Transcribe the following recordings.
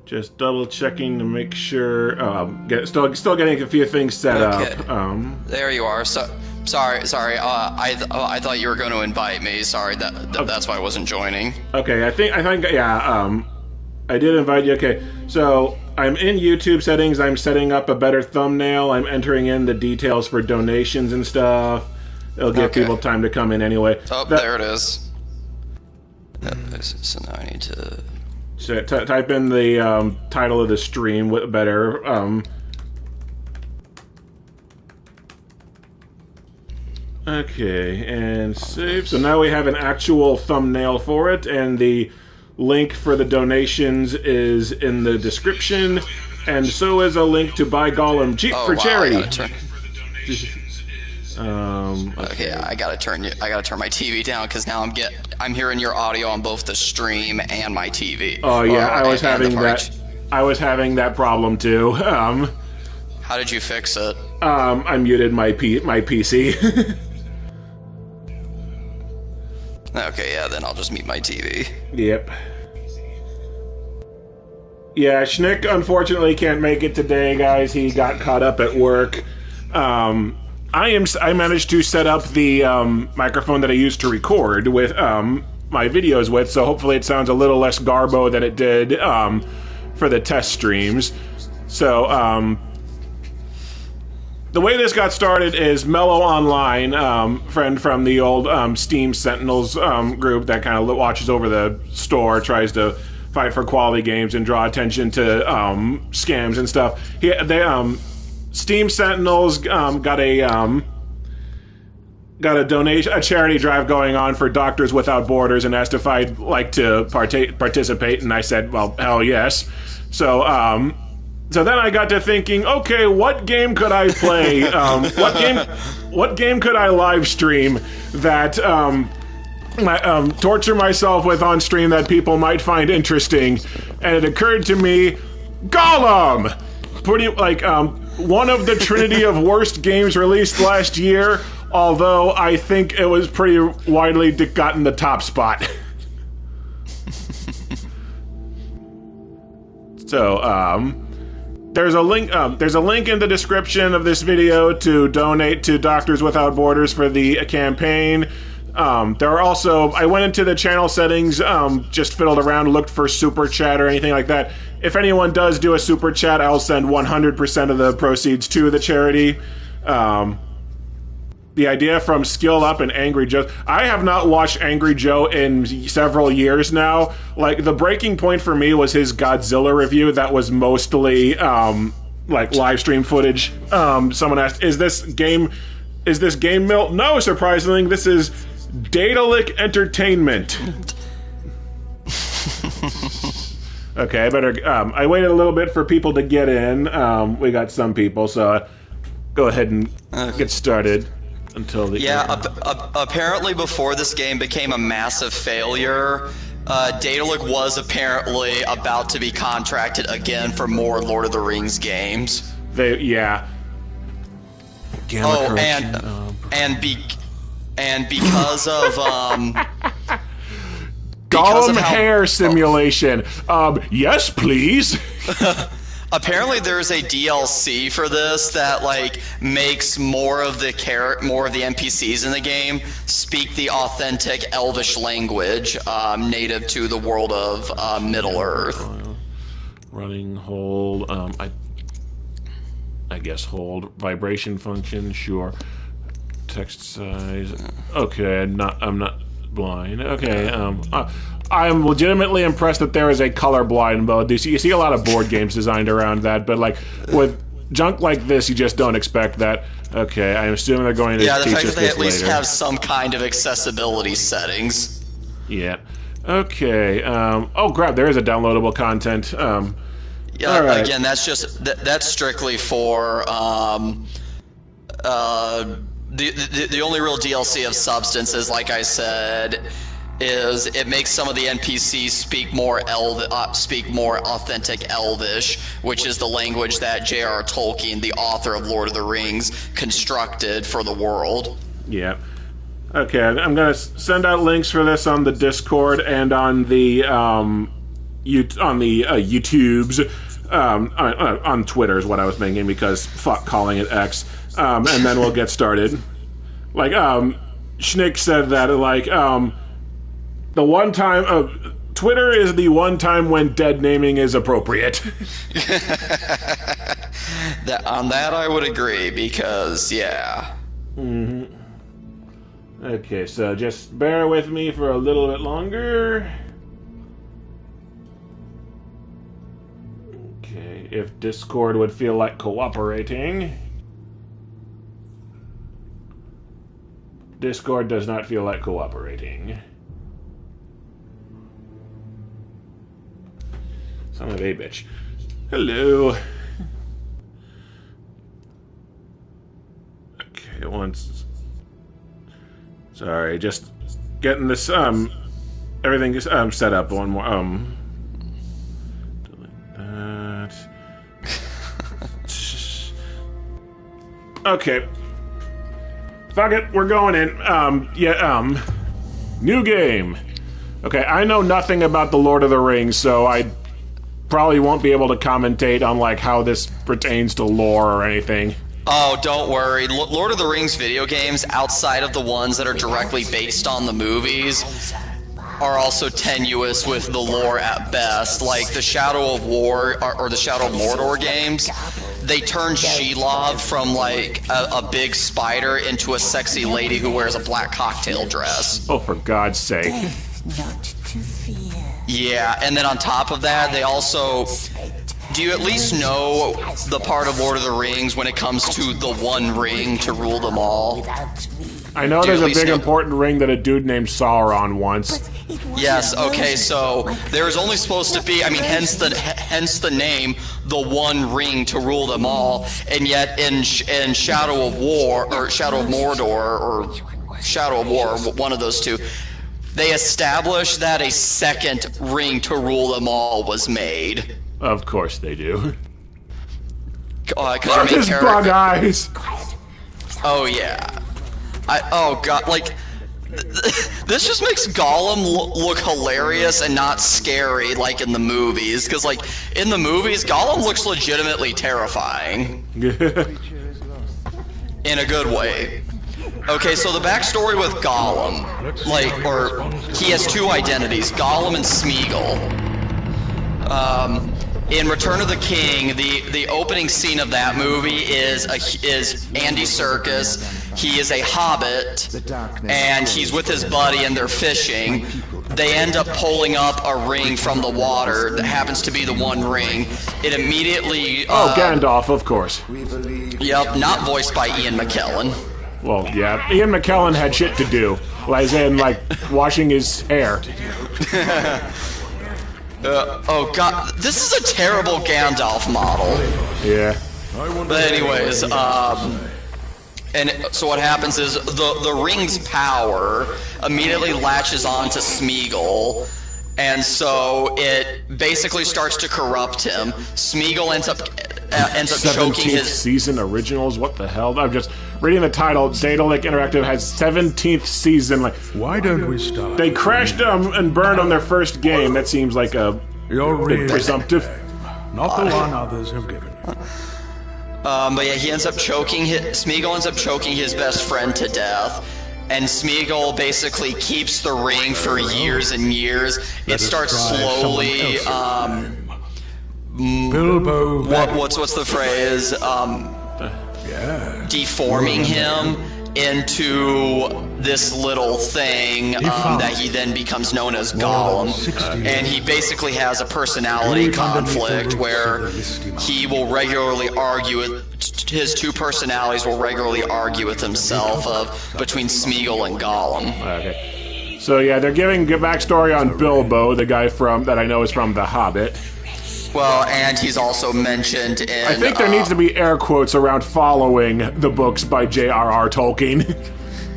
Just double checking to make sure. Still getting a few things set up. There you are. So, sorry. I thought you were going to invite me. Sorry, that's why I wasn't joining. Okay, I think yeah. I did invite you. Okay, so I'm in YouTube settings. I'm setting up a better thumbnail. I'm entering in the details for donations and stuff. It'll give people time to come in anyway. Oh, there it is. So now I need to. So type in the title of the stream with better. Okay, and save. So now we have an actual thumbnail for it, and the link for the donations is in the description, and so is a link to buy Gollum cheap for charity. Okay, I gotta turn my TV down because now I'm hearing your audio on both the stream and my TV. Oh yeah, I was having that problem too. How did you fix it? I muted my PC. Okay, yeah, then I'll just mute my TV. Yep. Yeah, Schnick unfortunately can't make it today, guys. He got caught up at work. I managed to set up the microphone that I used to record with my videos with, so hopefully it sounds a little less garbo than it did for the test streams. So the way this got started is Mellow Online, friend from the old Steam Sentinels group that kind of watches over the store, tries to fight for quality games and draw attention to scams and stuff. Steam Sentinels got a donation, a charity drive going on for Doctors Without Borders, and asked if I'd like to participate, and I said, well, hell yes. So then I got to thinking, okay, what game could I play? What game could I live stream that torture myself with on stream that people might find interesting? And it occurred to me, Gollum. Pretty one of the trinity of worst games released last year, although I think it was pretty widely gotten the top spot. So, there's a link in the description of this video to donate to Doctors Without Borders for the campaign. There are also, I went into the channel settings, just fiddled around, looked for super chat or anything like that. If anyone does do a super chat, I'll send 100% of the proceeds to the charity. The idea from Skill Up and Angry Joe. I have not watched Angry Joe in several years now. Like, the breaking point for me was his Godzilla review that was mostly, like, live stream footage. Someone asked, is this game Mill? No, surprisingly, this is Daedalic Entertainment. Okay, I better, I waited a little bit for people to get in. We got some people, so go ahead and get started. Until the apparently before this game became a massive failure, Daedalic was apparently about to be contracted again for more Lord of the Rings games. Yeah. Oh, and because of Gollum hair simulation. Yes, please. Apparently there's a DLC for this that like makes more of the NPCs in the game speak the authentic Elvish language native to the world of Middle Earth. Running hold. I guess hold vibration function. Sure. Text size. Okay. I'm not blind. Okay. I'm legitimately impressed that there is a colorblind mode. You see a lot of board games designed around that, but like with junk like this, you just don't expect that. Okay, I'm assuming they're going to teach us this later. Yeah, the fact that they at least have some kind of accessibility settings. Yeah. Okay. Oh, crap, there is a downloadable content. Yeah, right. Again, that's strictly for the only real DLC of substance is, like I said, is it makes some of the NPCs speak more authentic Elvish, which is the language that J.R. Tolkien, the author of Lord of the Rings, constructed for the world. Yeah. Okay, I'm gonna send out links for this on the Discord and on the YouTubes. On Twitter is what I was thinking, because fuck calling it X. And then we'll get started. Like, Schnick said that, like, the one time... Twitter is the one time when dead naming is appropriate. On that I would agree, because, yeah. Mm-hmm. Okay, so just bear with me for a little bit longer. Okay, if Discord would feel like cooperating. Discord does not feel like cooperating. Son of a bitch. Hello. Okay, once. Sorry, just getting this everything set up. One more delete that. Okay. Fuck it, we're going in. New game. Okay, I know nothing about the Lord of the Rings, so I probably won't be able to commentate on, like, how this pertains to lore or anything. Oh, don't worry. Lord of the Rings video games, outside of the ones that are directly based on the movies, are also tenuous with the lore at best. Like the Shadow of War or the Shadow of Mordor games, they turned Shelob from, like, a big spider into a sexy lady who wears a black cocktail dress. Oh, for God's sake. Not to fear. Yeah, and then on top of that, they also... Do you at least know the part of Lord of the Rings when it comes to the one ring to rule them all? I know there's a big important ring that a dude named Sauron wants. Yes, okay, so there's only supposed to be, I mean, hence the name, the one ring to rule them all, and yet in Shadow of War, or Shadow of Mordor, or Shadow of War, one of those two, they established that a second ring to rule them all was made. Of course they do. Look at his bug eyes! Oh, yeah. Oh, God, like... This just makes Gollum look hilarious and not scary like in the movies. Because, like, in the movies, Gollum looks legitimately terrifying. In a good way. Okay, so the backstory with Gollum, like, or he has two identities, Gollum and Smeagol. In Return of the King, the opening scene of that movie is Andy Serkis. He is a hobbit, and he's with his buddy, and they're fishing. They end up pulling up a ring from the water that happens to be the One Ring. It immediately... oh, Gandalf, of course. Yep, not voiced by Ian McKellen. Well, yeah, Ian McKellen had shit to do, as in, like, washing his hair. Oh god, this is a terrible Gandalf model. Yeah. But anyways, and so what happens is the ring's power immediately latches on to Smeagol, and so it basically starts to corrupt him. Smeagol ends up choking his... 17th season originals? What the hell? I'm just reading the title. Daedalic Interactive has 17th season. Like, why don't we start? They crashed and burned on their first game. That seems like a bit presumptive. Not the one others have given you. But yeah, he ends up choking Smeagol ends up choking his best friend to death. And Smeagol basically keeps the ring for years and years. It starts slowly, Bilbo. What's the phrase? Deforming him into this little thing that he then becomes known as Gollum. And he basically has a personality conflict where he will regularly argue with his two personalities will regularly argue with himself between Smeagol and Gollum. Okay. So yeah, they're giving a backstory on Bilbo, the guy that I know is from The Hobbit. Well, and he's also mentioned in... I think there needs to be air quotes around following the books by J.R.R. Tolkien.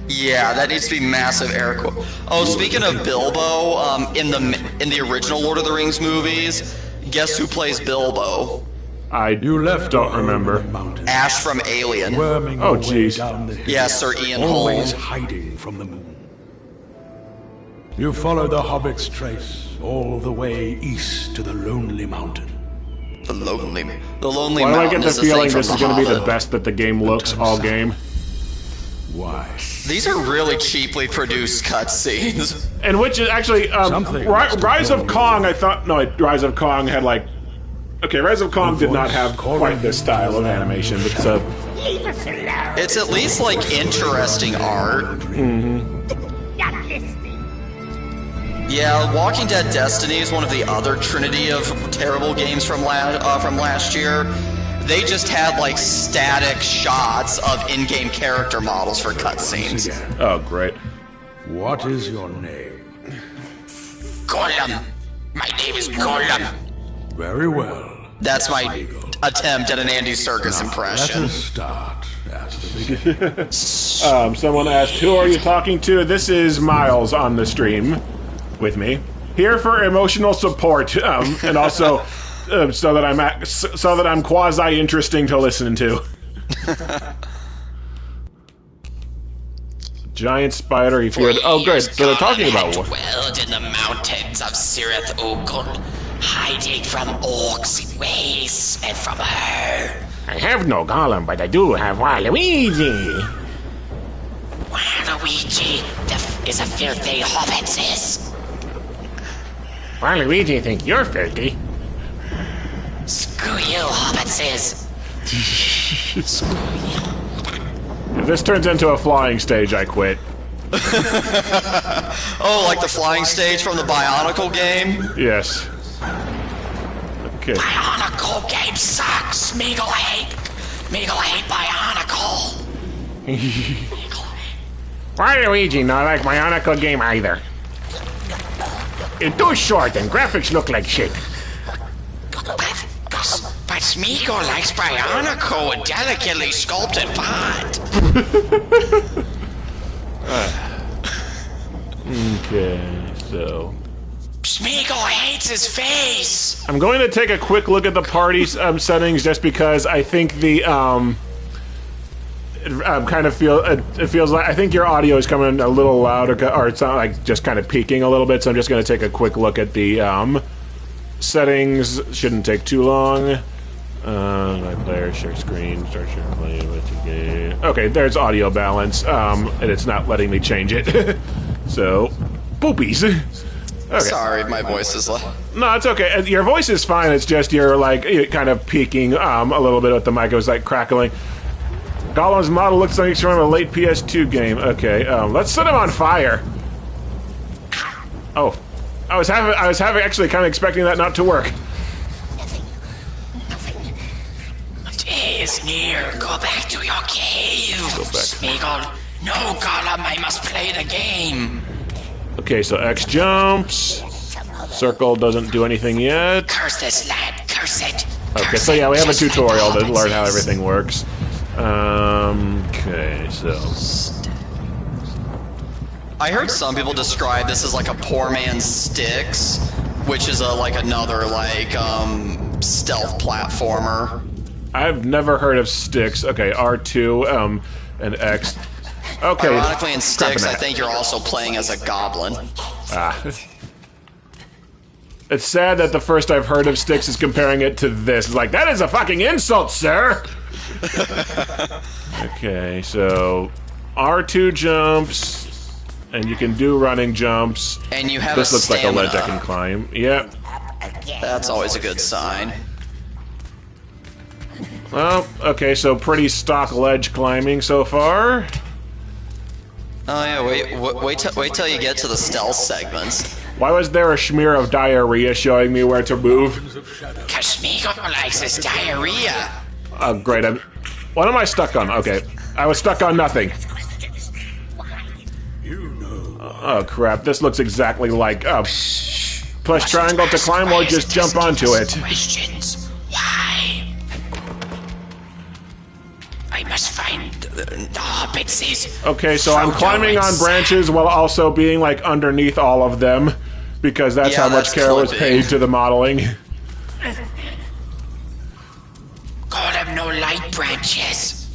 Yeah, that needs to be massive air quote. Oh, speaking of Bilbo, in the original Lord of the Rings movies, guess who plays Bilbo? Don't remember. Ash from Alien. Oh, jeez. Yes, Sir Ian Holm. Always hiding from the moon. You follow the Hobbit's trace all the way east to the Lonely Mountain. The Lonely Why do I Mountain get the is the thing feeling from this the is going to be the Hobbit. best that the game looks all game? Why? These are really cheaply produced cutscenes. And which is actually Something must have Rise of blown you Kong. away. I thought Rise of Kong had like Rise of Kong did not have quite this style of animation. But Leave us alone. It's at least like interesting art. Not listening. Yeah, Walking Dead Destiny is one of the other trinity of terrible games from last year. They just had like static shots of in-game character models for cutscenes. Again. oh great. What is your name? Gollum. My name is Gollum. Very well. That's my attempt at an Andy Serkis Let impression. us start at the beginning. Someone asked, "Who are you talking to?" This is Miles on the stream with me, here for emotional support, and also so that I'm quasi interesting to listen to. Giant spider. He feared. Oh, good. So they're talking about what? Dwelled in the mountains of Sirith Ugul, hiding from orcs' ways and from her. I have no Gollum, but I do have Waluigi. Waluigi is a filthy hobbitsis. Waluigi think you're filthy. Screw you, hobbitsis. If this turns into a flying stage, I quit. Oh, like the flying stage from the Bionicle game? Yes. Okay. Bionicle game sucks. Smeagol hate Bionicle. Waluigi not like Bionicle game either. It's too short and graphics look like shit. But Smeagol likes Bionicle, a delicately sculpted pot. Okay, so Smeagol hates his face. I'm going to take a quick look at the party settings just because I think the it feels like I think your audio is coming a little loud or it's not like just kind of peaking a little bit. So I'm just going to take a quick look at the settings. Shouldn't take too long. My player, share screen, start share play with the game. Okay, there's audio balance, and it's not letting me change it. So, poopies. Okay. Sorry, my voice is low. No, it's okay. Your voice is fine. It's just you're like kind of peaking a little bit with the mic. It was like crackling. Gollum's model looks like he's from a late PS2 game. Okay, let's set him on fire. Oh, I was actually kind of expecting that not to work. Day is near. Go back to your cave. Go back. Smeagol. No, Gollum, I must play the game. Okay, so X jumps. Circle doesn't do anything yet. Curse this lad. Curse it. Okay, so yeah, we have a tutorial to learn how everything works. Okay, so I heard some people describe this as like a poor man's Styx, which is another stealth platformer. I've never heard of Styx. Okay, R2 and X. Okay. Ironically, in Styx, I that. think you're also playing as a goblin. Ah. It's sad that the first I've heard of Styx is comparing it to this. It's like, that is a fucking insult, sir! Okay, so R2 jumps, and you can do running jumps. And you have This a looks like a stamina. ledge I can climb. Yep. That's always a good sign. Well, okay, so pretty stock ledge climbing so far. Oh yeah, wait till you get to the stealth segments. Why was there a smear of diarrhea showing me where to move? Cause Smeagol likes his diarrhea. Oh, great. What am I stuck on? Okay. I was stuck on nothing. Oh, crap. This looks exactly like... push triangle to climb or just jump onto it. Questions. Why? I must find the hobbitses. Okay, so I'm climbing on branches while also being, like, underneath all of them. Because that's Yeah, how much that's care was clipping. paid to the modeling. Call them no light branches.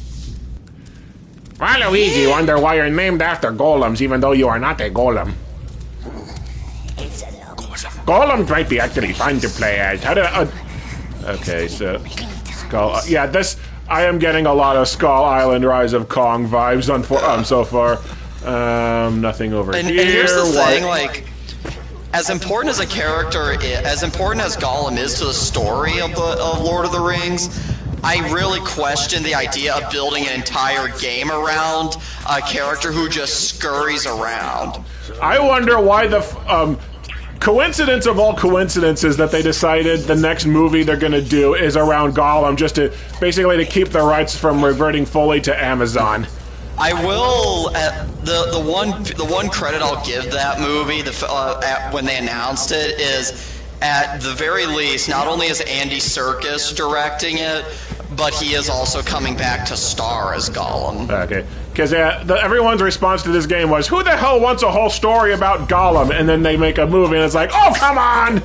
Waluigi, wonder why you're named after golems even though you are not a golem. Gollum might be actually fun to play as. How do I... okay, so... Skull... yeah, this... I am getting a lot of Skull Island Rise of Kong vibes on so far. Nothing over here. And here's the thing, like... As important as a character, as important as Gollum is to the story of Lord of the Rings, I really question the idea of building an entire game around a character who just scurries around. I wonder why the coincidence of all coincidences that they decided the next movie they're going to do is around Gollum, just to basically to keep the rights from reverting fully to Amazon. I will. The one credit I'll give that movie when they announced it is, at the very least, not only is Andy Serkis directing it, but he is also coming back to star as Gollum. Okay, because everyone's response to this game was, "Who the hell wants a whole story about Gollum?" And then they make a movie, and it's like, "Oh, come on!"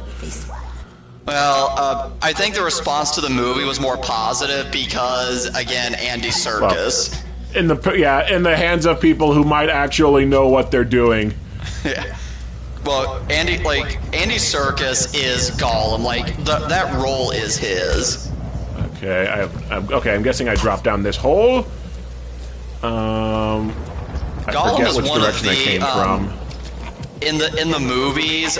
Well, I think the response to the movie was more positive because, again, Andy Serkis. Well, in the hands of people who might actually know what they're doing. Yeah. Well, Andy Serkis is Gollum. Like that role is his. Okay, I'm guessing I dropped down this hole. I forget which direction I came from. In the movies,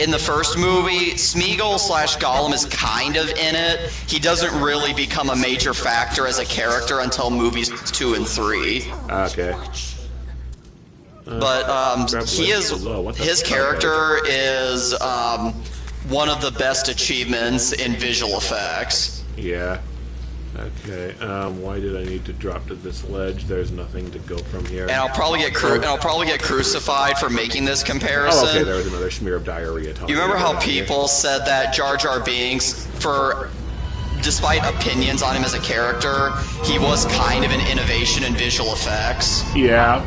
in the first movie, Smeagol/Gollum is kind of in it. He doesn't really become a major factor as a character until movies 2 and 3. Okay. But his character is one of the best achievements in visual effects. Yeah. Okay. Why did I need to drop to this ledge? There's nothing to go from here. And I'll probably get crucified for making this comparison. Oh, okay. There was another smear of diarrhea. You remember how people said that Jar Jar Binks, despite opinions on him as a character, he was kind of an innovation in visual effects? Yeah.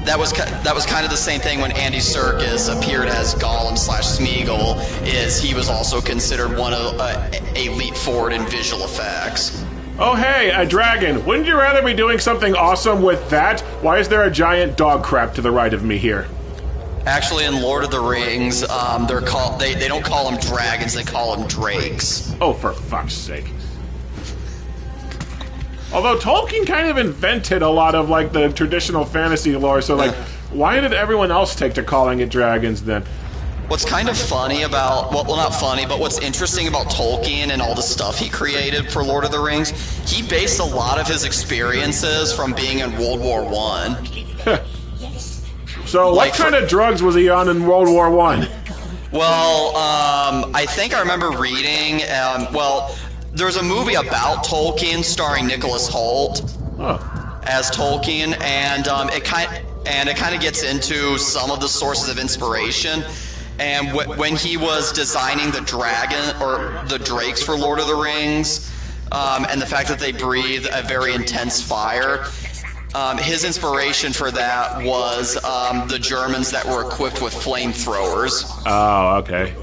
That was kind of the same thing when Andy Serkis appeared as Gollum/Smeagol. He was also considered one of a leap forward in visual effects. Oh hey, a dragon! Wouldn't you rather be doing something awesome with that? Why is there a giant dog crap to the right of me here? Actually, in Lord of the Rings, they don't call them dragons; they call them drakes. Oh, for fuck's sake! Although Tolkien kind of invented a lot of like the traditional fantasy lore, so like, why did everyone else take to calling it dragons then? What's kind of funny about, well, not funny, but what's interesting about Tolkien and all the stuff he created for Lord of the Rings, he based a lot of his experiences from being in World War I. So what kind of drugs was he on in World War I? Well, I think I remember reading, there's a movie about Tolkien starring Nicholas Hoult as Tolkien, and it kind of gets into some of the sources of inspiration. And when he was designing the dragon or the drakes for Lord of the Rings, and the fact that they breathe a very intense fire, his inspiration for that was the Germans that were equipped with flamethrowers. Oh, okay.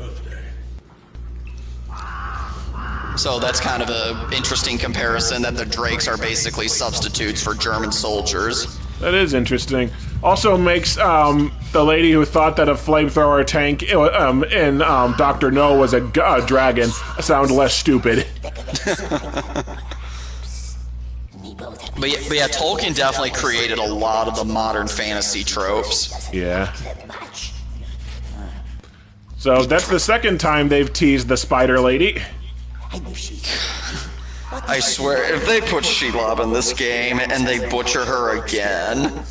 So that's kind of an interesting comparison, that the drakes are basically substitutes for German soldiers. That is interesting. Also makes the lady who thought that a flamethrower tank in Dr. No was a dragon sound less stupid. But yeah, Tolkien definitely created a lot of the modern fantasy tropes. Yeah. So that's the second time they've teased the spider lady. I swear, if they put Shelob in this game and they butcher her again...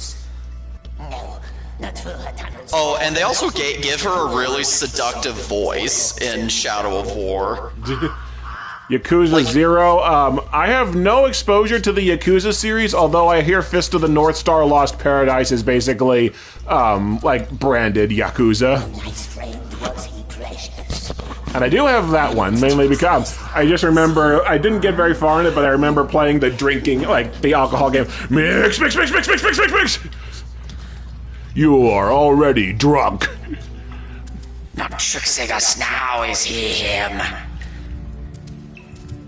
Oh, and they also give her a really seductive voice in Shadow of War. Yakuza 0. I have no exposure to the Yakuza series, although I hear Fist of the North Star Lost Paradise is basically, like, branded Yakuza. And I do have that one, mainly because I just remember, I didn't get very far in it, but I remember playing the drinking, like, the alcohol game. Mix, mix, mix, mix, mix, mix, mix, mix! You are already drunk. Not tricksing us now, is he him?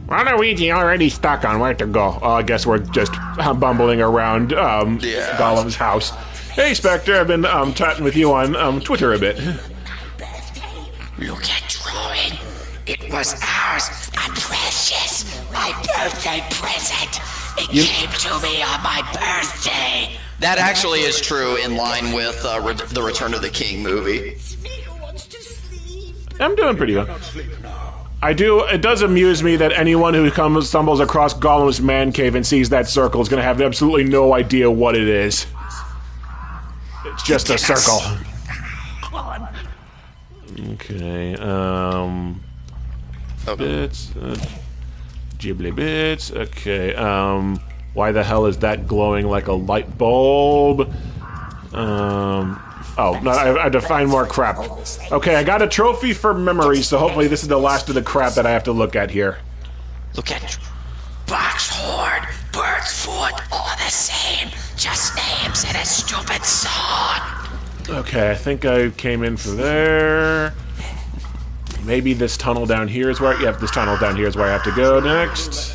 Well, Luigi already stuck on where to go. Oh, I guess we're just bumbling around Gollum's house. Hey, Spectre, I've been chatting with you on Twitter a bit. Look at drawing. It was ours. A precious. My birthday present. It came to me on my birthday. That actually is true in line with the Return of the King movie. I'm doing pretty good. It does amuse me that anyone who stumbles across Gollum's man cave and sees that circle is going to have absolutely no idea what it is. It's just a circle. Okay, bits, Ghibli bits, okay, why the hell is that glowing like a light bulb? Oh, no, I had to find more crap. Okay, I got a trophy for memory, so hopefully this is the last of the crap that I have to look at here. Look at Box Horde, Bird's Foot, all the same. Just names and a stupid song. Okay, I think I came in from there. Maybe this tunnel down here is where... Yep, this tunnel down here is where I have to go next.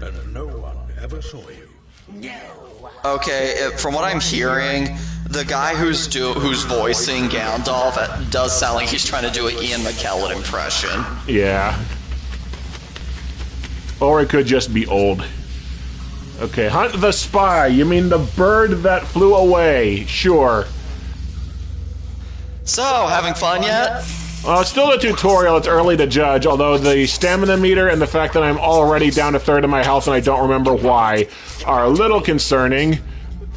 And no one ever saw you. Okay, from what I'm hearing, the guy who's voicing Gandalf does sound like he's trying to do an Ian McKellen impression. Yeah. Or it could just be old. Okay, hunt the spy. You mean the bird that flew away? Sure. So, having fun yet? Well, it's still a tutorial. It's early to judge, although the stamina meter and the fact that I'm already down a third of my health and I don't remember why are a little concerning.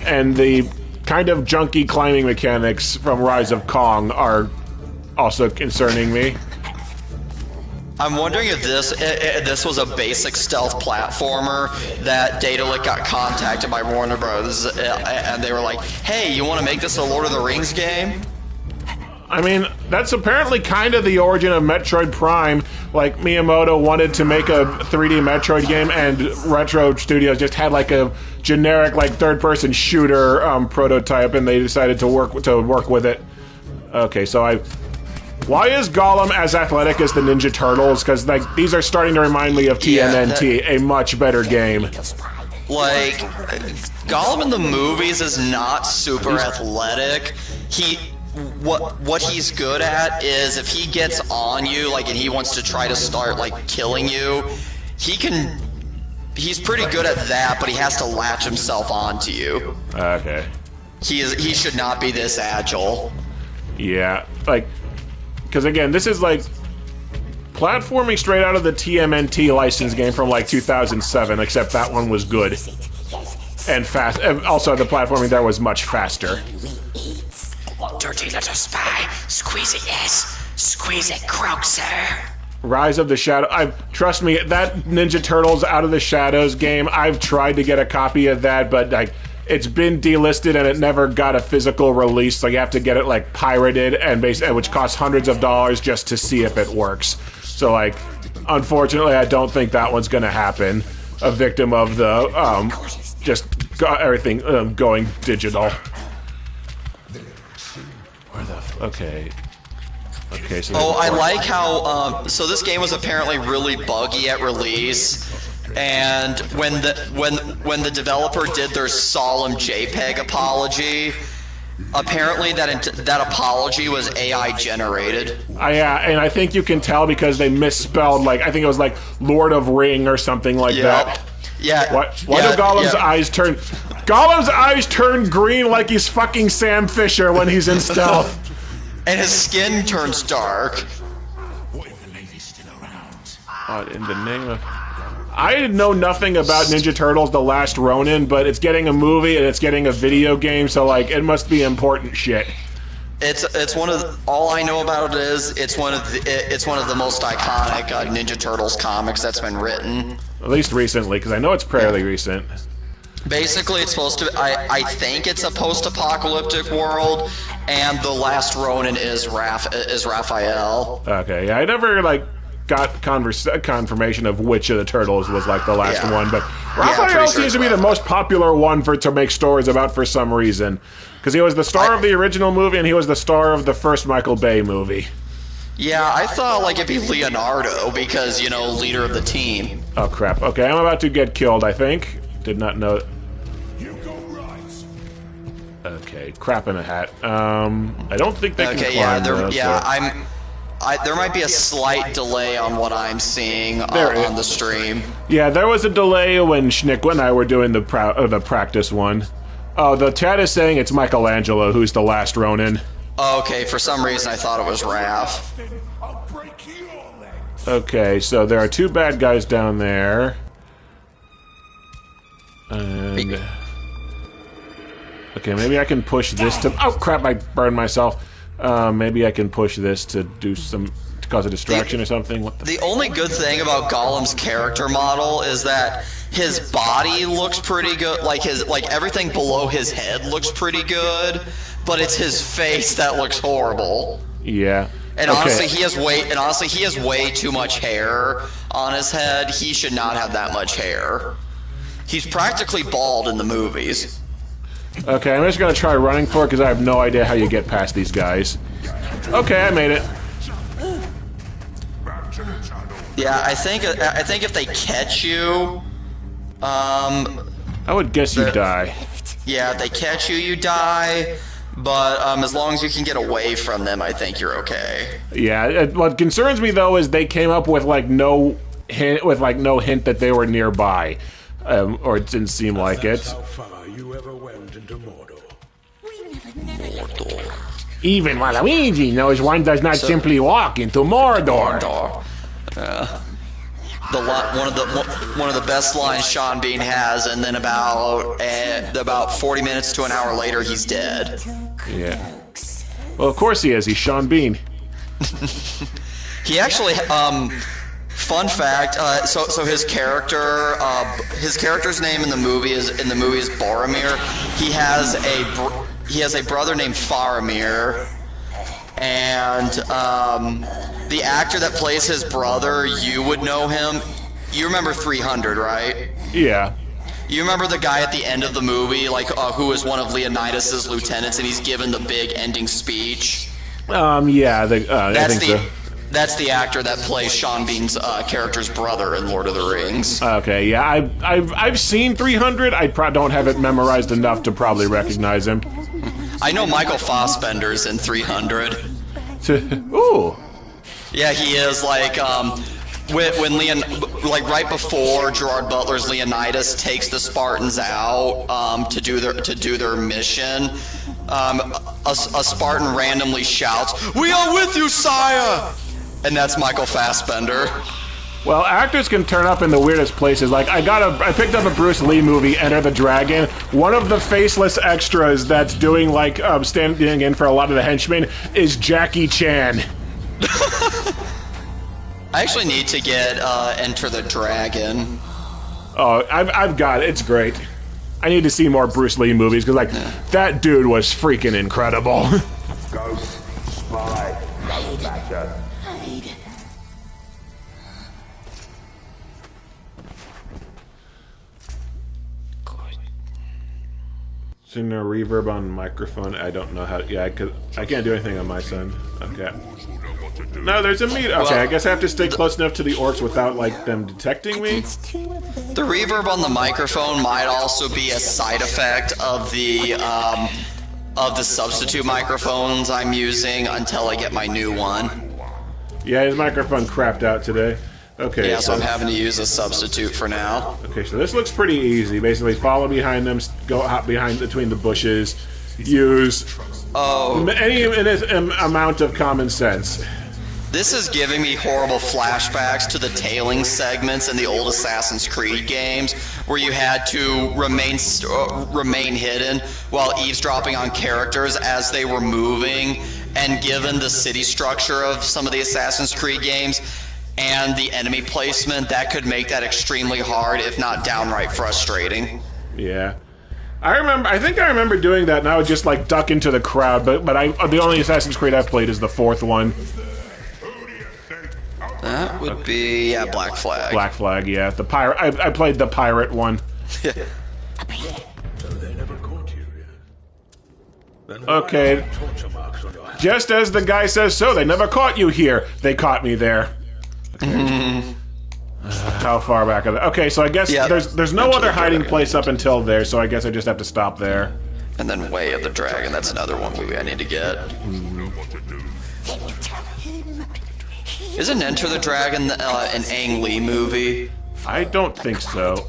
And the kind of junky climbing mechanics from Rise of Kong are also concerning me. I'm wondering if this was a basic stealth platformer that Daedalic got contacted by Warner Bros. And they were like, hey, you want to make this a Lord of the Rings game? I mean, that's apparently kind of the origin of Metroid Prime. Like, Miyamoto wanted to make a 3D Metroid game, and Retro Studios just had like a generic, like, third-person shooter prototype, and they decided to work with it. Okay, so why is Gollum as athletic as the Ninja Turtles? Because like these are starting to remind me of TMNT, a much better game. Like, Gollum in the movies is not super athletic. What he's good at is if he gets on you, like, and he wants to try to start, like, killing you, he's pretty good at that, but he has to latch himself onto you. Okay. He should not be this agile. Yeah, like, because again, this is like platforming straight out of the TMNT license game from like 2007, except that one was good. And fast. And also, the platforming there was much faster. Dirty little spy. Squeeze it, yes. Squeeze it, Croakser. Rise of the Shadow. Trust me, that Ninja Turtles Out of the Shadows game, I've tried to get a copy of that, but like it's been delisted and it never got a physical release, so you have to get it like pirated, and which costs hundreds of dollars just to see if it works. So like, unfortunately, I don't think that one's gonna happen. A victim of the just got everything going digital. Where the okay. Okay, so I like how so this game was apparently really buggy at release, and when the developer did their solemn JPEG apology, apparently that apology was AI generated. Yeah, and I think you can tell because they misspelled, like, I think it was like Lord of Ring or something like that. Yeah. Why do Gollum's eyes turn? Gollum's eyes turn green like he's fucking Sam Fisher when he's in stealth. And his skin turns dark. What if the lady's still around? In the name of... I know nothing about Ninja Turtles: The Last Ronin, but it's getting a movie and it's getting a video game, so like it must be important shit. It's one of all I know about it is it's one of the most iconic Ninja Turtles comics that's been written. At least recently, because I know it's fairly recent. Basically, it's supposed to. I think it's a post-apocalyptic world, and the last Ronin is Raphael. Okay, yeah, I never like got confirmation of which of the turtles was like the last one, but Raphael seems to be the most popular one to make stories about for some reason, because he was the star of the original movie and he was the star of the first Michael Bay movie. Yeah, I thought like it'd be Leonardo because, you know, leader of the team. Oh crap! Okay, I'm about to get killed. I think. Did not know. Okay, crap in a hat. I don't think they can Okay, climb there might be a slight delay on what I'm seeing on the stream. Yeah, there was a delay when Schnick and I were doing the practice one. Oh, the chat is saying it's Michelangelo who's the last Ronin. Okay, for some reason I thought it was Raph. Okay, so there are 2 bad guys down there. And... Okay, maybe I can push this to... Oh, crap, I burned myself. Maybe I can push this to do some... to cause a distraction or something. What the only good thing about Gollum's character model is that his body looks pretty good. Like everything below his head looks pretty good, but it's his face that looks horrible. Yeah. And honestly, he has way too much hair on his head. He should not have that much hair. He's practically bald in the movies. Okay, I'm just gonna try running for it because I have no idea how you get past these guys. Okay, I made it. Yeah, I think if they catch you, I would guess you die. Yeah, if they catch you, you die. But as long as you can get away from them, I think you're okay. Yeah, what concerns me though is they came up with no hint that they were nearby, or it didn't seem like it. How far you ever went into Mordor? Even Waluigi knows one does not simply walk into Mordor. One of the best lines Sean Bean has, and then about 40 minutes to an hour later, he's dead. Yeah. Well, of course he is. He's Sean Bean. He actually, fun fact. So his character's name in the movie is Boromir. He has a brother named Faramir, and the actor that plays his brother, you would know him. You remember 300, right? Yeah. You remember the guy at the end of the movie, who is one of Leonidas' lieutenants, and he's given the big ending speech? Yeah, I think so. That's the actor that plays Sean Bean's character's brother in Lord of the Rings. Okay, yeah, I've seen 300. I don't have it memorized enough to probably recognize him. I know Michael Fassbender's in 300. Ooh. Yeah, he is right before Gerard Butler's Leonidas takes the Spartans out to do their mission. A Spartan randomly shouts, "We are with you, sire!" And that's Michael Fassbender. Well, actors can turn up in the weirdest places. Like, I picked up a Bruce Lee movie, Enter the Dragon. One of the faceless extras that's doing, standing in for a lot of the henchmen is Jackie Chan. I actually need to get Enter the Dragon. Oh, I've got it. It's great. I need to see more Bruce Lee movies, because, that dude was freaking incredible. Ghost, spy, ghostmaster. Is there no reverb on microphone? I don't know how. Yeah, I can't do anything on my side. Okay. No, there's a meter. Okay, I guess I have to stay close enough to the orcs without them detecting me. The reverb on the microphone might also be a side effect of the substitute microphones I'm using until I get my new one. Yeah, his microphone crapped out today. Okay. Yeah, so I'm having to use a substitute for now. Okay, so this looks pretty easy. Basically, follow behind them, hop between the bushes, use any amount of common sense. This is giving me horrible flashbacks to the tailing segments in the old Assassin's Creed games, where you had to remain hidden while eavesdropping on characters as they were moving. And given the city structure of some of the Assassin's Creed games and the enemy placement, that could make that extremely hard, if not downright frustrating. Yeah. I think I remember doing that, and I would just duck into the crowd, but the only Assassin's Creed I've played is the 4th one. That would be Black Flag. Black Flag, yeah. The pirate. I played the pirate one. So they never caught you yet. Okay. Just as the guy says so, they never caught you here. They caught me there. Okay. How far back are they? Okay, so I guess there's no other hiding place up until there, so I guess I just have to stop there. And then Way of the Dragon, that's another one movie I need to get. Isn't Enter the Dragon an Ang Lee movie? I don't think so.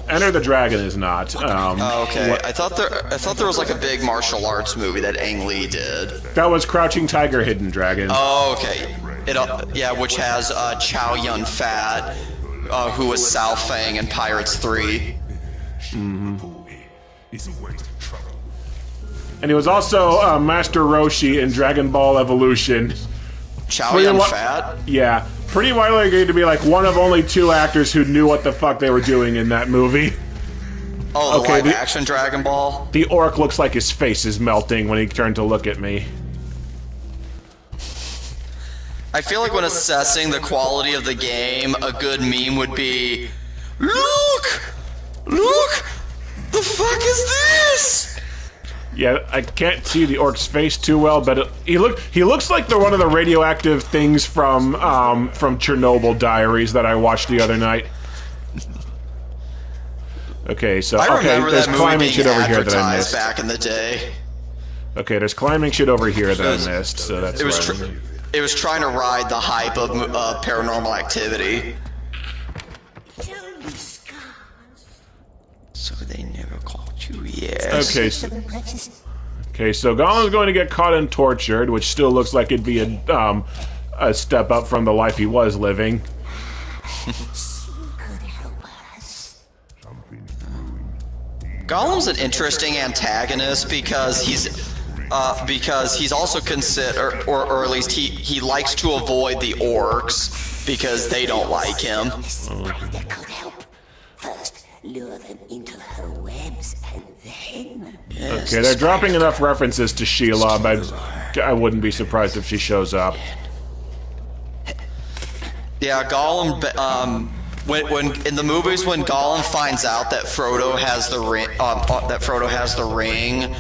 Enter the Dragon is not. Okay. I thought there was like a big martial arts movie that Ang Lee did. That was Crouching Tiger, Hidden Dragon. Oh, okay. Which has Chow Yun Fat, who was Sao Fang in Pirates 3. And he was also Master Roshi in Dragon Ball Evolution. Chow Yun Fat? Yeah. Pretty widely agreed to be like one of only 2 actors who knew what the fuck they were doing in that movie. Oh, the live-action Dragon Ball? The orc looks like his face is melting when he turned to look at me. I feel like when assessing the quality of the game, a good meme would be, Look! Look! The fuck is this? Yeah, I can't see the orc's face too well, but he looks like one of the radioactive things from Chernobyl Diaries that I watched the other night. Okay, so there's climbing shit over here that I missed. Back in the day. Okay, there's climbing shit over here that I missed, so that's it was trying to ride the hype of Paranormal Activity. So they never caught you yet. Okay, so Gollum's going to get caught and tortured, which still looks like it'd be a step up from the life he was living. Gollum's an interesting antagonist because he's also or at least he likes to avoid the orcs because they don't like him. Lure them into her webs and then... Okay, they're dropping enough references to Shelob. I wouldn't be surprised if she shows up. Yeah, Gollum. When in the movies, when Gollum finds out that Frodo has the ring,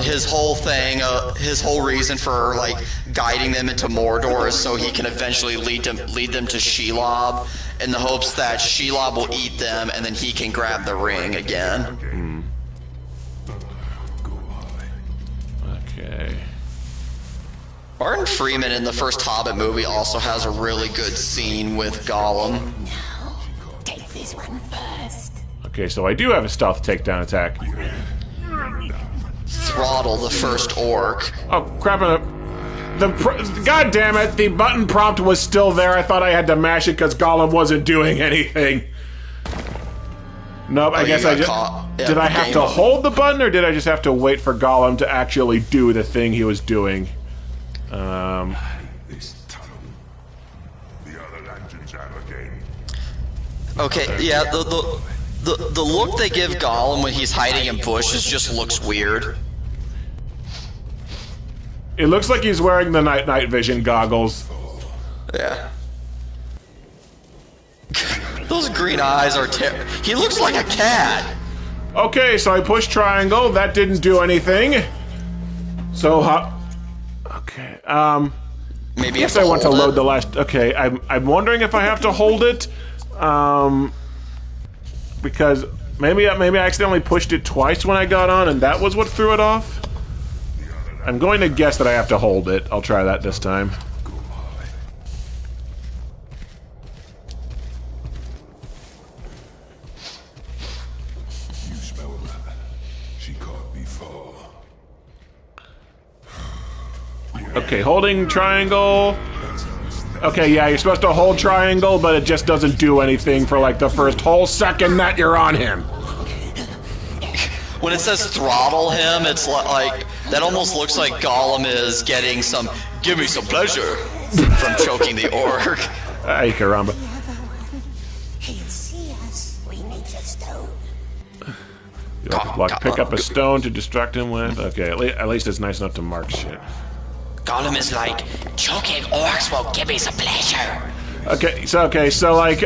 his whole thing, his whole reason for like guiding them into Mordor is so he can eventually lead them to Shelob, in the hopes that Shelob will eat them and then he can grab the ring again. Okay. Martin Freeman in the first Hobbit movie also has a really good scene with Gollum. No, take this one first. Okay, so I do have a stealth takedown attack. Throttle the first orc. Oh, crap. God damn it, the button prompt was still there. I thought I had to mash it because Gollum wasn't doing anything. Nope, I guess I just... Yeah, did I have to hold the button, or did I just have to wait for Gollum to actually do the thing he was doing? Okay, yeah, the look they give Gollum when he's hiding in bushes just looks weird. It looks like he's wearing the night vision goggles. Yeah. Those green eyes are he looks like a cat. Okay, so I pushed triangle. That didn't do anything. So, okay. Maybe I guess I want to load the last. Okay, I'm wondering if I have to hold it. Because maybe I accidentally pushed it twice when I got on, and that was what threw it off. I'm going to guess that I have to hold it. I'll try that this time. You smell that? She can't be far. Okay, holding triangle. Okay, yeah, you're supposed to hold triangle, but it just doesn't do anything for like the first whole second that you're on him. When it says throttle him, it's like that almost looks like Gollum is getting some "give me some pleasure" from choking the orc. Ay, caramba. He'll see us. We need a stone. You have to block, pick up a stone to distract him with. Okay, at least it's nice enough to mark shit. Gollum is like, choking orcs will give me some pleasure. Okay, so like,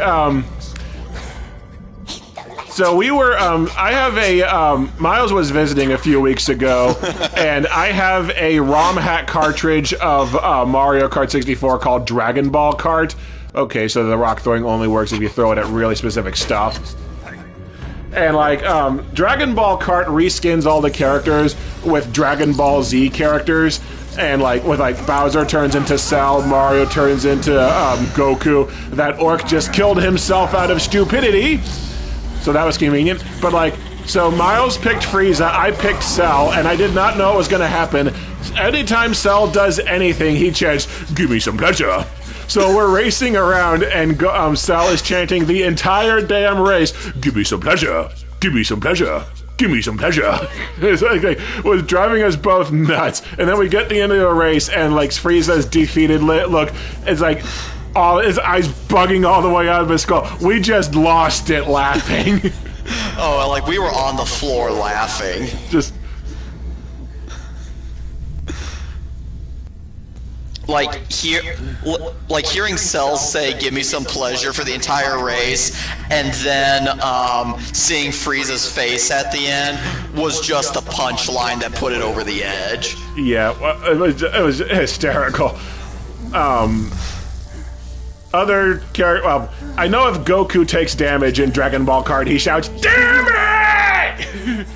so we were, I have a, Miles was visiting a few weeks ago, and I have a ROM hack cartridge of Mario Kart 64 called Dragon Ball Kart. Okay, so the rock throwing only works if you throw it at really specific stuff. And like Dragon Ball Kart reskins all the characters with Dragon Ball Z characters, and like with like Bowser turns into Cell, Mario turns into Goku. That orc just killed himself out of stupidity, so that was convenient. But like, so Miles picked Frieza, I picked Cell, and I did not know it was going to happen. Anytime Cell does anything, he chants, "Give me some pleasure." So we're racing around, and Cell is chanting the entire damn race, "Give me some pleasure, give me some pleasure, give me some pleasure." It's like, it was driving us both nuts. And then we get to the end of the race, and like Frieza's defeated. Look, it's like all his eyes bugging all the way out of his skull. We just lost it laughing. Oh, like we were on the floor laughing. Just. Like hearing Cell say "Give me some pleasure" for the entire race, and then seeing Frieza's face at the end was just the punchline that put it over the edge. Yeah, it was hysterical. Other character. Well, I know if Goku takes damage in Dragon Ball Kart, he shouts, "Damn it!"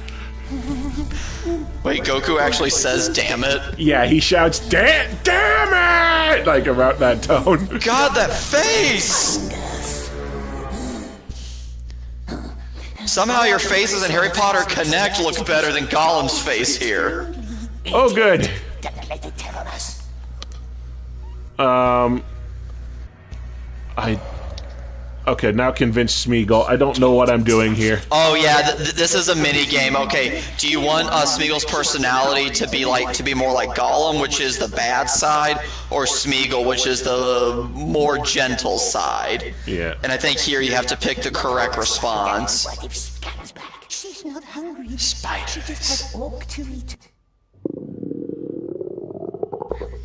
Wait, Goku actually says "damn it"? Yeah, he shouts, damn it!" Like, about that tone. God, that face! Somehow your faces in Harry Potter Connect look better than Gollum's face here. Oh, good. Okay, now convince Smeagol. I don't know what I'm doing here. Oh yeah, this is a mini game. Okay, do you want Smeagol's personality to be more like Gollum, which is the bad side, or Smeagol, which is the more gentle side? Yeah. And I think here you have to pick the correct response. What if she comes back? She's not hungry. Spiders. She just had orc to eat.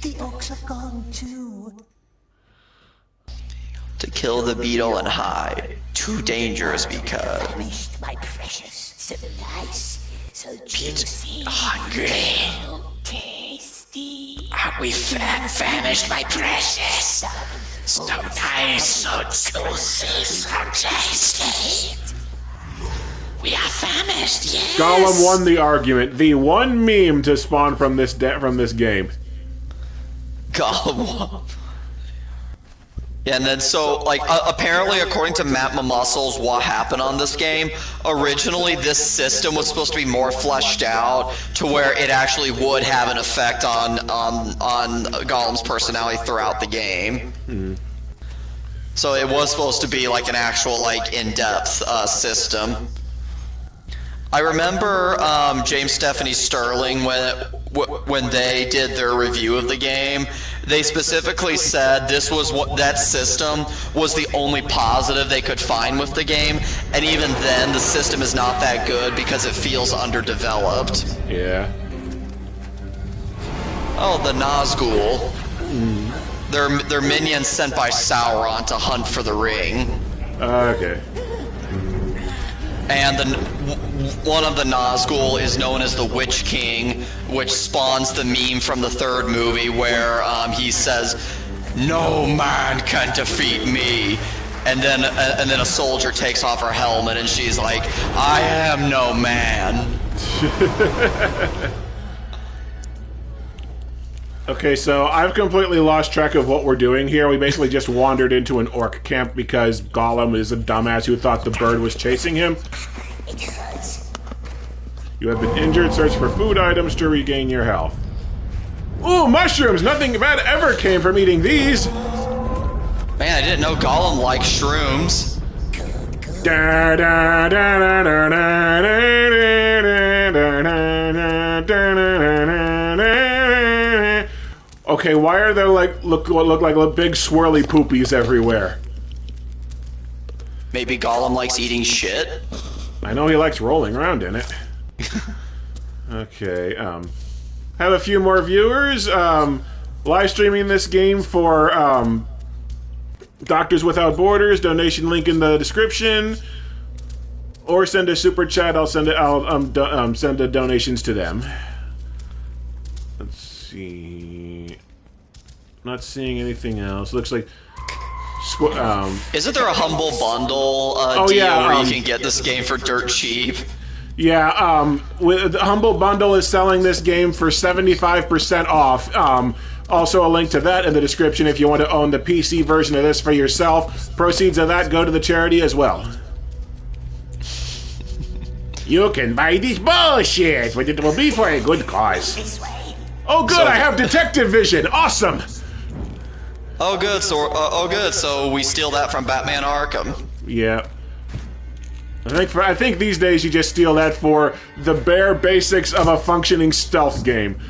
The orcs are gone too. To kill the beetle and hide. Too dangerous because... Famished, my precious. So nice. So juicy. Hungry. So tasty. Are we famished, my precious? So nice, so juicy, so tasty. We are famished, yes. Gollum won the argument. The one meme to spawn from this game. Gollum. Yeah, and then so, like, apparently, according to Matt Muscles, what happened on this game, originally this system was supposed to be more fleshed out to where it actually would have an effect on Gollum's personality throughout the game. Mm. So it was supposed to be like an actual, like, in-depth system. I remember James Stephanie Sterling when they did their review of the game. They specifically said this was that system was the only positive they could find with the game, and even then the system is not that good because it feels underdeveloped. Yeah. Oh, the Nazgul. They're minions sent by Sauron to hunt for the ring. Okay. And one of the Nazgul is known as the Witch King, which spawns the meme from the third movie where he says, "No man can defeat me." And then a soldier takes off her helmet and she's like, "I am no man." Okay, so I've completely lost track of what we're doing here. We basically just wandered into an orc camp because Gollum is a dumbass who thought the bird was chasing him. It hurts. You have been injured. Search for food items to regain your health. Ooh, mushrooms! Nothing bad ever came from eating these! Man, I didn't know Gollum liked shrooms. Da da da da da da da da da da. Okay, why are there like look like big swirly poopies everywhere? Maybe Gollum likes eating shit? I know he likes rolling around in it. Okay, have a few more viewers. Live streaming this game for Doctors Without Borders. Donation link in the description, or send a super chat. I'll send the donations to them. Let's see. Not seeing anything else. Looks like Isn't there a Humble Bundle deal where you can get this game for dirt cheap? Yeah, the Humble Bundle is selling this game for 75% off. Also a link to that in the description if you want to own the PC version of this for yourself. Proceeds of that go to the charity as well. You can buy this bullshit, but it will be for a good cause. This way. Oh good, I have detective vision! Awesome! Oh good, so we steal that from Batman Arkham. Yeah. I think these days you just steal that for the bare basics of a functioning stealth game.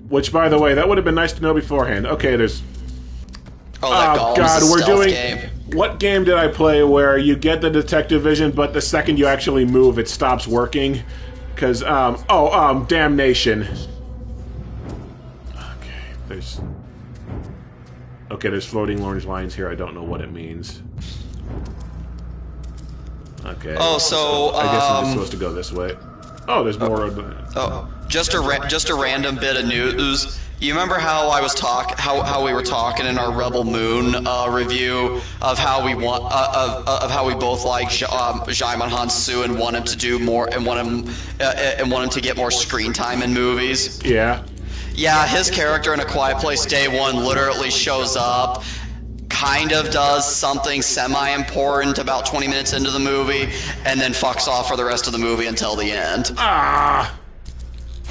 Which, by the way, that would have been nice to know beforehand. Okay, there's... Oh God, we're doing... Game. What game did I play where you get the detective vision, but the second you actually move, it stops working? Because, Damnation. Okay, there's floating orange lines here. I don't know what it means. Okay. Oh, so I guess I'm just supposed to go this way. Oh, there's more of the... Oh, just a random bit of news. You remember how I was how we were talking in our Rebel Moon review of how we want of how we both like Jaimon Hansu and want him to do more and want him to get more screen time in movies. Yeah. Yeah, his character in A Quiet Place Day One literally shows up, kind of does something semi-important about 20 minutes into the movie, and then fucks off for the rest of the movie until the end. Ah.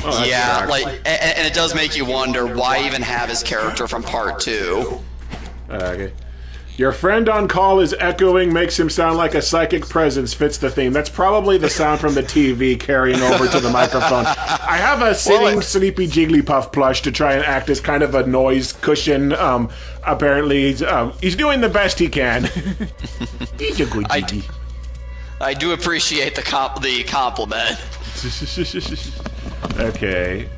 Oh, yeah, like, and it does make you wonder why even have his character from Part 2. Okay. Your friend on call is echoing, makes him sound like a psychic presence, fits the theme. That's probably the sound from the TV carrying over to the microphone. I have a sitting sleepy Jigglypuff plush to try and act as kind of a noise cushion. Apparently, he's doing the best he can. He's a good Jiggy. I do appreciate the compliment. Okay.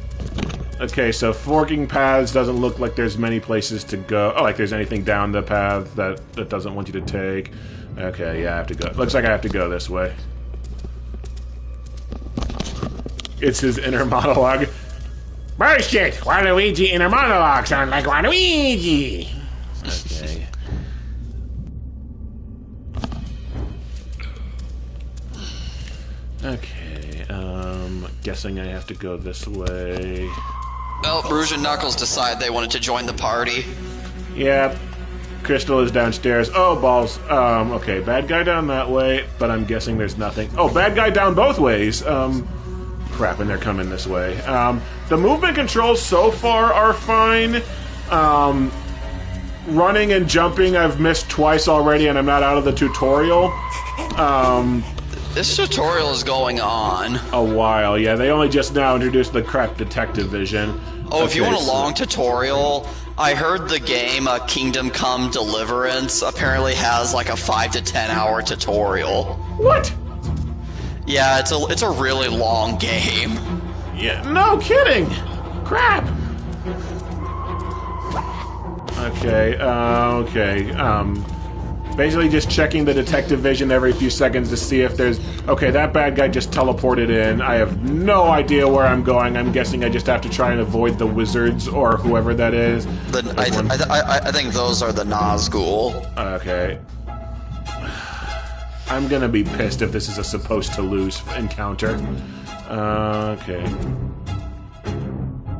Okay, so forking paths doesn't look like there's many places to go. Oh, like there's anything down the path that doesn't want you to take. Okay, yeah, I have to go. Looks like I have to go this way. It's his inner monologue. Bullshit! Waluigi inner monologue sound like Waluigi! Okay. Okay, guessing I have to go this way. Well, Rouge and Knuckles decide they wanted to join the party. Yep. Crystal is downstairs. Oh, balls. Okay, bad guy down that way, but I'm guessing there's nothing. Oh, bad guy down both ways. Crap, and they're coming this way. The movement controls so far are fine. Running and jumping I've missed twice already, and I'm not out of the tutorial. This tutorial is going on a while. Yeah, they only just now introduced the crap detective vision. Oh, okay, if you want a long tutorial, I heard the game Kingdom Come Deliverance apparently has like a 5 to 10 hour tutorial. What? Yeah, it's a really long game. Yeah, no kidding. Crap. Okay, basically just checking the detective vision every few seconds to see if there's... Okay, that bad guy just teleported in. I have no idea where I'm going. I'm guessing I just have to try and avoid the wizards or whoever that is. I think those are the Nazgul. Okay. I'm gonna be pissed if this is a supposed to lose encounter. Okay.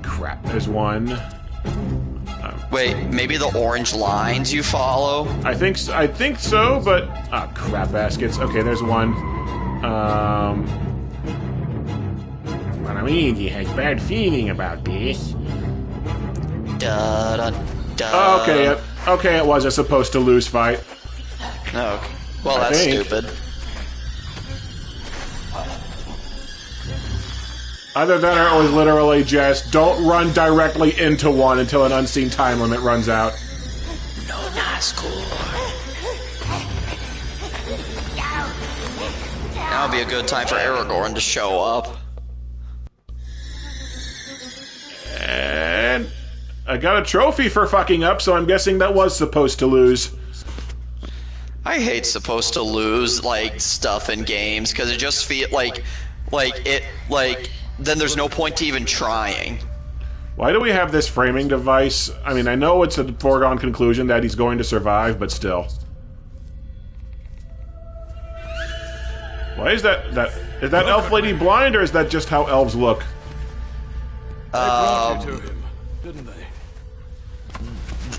Crap, there's one. Wait, maybe the orange lines you follow? I think so, but... Ah, crap baskets. Okay, there's one. Waluigi has bad feeling about this. Oh, okay, yep. Okay, it was a supposed to lose fight. No. Well, that's stupid. Either that or it was literally just, don't run directly into one until an unseen time limit runs out. No Nazgul. Now would be a good time for Aragorn to show up. And I got a trophy for fucking up, so I'm guessing that was supposed to lose. I hate supposed to lose, like, stuff in games, because it just feels then there's no point to even trying. Why do we have this framing device? I mean, I know it's a foregone conclusion that he's going to survive, but still. Why is that is that elf lady blind, or is that just how elves look? They brought you to him, didn't they?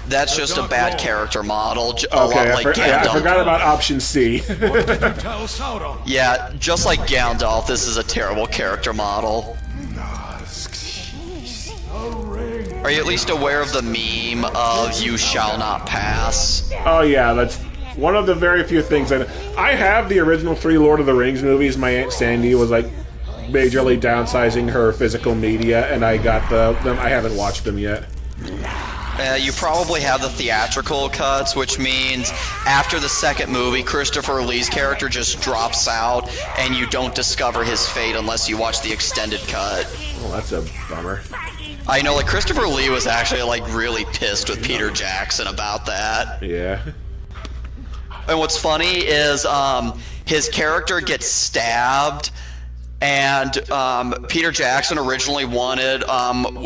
That's just a bad character model. A Okay, lot like Gandalf. I forgot about option C. What did you tell Sauron? Yeah, just like Gandalf, this is a terrible character model. Are you at least aware of the meme of "You shall not pass"? Oh yeah, that's one of the very few things that I have. The original 3 Lord of the Rings movies. My Aunt Sandy was like majorly downsizing her physical media, and I got them. I haven't watched them yet. You probably have the theatrical cuts, which means after the second movie, Christopher Lee's character just drops out, and you don't discover his fate unless you watch the extended cut. Well, that's a bummer. I know, like, Christopher Lee was actually, like, really pissed with Peter Jackson about that. Yeah. And what's funny is his character gets stabbed, and Peter Jackson originally wanted,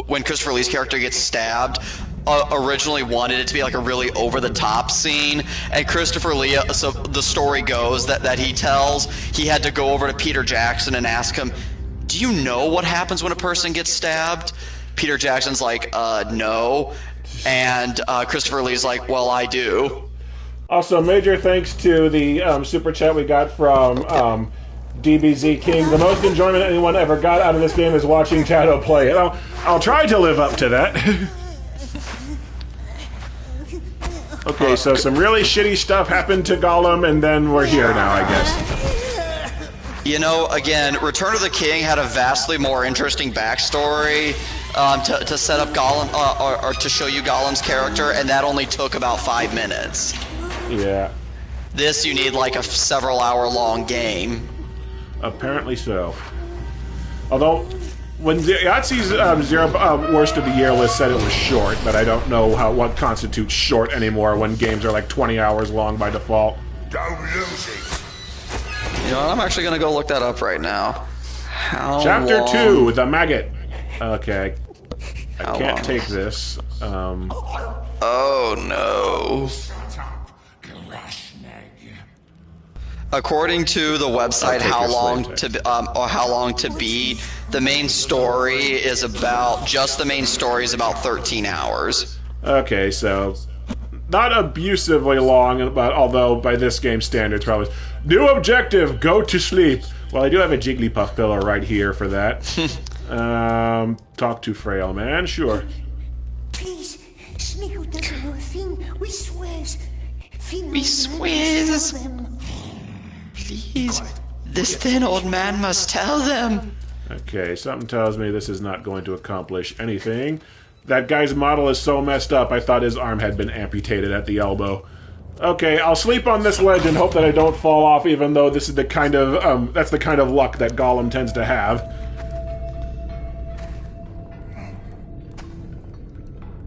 when Christopher Lee's character gets stabbed, originally wanted it to be like a really over-the-top scene, and Christopher Lee, so the story goes that he tells, he had to go over to Peter Jackson and ask him, do you know what happens when a person gets stabbed? Peter Jackson's like, no. And Christopher Lee's like, well, I do. Also, major thanks to the super chat we got from DBZ King. The most enjoyment anyone ever got out of this game is watching Tato play it. I'll try to live up to that. Okay, so some really shitty stuff happened to Gollum, and then we're here now, I guess. You know, again, Return of the King had a vastly more interesting backstory to set up Gollum, or to show you Gollum's character, and that only took about 5 minutes. Yeah. This, you need like a several-hour-long game. Apparently so. Although, when Yahtzee's Zero Worst of the Year list said it was short, but I don't know what constitutes short anymore when games are like 20 hours long by default. Don't lose it. You know what, I'm actually going to go look that up right now. Chapter long? 2, The Maggot. Okay. I How can't long? take this. Oh, no. According to the website, take how your long slave to how long to beat, the main story is about 13 hours. Okay, so not abusively long, but although by this game's standards, probably new objective: go to sleep. Well, I do have a Jigglypuff pillow right here for that. Talk to Frail Man, sure. Please, Smeagol doesn't know a thing. We swears. We swears. Please, this thin old man must tell them. Okay, something tells me this is not going to accomplish anything. That guy's model is so messed up, I thought his arm had been amputated at the elbow. Okay, I'll sleep on this ledge and hope that I don't fall off, even though this is the kind of, that's the kind of luck that Gollum tends to have.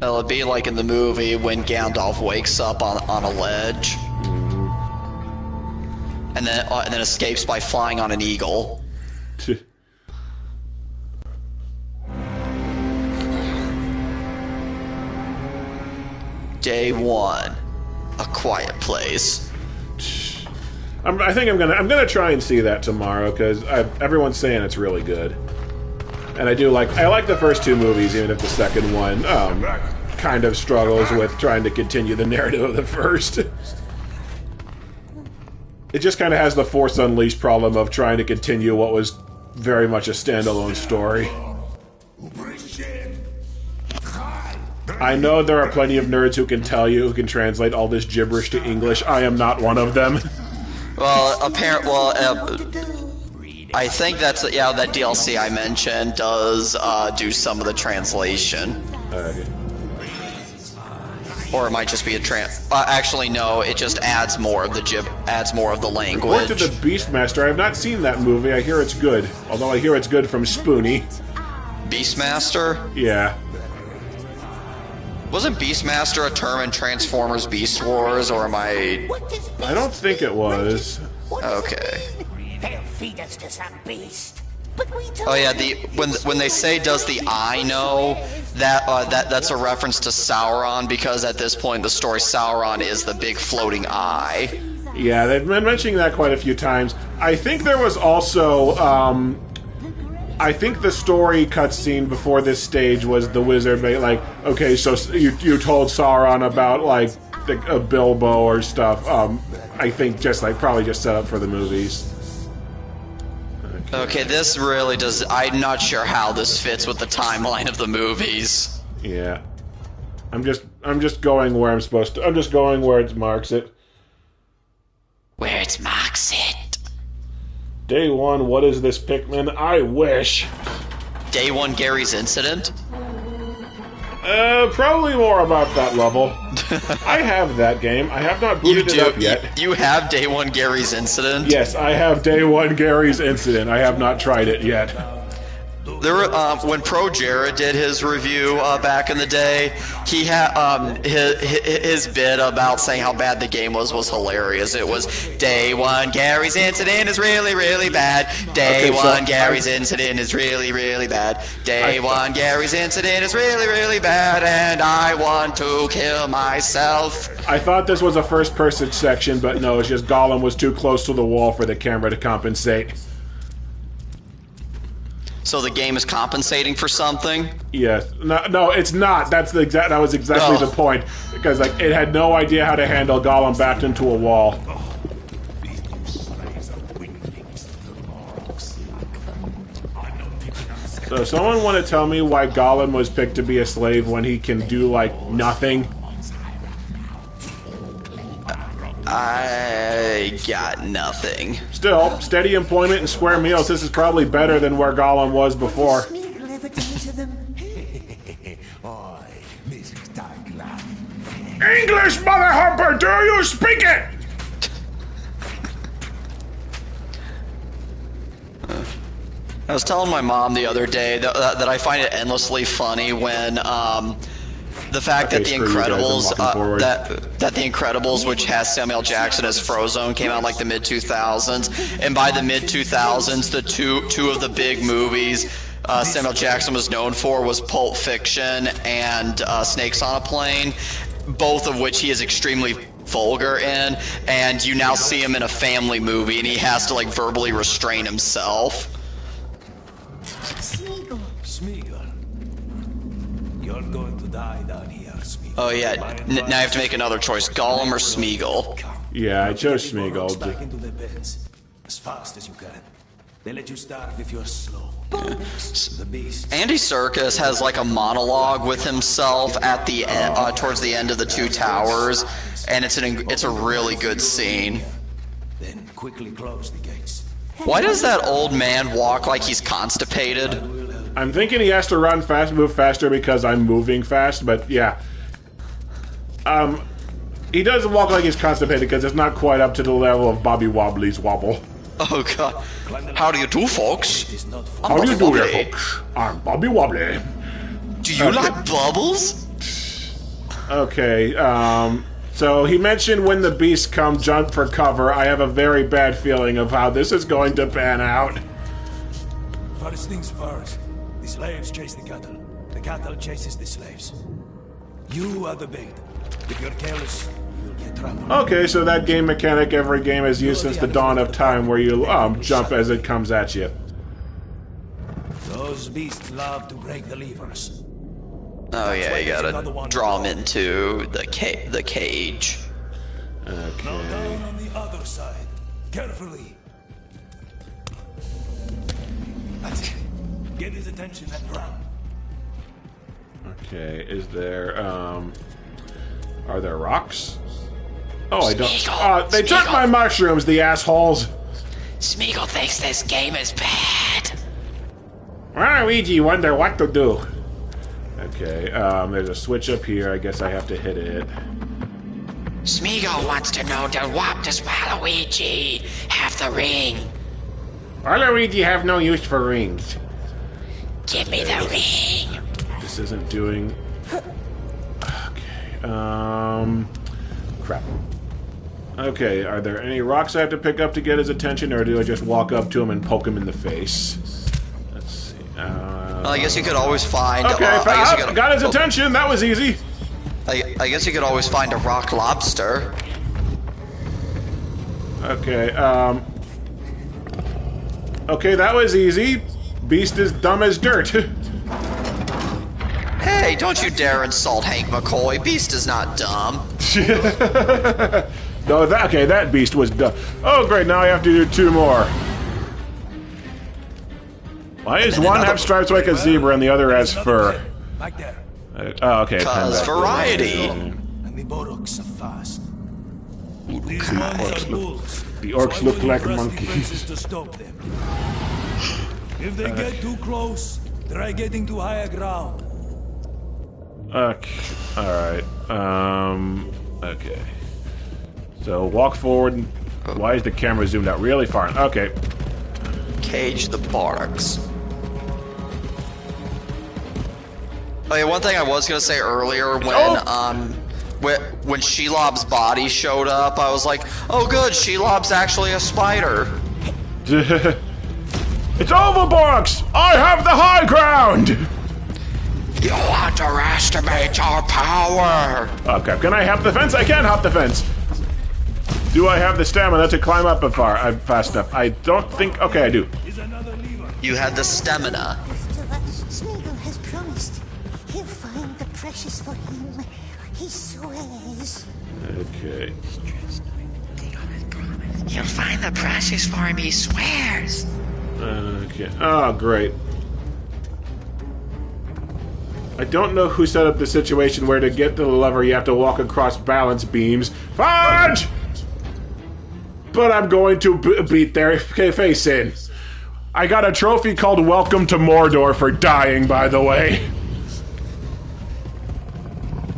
Well, it'd be like in the movie when Gandalf wakes up on a ledge. And then escapes by flying on an eagle. Day 1, A Quiet Place. I think I'm gonna try and see that tomorrow because everyone's saying it's really good, and I like the first 2 movies, even if the second one kind of struggles with trying to continue the narrative of the first. It just kind of has the Force Unleashed problem of trying to continue what was very much a standalone story. I know there are plenty of nerds who can tell you, who can translate all this gibberish to English. I am not one of them. Well, I think that's, yeah, that DLC I mentioned does do some of the translation. Or it might just be a actually, no, it just adds more of the language. Report to the Beastmaster. I have not seen that movie. I hear it's good. Although I hear it's good from Spoonie. Beastmaster? Yeah. Wasn't Beastmaster a term in Transformers Beast Wars, or am I... I don't think it was. Okay. They'll feed us to some beast. Oh yeah, when they say does the eye know, that's a reference to Sauron, because at this point in the story Sauron is the big floating eye. Yeah, they've been mentioning that quite a few times. I think there was also I think the story cutscene before this stage was the wizard like, okay, so you told Sauron about like a Bilbo or stuff. I think just like probably just set up for the movies. Okay, this really does. I'm not sure how this fits with the timeline of the movies. Yeah, I'm just going where I'm supposed to. I'm just going where it marks it. Where it marks it. Day 1. What is this, Pikmin? I wish. Day 1 Gary's incident. Probably more about that level. I have that game. I have not booted it up yet. You have Day 1 Gary's incident? Yes, I have Day 1 Gary's incident. I have not tried it yet. There were, when Pro Jared did his review back in the day, he had his bit about saying how bad the game was hilarious. It was Day 1 Gary's incident is really, really bad. Day 1 Gary's incident is really, really bad. Day 1 Gary's incident is really, really bad, and I want to kill myself. I thought this was a first-person section, but no, it's just Gollum was too close to the wall for the camera to compensate. So the game is compensating for something? Yes. No, it's not. That was exactly the point. Because like it had no idea how to handle Gollum backed into a wall. So someone want to tell me why Gollum was picked to be a slave when he can do like nothing? I got nothing. Still, steady employment and square meals. This is probably better than where Gollum was before. English, Mother Harper, do you speak it? I was telling my mom the other day that I find it endlessly funny when the fact that The Incredibles, that The Incredibles, which has Samuel Jackson as Frozone, came out like the mid-2000s, and by the mid-2000s, the two of the big movies Samuel Jackson was known for was Pulp Fiction and Snakes on a Plane, both of which he is extremely vulgar in, and you now see him in a family movie, and he has to like verbally restrain himself. Smeagol. You're going to die down here, Smeagol. Oh yeah, now I have to make another choice: Gollum or Smeagol. Yeah, I chose Smeagol. Back into their beds as fast as you can. They let you starve if you're slow. The beast. Andy Serkis has like a monologue with himself at the end, towards the end of The Two Towers, and it's a really good scene. Then quickly close the gates. Why does that old man walk like he's constipated? I'm thinking he has to run fast, move faster because I'm moving fast, but yeah. He doesn't walk like he's constipated because it's not quite up to the level of Bobby Wobbly's wobble. Oh god. How do you do, folks? How do you do here, folks? I'm Bobby Wobbly. Do you like bubbles? Okay, so he mentioned when the beasts come, jump for cover. I have a very bad feeling of how this is going to pan out. First things first. The slaves chase the cattle. The cattle chases the slaves. You are the bait. If you're careless, you'll get trapped. Okay, so that game mechanic every game has used since the dawn of time, where you jump as it comes at you. Those beasts love to break the levers. Oh yeah, you gotta draw him into the cage. Now Okay. down on the other side. Carefully. That's it. Get his attention and run. Okay, is there, are there rocks? Oh, I don't. They took my mushrooms, the assholes! Smeagol thinks this game is bad. Luigi wonder what to do. Okay, there's a switch up here. I guess I have to hit it. Smeagol wants to know, does Waluigi have the ring? Waluigi have no use for rings. Give me the ring. This isn't doing... Okay, crap. Okay, are there any rocks I have to pick up to get his attention, or do I just walk up to him and poke him in the face? I guess you could always find. Okay, I guess you could, got his attention. That was easy. I guess you could always find a rock lobster. Okay, okay, that was easy. Beast is dumb as dirt. Hey, don't you dare insult Hank McCoy. Beast is not dumb. No, that beast was dumb. Oh, great, now I have to do 2 more. Why does one have stripes like a zebra and the other has fur? Back there. Oh, okay. Cause variety. And the Boruks are fast. These ones are bulls. The orcs look like Trust monkeys. defenses to stop them. If they get too close, try getting to higher ground. Okay, alright. Okay. So, walk forward. Why is the camera zoomed out really far? Okay. Cage the Boruks. Oh yeah, one thing I was gonna say earlier when Shelob's body showed up, I was like, oh good, Shelob's actually a spider. It's over, Boruks! I have the high ground! You underestimate our power! Okay, can I hop the fence? I can hop the fence! Do I have the stamina to climb up fast enough? I don't think... Okay, I do. You had the stamina. Smeagol has promised he'll find the precious for him. He swears. Okay. You'll find the precious for him, he swears. Okay. Oh, great. I don't know who set up the situation where to get to the lever you have to walk across balance beams. Fudge! But I'm going to beat their face in. I got a trophy called Welcome to Mordor for dying, by the way.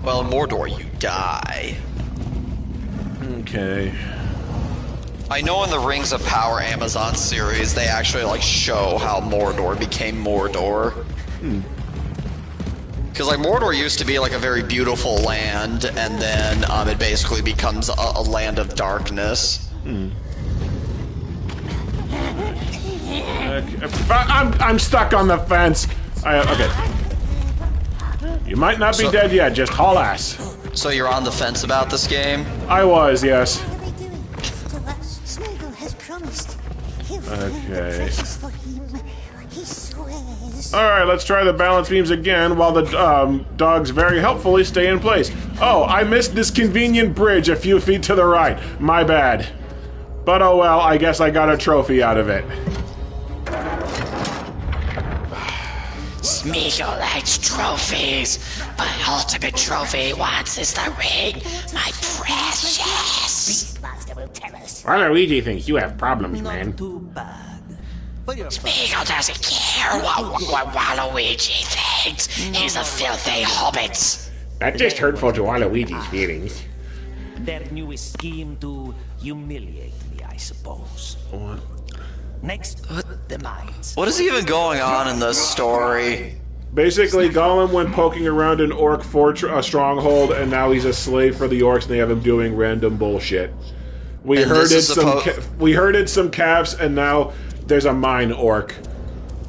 Well, in Mordor, you die. Okay. I know in the Rings of Power Amazon series, they actually like show how Mordor became Mordor. Because like Mordor used to be like a very beautiful land, and then it basically becomes a land of darkness. Okay. I'm stuck on the fence. Okay. You might not be dead yet. Just haul ass. So you're on the fence about this game? I was, yes. What are we doing? Smeagol has promised he'll find the Okay. precious for him. He swears. Alright, let's try the balance beams again while the dogs very helpfully stay in place. Oh, I missed this convenient bridge a few feet to the right. My bad. But oh well, I guess I got a trophy out of it. Smeagol likes trophies, but ultimate trophy he wants is the ring, my precious. Monster will tell us. Waluigi thinks you have problems, man. Too bad. For your Smeagol doesn't care what Waluigi thinks. He's a filthy hobbit. That's just hurtful to Waluigi's feelings. their newest scheme to humiliate me, I suppose. What? Next, the mines. What is even going on in this story? Basically, Gollum went poking around an orc stronghold, and now he's a slave for the orcs, and they have him doing random bullshit. We And herded this is we herded some calves, and now there's a mine orc.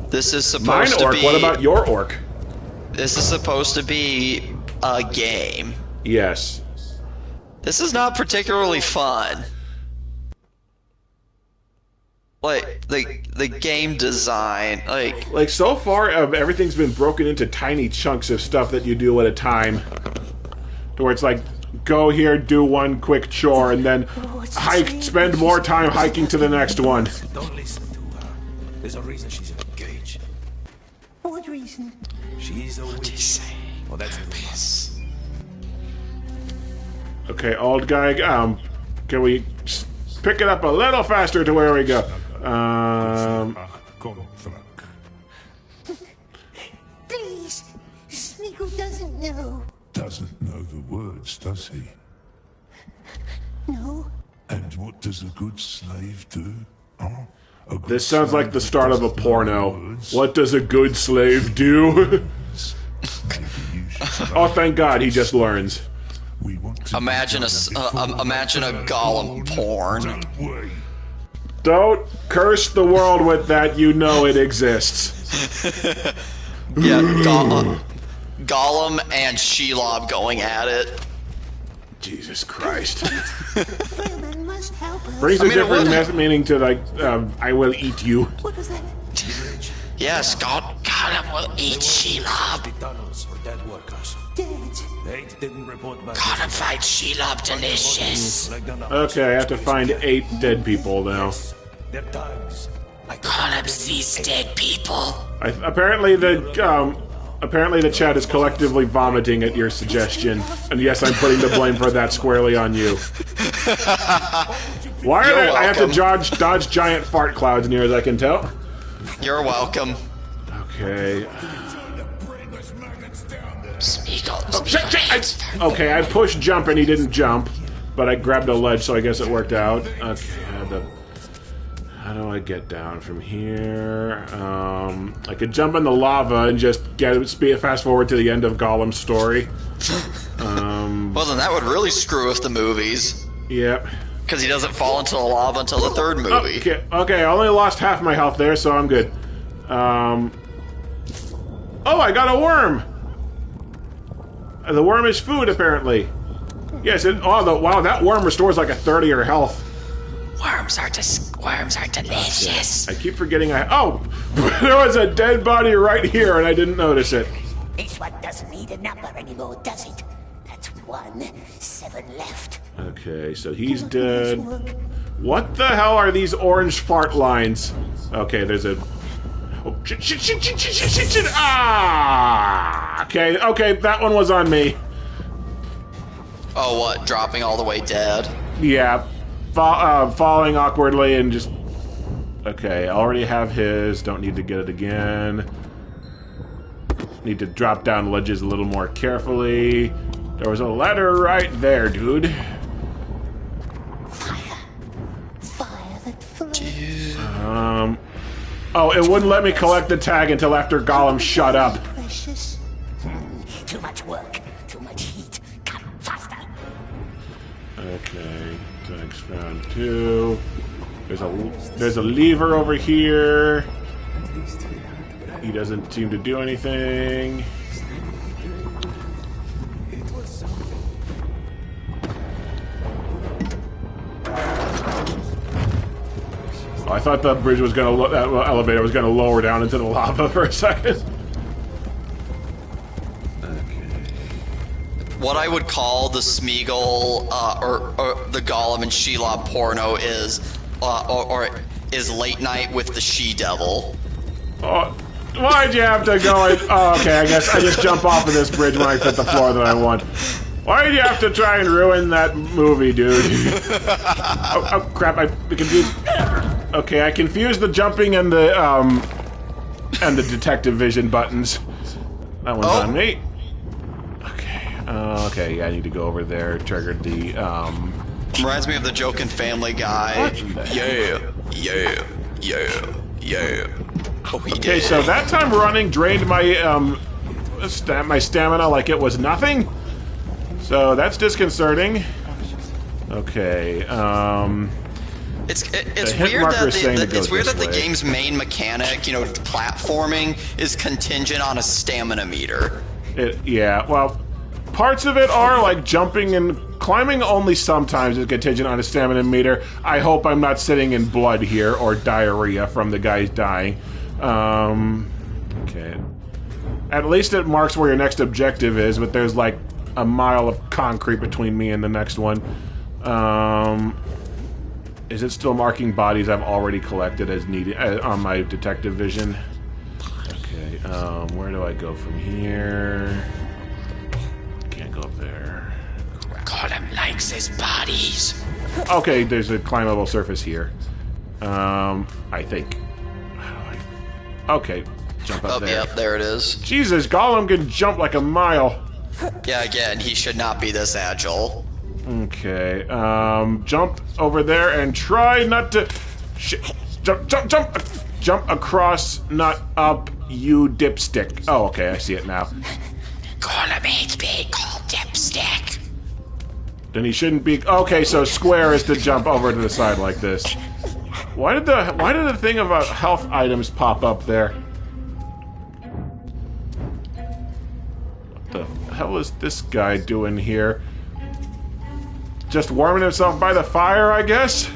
This is Mine supposed to orc. be. What about your orc? This is supposed to be a game. Yes. This is not particularly fun. Like the game design, Like so far, everything's been broken into tiny chunks of stuff that you do at a time. To where it's like, go here, do one quick chore, and then hike. Spend more time hiking to the next one. Don't listen to her. There's a reason she's in a cage. What reason? She's a witch. Oh, that's the piece. Okay, old guy. Can we pick it up a little faster to where we go? Please, Smeagol doesn't know. Doesn't know the words, does he? No. And what does a good slave do? Huh? A good This sounds like the slave start of a doesn't know porno. words. What does a good slave do? Maybe you should Oh, thank God, he just learns. We want to imagine a Gollum porn. Don't we? Don't curse the world with that. You know it exists. Yeah, Gollum and Shelob going at it. Jesus Christ. Freeman must help us. Brings I a mean, it different would- meaning to, like, I will eat you. What was that? Yes, Gollum will eat Shelob. The tunnels for dead workers. Dead. Eight didn't report back. Gollum finds Shelob delicious. Like the numbers. Okay, I have to find 8 dead people now. Their tongues. Like Gollum sees dead people. Apparently the chat is collectively vomiting at your suggestion, and yes, I'm putting the blame for that squarely on you. Why are there, I have to dodge giant fart clouds near as I can tell. you're welcome. Okay. Smeagol. Okay, I pushed jump and he didn't jump, but I grabbed a ledge, so I guess it worked out. Okay, how do I get down from here? I could jump in the lava and just fast forward to the end of Gollum's story. Well, then that would really screw with the movies. Yep. Because he doesn't fall into the lava until the third movie. Okay, I only lost half my health there, so I'm good. Oh, I got a worm! The worm is food, apparently. Yes, wow, that worm restores like a third of your health. Worms are delicious. I keep forgetting oh! There was a dead body right here and I didn't notice it. This one doesn't need a number anymore, does it? That's 1. 7 left. Okay, so he's dead. What the hell are these orange fart lines? Okay, there's a... Oh, shit. Ah! Okay, that one was on me. Oh, what? Dropping all the way dead? Yeah. Falling awkwardly and just... Okay, I already have his. Don't need to get it again. Need to drop down ledges a little more carefully. There was a ladder right there, dude. Fire that flows. Oh, it wouldn't let me collect the tag until after Gollum shut up. Precious. Too much work. Too much heat. Come faster. Okay, tags found 2. There's a lever over here. He doesn't seem to do anything. Oh, I thought the bridge was gonna, that elevator was gonna lower down into the lava for a second. What I would call the Smeagol, or the Gollum and Shelob porno is, is Late Night with the She-Devil. Oh, why'd you have to go? Oh, okay, I guess I just jump off of this bridge when I hit the floor that I want. Why'd you have to try and ruin that movie, dude? Oh crap! I confused. Okay, I confused the jumping and the detective vision buttons. That one's on me. Okay, yeah, I need to go over there. Triggered the Reminds me of the joke in Family Guy. Yeah. Oh, he Okay, did. so that time running drained my my stamina like it was nothing. So that's disconcerting. Okay, It's hit weird marker that is saying to go it's weird this that the way. game's main mechanic, platforming, is contingent on a stamina meter. Yeah, well, parts of it are like jumping and climbing only sometimes is contingent on a stamina meter. I hope I'm not sitting in blood here or diarrhea from the guys dying. Okay. At least it marks where your next objective is, but there's like a mile of concrete between me and the next one. Is it still marking bodies I've already collected as needed on my detective vision? Okay, where do I go from here? Can't go up there. Gollum likes his bodies. Okay, there's a climbable surface here. I think. Okay, jump up there. Yep, there it is. Jesus, Gollum can jump like a mile. Yeah, again, he should not be this agile. Okay, jump over there and try not to... Jump across, not up, you dipstick. Oh, okay, I see it now. Gollum hates being called dipstick. Then he shouldn't be... Okay, so square is to jump over to the side like this. Why did the thing about health items pop up there? hell is this guy doing here? Just warming himself by the fire, I guess?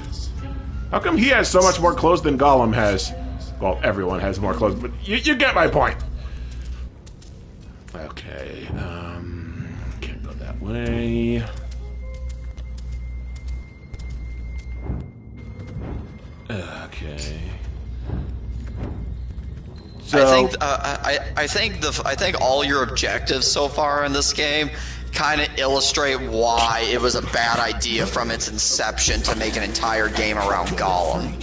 How come he has so much more clothes than Gollum has? Well, everyone has more clothes, but you get my point. Okay, can't go that way. Okay. So, I think all your objectives so far in this game kind of illustrate why it was a bad idea from its inception to make an entire game around Gollum.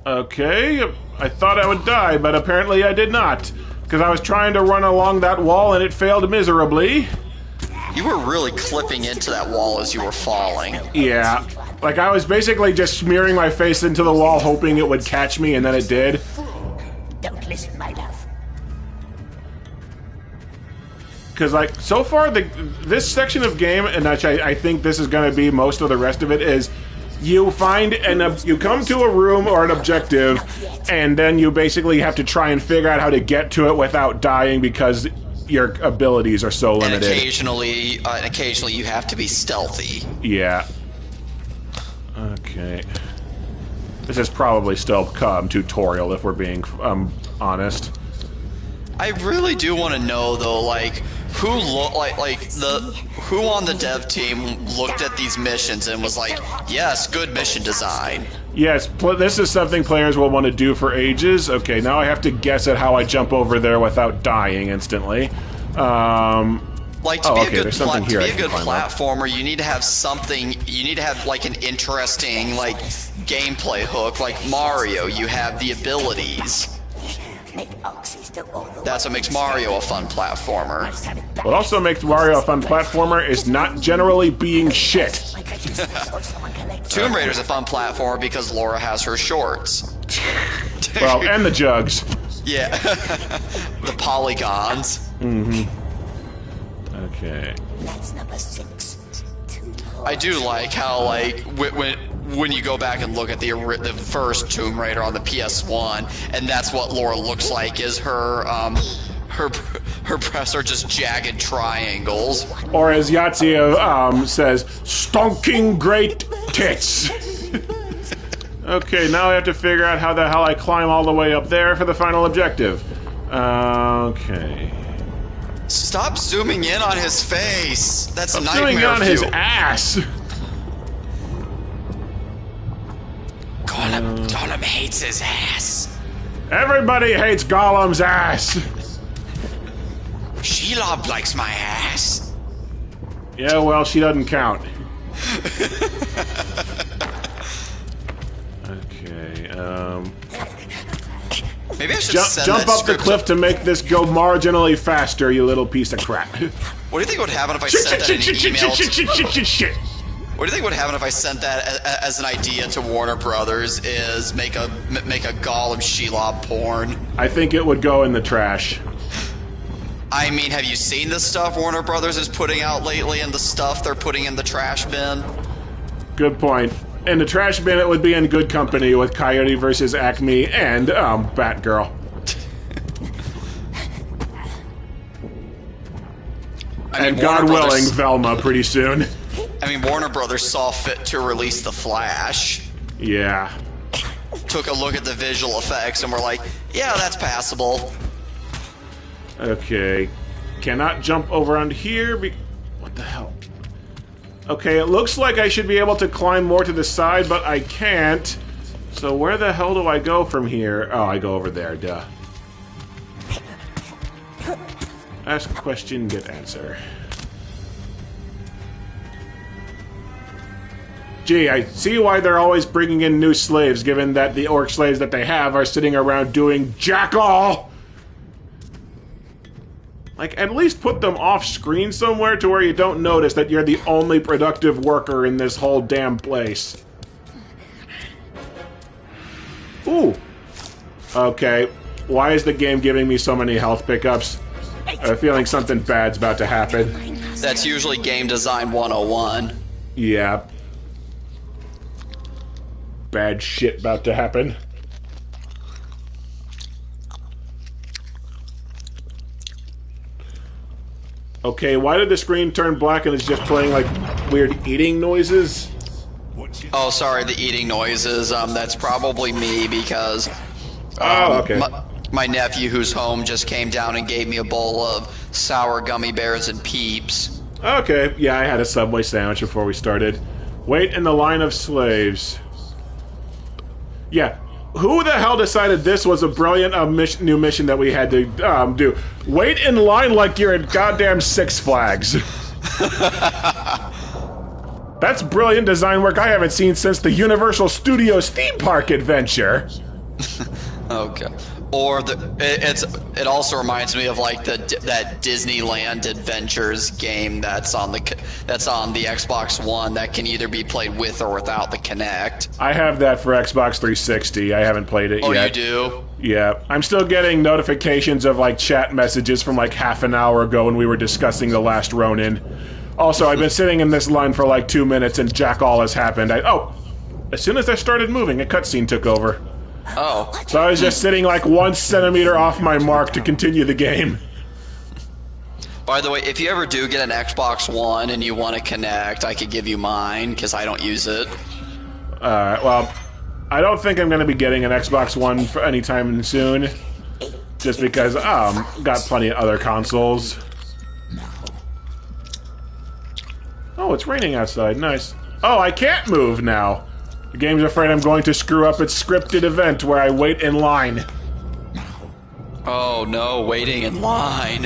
okay, I thought I would die, but apparently I did not. Because I was trying to run along that wall and it failed miserably. You were really clipping into that wall as you were falling. Yeah. Like, I was basically just smearing my face into the wall hoping it would catch me, and then it did. Don't listen, my love. Because, like, so far, this section of game, and I think this is going to be most of the rest of it, is you find you come to a room or an objective, and then you basically have to try and figure out how to get to it without dying because your abilities are so limited. And occasionally you have to be stealthy. Yeah. Okay. This is probably still tutorial if we're being honest. I really do want to know though, like who on the dev team looked at these missions and was like, yes, good mission design. Yes, this is something players will want to do for ages. Okay, now I have to guess at how I jump over there without dying instantly. Like to be a good platformer, you need to have something. You need to have like an interesting like gameplay hook. Like Mario, you have the abilities. That's what makes Mario a fun platformer. What also makes Mario a fun platformer is not generally being shit. Tomb Raider's a fun platformer because Laura has her shorts. Well, and the jugs. Yeah. The polygons. Mm-hmm. Okay. That's number 6. I do like how, like, when you go back and look at the first Tomb Raider on the PS1, and that's what Laura looks like, is her breasts are just jagged triangles. Or as Yahtzee says, stonking great tits. Okay, now I have to figure out how the hell I climb all the way up there for the final objective. Okay. Stop zooming in on his face. That's I'm nightmare zooming in on view. his ass. Gollum hates his ass. Everybody hates Gollum's ass. Shelob likes my ass. Yeah, well, she doesn't count. Okay, Maybe I should jump up the cliff to make this go marginally faster, you little piece of crap. What do you think would happen if I sent that in an email? Shit. What do you think would happen if I sent that as an idea to Warner Brothers? Is make a Gollum Shelob porn? I think it would go in the trash. I mean, have you seen the stuff Warner Brothers is putting out lately, and the stuff they're putting in the trash bin? Good point. In the trash bin, it would be in good company with Coyote versus Acme and Batgirl. And God willing, Velma pretty soon. I mean, Warner Brothers saw fit to release The Flash. Yeah. Took a look at the visual effects and were like, yeah, that's passable. Okay. Cannot jump over on here. What the hell? Okay, it looks like I should be able to climb more to the side, but I can't. So where the hell do I go from here? Oh, I go over there, duh. Ask question, get answer. Gee, I see why they're always bringing in new slaves, given that the orc slaves that they have are sitting around doing jack all! Like, at least put them off screen somewhere to where you don't notice that you're the only productive worker in this whole damn place. Ooh. Okay. Why is the game giving me so many health pickups? I have a feeling something bad's about to happen. That's usually game design 101. Yeah. Bad shit about to happen. Okay, why did the screen turn black and it's just playing like weird eating noises? Oh, sorry, the eating noises. That's probably me because okay. My nephew who's home just came down and gave me a bowl of sour gummy bears and Peeps. Okay, yeah, I had a Subway sandwich before we started. Wait in the line of slaves. Yeah, who the hell decided this was a brilliant new mission that we had to do? Wait in line like you're at goddamn Six Flags. That's brilliant design work I haven't seen since the Universal Studios theme park adventure. Okay. Or it also reminds me of like that Disneyland Adventures game that's on the Xbox One that can either be played with or without the Kinect. I have that for Xbox 360. I haven't played it yet. Oh, you do? Yeah. I'm still getting notifications of like chat messages from like half an hour ago when we were discussing The Last Ronin. Also, I've been sitting in this line for like 2 minutes and jack all has happened. As soon as I started moving, a cutscene took over. Oh. So I was just sitting like 1 centimeter off my mark to continue the game. By the way, if you ever do get an Xbox One and you want to connect, I could give you mine, because I don't use it. Well, I don't think I'm going to be getting an Xbox One for anytime soon. Just because, got plenty of other consoles. Oh, it's raining outside. Nice. Oh, I can't move now. The game's afraid I'm going to screw up its scripted event where I wait in line. Oh no, waiting in line.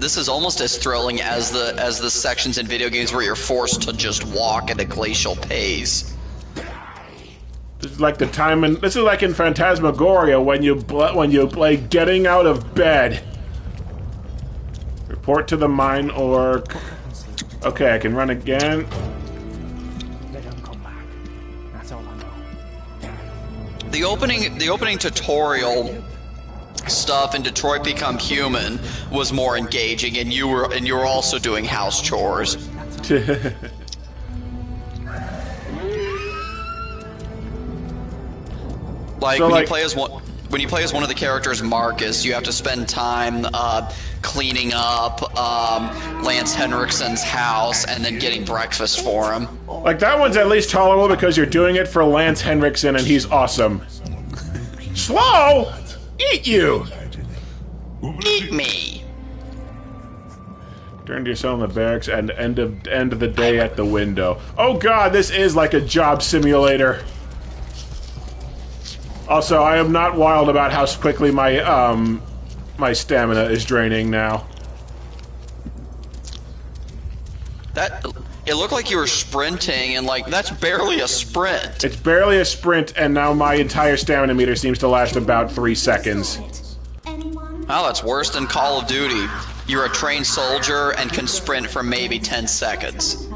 This is almost as thrilling as the sections in video games where you're forced to just walk at a glacial pace. This is like this is like in Phantasmagoria when you play getting out of bed. Report to the mine orc. Okay, I can run again. The opening tutorial stuff in Detroit Become Human was more engaging, and you were also doing house chores. Like so, when you play as one of the characters, Marcus, you have to spend time cleaning up Lance Henriksen's house and then getting breakfast for him. Like, that one's at least tolerable because you're doing it for Lance Henriksen and he's awesome. Slow! Eat you! Eat me! Turn to yourself in the barracks and end of the day at the window. Oh god, this is like a job simulator. Also, I am not wild about how quickly my my stamina is draining now. It looked like you were sprinting, and like that's barely a sprint. It's barely a sprint, and now my entire stamina meter seems to last about 3 seconds. Oh, that's worse than Call of Duty. You're a trained soldier and can sprint for maybe 10 seconds.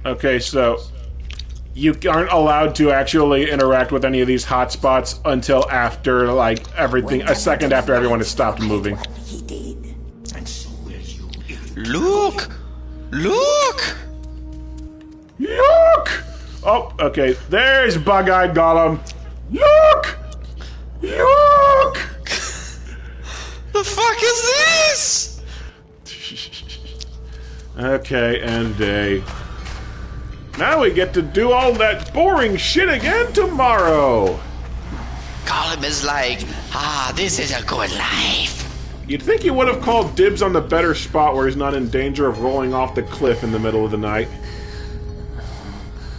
Okay, so you aren't allowed to actually interact with any of these hotspots until after, like, everything, a second after everyone has stopped moving. Look! Look! Look! Oh, okay, there's Bug-Eyed Gollum. Look! Look! The fuck is this? Okay, end day. Now we get to do all that boring shit again tomorrow. Gollum is like, this is a good life. You'd think you would have called dibs on the better spot where he's not in danger of rolling off the cliff in the middle of the night.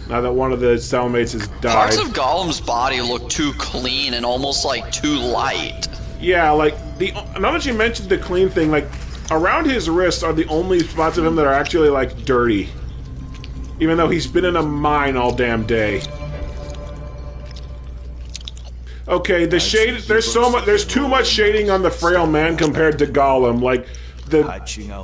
Now that one of the cellmates has died. Parts of Gollum's body look too clean and almost like too light. Yeah, like, now that you mentioned the clean thing, like, around his wrists are the only spots of him that are actually, like, dirty. Even though he's been in a mine all damn day. Okay, the shade, there's too much shading on the frail man compared to Gollum. Like, the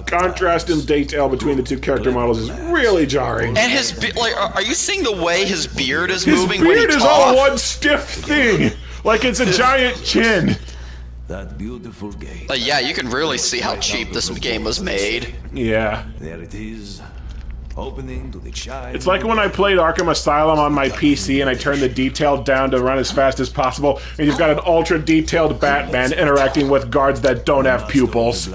contrast and detail between the two character models is really jarring. And his like, are you seeing the way his beard is moving when he talks? His beard is all one stiff thing, like it's a giant chin. That beautiful gate. Yeah, you can really see how cheap this game was made. Yeah. There it is. Opening to the shine. It's like when I played Arkham Asylum on my PC and I turned the detail down to run as fast as possible, and you've got an ultra-detailed Batman interacting with guards that don't have pupils.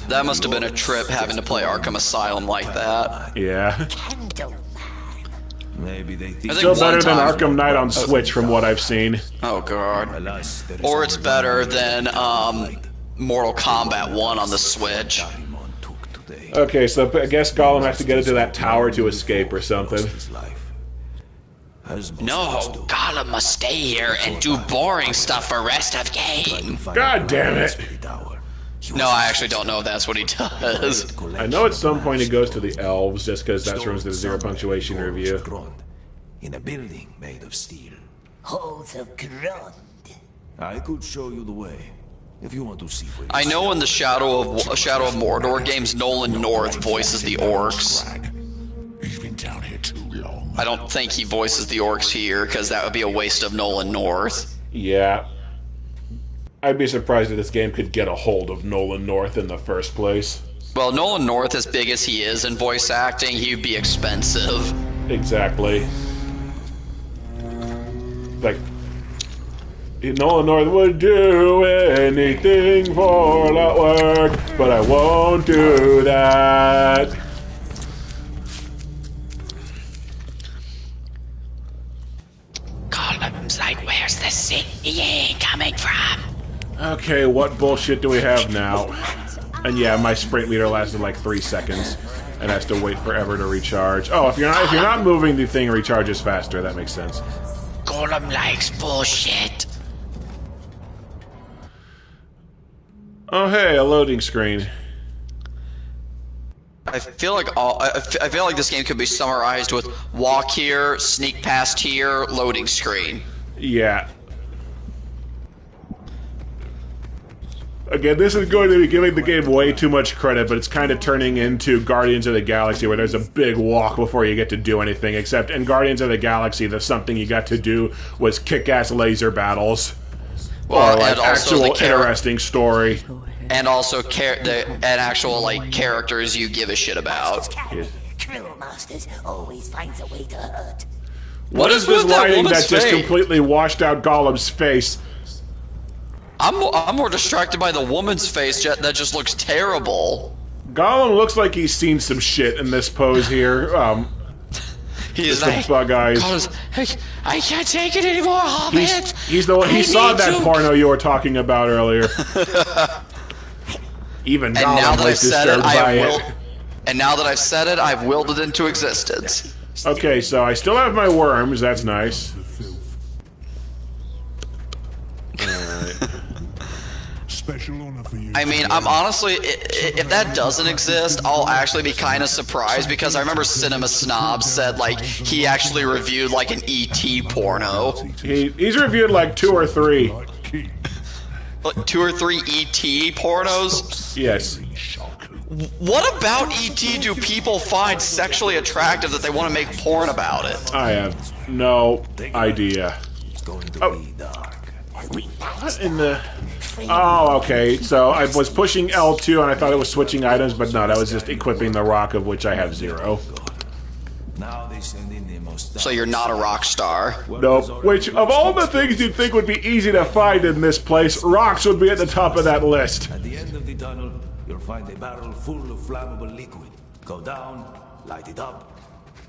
That must have been a trip having to play Arkham Asylum like that. Yeah. Maybe they think Still better than Arkham Knight on Switch from what I've seen. Oh god. Or it's better than Mortal Kombat 1 on the Switch. Okay, so I guess Gollum has to get into that tower to escape or something. No, Gollum must stay here and do boring stuff for rest of game. God damn it! No, I actually don't know if that's what he does. I know at some point he goes to the elves, just because that's runs the zero punctuation review. in a building made of steel. Halls of ground. I could show you the way. If you want to see for I know in the Shadow of Mordor games, Nolan North voices the orcs. He's been down here too long. I don't think he voices the orcs here, because that would be a waste of Nolan North. Yeah. I'd be surprised if this game could get a hold of Nolan North in the first place. Well, Nolan North, as big as he is in voice acting, he'd be expensive. Exactly. Like, Nolan North would do anything for that work, but I won't do that. Gollum's like, where's the singing coming from? Okay, what bullshit do we have now? And yeah, my sprint meter lasted like 3 seconds, and I have to wait forever to recharge. Oh, if you're not moving, the thing recharges faster. That makes sense. Gollum likes bullshit. Oh hey, a loading screen. I feel like this game could be summarized with walk here, sneak past here, loading screen. Yeah. Again, this is going to be giving the game way too much credit, but it's kind of turning into Guardians of the Galaxy, where there's a big walk before you get to do anything, except in Guardians of the Galaxy, the something you got to do was kick-ass laser battles. Well, or like and also actual interesting story. And also actual like characters you give a shit about. Yeah. Cruel masters always finds a way to hurt. What is this lighting that just completely washed out Gollum's face? I'm more distracted by the woman's face that just looks terrible. Gollum looks like he's seen some shit in this pose here. He's just like, bug eyes. I can't take it anymore, Hobbit. He's the one. He saw that porno you were talking about earlier. Even Gollum was disturbed by it. And now that I've said it, I've willed it into existence. Okay, so I still have my worms. That's nice. Special honor for you. I mean, I'm honestly, if that doesn't exist, I'll actually be kind of surprised, because I remember Cinema Snob said, like, he actually reviewed, like, an E.T. porno. He's reviewed, like, 2 or 3. Like, 2 or 3 E.T. pornos? Yes. What about E.T. do people find sexually attractive that they want to make porn about it? I have no idea. Oh. What in the... Oh, okay. So I was pushing L2 and I thought it was switching items, but no, that was just equipping the rock, of which I have 0. So you're not a rock star. Nope. Which, of all the things you'd think would be easy to find in this place, rocks would be at the top of that list. At the end of the tunnel, you'll find a barrel full of flammable liquid. Go down, light it up,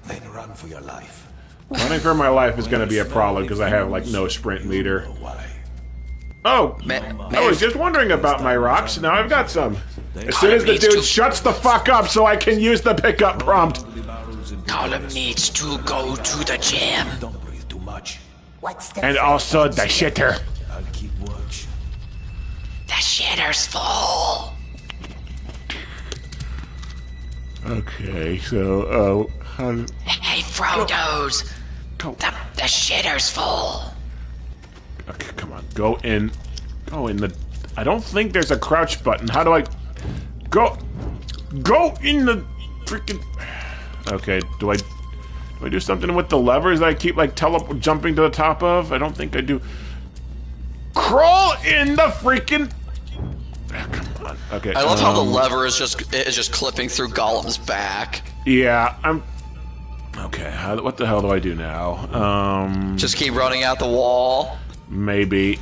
then run for your life. Running for my life is going to be a problem because I have, like, no sprint meter. Oh, I was just wondering about my rocks. Now I've got some. As soon as the dude shuts the fuck up so I can use the pickup prompt. Gollum needs to go to the gym. Don't breathe too much. What's the And also the shitter. I'll keep watch. The shitter's full. Okay, so, Hey, Frodo's. The shitter's full. okay, come on, go in the... I don't think there's a crouch button. How do I... Go in the freaking... Okay, do I do something with the levers that I keep, like, jumping to the top of? I don't think I do. Crawl in the freaking... Come Okay. I love how the lever is just clipping through Gollum's back. Yeah, I'm... Okay, what the hell do I do now? Just keep running out the wall. Maybe.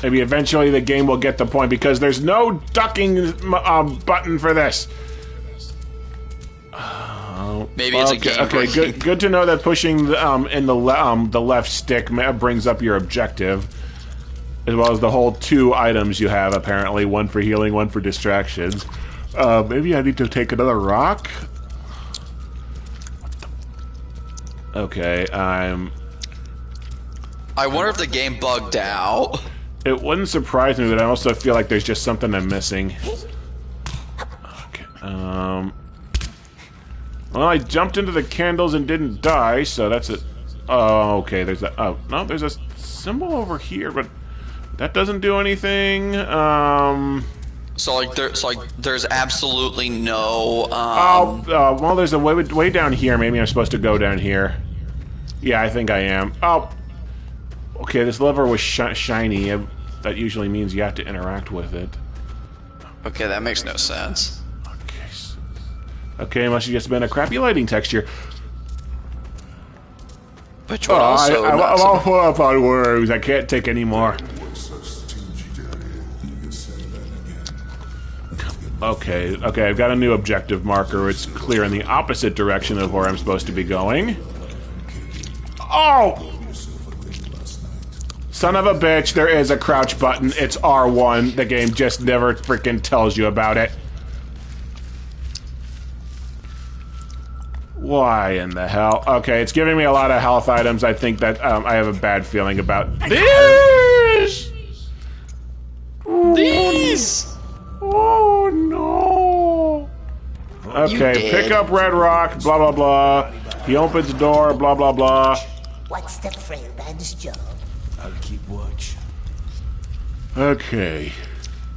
Maybe eventually the game will get the point, because there's no ducking button for this. Maybe it's a game. Okay, good to know that pushing in the left stick brings up your objective, as well as the whole 2 items you have, apparently. One for healing, one for distractions. Maybe I need to take another rock? Okay, I wonder if the game bugged out. It wouldn't surprise me, but I also feel like there's just something I'm missing. Okay, well, I jumped into the candles and didn't die, so that's it. Oh, okay, there's a... Oh, no, there's a symbol over here, but that doesn't do anything. So there's absolutely no. Well, there's a way down here. Maybe I'm supposed to go down here. Yeah, I think I am. Oh, okay. This lever was shiny. That usually means you have to interact with it. Okay, that makes no sense. Okay, must have just been a crappy lighting texture. Which one also? I'm all full up on worms. I can't take any more. Okay, I've got a new objective marker. It's clear in the opposite direction of where I'm supposed to be going. Oh! Son of a bitch, there is a crouch button. It's R1. The game just never freaking tells you about it. Why in the hell? Okay, it's giving me a lot of health items. I think that I have a bad feeling about this! These! Oh no! Okay, pick up Red Rock, blah blah blah. He opens the door, blah blah blah. What's the frail man's job? I'll keep watch. Okay.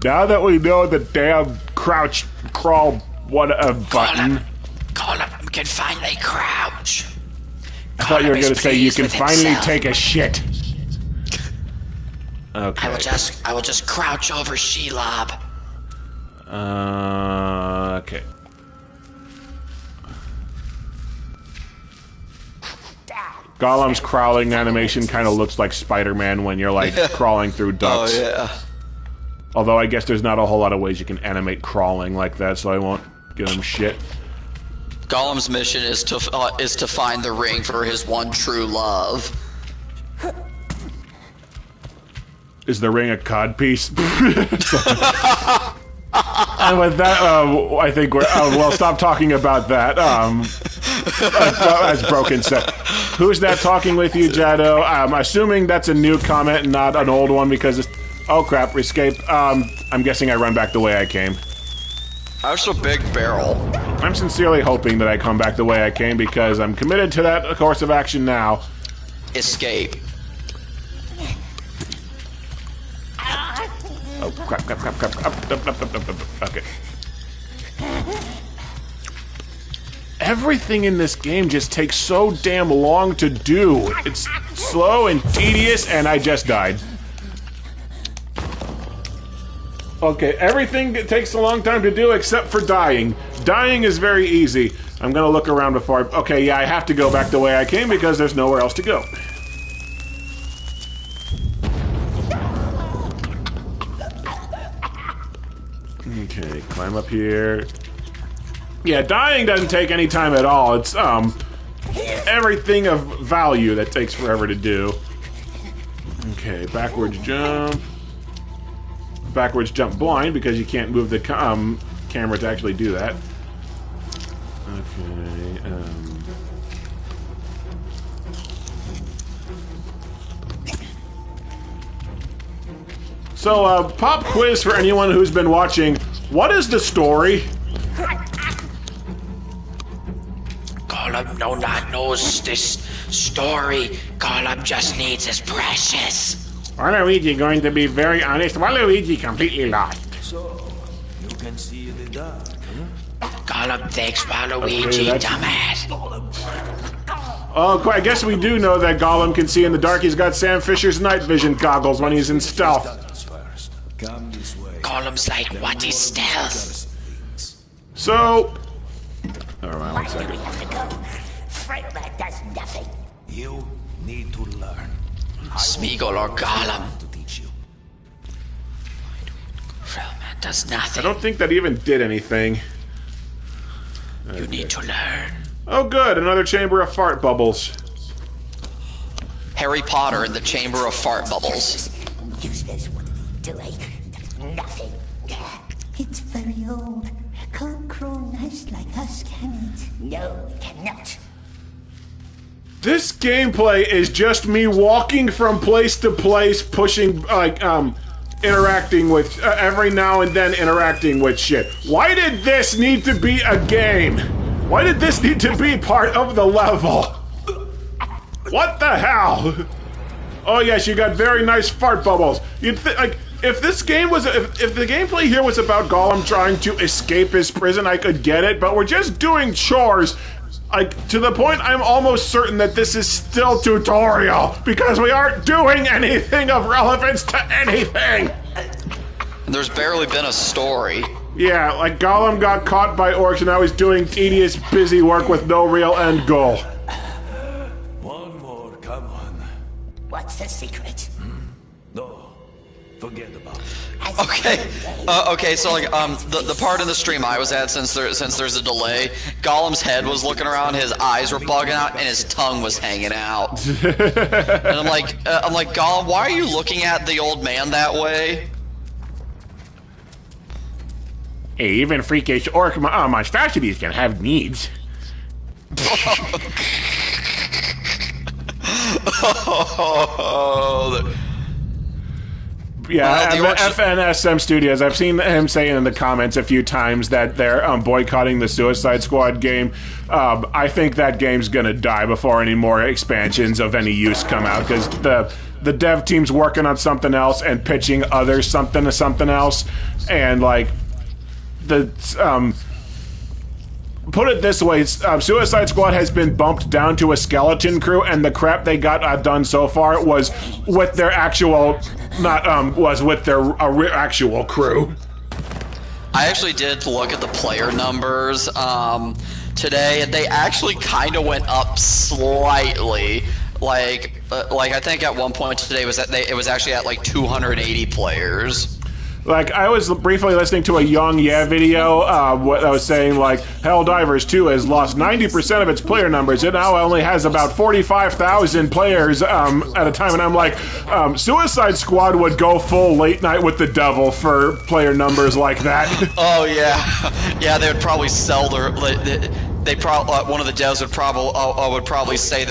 Now that we know the damn crouch, crawl, button. Gollum can finally crouch. I thought you were going to say you can finally take a shit. Okay. I will just crouch over Shelob. Okay. Gollum's crawling animation kind of looks like Spider-Man when you're like crawling through ducts. Oh yeah. Although I guess there's not a whole lot of ways you can animate crawling like that, so I won't give him shit. Gollum's mission is to find the ring for his one true love. Is the ring a codpiece? And with that, I think we're... well, stop talking about that. As Broken said. Who's that talking with you, Jado? I'm assuming that's a new comment and not an old one because it's... Oh, crap, escape. I'm guessing I run back the way I came. That's a big barrel. I'm sincerely hoping that I come back the way I came because I'm committed to that course of action now. Escape. Oh, crap. Up. Okay. Everything in this game just takes so damn long to do. It's slow and tedious, and I just died. Okay, everything takes a long time to do except for dying. Dying is very easy. I'm gonna look around before I... Okay, yeah, I have to go back the way I came because there's nowhere else to go. Okay, climb up here. Yeah, dying doesn't take any time at all. It's, everything of value that takes forever to do. Okay, backwards jump. Backwards jump blind because you can't move the camera to actually do that. Okay, So, pop quiz for anyone who's been watching. What is the story? Gollum not knows this story. Gollum just needs his precious. Waluigi going to be very honest. Waluigi completely lost. So, you can see in the dark, huh? Gollum thinks Waluigi, Okay, dumbass. Oh, I guess we do know that Gollum can see in the dark. He's got Sam Fisher's night vision goggles when he's in stealth. Come this way. Gollum's like, what is stealth? So... All right, Why one do we second. have to go? Frailman does nothing. You need to learn. Smeagol or Gollum? To teach you. Frailman does I nothing. don't think that even did anything. You need to learn. Oh good, another chamber of fart bubbles. Harry Potter in the Chamber of Fart Bubbles. Useless. What are you doing? Nothing. It's very old. Can't grow nice like us, can it? No, it cannot. This gameplay is just me walking from place to place, pushing, like, interacting with, every now and then interacting with shit. Why did this need to be a game? Why did this need to be part of the level? What the hell? Oh yes, you got very nice fart bubbles. You'd think, like, if this game was, if the gameplay here was about Gollum trying to escape his prison, I could get it, but we're just doing chores. Like, to the point I'm almost certain that this is still tutorial, because we aren't doing anything of relevance to anything! And there's barely been a story. Yeah, like Gollum got caught by orcs and now he's doing tedious, busy work with no real end goal. One more, come on. What's the secret? No, forget about it. Okay, so like the part of the stream I was at, since there's a delay, Gollum's head was looking around, his eyes were bugging out, and his tongue was hanging out. And I'm like Gollum, why are you looking at the old man that way? Hey, even freakish orc monstrosities can have needs. Yeah, Well, and the FNSM Studios, I've seen him saying in the comments a few times that they're boycotting the Suicide Squad game. I think that game's gonna die before any more expansions of any use come out, because the dev team's working on something else and pitching others something to something else, and like put it this way, Suicide Squad has been bumped down to a skeleton crew, and the crap they got done so far was with their actual, actual crew. I actually did look at the player numbers today, and they actually kind of went up slightly. Like I think at one point today it was actually at like 280 players. Like, I was briefly listening to a Young Yeah video, what I was saying, like, Helldivers 2 has lost 90% of its player numbers. It now only has about 45,000 players at a time, and I'm like, Suicide Squad would go full Late Night with the Devil for player numbers like that. Oh yeah, yeah, they would probably sell their. They probably one of the devs would probably say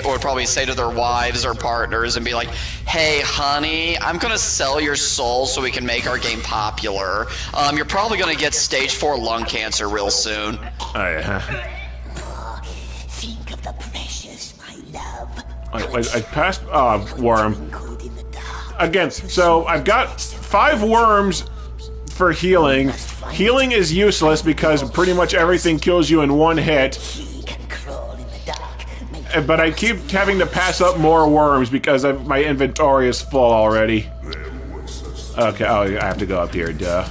to their wives or partners and be like, "Hey, honey, I'm gonna sell your soul so we can make our game popular. You're probably gonna get stage 4 lung cancer real soon." Oh, yeah. Think of the precious, my love. I passed Worm. Again, so I've got 5 worms for healing. Healing is useless because pretty much everything kills you in one hit. He can crawl in the dark. But I keep having to pass up more worms because my inventory is full already. Okay, oh, I have to go up here, duh.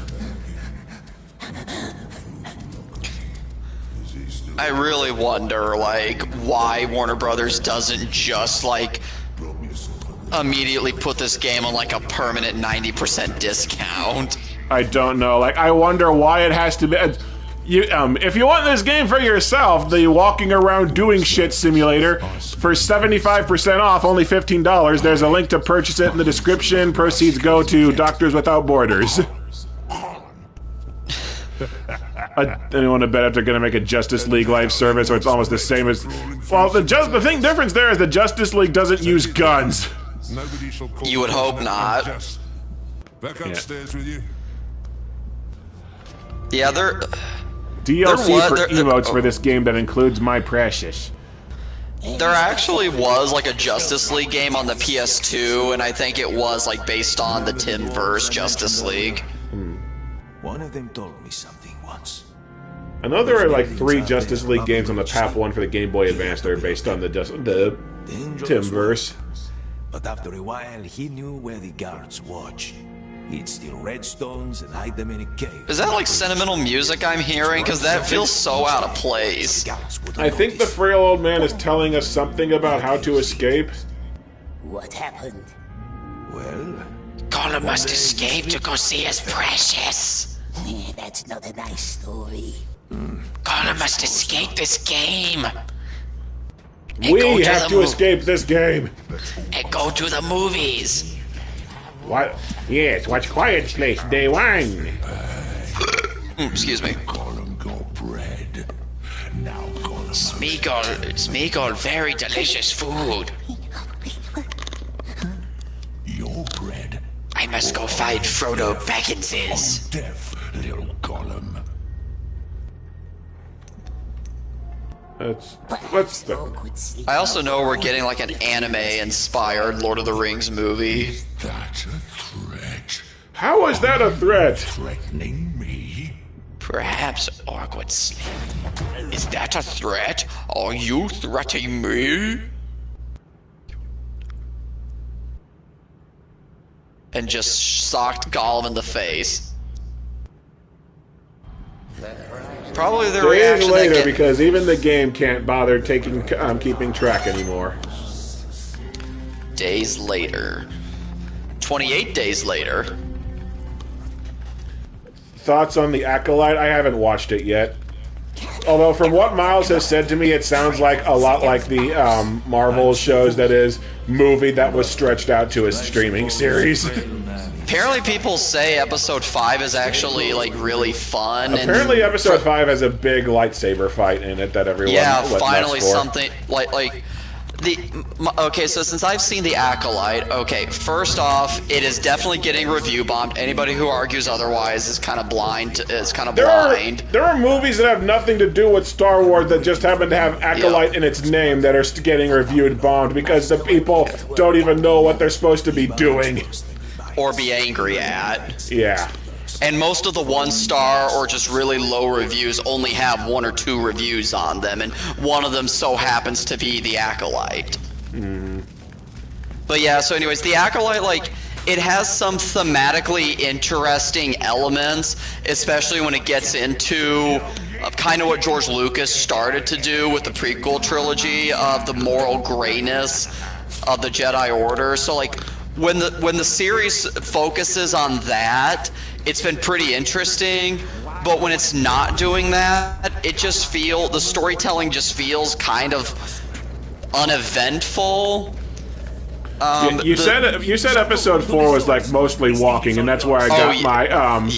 I really wonder, like, why Warner Brothers doesn't just, like, immediately put this game on, like, a permanent 90% discount. I don't know. Like, I wonder why it has to be. If you want this game for yourself, the walking around doing shit simulator, for 75% off, only $15. There's a link to purchase it in the description. Proceeds go to Doctors Without Borders. Anyone to bet if they're going to make a Justice League live service, or it's almost the same as. Well, the difference there is the Justice League doesn't use guns. You would hope not. Back upstairs with you. Yeah, DLC for emotes for this game that includes My Precious. There actually was like a Justice League game on the PS2, and I think it was like based on the Timverse Justice League. One of them told me something once. I know there are like 3 Justice League games on the PAF 1 for the Game Boy Advance that are based on the Timverse. But after a while, he knew where the guards watch. He'd steal redstones and hide them in a cave. Is that like sentimental music I'm hearing? Because that feels so out of place. I think the frail old man is telling us something about how to escape. What happened? Well, Gollum must escape to go see his precious. That's not a nice story. Gollum must escape this game. We have to escape this game. And go to the movies. What? Yes, watch Quiet Place Day 1. Excuse me. Gollum got bread. Now Gollum. Smeagol, very delicious food. Your bread. I must go find Frodo Bagginses. Deaf little Gollum. What's the... I also know we're getting like an anime-inspired Lord of the Rings movie. That's a threat. How is that a threat? Threatening me? Perhaps Orc would sleep. Is that a threat? Are you threatening me? And just socked Gollum in the face. Probably the Days reaction later, that because even the game can't bother keeping track anymore. days later. 28 days later. Thoughts on the Acolyte? I haven't watched it yet. Although, from what Miles has said to me, it sounds like a lot like the Marvel shows, that is, movie that was stretched out to a streaming series. Apparently people say episode 5 is actually, like, really fun. Apparently episode 5 has a big lightsaber fight in it that everyone went finally nuts for. something, like... Okay, so since I've seen The Acolyte, okay, first off, it is definitely getting review bombed. Anybody who argues otherwise is kind of blind. There are movies that have nothing to do with Star Wars that just happen to have Acolyte in its name that are getting reviewed bombed because the people don't even know what they're supposed to be doing. Or be angry at. Yeah. And most of the 1-star or just really low reviews only have 1 or 2 reviews on them, and one of them so happens to be The Acolyte. But yeah, so anyways, The Acolyte, like, it has some thematically interesting elements, especially when it gets into kind of what George Lucas started to do with the prequel trilogy of the moral grayness of the Jedi Order. So, like, when the series focuses on that, it's been pretty interesting, but when it's not doing that, the storytelling just feels kind of uneventful. You said episode 4 was like mostly walking, and that's where I got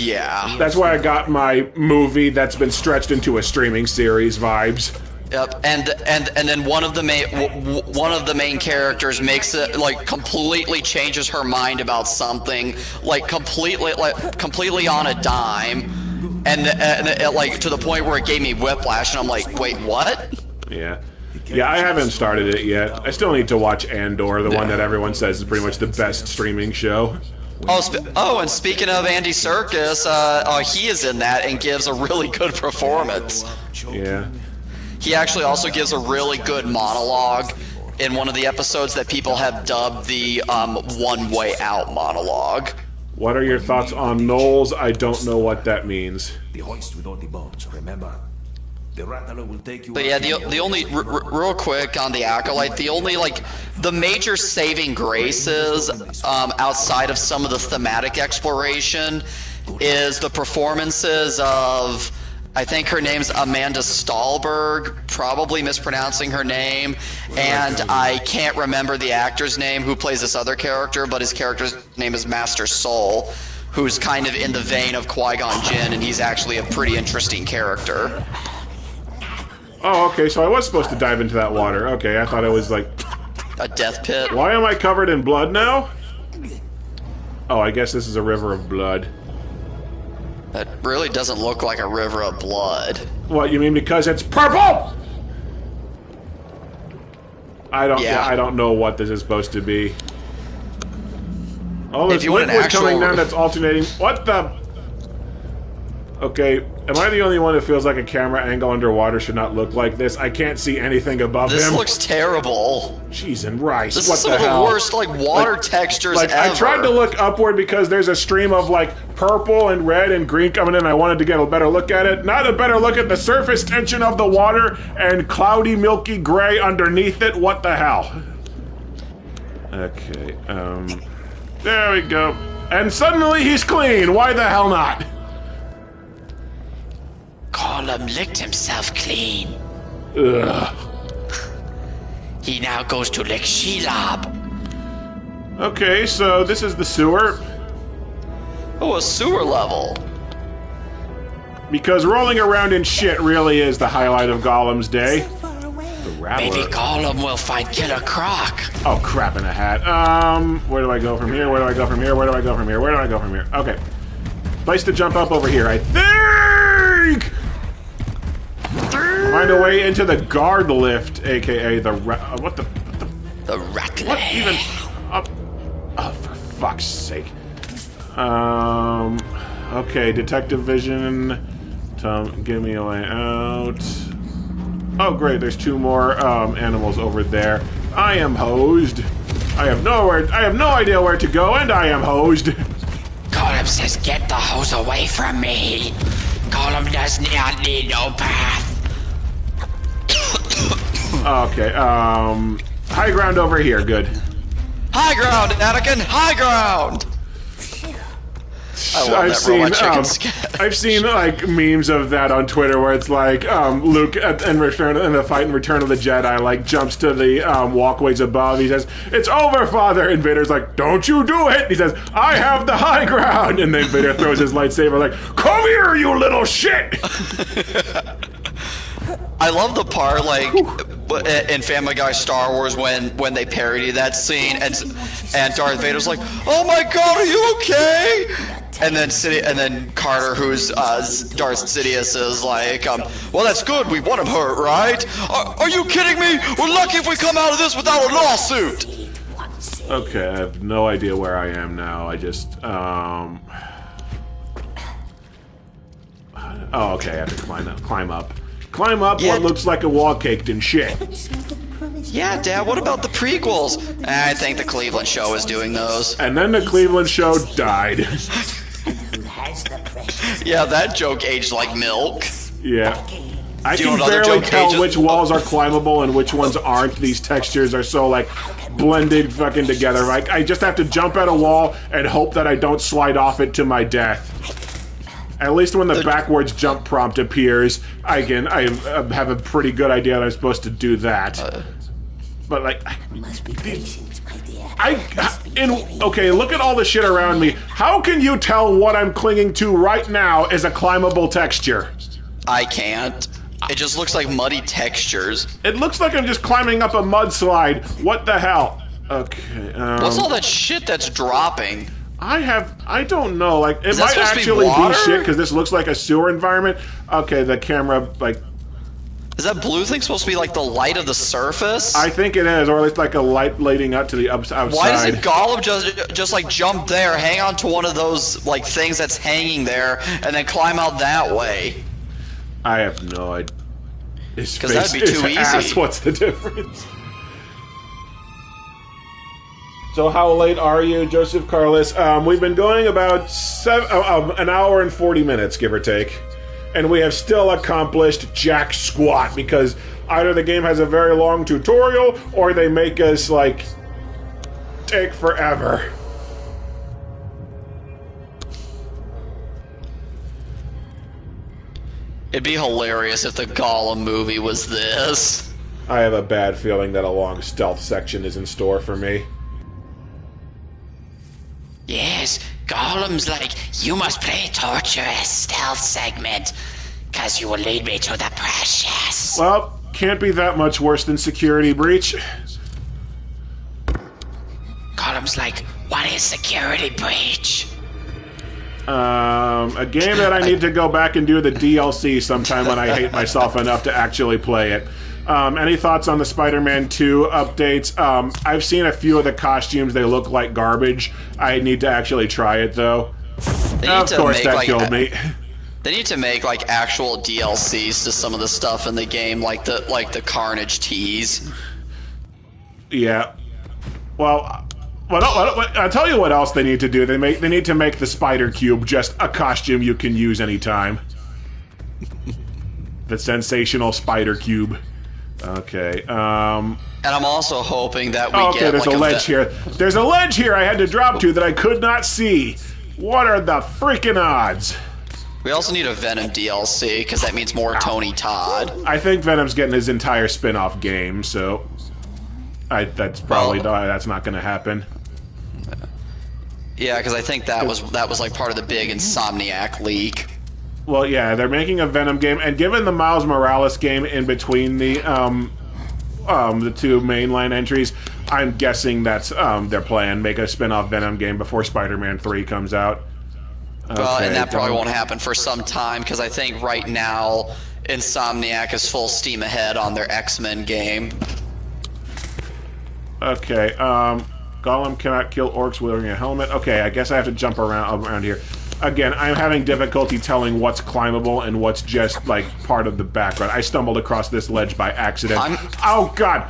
that's why I got my movie that's been stretched into a streaming series vibes. Yep, and then one of the main characters makes it, like, completely changes her mind about something, like completely on a dime, and like to the point where it gave me whiplash, and I'm like, wait, what? Yeah, I haven't started it yet. I still need to watch Andor, the one that everyone says is pretty much the best streaming show. And speaking of Andy Serkis, he is in that and gives a really good performance. Yeah. He actually also gives a really good monologue in one of the episodes that people have dubbed the One Way Out monologue. What are your thoughts on Knowles? I don't know what that means. The hoist with all the bones, remember? The rattler will take you. But yeah, the only real quick on the Acolyte, the only, like, the major saving graces outside of some of the thematic exploration is the performances of, I think her name's Amanda Stahlberg, probably mispronouncing her name, and I can't remember the actor's name who plays this other character, but his character's name is Master Soul, who's kind of in the vein of Qui-Gon Jinn, and he's actually a pretty interesting character. Oh, okay, so I was supposed to dive into that water. Okay, I thought it was like... a death pit. Why am I covered in blood now? Oh, I guess this is a river of blood. That really doesn't look like a river of blood. What, you mean because it's purple? I don't know what this is supposed to be. Oh, there's liquid coming down that's alternating. What the? Okay, am I the only one who feels like a camera angle underwater should not look like this? I can't see anything above him. This looks terrible. Jeez and rice, This what is some the of the hell? worst, like, water textures Like, ever. I tried to look upward because there's a stream of, like, purple and red and green coming in. I wanted to get a better look at it. Not a better look at the surface tension of the water and cloudy, milky gray underneath it. What the hell? Okay, there we go. And suddenly he's clean. Why the hell not? Gollum licked himself clean. Ugh. He now goes to lick Shelob. Okay, so this is the sewer. Oh, a sewer level. Because rolling around in shit really is the highlight of Gollum's day. Far away. The rattler. Maybe Gollum will find Killer Croc. Oh, crap in a hat. Where do I go from here? Where do I go from here? Where do I go from here? Where do I go from here? Okay. Place to jump up over here, I think! Find a way into the guard lift, aka the what the Rattler. what even up? Oh, for fuck's sake! Okay, detective vision. Give me a way out. Oh, great! There's two more animals over there. I am hosed. I have no idea where to go, and I am hosed. Gollum says, "Get the hose away from me." Gollum does not need no path. Okay, high ground over here, good. High ground, Anakin! High ground! I love that robot chicken sketch. I've seen like memes of that on Twitter where it's like Luke in the fight in Return of the Jedi like jumps to the walkways above. He says, "It's over, Father." And Vader's like, "Don't you do it." He says, "I have the high ground." And then Vader throws his lightsaber like, "Come here, you little shit." I love the part, like, in Family Guy Star Wars when they parody that scene, and Darth Vader's like, "Oh my God, are you okay?" And then Carter, who's Darth Sidious, is like, "Well, that's good. We want him hurt, right? Are you kidding me? We're lucky if we come out of this without a lawsuit." Okay, I have no idea where I am now. I just oh, okay, I have to climb up. Climb up Yeah. what looks like a wall caked in shit. Yeah, Dad, what about the prequels? I think the Cleveland show is doing those. And then the Cleveland show died. Who has the precious? Yeah, that joke aged like milk. Yeah. I Do you know can what other barely joke tell ages- which walls are climbable and which ones aren't. These textures are so, like, blended fucking together. Like, I just have to jump at a wall and hope that I don't slide off it to my death. At least when the backwards jump prompt appears, I have a pretty good idea that I'm supposed to do that. But, like... Must be patient, my dear. Okay, look at all the shit around me. How can you tell what I'm clinging to right now is a climbable texture? I can't. It just looks like muddy textures. It looks like I'm just climbing up a mudslide. What the hell? Okay, What's all that shit that's dropping? I don't know, like, it Is that might supposed to be actually be water? shit, because this looks like a sewer environment. Okay, the camera, like... Is that blue thing supposed to be like the light of the surface? I think it is, or at least like a light leading up to the outside. Why doesn't Gollum just like jump there, hang on to one of those like things that's hanging there, and then climb out that way? I have no idea. Because that'd be too easy. Ass, what's the difference? So how late are you, Joseph Carlos? We've been going about an hour and 40 minutes, give or take. And we have still accomplished jack squat, because either the game has a very long tutorial, or they make us, like, take forever. It'd be hilarious if the Gollum movie was this. I have a bad feeling that a long stealth section is in store for me. Yes, Gollum's like, you must play torturous stealth segment, cause you will lead me to the precious. Well, can't be that much worse than Security Breach. Gollum's like, what is security breach? A game that I need to go back and do the DLC sometime when I hate myself enough to actually play it. Any thoughts on the Spider-Man 2 updates? I've seen a few of the costumes. They look like garbage. I need to actually try it, though. They need Of to course, make, that like, killed me. They need to make like actual DLCs to some of the stuff in the game, like the Carnage teas. Yeah. Well, I'll tell you what else they need to do. They need to make the Spider Cube just a costume you can use anytime. The sensational Spider Cube. Okay. And I'm also hoping that we okay, get there's like a ledge here. There's a ledge here I had to drop to that I could not see. What are the freaking odds? We also need a Venom DLC because that means more Tony Todd. I think Venom's getting his entire spin-off game, so that's probably that's not going to happen. Yeah, because I think that was like part of the big Insomniac leak. Well, yeah, they're making a Venom game, and given the Miles Morales game in between the two mainline entries, I'm guessing that's their plan. Make a spin-off Venom game before Spider-Man 3 comes out. Well, Okay, and that probably won't happen for some time, because I think right now Insomniac is full steam ahead on their X-Men game. Okay, Gollum cannot kill orcs wearing a helmet. Okay, I guess I have to jump around here. Again, I'm having difficulty telling what's climbable and what's just, like, part of the background. I stumbled across this ledge by accident. Oh, God!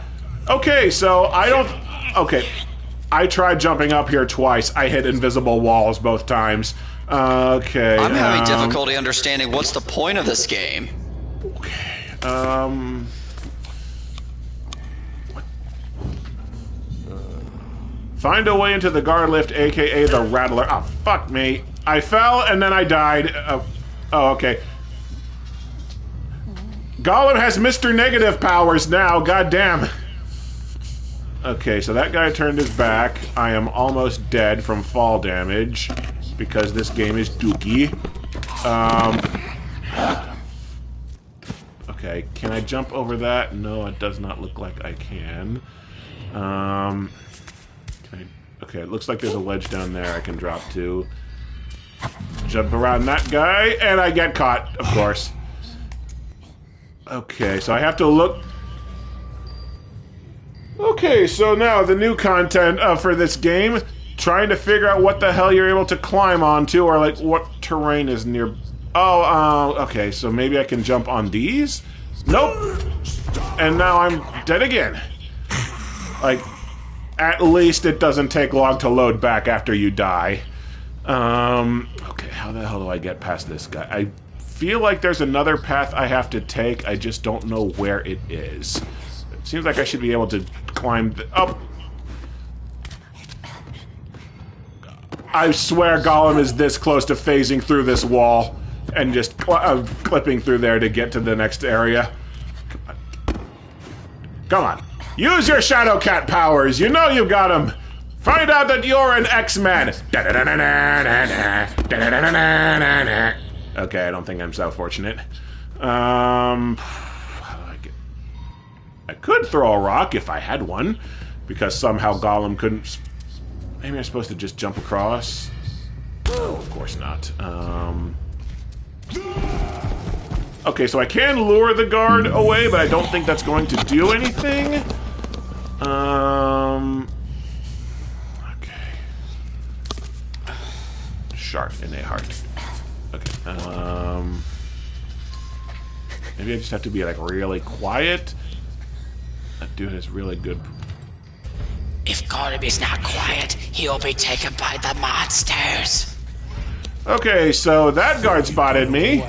Okay, so I don't... Okay, I tried jumping up here twice. I hit invisible walls both times. Okay, I'm having difficulty understanding what's the point of this game. Okay, find a way into the guard lift, aka the Rattler. Oh, fuck me. I fell and then I died. Oh, okay. Gollum has Mr. Negative powers now, goddamn. Okay, so that guy turned his back. I am almost dead from fall damage because this game is dookie. Okay, can I jump over that? No, it does not look like I can. Okay, it looks like there's a ledge down there I can drop to. Jump around that guy, and I get caught, of course. Okay, so I have to look... Okay, so now the new content for this game, trying to figure out what the hell you're able to climb onto, or like what terrain is near... Oh, okay, so maybe I can jump on these? Nope! And now I'm dead again. Like, at least it doesn't take long to load back after you die. Okay, how the hell do I get past this guy? I feel like there's another path I have to take, I just don't know where it is. It seems like I should be able to climb up. I swear Gollum is this close to phasing through this wall and just clipping through there to get to the next area. Come on. Use your Shadow Cat powers. You know you got them. Find out that you're an X-Man. Okay, I don't think I'm so fortunate. I could throw a rock if I had one, because somehow Gollum couldn't... Maybe I'm supposed to just jump across? No, of course not. Okay, so I can lure the guard away, but I don't think that's going to do anything. Okay. Sharp in a heart. Okay, maybe I just have to be, like, really quiet. That dude is really good. If Gollum is not quiet, he'll be taken by the monsters. Okay, so that guard spotted me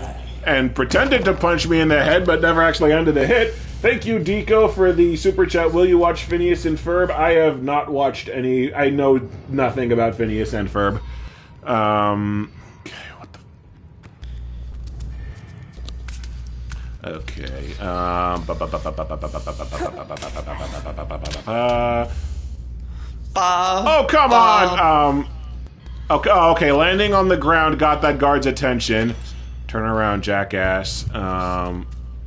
and pretended to punch me in the head, but never actually ended the hit. Thank you, Deco, for the super chat. Will you watch Phineas and Ferb? I have not watched any. I know nothing about Phineas and Ferb. Okay, what the... Okay, oh, come on! Okay, landing on the ground got that guard's attention. Turn around, jackass.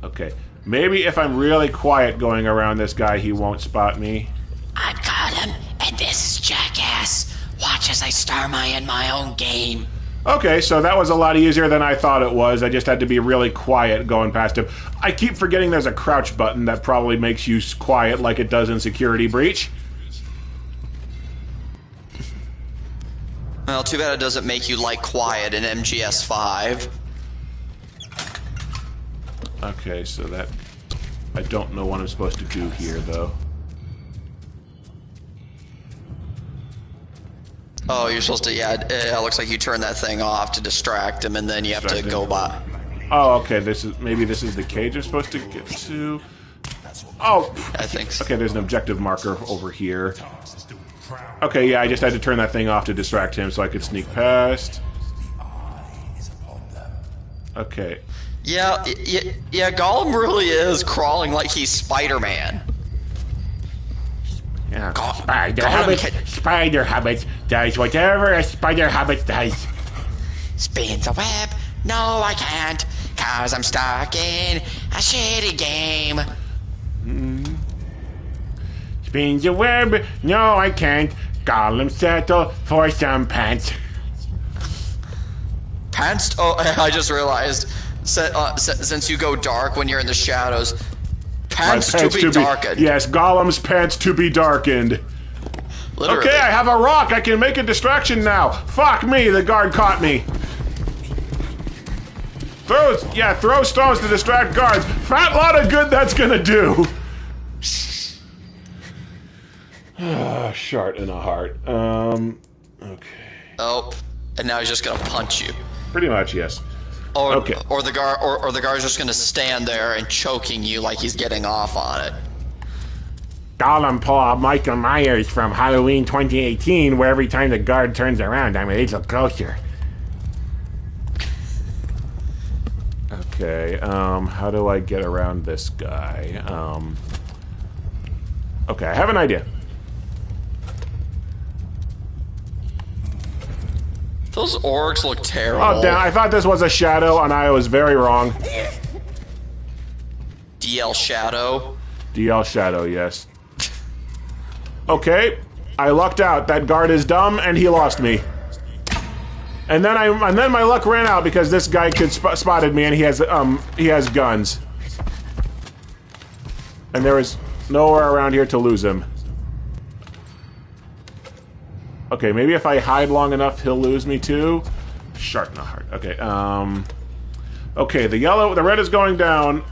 Okay. Maybe if I'm really quiet going around this guy, he won't spot me. I'm Gollum, and this is Jackass. Watch as I star in my own game. Okay, so that was a lot easier than I thought it was. I just had to be really quiet going past him. I keep forgetting there's a crouch button that probably makes you quiet like it does in Security Breach. Well, too bad it doesn't make you, like, quiet in MGS5. Okay, so that... I don't know what I'm supposed to do here, though. Oh, you're supposed to, yeah, it looks like you turn that thing off to distract him, and then you have to go by. Oh, okay, maybe this is the cage I'm supposed to get to? Oh! I think so. Okay, there's an objective marker over here. Okay, yeah, I just had to turn that thing off to distract him so I could sneak past. Okay. Yeah, Gollum really is crawling like he's Spider-Man. Yeah. Spider Hobbit does whatever a Spider Hobbit does. Spins a web. No, I can't, 'cause I'm stuck in a shitty game. Spins a web. No, I can't. Gollum settle for some pants. Pants? Oh, I just realized. Since you go dark when you're in the shadows, pants to be darkened. Yes, Gollum's pants to be darkened. Literally. Okay, I have a rock. I can make a distraction now. Fuck me, the guard caught me. Throw stones to distract guards. Fat lot of good that's gonna do. Shart in a heart. Okay. Oh, and now he's just gonna punch you. Pretty much, yes. Or, Okay. or the guard's just gonna stand there and choking you like he's getting off on it. Gollum pull out Michael Myers from Halloween 2018, where every time the guard turns around, I'm a little closer. Okay, how do I get around this guy? Okay, I have an idea. Those orcs look terrible. Oh, damn, I thought this was a shadow, and I was very wrong. DL Shadow. DL Shadow, yes. Okay, I lucked out. That guard is dumb, and he lost me. And then my luck ran out because this guy spotted me, and he has guns. And there was nowhere around here to lose him. Okay, maybe if I hide long enough, he'll lose me too. Shark in the heart. Okay, okay, the red is going down.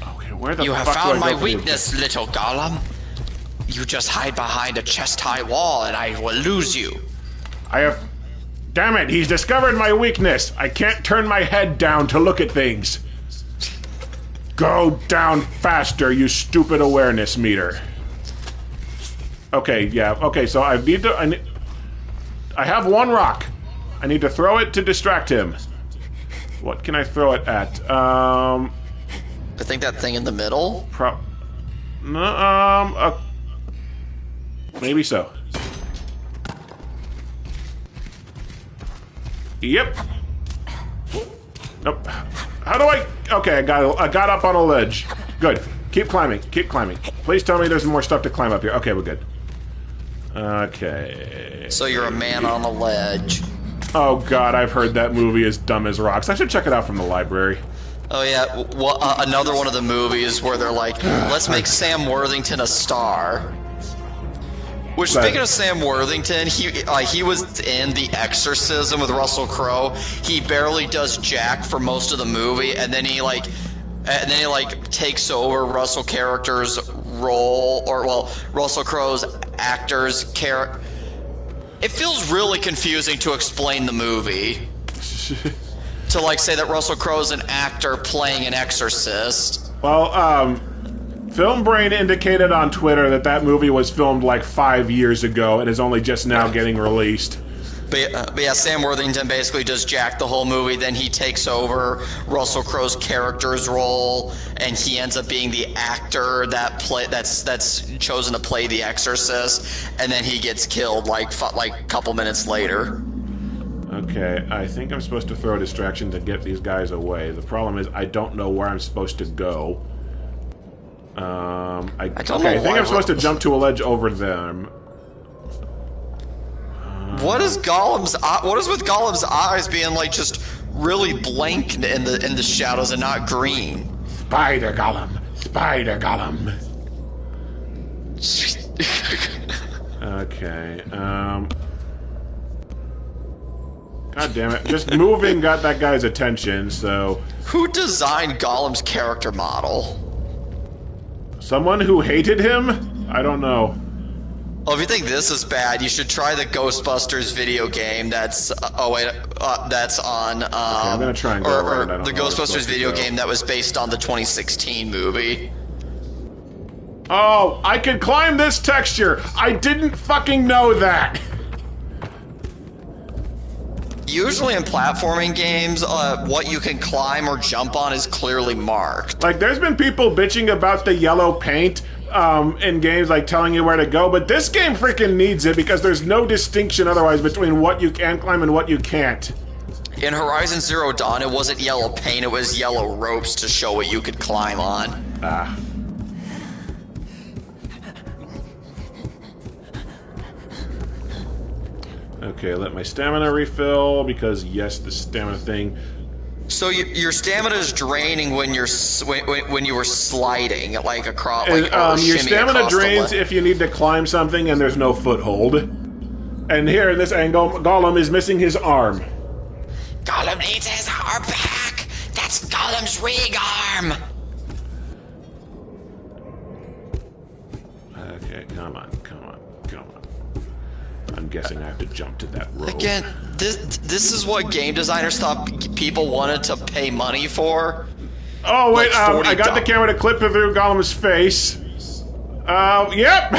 Okay, where the You fuck have do I found go my for the weakness, little Gollum. You just hide behind a chest-high wall and I will lose you. I have... Damn it, he's discovered my weakness. I can't turn my head down to look at things. Go down faster, you stupid awareness meter. Okay, yeah, okay, so I have one rock. I need to throw it to distract him. What can I throw it at? I think that thing in the middle. Maybe so. Yep. Nope. How do I... Okay, I got up on a ledge. Good. Keep climbing. Keep climbing. Please tell me there's more stuff to climb up here. Okay, we're good. Okay. So you're a man on a ledge. Oh god, I've heard that movie is dumb as rocks. I should check it out from the library. Oh yeah, well, another one of the movies where they're like, let's make Sam Worthington a star. Which, speaking of Sam Worthington, he was in The Exorcism with Russell Crowe. He barely does jack for most of the movie, and then he takes over Russell character's role, or well, Russell Crowe's actor's character. It feels really confusing to explain the movie. To like say that Russell Crowe's an actor playing an exorcist. Well, Film Brain indicated on Twitter that movie was filmed like 5 years ago and is only just now getting released. But yeah, Sam Worthington basically does jack the whole movie, then he takes over Russell Crowe's character's role, and he ends up being the actor that's chosen to play the exorcist, and then he gets killed like a couple minutes later. Okay, I think I'm supposed to throw a distraction to get these guys away. The problem is I don't know where I'm supposed to go. I think I'm supposed to jump to a ledge over them. What is with Gollum's eyes being like just really blank in the shadows and not green? Spider Gollum. Spider Gollum. Okay, God damn it. Just moving got that guy's attention, so... Who designed Gollum's character model? Someone who hated him? I don't know. Oh, if you think this is bad, you should try the Ghostbusters video game that's... that's on... Okay, I'm gonna try and go around. I don't the know Ghostbusters video game that was based on the 2016 movie. Oh, I can climb this texture! I didn't fucking know that! Usually in platforming games, what you can climb or jump on is clearly marked. Like, there's been people bitching about the yellow paint in games, like telling you where to go, but this game freaking needs it because there's no distinction otherwise between what you can climb and what you can't. In Horizon Zero Dawn, it wasn't yellow paint, it was yellow ropes to show what you could climb on. Ah. Okay, let my stamina refill, because yes, the stamina thing... So your stamina is draining when you're when you were sliding, like across. Like, your stamina drains if you need to climb something and there's no foothold. And here in this angle, Gollum is missing his arm. Gollum needs his arm back! That's Gollum's rig arm! Okay, come on. I'm guessing I have to jump to that rope. Again, this is what game designers thought people wanted to pay money for. Oh wait, like I got the camera to clip through Gollum's face. Yep.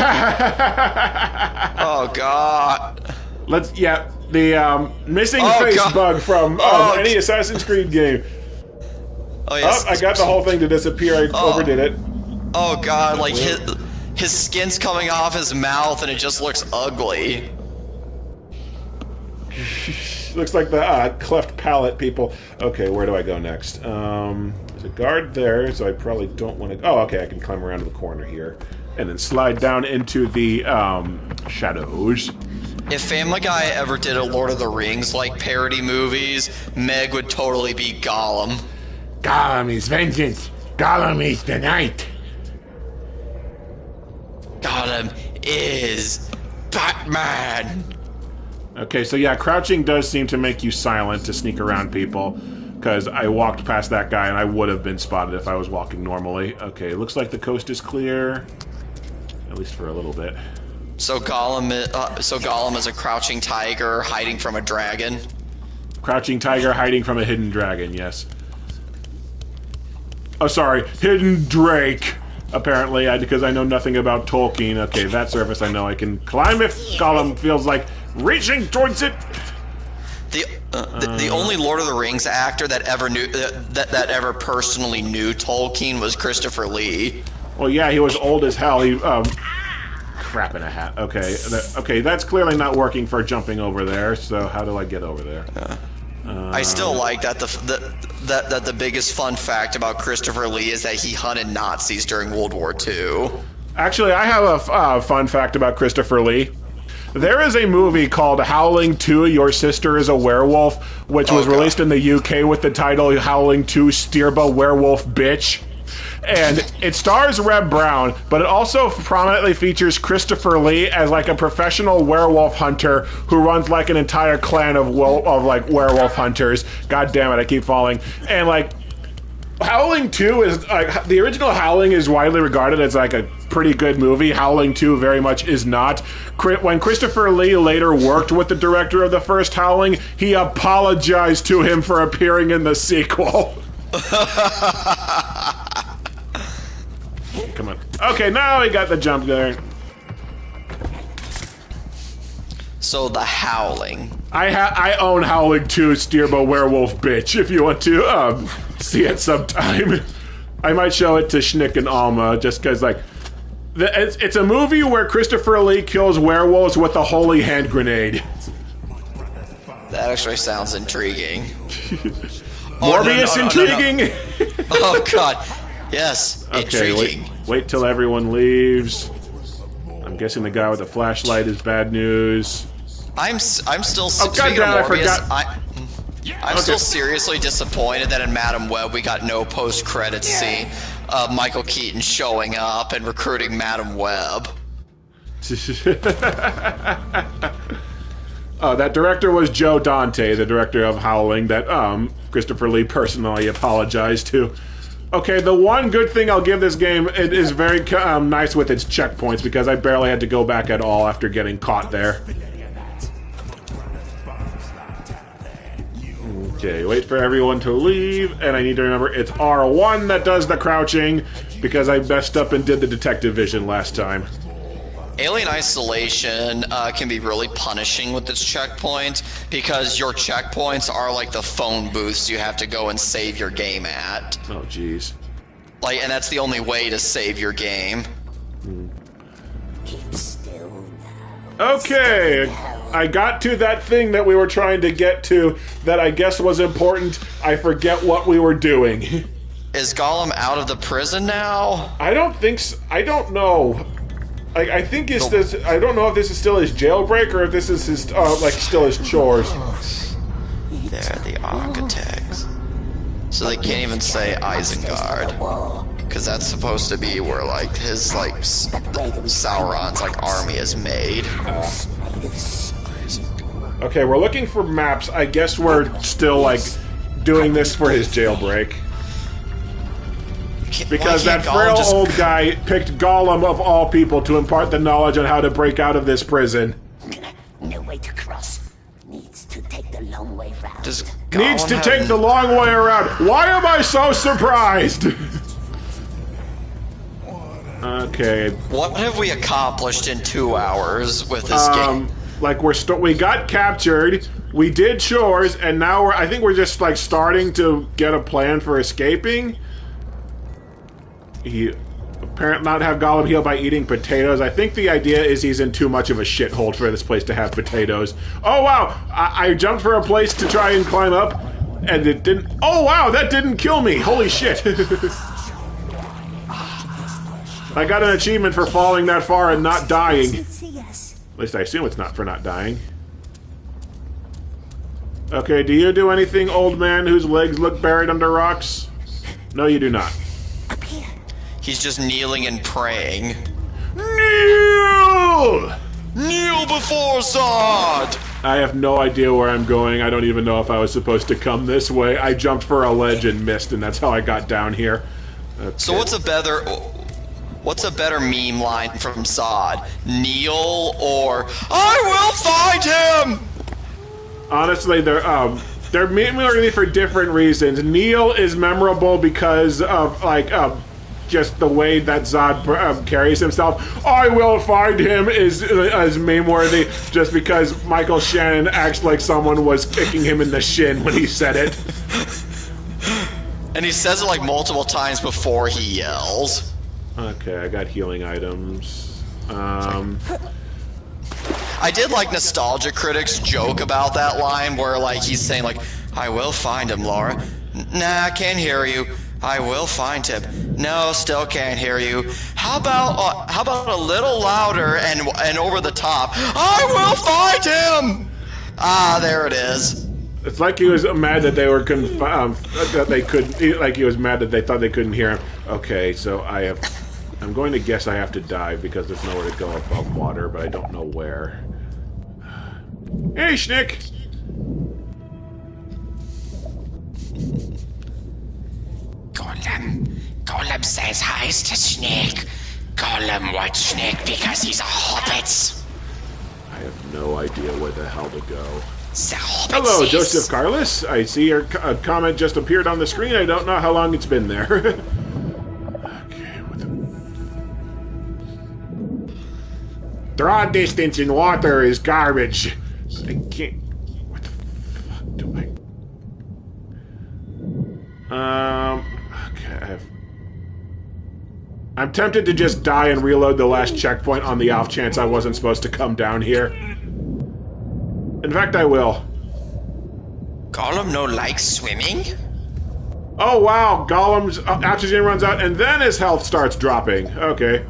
Oh god. The missing face bug from any Assassin's Creed game. Oh yes. Oh, I got the whole thing to disappear. I overdid it. Oh god, like his skin's coming off his mouth and it just looks ugly. Looks like the cleft palate people. Okay, where do I go next? There's a guard there, so I probably don't want to... Oh, okay, I can climb around to the corner here. And then slide down into the shadows. If Family Guy ever did a Lord of the Rings-like parody movies, Meg would totally be Gollum. Gollum is vengeance. Gollum is the night. Gollum is Batman. Okay, so yeah, crouching does seem to make you silent to sneak around people, because I walked past that guy and I would have been spotted if I was walking normally. Okay, looks like the coast is clear, at least for a little bit. So Gollum is a crouching tiger hiding from a dragon. Crouching tiger hiding from a hidden dragon, yes. Oh, sorry, hidden drake. Apparently, because I know nothing about Tolkien. Okay, that surface I know I can climb if Gollum feels like reaching towards it. The only Lord of the Rings actor that ever knew that ever personally knew Tolkien was Christopher Lee. Well, yeah, he was old as hell. He crap in a hat. Okay, okay, that's clearly not working for jumping over there. So how do I get over there? I still like that the biggest fun fact about Christopher Lee is that he hunted Nazis during World War II. Actually, I have a fun fact about Christopher Lee. There is a movie called Howling 2, Your Sister is a Werewolf, which was released in the UK with the title Howling 2, Stirba Werewolf Bitch. And it stars Reb Brown, but it also prominently features Christopher Lee as like a professional werewolf hunter who runs like an entire clan of like werewolf hunters. God damn it, I keep falling. And like Howling 2 is like the original Howling is widely regarded as like a pretty good movie. Howling 2 very much is not. When Christopher Lee later worked with the director of the first Howling, he apologized to him for appearing in the sequel. Come on. Okay, now we got the jump there. So the Howling. I own Howling 2, Stirba Werewolf Bitch, if you want to see it sometime. I might show it to Schnick and Alma, just because, like, it's a movie where Christopher Lee kills werewolves with a holy hand grenade. That actually sounds intriguing. Morbius intriguing? Oh, God. Yes, intriguing. Okay, wait till everyone leaves. I'm guessing the guy with the flashlight is bad news. I'm still speaking of Morbius, I'm still seriously disappointed that in Madam Web we got no post-credits scene of Michael Keaton showing up and recruiting Madam Web. That director was Joe Dante, the director of Howling, that Christopher Lee personally apologized to. Okay, the one good thing I'll give this game, it is very nice with its checkpoints, because I barely had to go back at all after getting caught there. Okay, wait for everyone to leave, and I need to remember it's R1 that does the crouching, because I messed up and did the detective vision last time. Alien Isolation can be really punishing with its checkpoints, because your checkpoints are like the phone booths you have to go and save your game at. Oh, jeez. Like, and that's the only way to save your game. Keep still now. Okay, I got to that thing that we were trying to get to that I guess was important. I forget what we were doing. Is Gollum out of the prison now? I don't think so. I don't know. I think it's this. I don't know if this is still his jailbreak or if this is his still his chores. They're the architects, so they can't even say Isengard, because that's supposed to be where like his Sauron's army is made. Okay, we're looking for maps. I guess we're still doing this for his jailbreak. Because that frail old guy picked Gollum of all people to impart the knowledge on how to break out of this prison. No way to cross. Needs to take the long way round. Needs to take the long way around. Why am I so surprised? Okay. What have we accomplished in 2 hours with this game? We got captured, we did chores, and now I think we're just starting to get a plan for escaping. He apparently not have Gollum heal by eating potatoes. I think the idea is he's in too much of a shithole for this place to have potatoes. Oh wow! I jumped for a place to try and climb up, and it didn't. Oh wow! That didn't kill me! Holy shit! I got an achievement for falling that far and not dying. At least I assume it's not for not dying. Okay, do you do anything, old man whose legs look buried under rocks? No, you do not. Up here. He's just kneeling and praying. Kneel! Kneel before Zod! I have no idea where I'm going. I don't even know if I was supposed to come this way. I jumped for a ledge and missed, and that's how I got down here. Okay. So what's a better meme line from Zod? Kneel or I will find him? Honestly, they're mainly for different reasons. Kneel is memorable because of just the way that Zod carries himself. I will find him is meme-worthy just because Michael Shannon acts like someone was kicking him in the shin when he said it. And he says it multiple times before he yells. Okay, I got healing items. I did like Nostalgia Critics joke about that line where he's saying I will find him, Laura. Nah, can't hear you. I will find him. No, still can't hear you. How about a little louder and over the top? I will find him. Ah, there it is. It's like he was mad that they were that they couldn't. Like he was mad that they thought they couldn't hear him. Okay, so I'm going to guess I have to dive because there's nowhere to go above water, but I don't know where. Hey, Schnick! Gollum says hi to Snake. Gollum wants Snake because he's a hobbit. I have no idea where the hell to go. The hobbit Hello, says... Joseph Carlos. I see your comment just appeared on the screen. I don't know how long it's been there. Okay, draw distance in water is garbage. I can't... What the fuck do I... Okay, I'm tempted to just die and reload the last checkpoint on the off chance I wasn't supposed to come down here. In fact, I will. Gollum no likes swimming? Oh wow, Gollum's oxygen runs out and then his health starts dropping. Okay.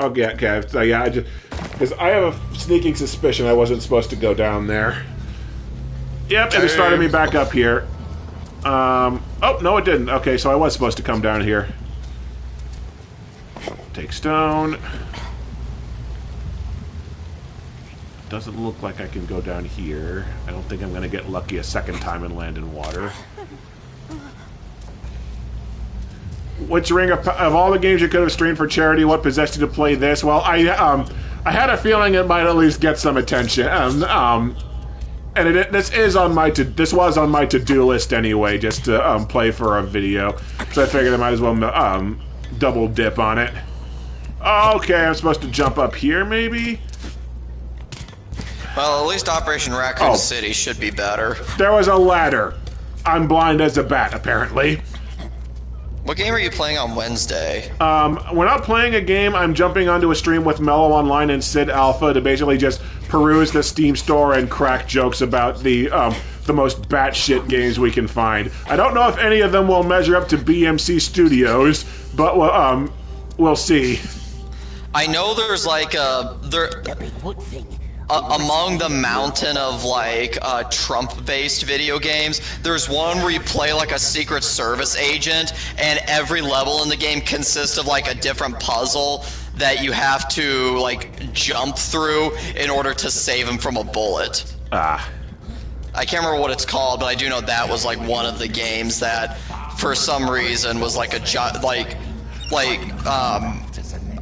Okay, so yeah, because I have a sneaking suspicion I wasn't supposed to go down there. Yep, and it started me back up here. Oh, no it didn't. Okay, so I was supposed to come down here. Take stone. doesn't look like I can go down here. I don't think I'm going to get lucky a second time and land in water. Which ring of all the games you could have streamed for charity, what possessed you to play this? Well, I had a feeling it might at least get some attention. And this was on my to-do list anyway, just to play for a video. So I figured I might as well double dip on it. Okay, I'm supposed to jump up here, maybe? Well, at least Operation Raccoon City should be better. There was a ladder. I'm blind as a bat, apparently. What game are you playing on Wednesday? We're not playing a game. I'm jumping onto a stream with Mellow Online and Sid Alpha to basically just peruse the Steam store and crack jokes about the most batshit games we can find. I don't know if any of them will measure up to BMC Studios, but we'll see. I know there's like among the mountain of like Trump-based video games, there's one where you play like a Secret Service agent, and every level in the game consists of like a different puzzle that you have to like jump through in order to save him from a bullet. I can't remember what it's called, but I do know that was like one of the games that, for some reason, was like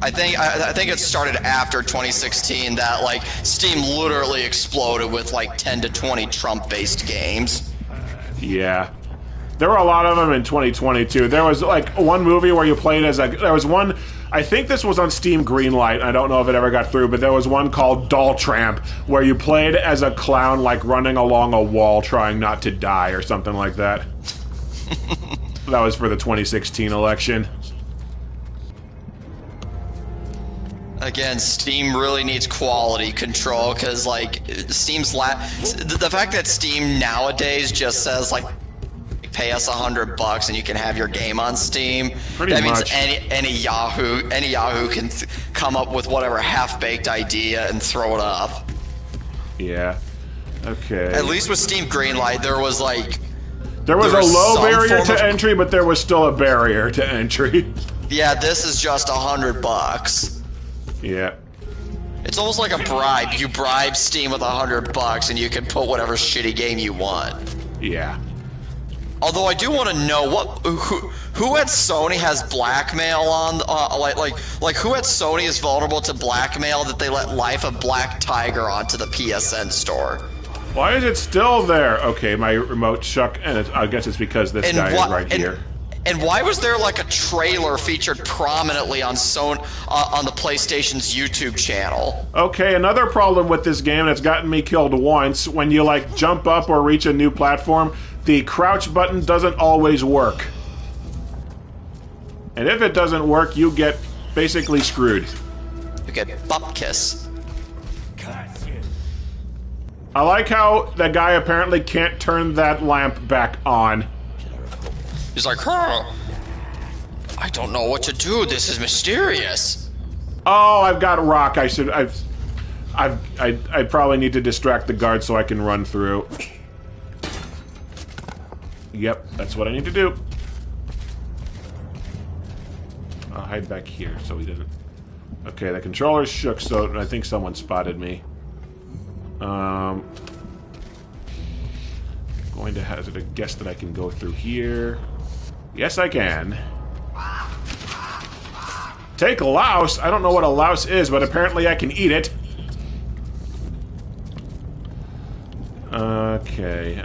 I think it started after 2016 that like Steam literally exploded with like 10 to 20 Trump-based games. Yeah. There were a lot of them in 2022. There was like one movie where you played as there was one, I think this was on Steam Greenlight, I don't know if it ever got through, but there was one called Doll Tramp where you played as a clown like running along a wall trying not to die or something like that. That was for the 2016 election. Again, Steam really needs quality control, because like Steam's the fact that Steam nowadays just says like pay us $100 and you can have your game on Steam. Pretty that much. means any Yahoo can come up with whatever half-baked idea and throw it up. Yeah. Okay. At least with Steam Greenlight, there was like a low barrier to entry, but there was still a barrier to entry. Yeah, this is just $100. Yeah. It's almost like a bribe. You bribe Steam with $100 and you can put whatever shitty game you want. Yeah. Although I do want to know who at Sony has blackmail on like who at Sony is vulnerable to blackmail that they let Life of Black Tiger onto the PSN store. Why is it still there? Okay, my remote shook, and I guess it's because this guy is right here. And why was there like a trailer featured prominently on on the PlayStation's YouTube channel? Okay, another problem with this game that's gotten me killed once, when you like jump up or reach a new platform, the crouch button doesn't always work. And if it doesn't work, you get basically screwed. You get bupkis. I like how that guy apparently can't turn that lamp back on. He's like, I don't know what to do. This is mysterious. Oh, I've got rock. I probably need to distract the guard so I can run through. Yep, that's what I need to do. I'll hide back here so he doesn't... Okay, the controller's shook, so I think someone spotted me. Going to hazard a guess that I can go through here. Yes, I can. Take louse? I don't know what a louse is, but apparently I can eat it. Okay,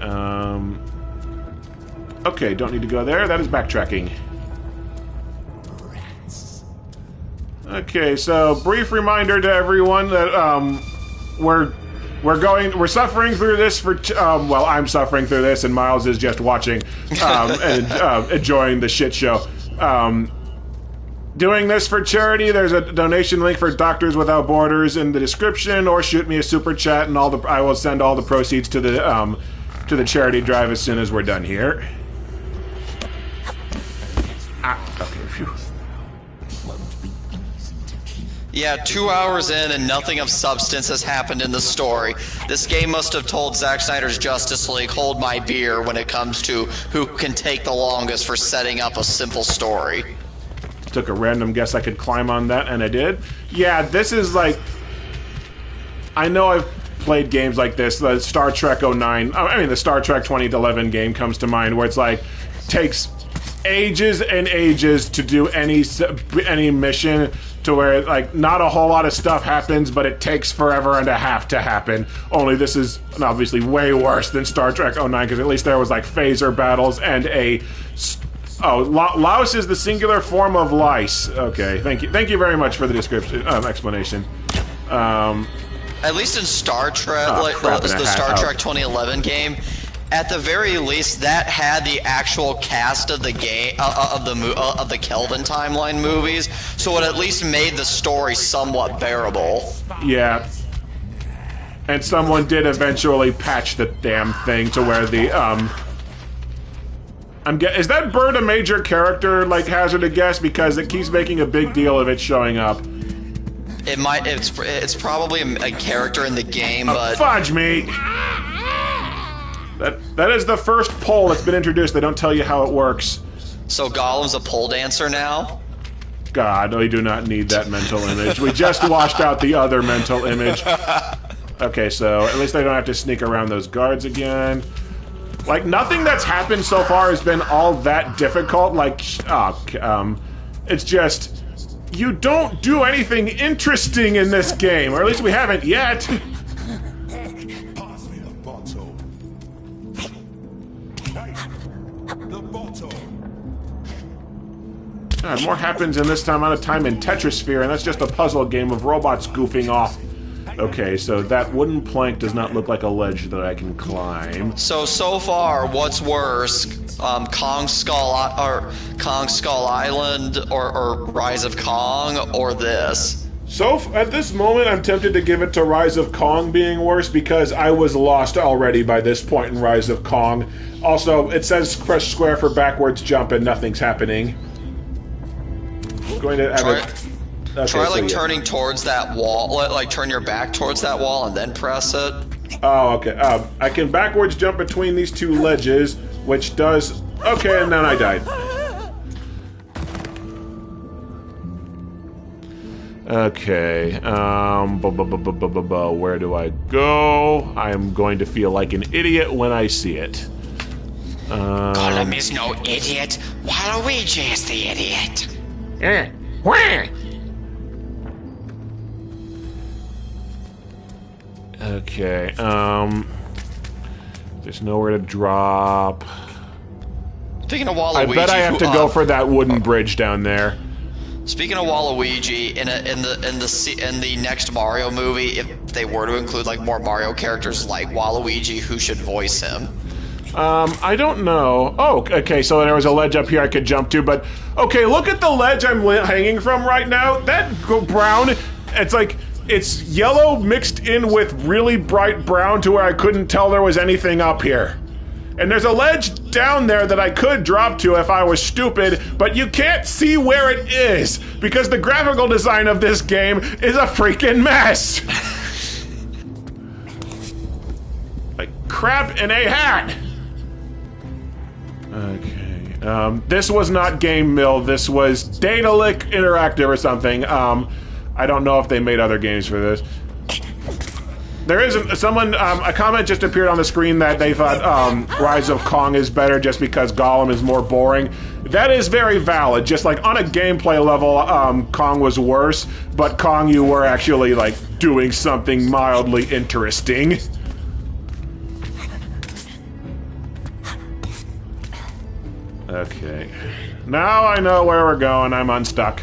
okay, don't need to go there. That is backtracking. Okay, so brief reminder to everyone that we're suffering through this for well, I'm suffering through this, and Miles is just watching and enjoying the shit show. Doing this for charity. There's a donation link for Doctors Without Borders in the description, or shoot me a super chat, and I will send all the proceeds to the charity drive as soon as we're done here. Okay, phew. Yeah, 2 hours in and nothing of substance has happened in the story. This game must have told Zack Snyder's Justice League, hold my beer when it comes to who can take the longest for setting up a simple story. Took a random guess I could climb on that, and I did. Yeah, this is like... I know I've played games like this. The Star Trek '09, I mean the Star Trek 2011 game comes to mind, where it's like takes ages and ages to do any mission, to where like not a whole lot of stuff happens, but it takes forever and a half to happen. Only this is obviously way worse than Star Trek '09, because at least there was like phaser battles and a louse is the singular form of lice. Okay, thank you very much for the description explanation. At least in Star Trek, the Star Trek 2011 game, at the very least, that had the actual cast of the game of the Kelvin timeline movies, so it at least made the story somewhat bearable. Yeah, and someone did eventually patch the damn thing to where the is that bird a major character? Like, hazard a guess, because it keeps making a big deal of it showing up. It might. It's probably a character in the game, but fudge me. That is the first pole that's been introduced. They don't tell you how it works. So Gollum's a pole dancer now? God, we do not need that mental image. We just washed out the other mental image. Okay, so at least I don't have to sneak around those guards again. Like, nothing that's happened so far has been all that difficult. Like, it's just, you don't do anything interesting in this game, or at least we haven't yet. Pass me the bottle. The bottle. God, more happens in this amount of time in Tetrisphere, and that's just a puzzle game of robots goofing off. Okay, so that wooden plank does not look like a ledge that I can climb. So far, what's worse, Kong Skull Island, or Rise of Kong, or this? So, at this moment, I'm tempted to give it to Rise of Kong being worse, because I was lost already by this point in Rise of Kong. Also, it says press square for backwards jump and nothing's happening. I'm going to have it... Okay, Try like turning towards that wall, like turn your back towards that wall and then press it. Oh, okay. I can backwards jump between these two ledges, which does... Okay, and then I died. Okay, where do I go? I am going to feel like an idiot when I see it. Gollum is no idiot. Waluigi is the idiot. Where? Okay, there's nowhere to drop. Speaking of Waluigi, I bet I have to go for that wooden bridge down there. Speaking of Waluigi, in the next Mario movie, if they were to include like more Mario characters like Waluigi, who should voice him? I don't know. Oh, okay, so there was a ledge up here I could jump to, but... Okay, look at the ledge I'm hanging from right now. That brown, it's like... It's yellow mixed in with really bright brown to where I couldn't tell there was anything up here. And there's a ledge down there that I could drop to if I was stupid, but you can't see where it is, because the graphical design of this game is a freaking mess! Like crap in a hat! Okay, this was not Game Mill, this was Daedalic Interactive or something. I don't know if they made other games for this. There isn't someone. A comment just appeared on the screen that they thought Rise of Kong is better just because Gollum is more boring. That is very valid. Just like on a gameplay level, Kong was worse, but Kong, you were actually like doing something mildly interesting. Okay, now I know where we're going. I'm unstuck.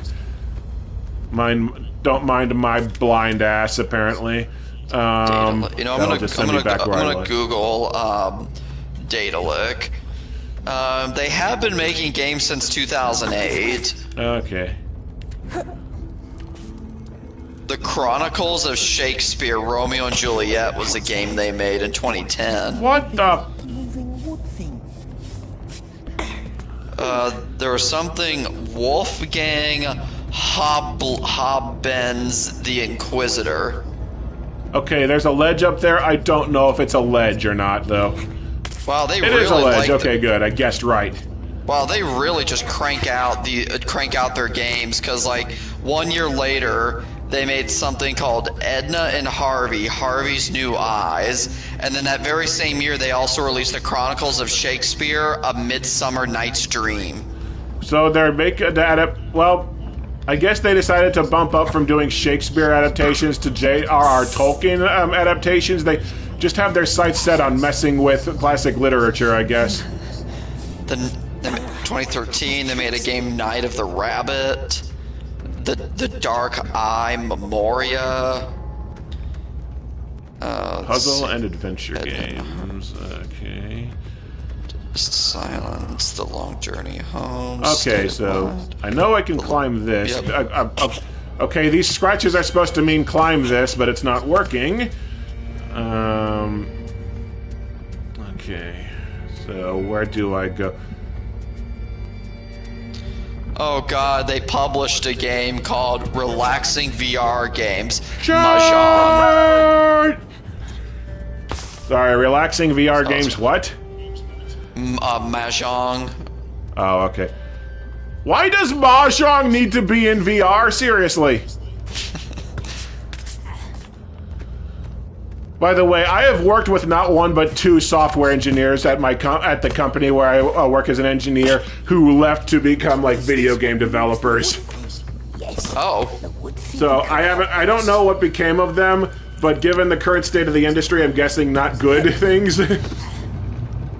Don't mind my blind ass, apparently. You know, I'm gonna Google Daedalic. They have been making games since 2008. Okay. The Chronicles of Shakespeare, Romeo and Juliet was a game they made in 2010. What the? There was something Wolfgang Hobbens the Inquisitor. Okay, there's a ledge up there. I don't know if it's a ledge or not, though. Wow, they it really is a ledge. Okay, good. I guessed right. Wow, they really just crank out their games, because like 1 year later they made something called Edna and Harvey, Harvey's New Eyes. And then that very same year, they also released the Chronicles of Shakespeare, A Midsummer Night's Dream. So they're making the well, I guess they decided to bump up from doing Shakespeare adaptations to J.R.R. Tolkien adaptations. They just have their sights set on messing with classic literature, I guess. Then 2013, they made a game, Night of the Rabbit, the Dark Eye Memoria. Puzzle and adventure games. Okay. Silence, The Long Journey Home. Okay, so I know I can climb this. Yep. Okay, these scratches are supposed to mean climb this, but it's not working. Okay, so where do I go? Oh god, they published a game called Relaxing VR Games. Mahjong! Sorry, relaxing VR games, what? Mahjong. Oh, okay. Why does Mahjong need to be in VR? Seriously. By the way, I have worked with not one but two software engineers at at the company where I work as an engineer who left to become like video game developers. Oh. So I don't know what became of them, but given the current state of the industry, I'm guessing not good things.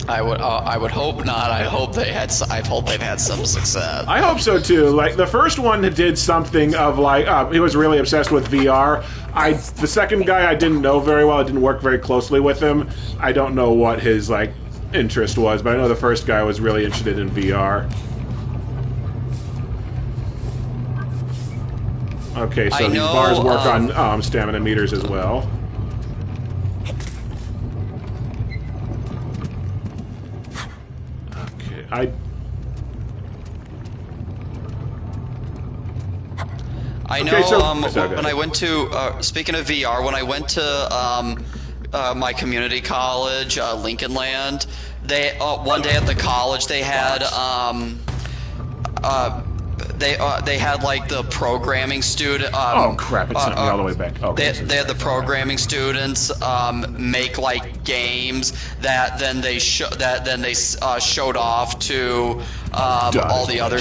I would hope not. I hope they've had some success. I hope so too. Like the first one did something of like he was really obsessed with VR. The second guy I didn't know very well. I didn't work very closely with him. I don't know what his like interest was, but I know the first guy was really interested in VR. Okay, so these bars work on stamina meters as well. Okay, I know. When I went to speaking of VR, when I went to my community college, Lincoln Land, they one day at the college they had they had like the programming student. Oh crap! It sent me all the way back. Okay, they had the programming students make like games that then they showed off to all the other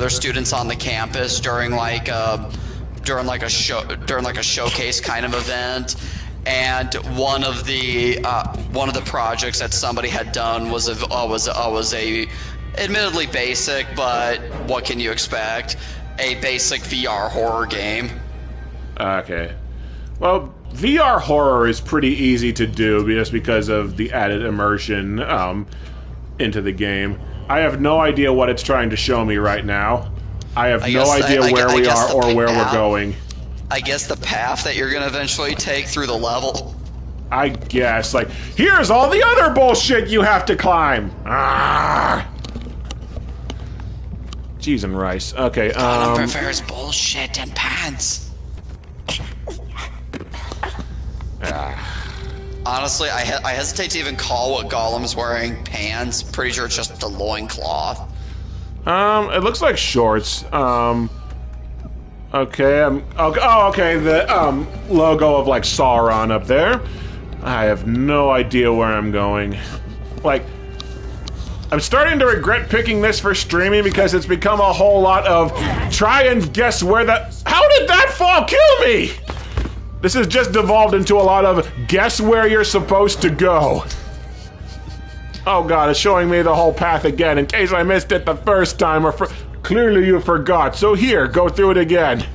students on the campus during like a showcase kind of event. And one of the projects that somebody had done was a admittedly basic, but what can you expect? A basic VR horror game. Okay. Well, VR horror is pretty easy to do just because of the added immersion into the game. I have no idea what it's trying to show me right now. I have no idea where we are or where we're going. I guess the path that you're going to eventually take through the level. I guess. Like, here's all the other bullshit you have to climb. Ah! Cheese and rice. Okay, Gollum prefers bullshit and pants. Honestly, I hesitate to even call what Gollum's wearing pants. Pretty sure it's just a loincloth. It looks like shorts. Okay, okay, the, logo of, like, Sauron up there. I have no idea where I'm going. Like, I'm starting to regret picking this for streaming because it's become a whole lot of try and guess where the— How did that fall kill me? This has just devolved into a lot of guess where you're supposed to go. Oh god, it's showing me the whole path again in case I missed it the first time or clearly you forgot. So here, go through it again.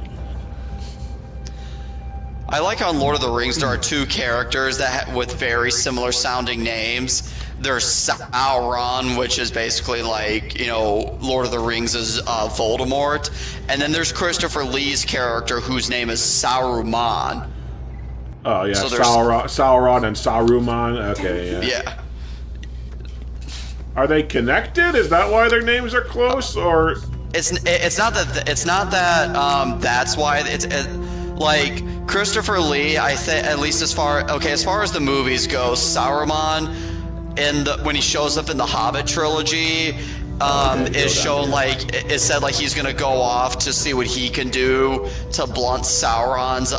I like how in Lord of the Rings there are two characters that with very similar sounding names. There's Sauron, which is basically like, you know, Lord of the Rings is Voldemort. And then there's Christopher Lee's character whose name is Saruman. Oh yeah, so Sauron and Saruman. Okay, yeah. Yeah. Are they connected? Is that why their names are close, or? It's not that that's why like Christopher Lee. I think at least as far as the movies go, Saruman when he shows up in the Hobbit trilogy, is shown like it said like he's gonna go off to see what he can do to blunt Sauron's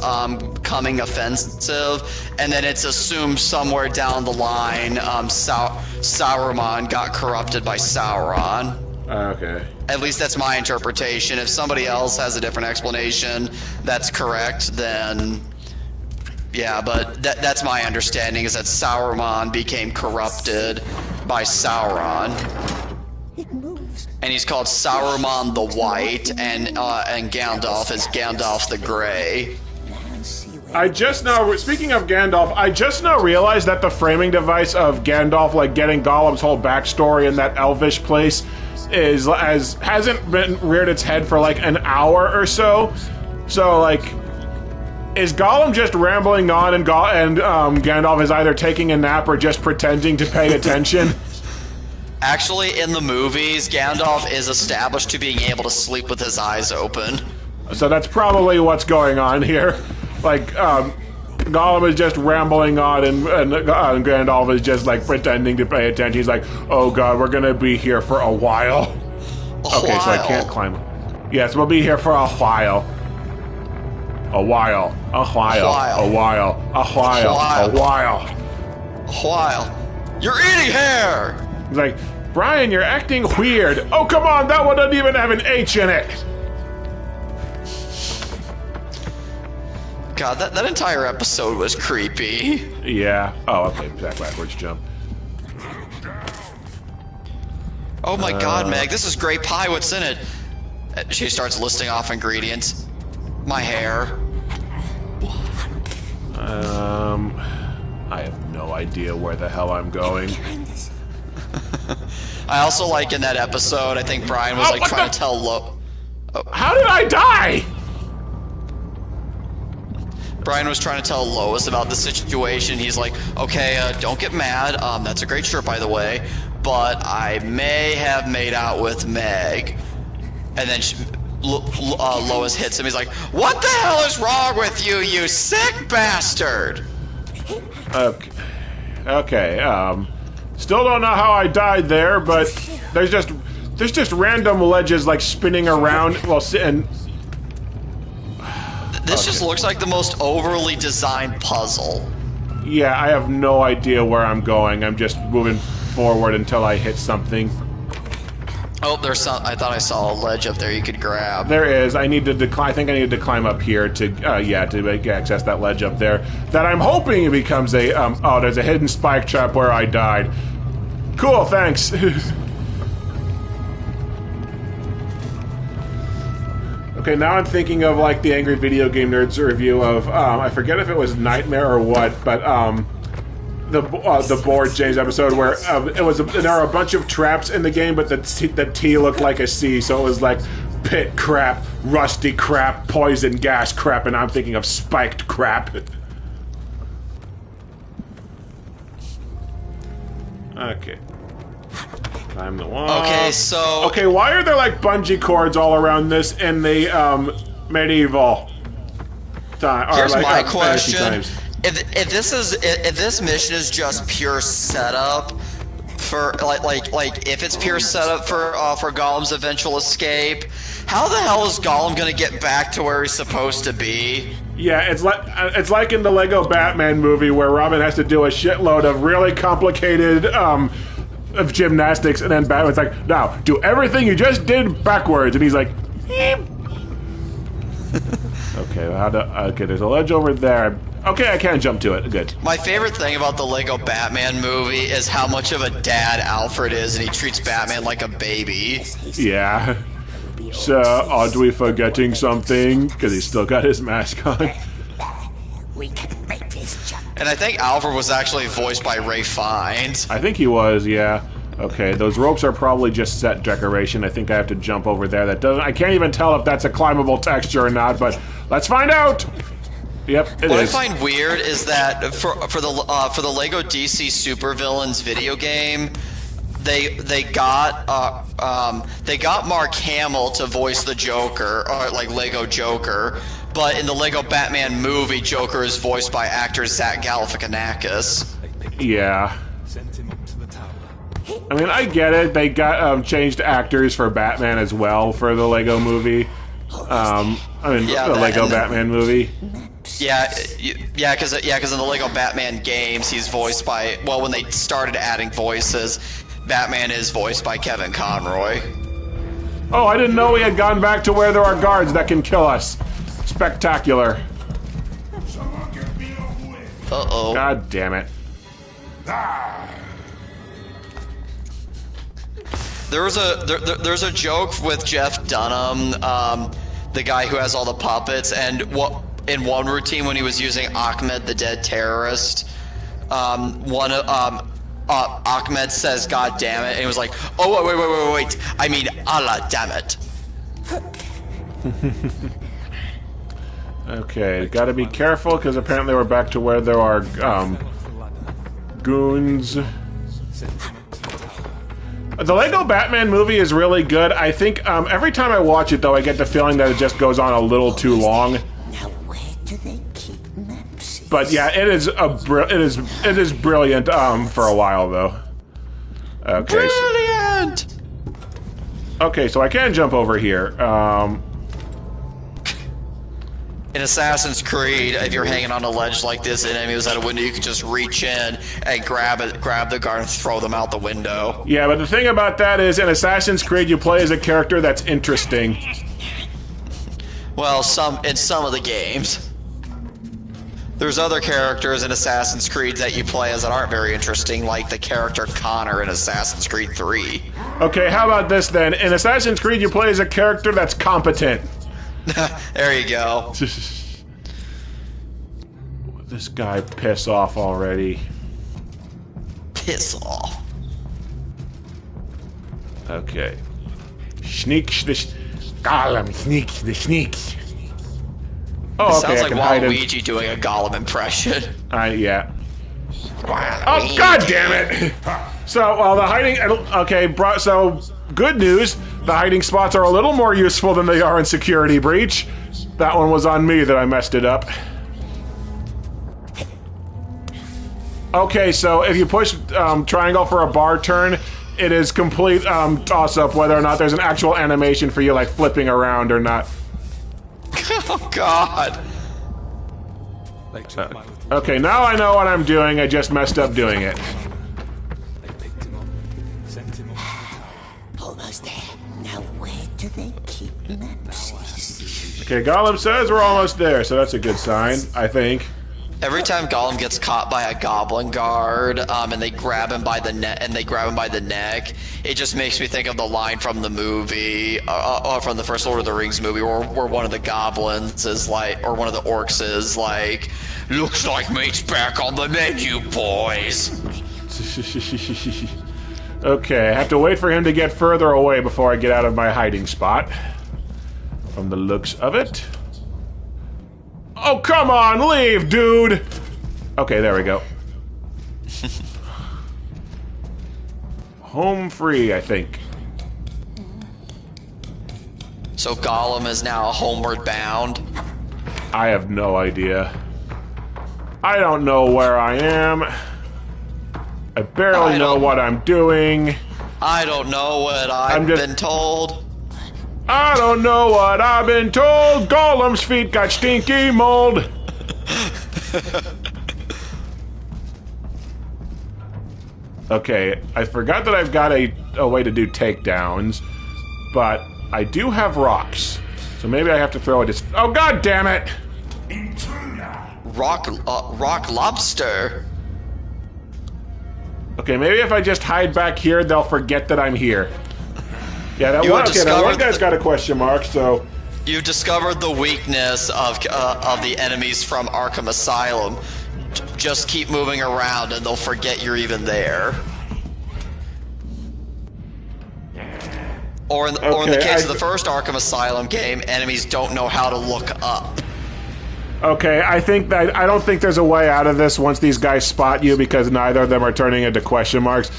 coming offensive, and then it's assumed somewhere down the line Saruman got corrupted by Sauron. Okay. At least that's my interpretation. If somebody else has a different explanation that's correct, then yeah, but that's my understanding, is that Saruman became corrupted by Sauron. It moves. And he's called Saruman the White, and Gandalf is Gandalf the Grey. I just now, speaking of Gandalf, I just now realized that the framing device of Gandalf, like getting Gollum's whole backstory in that elvish place, hasn't been reared its head for like an hour or so. So like, is Gollum just rambling on, and Gandalf is either taking a nap or just pretending to pay attention? Actually, in the movies, Gandalf is established to being able to sleep with his eyes open. So that's probably what's going on here. Like, Gollum is just rambling on, and Gandalf is just, like, pretending to pay attention. He's like, oh god, we're gonna be here for a while. Okay, so I can't climb. Yes, we'll be here for a while. A while. A while. A while. A while. A while. A while. You're eating hair! He's like, Brian, you're acting weird. Oh, come on, that one doesn't even have an H in it. God, that entire episode was creepy. Yeah. Oh, okay, backwards jump. Oh my god, Meg, this is great pie, what's in it? She starts listing off ingredients. My hair. I have no idea where the hell I'm going. I also like in that episode, I think Brian was like trying to tell How did I die? Brian was trying to tell Lois about the situation. He's like, okay, don't get mad. That's a great shirt, by the way. But I may have made out with Meg. And then Lois hits him. He's like, what the hell is wrong with you, you sick bastard? Okay, still don't know how I died there, but there's just random ledges like spinning around while sitting. This just looks like the most overly designed puzzle. Yeah, I have no idea where I'm going. I'm just moving forward until I hit something. Oh, there's some. I thought I saw a ledge up there you could grab. There is. I need to decline. I think I need to climb up here to access that ledge up there. That I'm hoping it becomes a oh, there's a hidden spike trap where I died. Cool, thanks. Okay, now I'm thinking of like the Angry Video Game Nerds review of I forget if it was Nightmare or what, but the Board James episode where there are a bunch of traps in the game, but the T looked like a C, so it was like pit crap, rusty crap, poison gas crap, and I'm thinking of spiked crap. Okay. Climb the wall. Okay, so... Okay, why are there like bungee cords all around this in the medieval time? Here's like, my question. If this mission is just pure setup for like if it's pure setup for Gollum's eventual escape, how the hell is Gollum gonna get back to where he's supposed to be? Yeah, it's like in the Lego Batman movie where Robin has to do a shitload of really complicated of gymnastics, and then Batman's like, now do everything you just did backwards, and he's like, eep. Okay, there's a ledge over there. Okay, I can't jump to it. Good. My favorite thing about the Lego Batman movie is how much of a dad Alfred is, and he treats Batman like a baby. Yeah. So, aren't we forgetting something? Because he's still got his mask on. We can make this jump. And I think Alfred was actually voiced by Ray Fiennes. I think he was, yeah. Okay, those ropes are probably just set decoration. I think I have to jump over there. I can't even tell if that's a climbable texture or not, but let's find out! Yep, it is. What I find weird is that for the Lego DC Supervillains video game, they got Mark Hamill to voice the Joker, or like Lego Joker, but in the Lego Batman movie, Joker is voiced by actor Zach Galifianakis. Yeah. Sent him up to the tower. I mean, I get it. They got changed actors for Batman as well for the Lego movie. The Lego Batman movie. Yeah, because in the Lego Batman games, he's voiced by, well, when they started adding voices, Batman is voiced by Kevin Conroy. Oh, I didn't know we had gone back to where there are guards that can kill us. Spectacular. Uh-oh. God damn it. There's a joke with Jeff Dunham, the guy who has all the puppets, and in one routine when he was using Ahmed the Dead Terrorist, Ahmed says "God damn it," and he was like, "Oh wait! I mean Allah damn it." Okay, gotta be careful because apparently we're back to where there are goons. The Lego Batman movie is really good. I think every time I watch it, though, I get the feeling that it just goes on a little too long. Now where do they keep maps? But yeah, it is brilliant for a while though. Okay. Brilliant. So I can jump over here. In Assassin's Creed, if you're hanging on a ledge like this, and enemy was at a window, you could just reach in and grab the guard and throw them out the window. Yeah, but the thing about that is, in Assassin's Creed, you play as a character that's interesting. Well, in some of the games. There's other characters in Assassin's Creed that you play as that aren't very interesting, like the character Connor in Assassin's Creed 3. Okay, how about this then? In Assassin's Creed, you play as a character that's competent. There you go. This guy piss off already. Piss off. Okay. Sneaks the Gollum sneaks the sneaks. Oh, okay. Sounds like Waluigi doing a Gollum impression. Yeah. Oh, god damn it! So, well, the hiding... Okay, so, good news. The hiding spots are a little more useful than they are in Security Breach. That one was on me that I messed it up. Okay, so if you push triangle for a bar turn, it is complete toss-up whether or not there's an actual animation for you, like, flipping around or not. Oh, God. Okay, now I know what I'm doing. I just messed up doing it. Almost there. Now where do they keep maps? Okay, Gollum says we're almost there, so that's a good sign, I think. Every time Gollum gets caught by a goblin guard, and they grab him by the neck, it just makes me think of the line from the movie, from the first Lord of the Rings movie, where one of the goblins is like, or one of the orcs is like, "Looks like meat's back on the menu, boys." Okay, I have to wait for him to get further away before I get out of my hiding spot. From the looks of it. Oh, come on, leave, dude! Okay, there we go. Home free, I think. So Gollum is now homeward bound. I have no idea. I don't know where I am. I barely know what I'm doing. I don't know what I've been told. I don't know what I've been told. Gollum's feet got stinky mold. Okay, I forgot that I've got a way to do takedowns, but I do have rocks, so maybe I have to throw it. Oh, god damn it! Rock lobster. Okay, maybe if I just hide back here, they'll forget that I'm here. Yeah, that one. Okay, that one guy's got a question mark. So you discovered the weakness of the enemies from Arkham Asylum. Just keep moving around, and they'll forget you're even there. Or in the case of the first Arkham Asylum game, enemies don't know how to look up. Okay, I don't think there's a way out of this once these guys spot you, because neither of them are turning into question marks.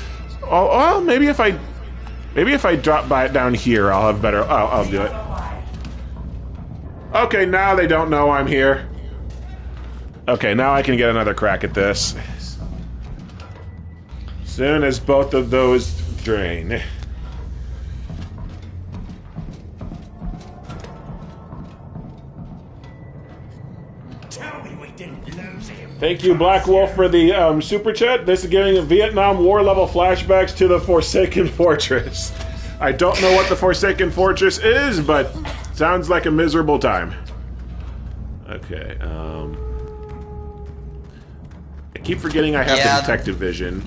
Oh, well, maybe if I drop by it down here, I'll have better. Oh, I'll do it. Okay, now they don't know I'm here. Okay, now I can get another crack at this. Soon as both of those drain. Tell me we didn't lose him. Thank you, Black Wolf, for the super chat. This is giving Vietnam War level flashbacks to the Forsaken Fortress. I don't know what the Forsaken Fortress is, but sounds like a miserable time. Okay, I keep forgetting I have the detective vision.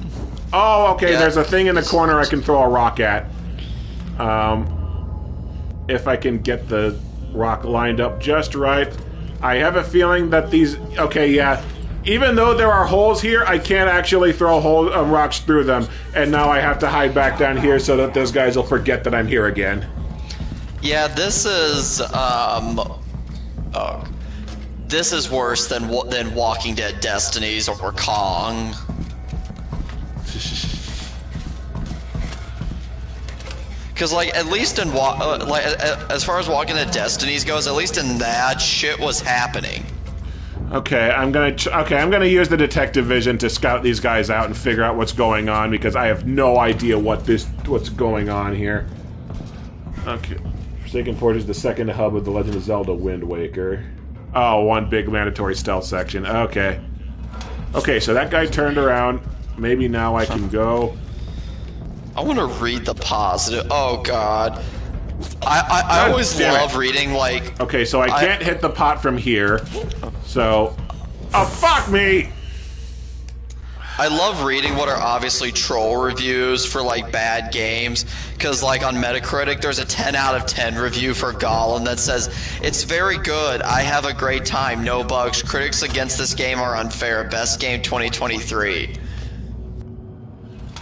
Oh, okay, there's a thing in the corner I can throw a rock at. If I can get the rock lined up just right. I have a feeling that these... Okay, yeah. Even though there are holes here, I can't actually throw rocks through them. And now I have to hide back down here so that those guys will forget that I'm here again. Yeah, this is worse than Walking Dead Destinies or Kong. Because, like, at least in as far as Walking Dead Destinies goes, at least in that, shit was happening. Okay, I'm gonna use the detective vision to scout these guys out and figure out what's going on because I have no idea what's going on here. Okay, Forsaken Fortress is the second hub of the Legend of Zelda Wind Waker. Oh, one big mandatory stealth section. Okay. Okay, so that guy turned around. Maybe now I can go. I want to read the positive. Oh God, I always love reading like. Okay, so I can't hit the pot from here. So, oh fuck me! I love reading what are obviously troll reviews for like bad games, because like on Metacritic there's a 10 out of 10 review for Gollum that says it's very good. I have a great time. No bugs. Critics against this game are unfair. Best game 2023.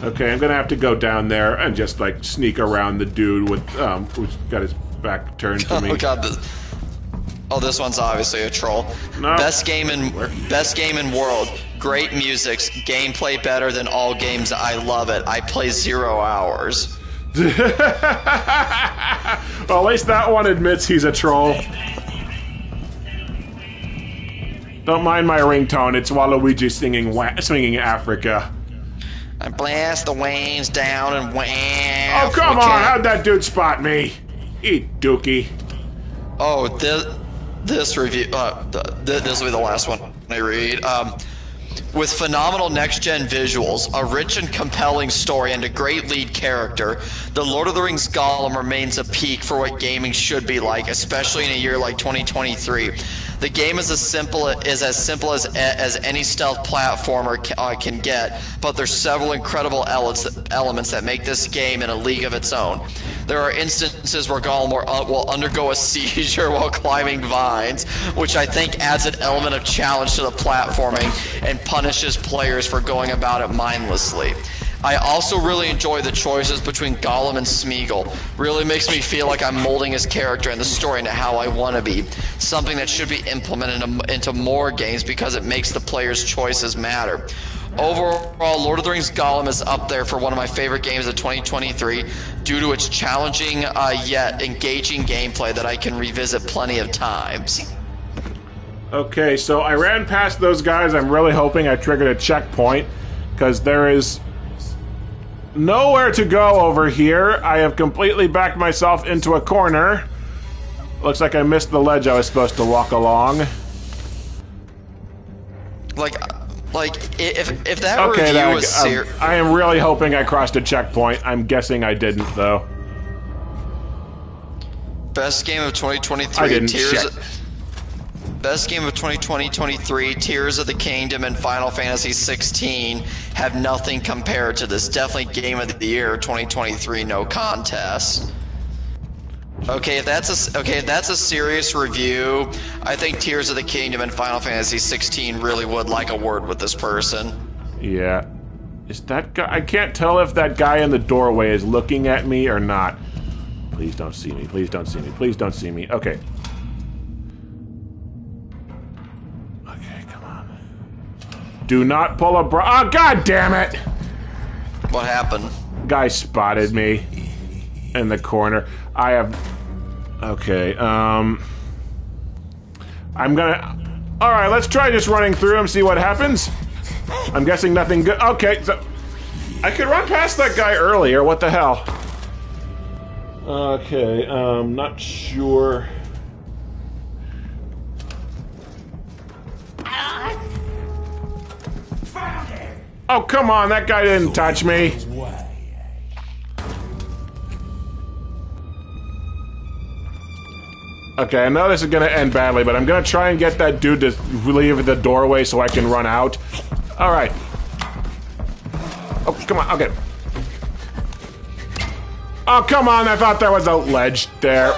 Okay, I'm gonna have to go down there and just like sneak around the dude with who's got his back turned to me. Oh God, this one's obviously a troll. No. Best game in world. Great music. Gameplay better than all games. I love it. I play 0 hours. Well, at least that one admits he's a troll. Don't mind my ringtone. It's Waluigi singing Africa. I blast the waves down and wham. Oh, come on! How'd that dude spot me? Eat dookie. Oh, this review, this will be the last one I read. With phenomenal next-gen visuals, a rich and compelling story, and a great lead character, The Lord of the Rings Gollum remains a peak for what gaming should be like, especially in a year like 2023. The game is as simple as any stealth platformer can get, but there's several incredible elements that make this game in a league of its own. There are instances where Gollum will undergo a seizure while climbing vines, which I think adds an element of challenge to the platforming and punishes players for going about it mindlessly. I also really enjoy the choices between Gollum and Smeagol. Really makes me feel like I'm molding his character and the story into how I want to be. Something that should be implemented into more games because it makes the player's choices matter. Overall, Lord of the Rings Gollum is up there for one of my favorite games of 2023 due to its challenging yet engaging gameplay that I can revisit plenty of times. Okay, so I ran past those guys. I'm really hoping I triggered a checkpoint because there is nowhere to go over here. I have completely backed myself into a corner. Looks like I missed the ledge I was supposed to walk along. Like if that okay, review was serious, I am really hoping I crossed a checkpoint. I'm guessing I didn't, though. Best game of 2023. I didn't. Best game of 2023, Tears of the Kingdom and Final Fantasy 16 have nothing compared to this. Definitely game of the year 2023, no contest. Okay, if that's a serious review, I think Tears of the Kingdom and Final Fantasy 16 really would like a word with this person. Yeah. Is that guy? I can't tell if that guy in the doorway is looking at me or not. Please don't see me. Please don't see me. Please don't see me. Okay. Okay, come on. Do not pull a oh, God damn it! What happened? Guy spotted me in the corner. I have... Okay, I'm gonna... Alright, let's try just running through him, see what happens. I'm guessing nothing good. Okay, so... I could run past that guy earlier. What the hell? Okay, not sure. Oh, come on, that guy didn't touch me. Okay, I know this is gonna end badly, but I'm gonna try and get that dude to leave the doorway so I can run out. Alright. Oh, come on, okay. Oh, come on, I thought there was a ledge there.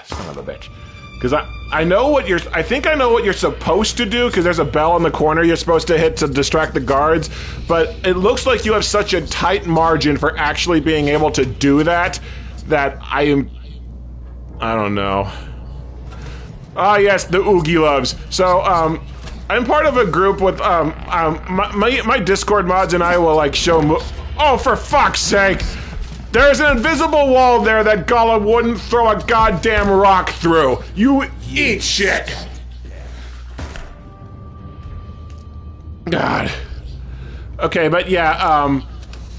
Son of a bitch. Because I know what you're... I think I know what you're supposed to do, because there's a bell in the corner you're supposed to hit to distract the guards, but it looks like you have such a tight margin for actually being able to do that, that I don't know. Ah, yes, the Oogie Loves. So, I'm part of a group with, my Discord mods and I will, like, show... Oh, for fuck's sake! There's an invisible wall there that Gollum wouldn't throw a goddamn rock through. You eat shit! God. Okay, but yeah,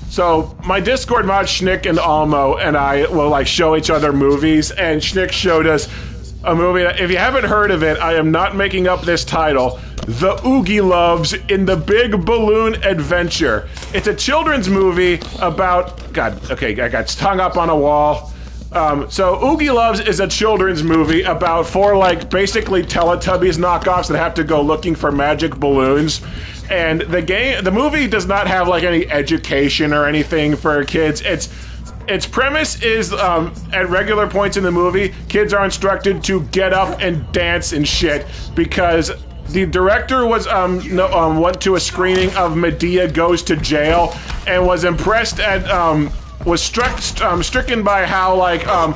so my Discord mod, Schnick and Almo, and I will, like, show each other movies, and Schnick showed us a movie that, if you haven't heard of it, I am not making up this title, The Oogie Loves in the Big Balloon Adventure. It's a children's movie about... God, okay, I got hung up on a wall. So Oogie Loves is a children's movie about 4, like, basically Teletubbies knockoffs that have to go looking for magic balloons. And the movie does not have, like, any education or anything for kids. Its premise is, at regular points in the movie, kids are instructed to get up and dance and shit because the director was went to a screening of Medea Goes to Jail and was impressed at was stricken by how, like, all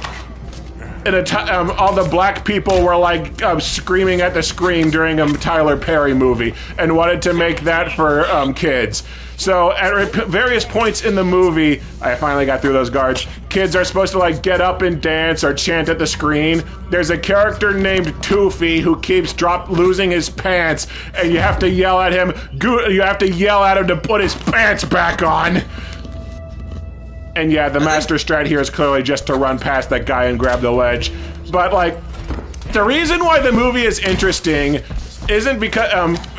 the black people were, like, screaming at the screen during a Tyler Perry movie and wanted to make that for kids. So at various points in the movie, I finally got through those guards, kids are supposed to, like, get up and dance or chant at the screen. There's a character named Toofy who keeps losing his pants, and you have to yell at him. You have to yell at him to put his pants back on. And yeah, the master strat here is clearly just to run past that guy and grab the ledge. But, like, the reason why the movie is interesting isn't because,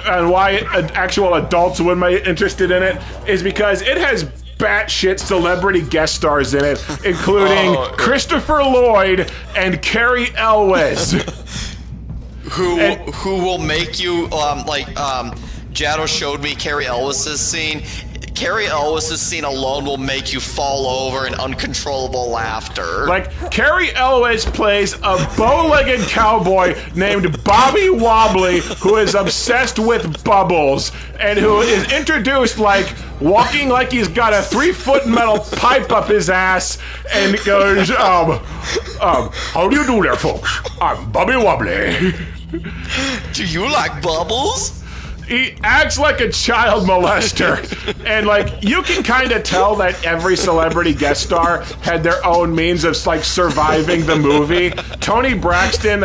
and why actual adults would be interested in it, is because it has batshit celebrity guest stars in it, including Christopher Lloyd and Carrie Elwes. Who will make you, Jado showed me Carrie Elwes' scene. Carrie Elwes' scene alone will make you fall over in uncontrollable laughter. Like, Carrie Elwes plays a bow-legged cowboy named Bobby Wobbly who is obsessed with bubbles and who is introduced, like, walking like he's got a 3-foot metal pipe up his ass and goes, how do you do there, folks? I'm Bobby Wobbly. Do you like bubbles? He acts like a child molester, and, like, you can kind of tell that every celebrity guest star had their own means of, like, surviving the movie. Toni Braxton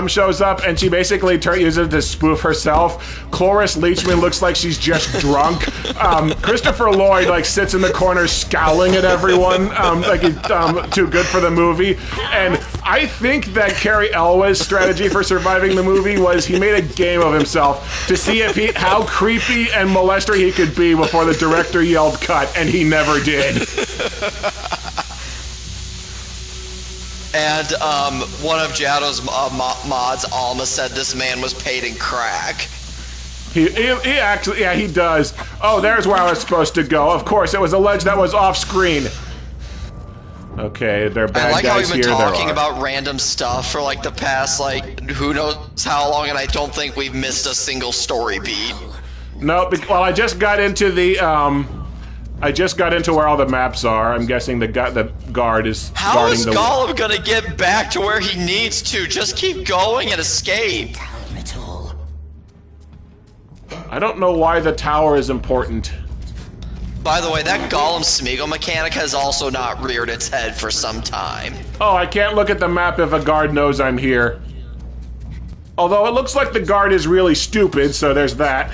shows up, and she basically uses it to spoof herself. Cloris Leachman looks like she's just drunk. Christopher Lloyd, like, sits in the corner scowling at everyone, like he's too good for the movie. And I think that Carrie Elwes' strategy for surviving the movie was he made a game of himself to see if how creepy and molester he could be before the director yelled cut, and he never did. And one of Jado's mods, Alma, said this man was paid in crack. He actually, yeah, he does. Oh, there's where I was supposed to go. Of course, it was a ledge that was off screen. Okay, they're bad guys here. I like how we've been talking about random stuff for, like, the past, like, who knows how long, and I don't think we've missed a single story beat. No, well, I just got into the, I just got into where all the maps are. I'm guessing the guard is guarding the... How is Gollum gonna get back to where he needs to? Just keep going and escape. I don't know why the tower is important. By the way, that Gollum Smeagol mechanic has also not reared its head for some time. Oh, I can't look at the map if a guard knows I'm here. Although it looks like the guard is really stupid, so there's that.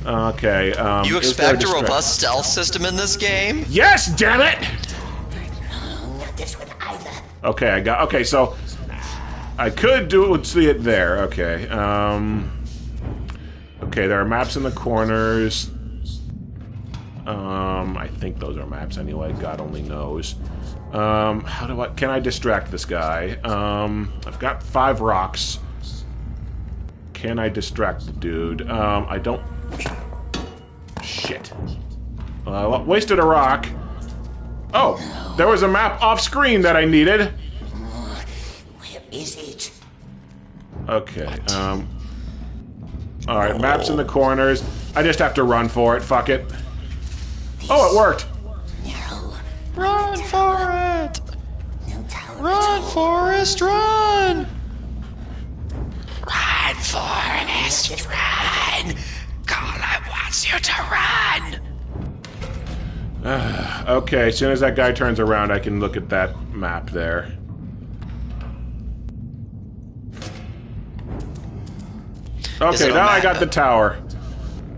Okay. You is there expect a robust stealth system in this game? Yes, damn it! Not this one either. Okay, I got. Okay, so I could see it there. Okay. Okay, there are maps in the corners. I think those are maps anyway. God only knows. How do I? Can I distract this guy? I've got 5 rocks. Can I distract the dude? I don't. Shit. Wasted a rock. Oh, there was a map off screen that I needed. Where is it? Okay. All right, maps in the corners. I just have to run for it. Fuck it. Oh, it worked. No. Run for it! No tower. Run, Forrest, run! Run, Forrest, run! Gollum wants you to run! Okay, as soon as that guy turns around, I can look at that map there. Okay, now I got the tower.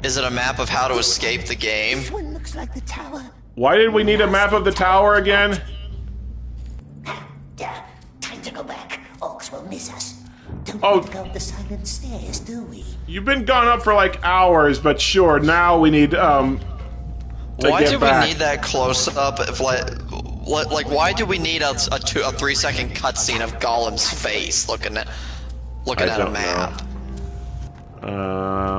Is it a map of how to escape the game? This one looks like the tower. Why did we need a map of the tower again? Yeah, time to go back. Orcs will miss us. Don't Oh. need to go up the silent stairs, do we? You've been gone up for like hours, but sure, now we need, to Why get do back. we need that close up? If like, why do we need a 3-second cutscene of Gollum's face looking at a don't map?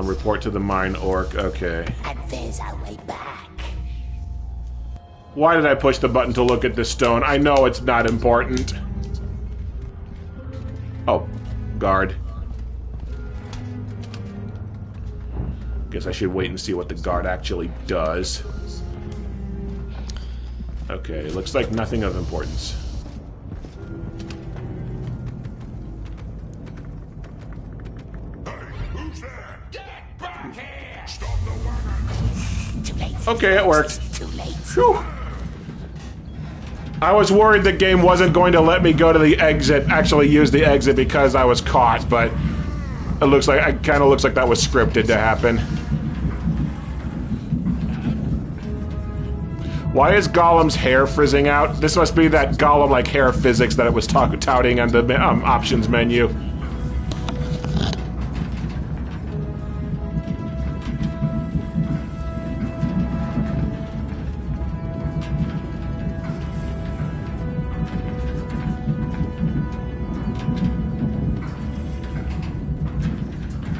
Report to the mine orc. Okay. And there's our way back. Why did I push the button to look at the stone? I know it's not important. Oh, guard. Guess I should wait and see what the guard actually does. Okay, looks like nothing of importance. Who's there? Get back here! Stop the wagon! Too late. Okay, it worked. Too late. Phew. I was worried the game wasn't going to let me go to the exit, actually use the exit because I was caught, but it looks like, it kind of looks like that was scripted to happen. Why is Gollum's hair frizzing out? This must be that Gollum-like hair physics that it was touting on the options menu.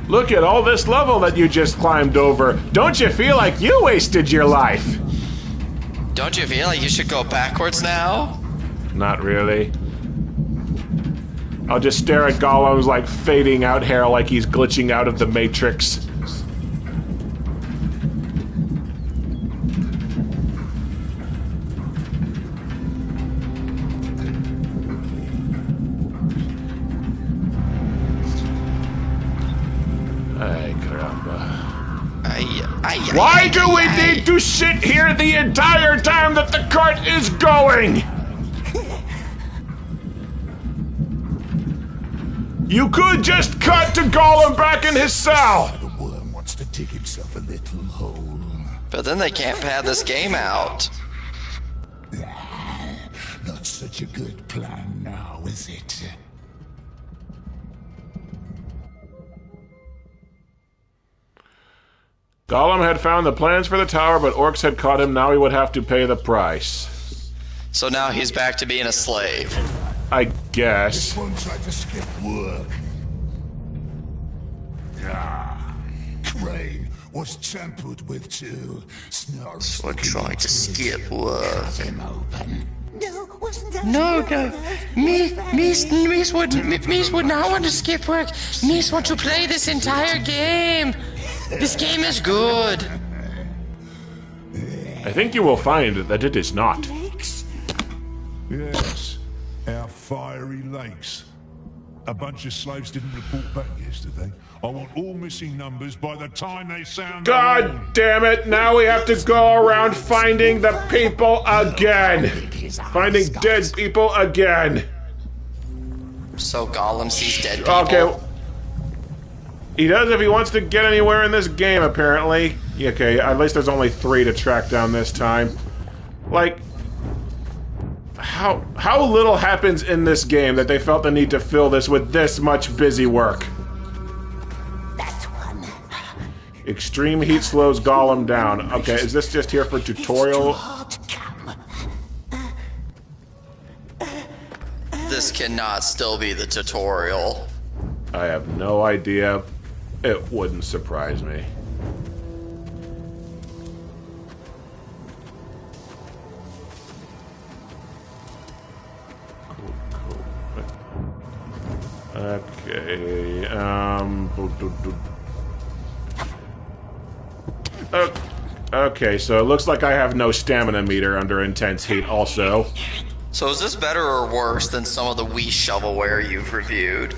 Look at all this level that you just climbed over. Don't you feel like you wasted your life? Don't you feel like you should go backwards now? Not really. I'll just stare at Gollum's like fading out hair like he's glitching out of the Matrix. Ay, caramba. Why do we need to sit here the entire time that the cart is going? You could just cut to Gollum back in his cell. The worm wants to dig himself a little hole. But then they can't pad this game out. Not such a good plan now, is it? Gollum had found the plans for the tower, but orcs had caught him. Now he would have to pay the price. So now he's back to being a slave. I guess. This one tried to skip work. Crane was tampered with too. Snarls Tried to skip work. him open. No, wasn't that? No, Mies would not want to skip work. Mies want to play this entire game. This game is good. I think you will find that it is not. Yes, our fiery lakes. A bunch of slaves didn't report back yesterday. I want all missing numbers by the time they sound the horn. God damn it! Now we have to go around finding the people again. Finding dead people again. So Gollum sees dead people. Okay. He does if he wants to get anywhere in this game, apparently. Okay, at least there's only 3 to track down this time. Like, how little happens in this game that they felt the need to fill this with this much busy work? That's one. Extreme heat slows Gollum down. Okay, is this just here for tutorial? It's too hard to come. This cannot still be the tutorial. I have no idea. It wouldn't surprise me. Okay, okay, so it looks like I have no stamina meter under intense heat also. So is this better or worse than some of the Wii shovelware you've reviewed?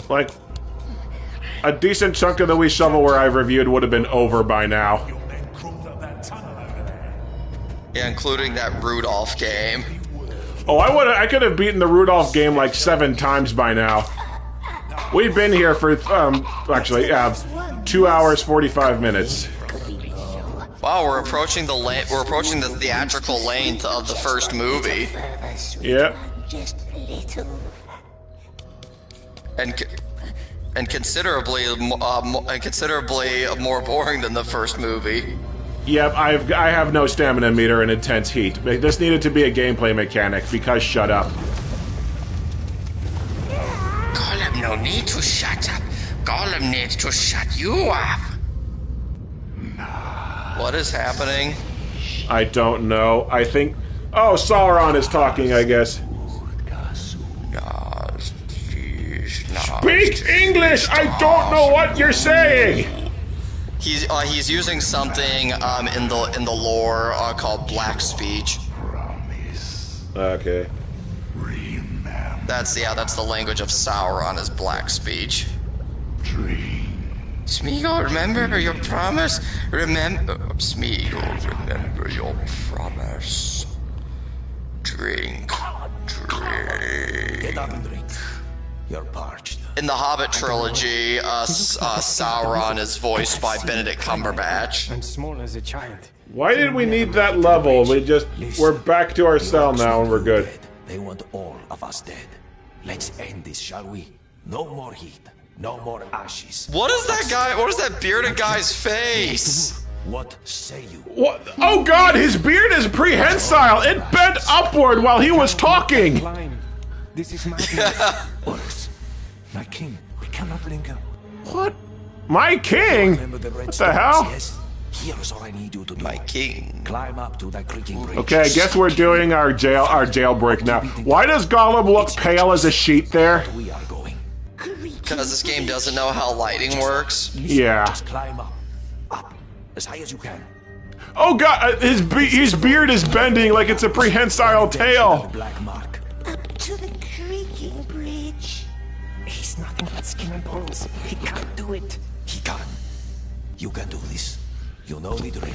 Like, a decent chunk of the Wii shovelware I've reviewed would have been over by now. Yeah, including that Rudolph game. Oh, I could have beaten the Rudolph game like 7 times by now. We've been here for, actually, 2 hours, 45 minutes. Wow, we're approaching the theatrical length of the first movie. Yep. Just a little. And considerably more boring than the first movie. Yep, I have no stamina meter in intense heat. This needed to be a gameplay mechanic, because shut up. Gollum, no need to shut up. Gollum needs to shut you up. What is happening? I don't know. I think... Oh, Sauron is talking, I guess. Speak English! I don't know what you're saying! He's using something in the lore called black speech. Okay. That's the language of Sauron is black speech. Smeagol, remember your promise. Smeagol, remember your promise. Drink. Get up and drink. You're parched. In the Hobbit trilogy, Sauron is voiced by Benedict Cumberbatch. And small as a child. Why did we need that level? We're back to our cell now and we're good. They want all of us dead. Let's end this, shall we? No more heat. No more ashes. What is that guy? What is that bearded guy's face? What say you? What? Oh god, his beard is prehensile! It bent upward while he was talking! This is madness. Orders. My king, we cannot linger. What? My king? Remember the red What the stones, hell? yes? Here's all I need you to do. My king. Climb up to that creaking bridge. Okay, I guess we're doing our jailbreak now. Why does Gollum look pale as a sheet there? We are going. Because this game doesn't know how lighting works. Yeah. Just climb up. Up. As high as you can. Oh god, his beard is bending like it's a prehensile The tail! black mark. Up to the creaking bridge. He's nothing but skin and bones. He can't do it. He can. You can do this. You know the drill.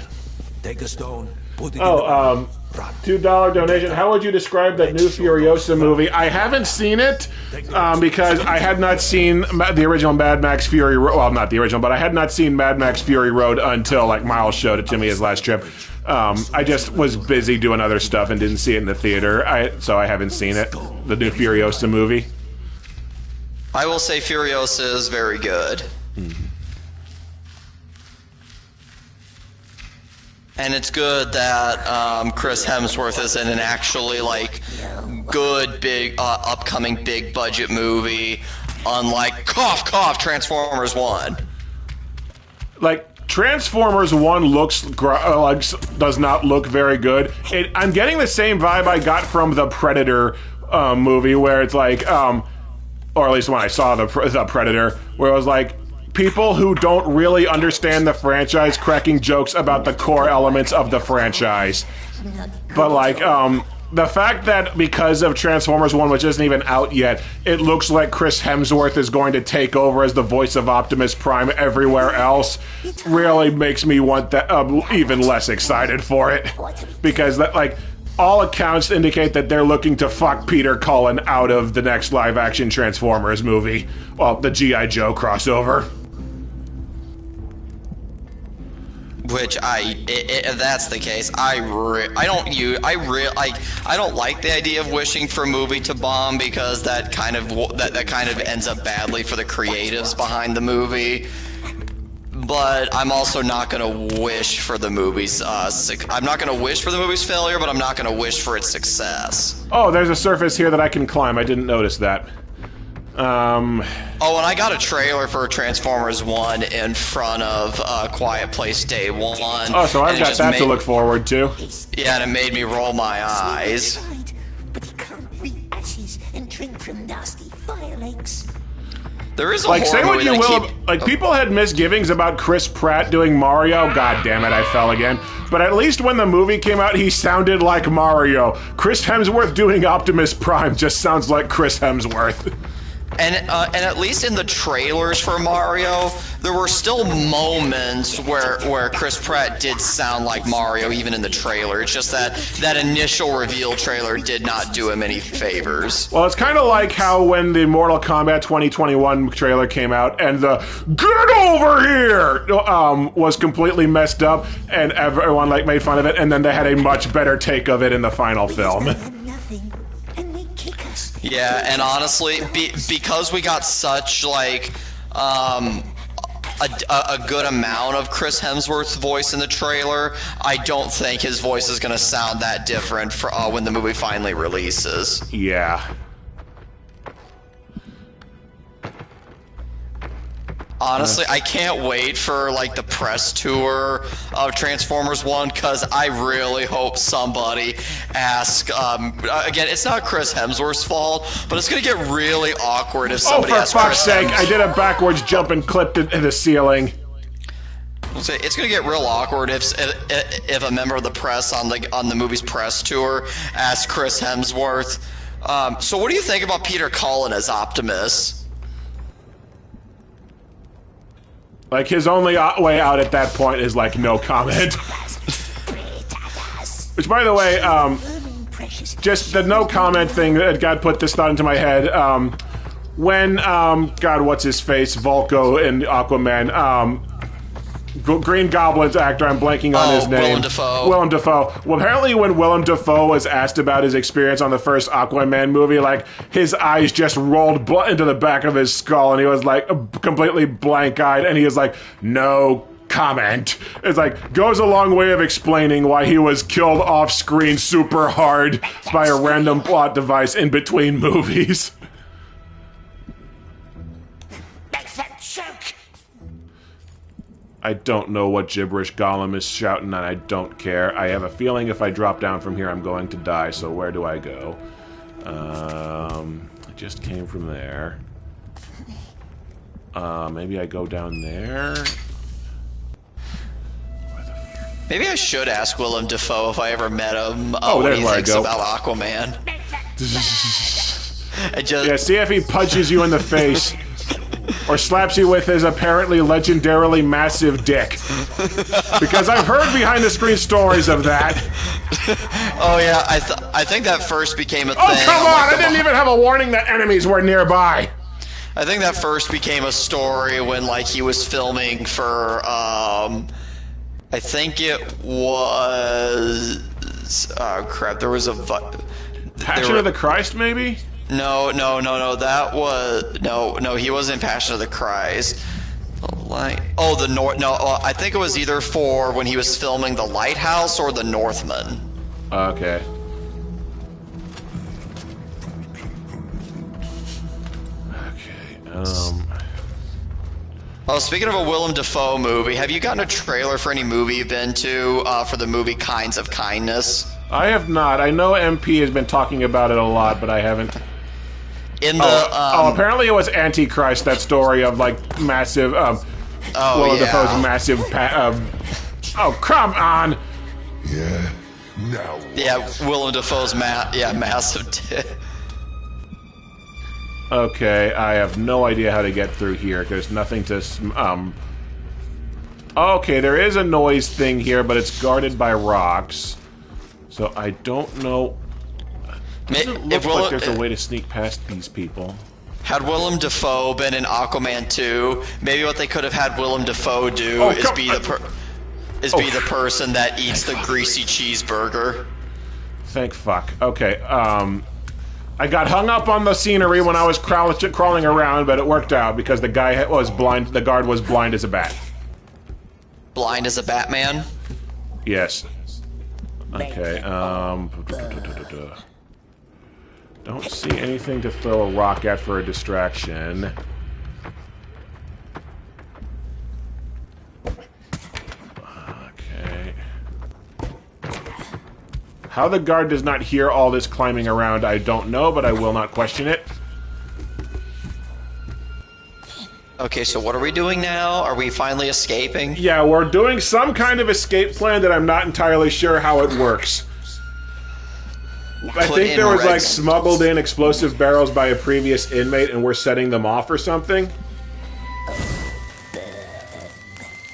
Take a stone, put it in the Oh, run. $2 donation. How would you describe that new Furiosa movie? I haven't seen it because I had not seen the original Mad Max Fury Road. Well, not the original, but I had not seen Mad Max Fury Road until like Miles showed it to me his last trip. I just was busy doing other stuff and didn't see it in the theater, so I haven't seen it. The new Furiosa movie. I will say Furiosa is very good. And it's good that Chris Hemsworth is in an actually like good big upcoming big budget movie, unlike cough cough Transformers 1. Like Transformers 1 does not look very good. I'm getting the same vibe I got from the Predator movie, where it's like, or at least when I saw the Predator, where it was like, people who don't really understand the franchise cracking jokes about the core elements of the franchise. But like, the fact that because of Transformers 1, which isn't even out yet, it looks like Chris Hemsworth is going to take over as the voice of Optimus Prime everywhere else really makes me want that even less excited for it. Because that, like, all accounts indicate that they're looking to fuck Peter Cullen out of the next live-action Transformers movie. Well, the G.I. Joe crossover. Which if that's the case, I don't like the idea of wishing for a movie to bomb, because that kind of ends up badly for the creatives behind the movie. But I'm also not gonna wish for the movie's. I'm not gonna wish for the movie's failure, but I'm not gonna wish for its success. Oh, there's a surface here that I can climb. I didn't notice that. Oh, and I got a trailer for Transformers 1 in front of Quiet Place Day 1. Oh, so I've got that to look forward to. Yeah, and it made me roll my eyes. But he can't read ashes and drink from nasty fire lakes. There is a like, horror say what movie you that will, like, people had misgivings about Chris Pratt doing Mario. God damn it, I fell again. But at least when the movie came out, he sounded like Mario. Chris Hemsworth doing Optimus Prime just sounds like Chris Hemsworth. And at least in the trailers for Mario, there were still moments where Chris Pratt did sound like Mario, even in the trailer. It's just that initial reveal trailer did not do him any favors. Well, it's kind of like how when the Mortal Kombat 2021 trailer came out and the "Get over here" was completely messed up, and everyone like made fun of it, and then they had a much better take of it in the final film. Yeah, and honestly, because we got such like a good amount of Chris Hemsworth's voice in the trailer, I don't think his voice is going to sound that different for when the movie finally releases. Yeah. Honestly, I can't wait for like the press tour of Transformers 1, because I really hope somebody asks. Again, it's not Chris Hemsworth's fault, but it's gonna get really awkward if somebody asks. Oh, for fuck's sake! I did a backwards jump and clipped it in the ceiling. It's gonna get real awkward if a member of the press on the movie's press tour asks Chris Hemsworth. So, what do you think about Peter Cullen as Optimus? Like, his only way out at that point is, like, no comment. Which, by the way, just the no comment thing that God put this thought into my head. When, God, what's his face? Volko in Aquaman, Green Goblin's actor, I'm blanking on his name. Willem Dafoe. Willem Dafoe. Well, apparently when Willem Dafoe was asked about his experience on the first Aquaman movie, like, his eyes just rolled into the back of his skull, and he was, like, completely blank-eyed, and he was like, no comment. It's like, goes a long way of explaining why he was killed off-screen super hard by a random plot device in between movies. I don't know what gibberish Gollum is shouting, and I don't care. I have a feeling if I drop down from here, I'm going to die, so where do I go? I just came from there. Maybe I go down there? Maybe I should ask Willem Dafoe if I ever met him what he thinks about Aquaman. Yeah, see if he punches you in the face. Or slaps you with his apparently legendarily massive dick. Because I've heard behind-the-screen stories of that. Oh yeah, I think that first became a thing. Oh, come on! I didn't even have a warning that enemies were nearby! I think that first became a story when, like, he was filming for, I think it was... Oh, crap, there was a... Passion of the Christ, maybe? No, that was... No, he wasn't in Passion of the Christ. Oh, the North... No, I think it was either for when he was filming The Lighthouse or The Northman. Okay. Oh, speaking of a Willem Dafoe movie, have you gotten a trailer for any movie you've been to for the movie Kinds of Kindness? I have not. I know MP has been talking about it a lot, but I haven't. Apparently it was Antichrist, that story of, like, massive, Willem Dafoe's massive, oh, come on! Yeah, now. Yeah, Willem Dafoe's massive dick. Okay, I have no idea how to get through here. There's nothing to, Okay, there is a noise thing here, but it's guarded by rocks. So I don't know. It doesn't look like there's a way to sneak past these people. Had Willem Dafoe been in Aquaman 2, maybe what they could have had Willem Dafoe do is be the person that eats the greasy cheeseburger. Thank fuck. Okay, I got hung up on the scenery when I was crawling around, but it worked out because the guy was blind. The guard was blind as a bat. Blind as a Batman? Yes. Okay, don't see anything to throw a rock at for a distraction. Okay. How the guard does not hear all this climbing around, I don't know, but I will not question it. Okay, so what are we doing now? Are we finally escaping? Yeah, we're doing some kind of escape plan that I'm not entirely sure how it works. I think there was like smuggled in explosive barrels by a previous inmate and we're setting them off or something.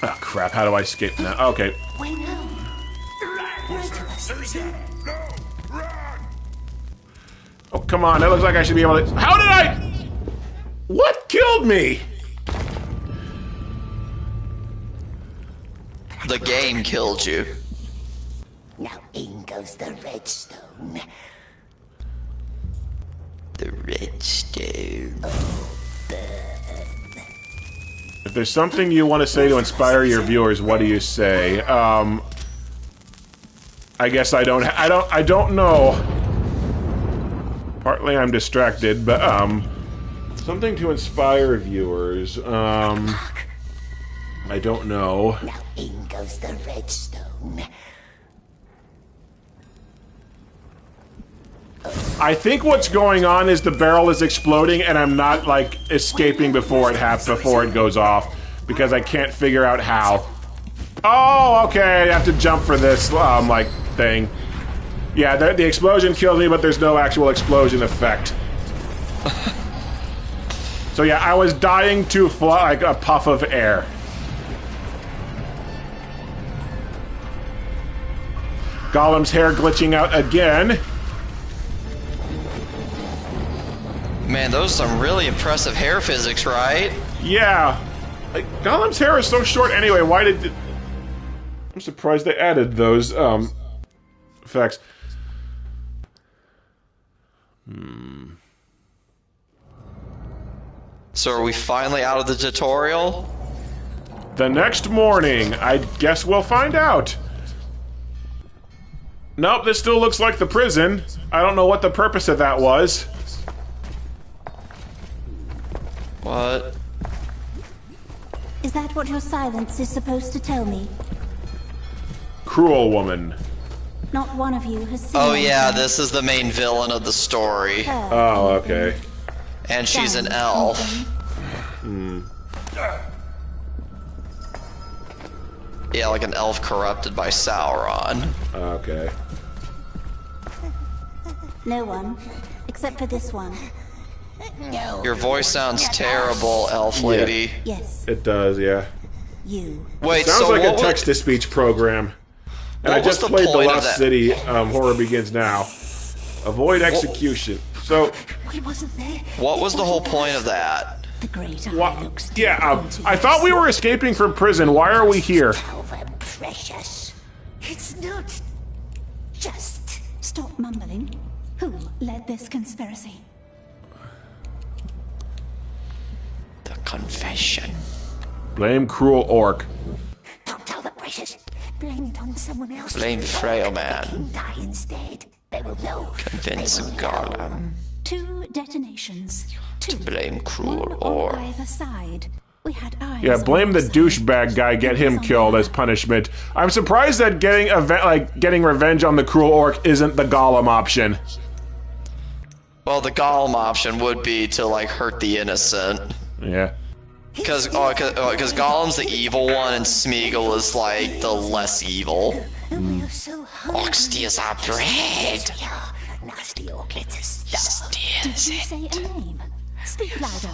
Oh crap, how do I escape now? Okay. Oh, come on, that looks like I should be able to... How did I... What killed me? The game killed you. Now in goes the redstone. The redstone. If there's something you want to say to inspire your viewers, what do you say? I guess I don't know. Partly I'm distracted, but something to inspire viewers. I don't know. Now in goes the redstone. I think what's going on is the barrel is exploding and I'm not, like, escaping before it goes off. Because I can't figure out how. Oh, okay, I have to jump for this, like, thing. Yeah, the explosion killed me, but there's no actual explosion effect. So yeah, I was dying to fly like a puff of air. Gollum's hair glitching out again. Man, those are some really impressive hair physics, right? Yeah. Like, Gollum's hair is so short anyway, why did... I'm surprised they added those, effects. So are we finally out of the tutorial? The next morning, I guess we'll find out. Nope, this still looks like the prison. I don't know what the purpose of that was. What? Is that what your silence is supposed to tell me? Cruel woman. Not one of you has seen Oh yeah, anything. this is the main villain of the story. Oh, okay. And she's an elf. Yeah, like an elf corrupted by Sauron. Okay. No one, except for this one. No. Your voice sounds terrible, elf lady. Yes, It does, yeah. you. Wait, Sounds so like what a text-to-speech program. And I What was just the played The point of Lost that? City, Horror Begins Now. Avoid execution. So, He wasn't there. What was the whole point of that? The great eye what? looks Yeah, deep into I thought we were escaping from prison. Why are we here? Tell them, precious. It's not just. Stop mumbling. Who led this conspiracy? The confession. Blame cruel orc. Don't tell the precious. Blame it on someone else. Blame Frail Let Man. the king die instead. They will know. Convince They will know. Gollum. 2 detonations. 2. Blame cruel One orc. on either side. We had eyes Yeah, on blame the our side. douchebag guy. Get him killed as punishment. I'm surprised that getting revenge on the cruel orc isn't the Gollum option. Well, the Gollum option would be to, like, hurt the innocent. Yeah. Because Gollum's the evil one and Smeagol is, like, the less evil. And we're so hungry. Orc steals our bread. Yeah, nasty orc lets us starve. Did you say a name? Speak louder.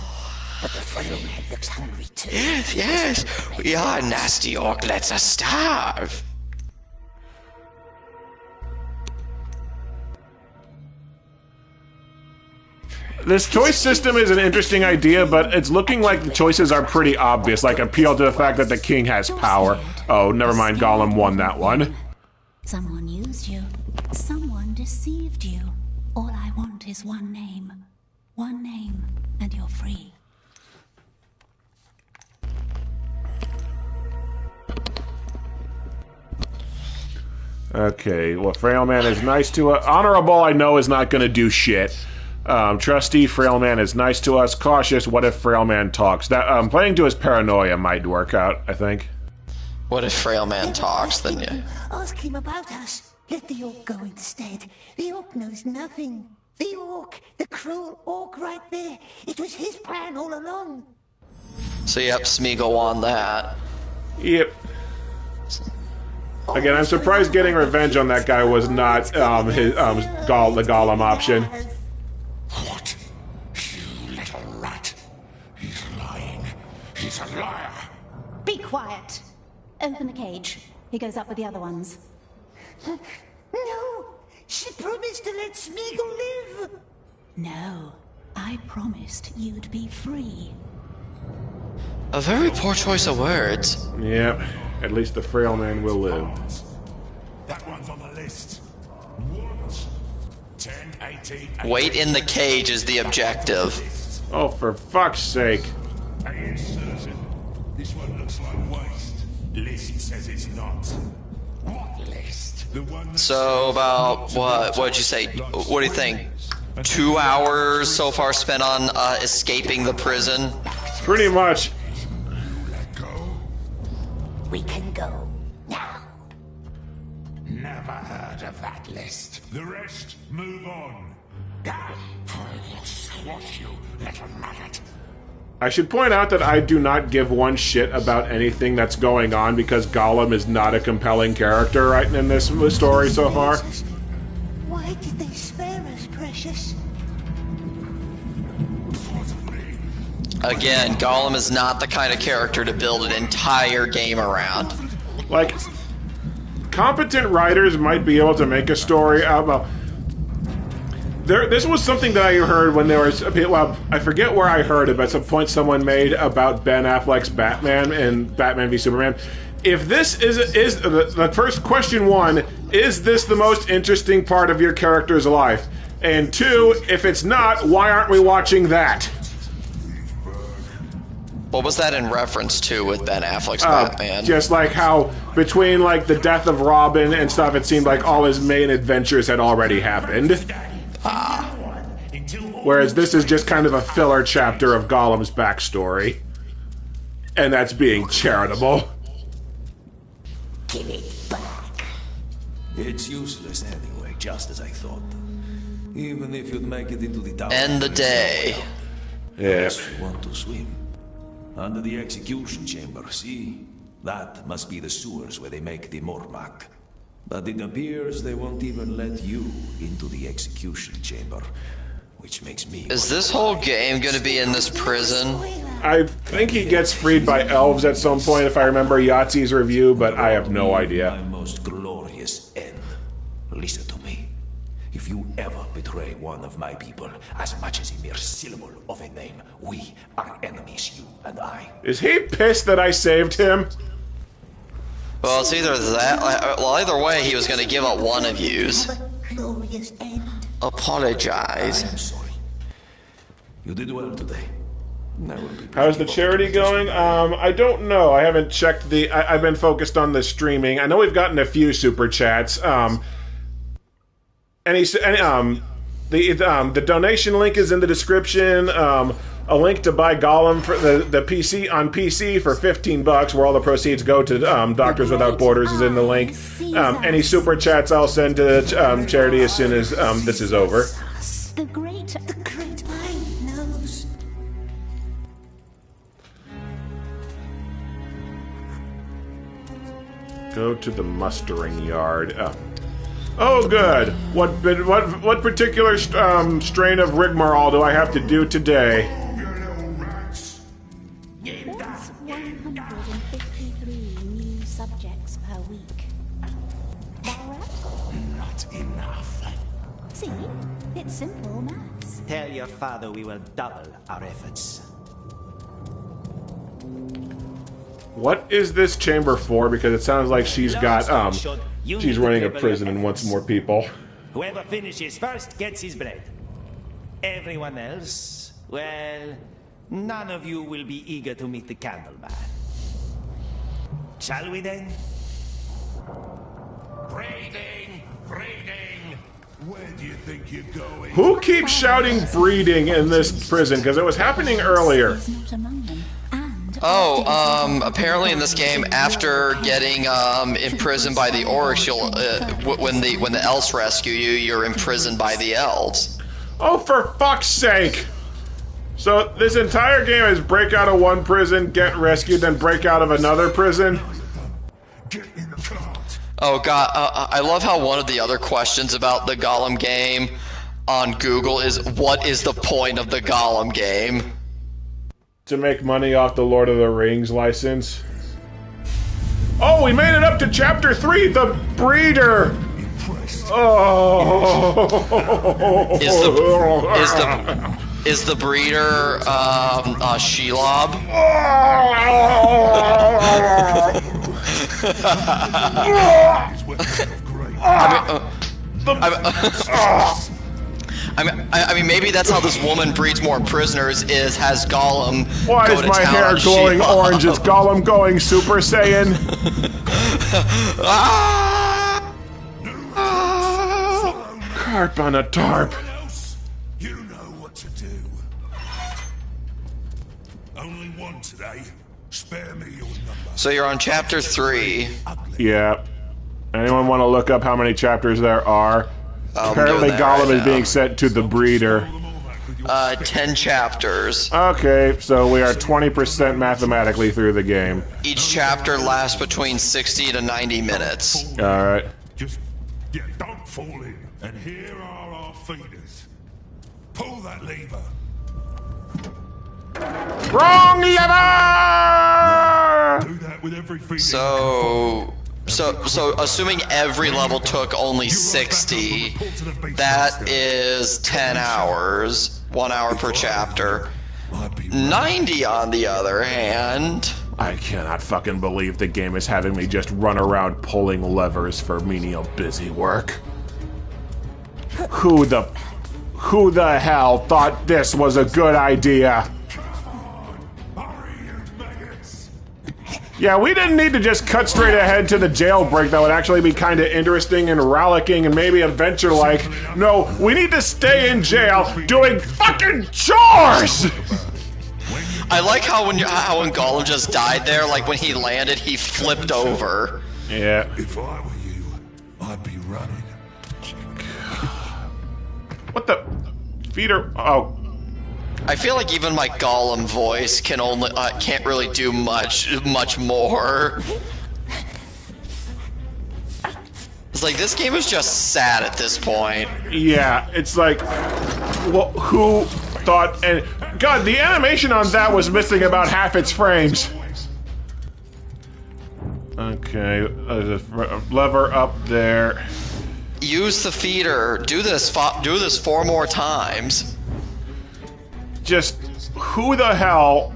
But the frail man looks hungry too. Yes, we are nasty orc lets us starve. This choice system is an interesting idea, but it's looking like the choices are pretty obvious, like appeal to the fact that the king has power. Oh, never mind, Gollum won that one. Someone used you. Someone deceived you. All I want is one name. One name, and you're free. Okay, well, Frail Man is nice to us. Honorable, I know, is not going to do shit. Trusty, Frail Man is nice to us. Cautious, what if Frail Man talks? That playing to his paranoia might work out, I think. What if Frail Man talks, then yeah. Ask him about us. Let the orc go instead. The orc knows nothing. The orc, the cruel orc right there. It was his plan all along. So yep, Smeagol won that. Yep. Again, I'm surprised getting revenge on that guy was not the Gollum option. What? You little rat. He's lying. He's a liar. Be quiet. Open the cage. He goes up with the other ones. No! She promised to let Smeagol live! No. I promised you'd be free. A very poor choice of words. Yep. At least the Frail Man will live. That one's on the list. What? 10, 18... Wait in the cage is the objective. Oh, for fuck's sake. Are you certain? This one looks like waste. List says it's not. What list? The one So about what'd you say? What do you think? 2 hours so far spent on escaping the prison? Pretty much. We can go now. Never heard of that list. The rest, move on. I will squash you, little maggot. I should point out that I do not give one shit about anything that's going on because Gollum is not a compelling character right in this story so far. Why did they spare us, precious? Again, Gollum is not the kind of character to build an entire game around. Like, competent writers might be able to make a story about... This was something that I heard when there was... Well, I forget where I heard it, but at some point someone made about Ben Affleck's Batman and Batman v Superman. If this is the first question one, is this the most interesting part of your character's life? And two, if it's not, why aren't we watching that? What was that in reference to with Ben Affleck's Batman? Just like how between like the death of Robin and stuff, it seemed like all his main adventures had already happened. Whereas this is just kind of a filler chapter of Gollum's backstory. And that's being charitable. Give it back. It's useless anyway, just as I thought. Even if you'd make it into the tower. End the day. Yeah. Unless you want to swim. Under the execution chamber, see? That must be the sewers where they make the Mormak. But it appears they won't even let you into the execution chamber. Which makes me... Is this whole game gonna be in this prison? I think he gets freed by elves at some point, if I remember Yahtzee's review, but I have no idea. My most glorious end. Listen to me. If you ever betray one of my people, as much as a mere syllable of a name, we are enemies, you and I. Is he pissed that I saved him? Well, it's either that... Well, either way, he was gonna give up one of yous. Glorious end. Apologize. I'm sorry. You did well today. How's the charity going? I don't know. I haven't checked the... I've been focused on the streaming. I know we've gotten a few super chats. The donation link is in the description. A link to buy Gollum for the PC on PC for $15, where all the proceeds go to Doctors Without Borders, is in the link. Any super chats I'll send to charity as soon as this is over. The great eye knows. Go to the mustering yard. Oh, good. What particular strain of rigmarole do I have to do today? That's 153 new subjects per week. Not enough. See? It's simple maths. Tell your father we will double our efforts. What is this chamber for? Because it sounds like she's got, she's running a prison and wants more people. Whoever finishes first gets his bread. Everyone else, well, none of you will be eager to meet the Candleman. Shall we then? Breeding! Breeding! Where do you think you're going? Who keeps shouting breeding in this prison? Because it was happening earlier. Is not among them. And Apparently in this game, after getting imprisoned by the orcs, you'll when the elves rescue you, you're imprisoned by the elves. Oh, for fuck's sake! So this entire game is break out of one prison, get rescued, then break out of another prison? Get in the cart. Oh god, I love how one of the other questions about the Gollum game on Google is, what is the point of the Gollum game? To make money off the Lord of the Rings license. Oh, we made it up to chapter 3, the breeder! Oh! Is the breeder, Shelob? I mean, maybe that's how this woman breeds more prisoners, has Gollum. Why is my hair glowing orange? Is Gollum going Super Saiyan? Carp on a tarp. You know what to do. Only one today. Spare me your number. So you're on chapter 3. Yeah. Anyone want to look up how many chapters there are? Apparently Gollum is being sent to the breeder. 10 chapters. Okay, so we are 20% mathematically through the game. Each chapter lasts between 60 to 90 minutes. Alright. Just, don't fall in. And here are our feeders. Pull that lever. Wrong lever! Do that with every feeder. So assuming every level took only 60, that is 10 hours, 1 hour per chapter. 90 on the other hand. I cannot fucking believe the game is having me just run around pulling levers for menial busy work. Who the hell thought this was a good idea? Yeah, we didn't need to just cut straight ahead to the jailbreak. That would actually be kind of interesting and rollicking and maybe adventure-like. No, we need to stay in jail doing fucking chores! I like how when Gollum just died there, like when he landed, he flipped over. Yeah. If I were you, I'd be running. What the? Feeder? Oh. I feel like even my Gollum voice can't really do much more. It's like this game is just sad at this point. Yeah, it's like, well, who thought? And God, the animation on that was missing about half its frames. Okay, there's a lever up there. Use the feeder. Do this 4 more times. Just who the hell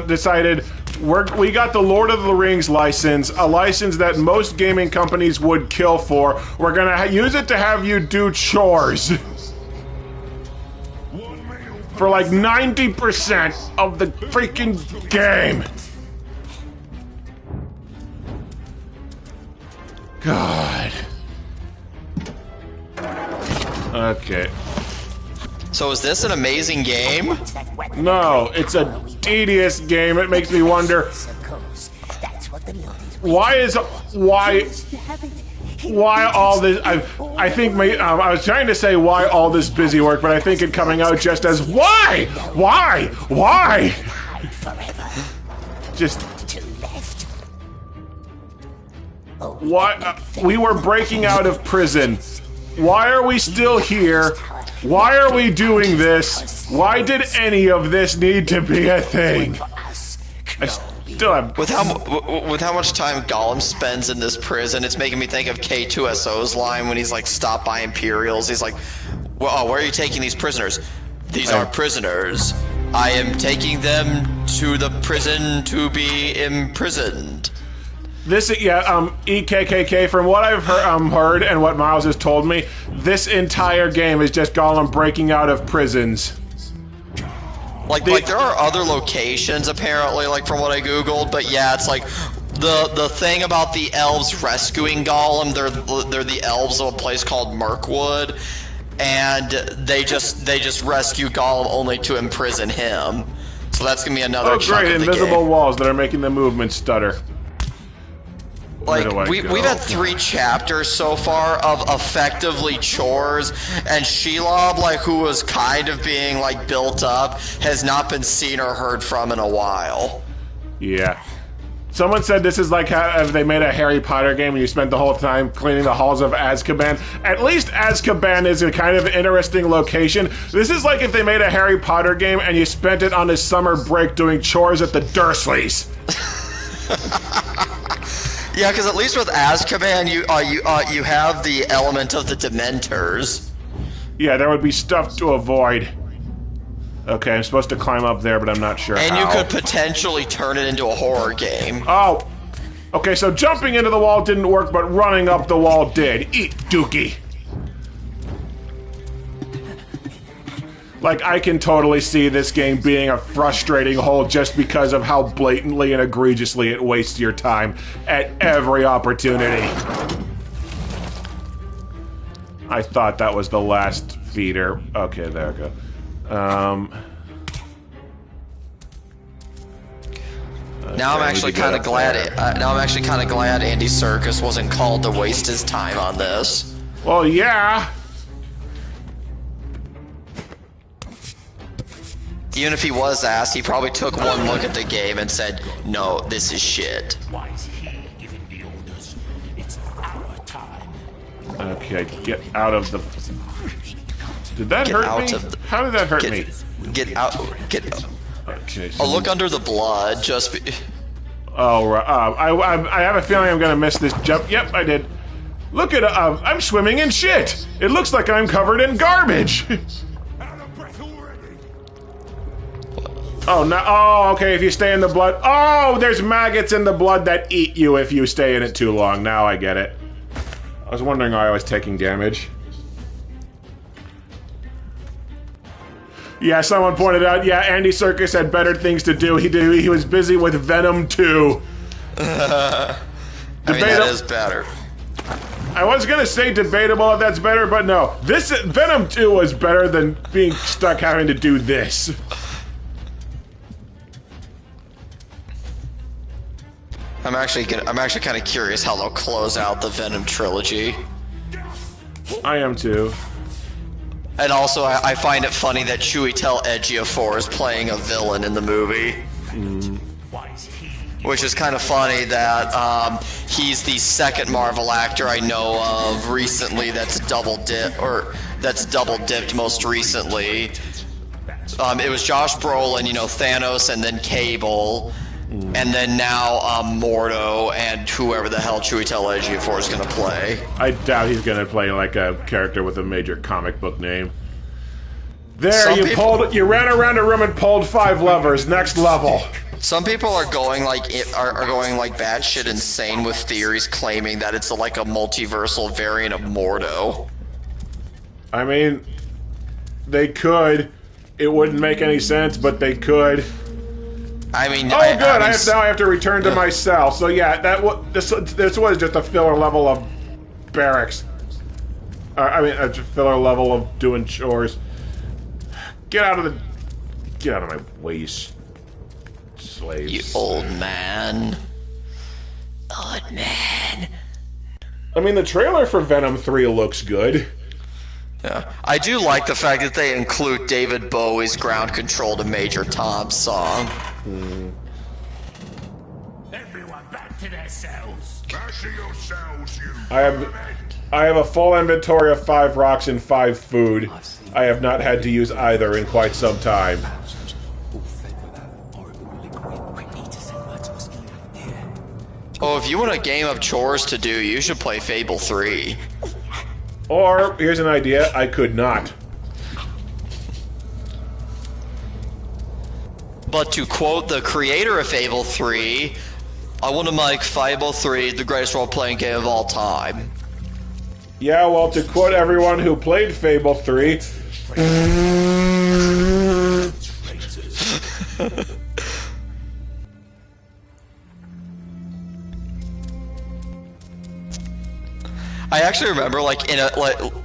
decided we got the Lord of the Rings license, a license that most gaming companies would kill for. We're gonna use it to have you do chores for like 90% of the freaking game. God. Okay. So is this an amazing game? No, it's a tedious game. It makes me wonder why all this. I think I was trying to say why all this busy work, but I think it coming out just as why just why we were breaking out of prison. Why are we still here? Why are we doing this? Why did any of this need to be a thing? still have... With how much time Gollum spends in this prison, it's making me think of K2SO's line when he's like, "Stop by Imperials." He's like, "Well, where are you taking these prisoners?" "These are prisoners. I am taking them to the prison to be imprisoned." This, EKKK, from what I've heard and what Miles has told me, this entire game is just Gollum breaking out of prisons. Like there are other locations, apparently, like from what I googled, but yeah, it's like, the thing about the elves rescuing Gollum, they're the elves of a place called Mirkwood, and they just rescue Gollum only to imprison him. So that's gonna be another chunk of the invisible game. walls that are making the movement stutter. Like, we've had 3 chapters so far of effectively chores, and Shelob, like, who was kind of being, like, built up, has not been seen or heard from in a while. Yeah. Someone said this is like how if they made a Harry Potter game and you spent the whole time cleaning the halls of Azkaban. At least Azkaban is a kind of interesting location. This is like if they made a Harry Potter game and you spent it on a summer break doing chores at the Dursleys. Yeah, because at least with Azkaban, you have the element of the Dementors. Yeah, there would be stuff to avoid. Okay, I'm supposed to climb up there, but I'm not sure and how. You could potentially turn it into a horror game. Oh! Okay, so jumping into the wall didn't work, but running up the wall did. Eat dookie! Like, I can totally see this game being a frustrating hole just because of how blatantly and egregiously it wastes your time at every opportunity. I thought that was the last feeder. Okay, there we go. Now I'm actually kind of glad. Now I'm actually kind of glad Andy Serkis wasn't called to waste his time on this. Well, yeah. Even if he was asked, he probably took one look at the game and said, "No, this is shit." Why is he giving the orders? It's our time. Okay, get out of the... Did that hurt me? How did that hurt me? Get out. Okay, so look under the blood. Just be... Oh, I have a feeling I'm gonna miss this jump. Yep, I did. Look at, I'm swimming in shit! It looks like I'm covered in garbage! Oh, no. Oh, okay, if you stay in the blood. Oh, there's maggots in the blood that eat you if you stay in it too long. Now I get it. I was wondering why I was taking damage. Yeah, someone pointed out, yeah, Andy Serkis had better things to do. He was busy with Venom 2. I mean, that is better. I was gonna say debatable if that's better, but no. This Venom 2 was better than being stuck having to do this. I'm actually kind of curious how they'll close out the Venom trilogy. I am too. And also, I find it funny that Chiwetel Ejiofor is playing a villain in the movie. Which is kind of funny that he's the second Marvel actor I know of recently that's double dipped most recently. It was Josh Brolin, Thanos, and then Cable. And then now Mordo and whoever the hell Chiwetel Ejiofor is going to play. I doubt he's going to play like a character with a major comic book name. There, you ran around a room and pulled 5 levers. Next level. Some people are going like batshit insane with theories claiming that it's like a multiversal variant of Mordo. I mean, they could. It wouldn't make any sense, but they could. I mean, now I have to return to my cell. So yeah, this was just a filler level of barracks. A filler level of doing chores. Get out of my way, slaves. You old man. Old man. I mean, the trailer for Venom 3 looks good. Yeah, I do like the fact that they include David Bowie's "Ground Control to Major Tom" song. Everyone back to their cells. Back to your cells, you. I have a full inventory of 5 rocks and 5 food. I have not had to use either in quite some time. if you want a game of chores to do, you should play Fable 3. Or, here's an idea, I could not. But to quote the creator of Fable 3, I want to make Fable 3 the greatest role-playing game of all time. Yeah, well, to quote everyone who played Fable 3... I actually remember, like, in a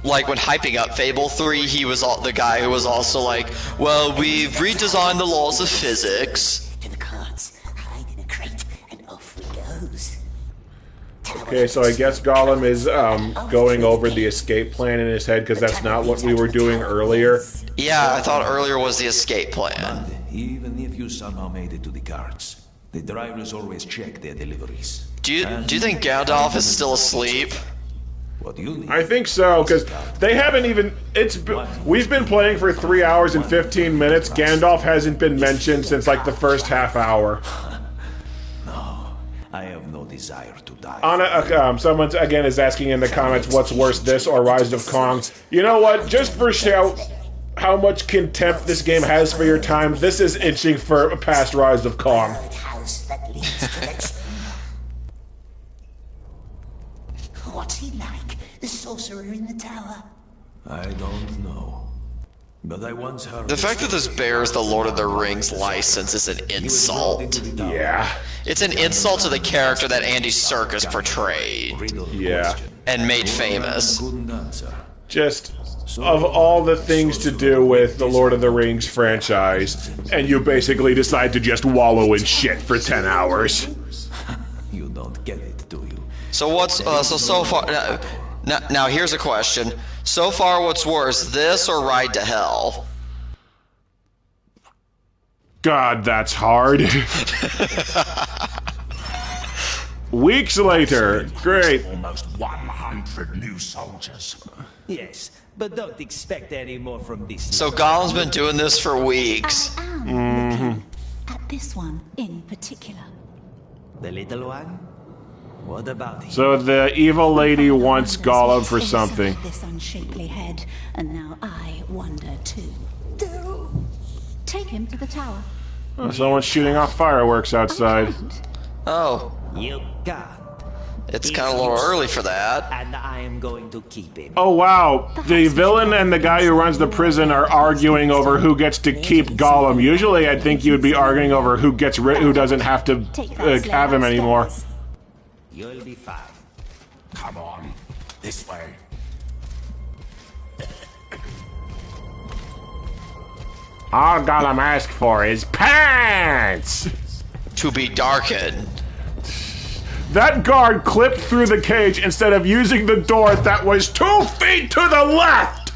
like when hyping up Fable 3, he was the guy who was also like, "Well, we've redesigned the laws of physics." To the carts, hide in a crate, and off we goes. Okay, so I guess Gollum is going over the escape plan in his head because that's not what we were doing earlier. Yeah, I thought earlier was the escape plan. Even if you somehow made it to the carts, the drivers always check their deliveries. Do you think Gandalf is still asleep? What do you need? I think so, because they haven't even... We've been playing for 3 hours and 15 minutes. Gandalf hasn't been mentioned since, like, the first half hour. No, I have no desire to die. Anna, someone, again, is asking in the comments, what's worse, this or Rise of Kong? You know what? Just for show how much contempt this game has for your time, this is itching for past Rise of Kong. House that leads to the What's he like, the sorcerer in the tower? I don't know. But I once heard... The fact that this bears the Lord of the Rings license is an insult. Yeah. It's an insult to the character that Andy Serkis portrayed. Yeah. And made famous. Just, of all the things to do with the Lord of the Rings franchise, and you basically decide to just wallow in shit for 10 hours. You don't get it, do you? So what's, so far, now here's a question. So far, what's worse, this or Ride to Hell? God, that's hard. Weeks later. Great. Almost 100 new soldiers. Yes, but don't expect any more from this. So Gollum's been doing this for weeks. I am looking at this one in particular. The little one? What about him? So the evil lady wants Gollum for something. This unshapely head, and now I wonder too. Take him to the tower. Oh, someone's shooting off fireworks outside. Oh. You can't. It's kind of a little early for that. And I am going to keep him. Oh wow, the villain and the guy who runs the prison are arguing over who gets to keep Gollum. Usually I'd think you would be arguing over who gets who doesn't have to have him anymore. You'll be fine. Come on, this way. All Gollum asked for is pants! To be darkened. That guard clipped through the cage instead of using the door that was 2 feet to the left!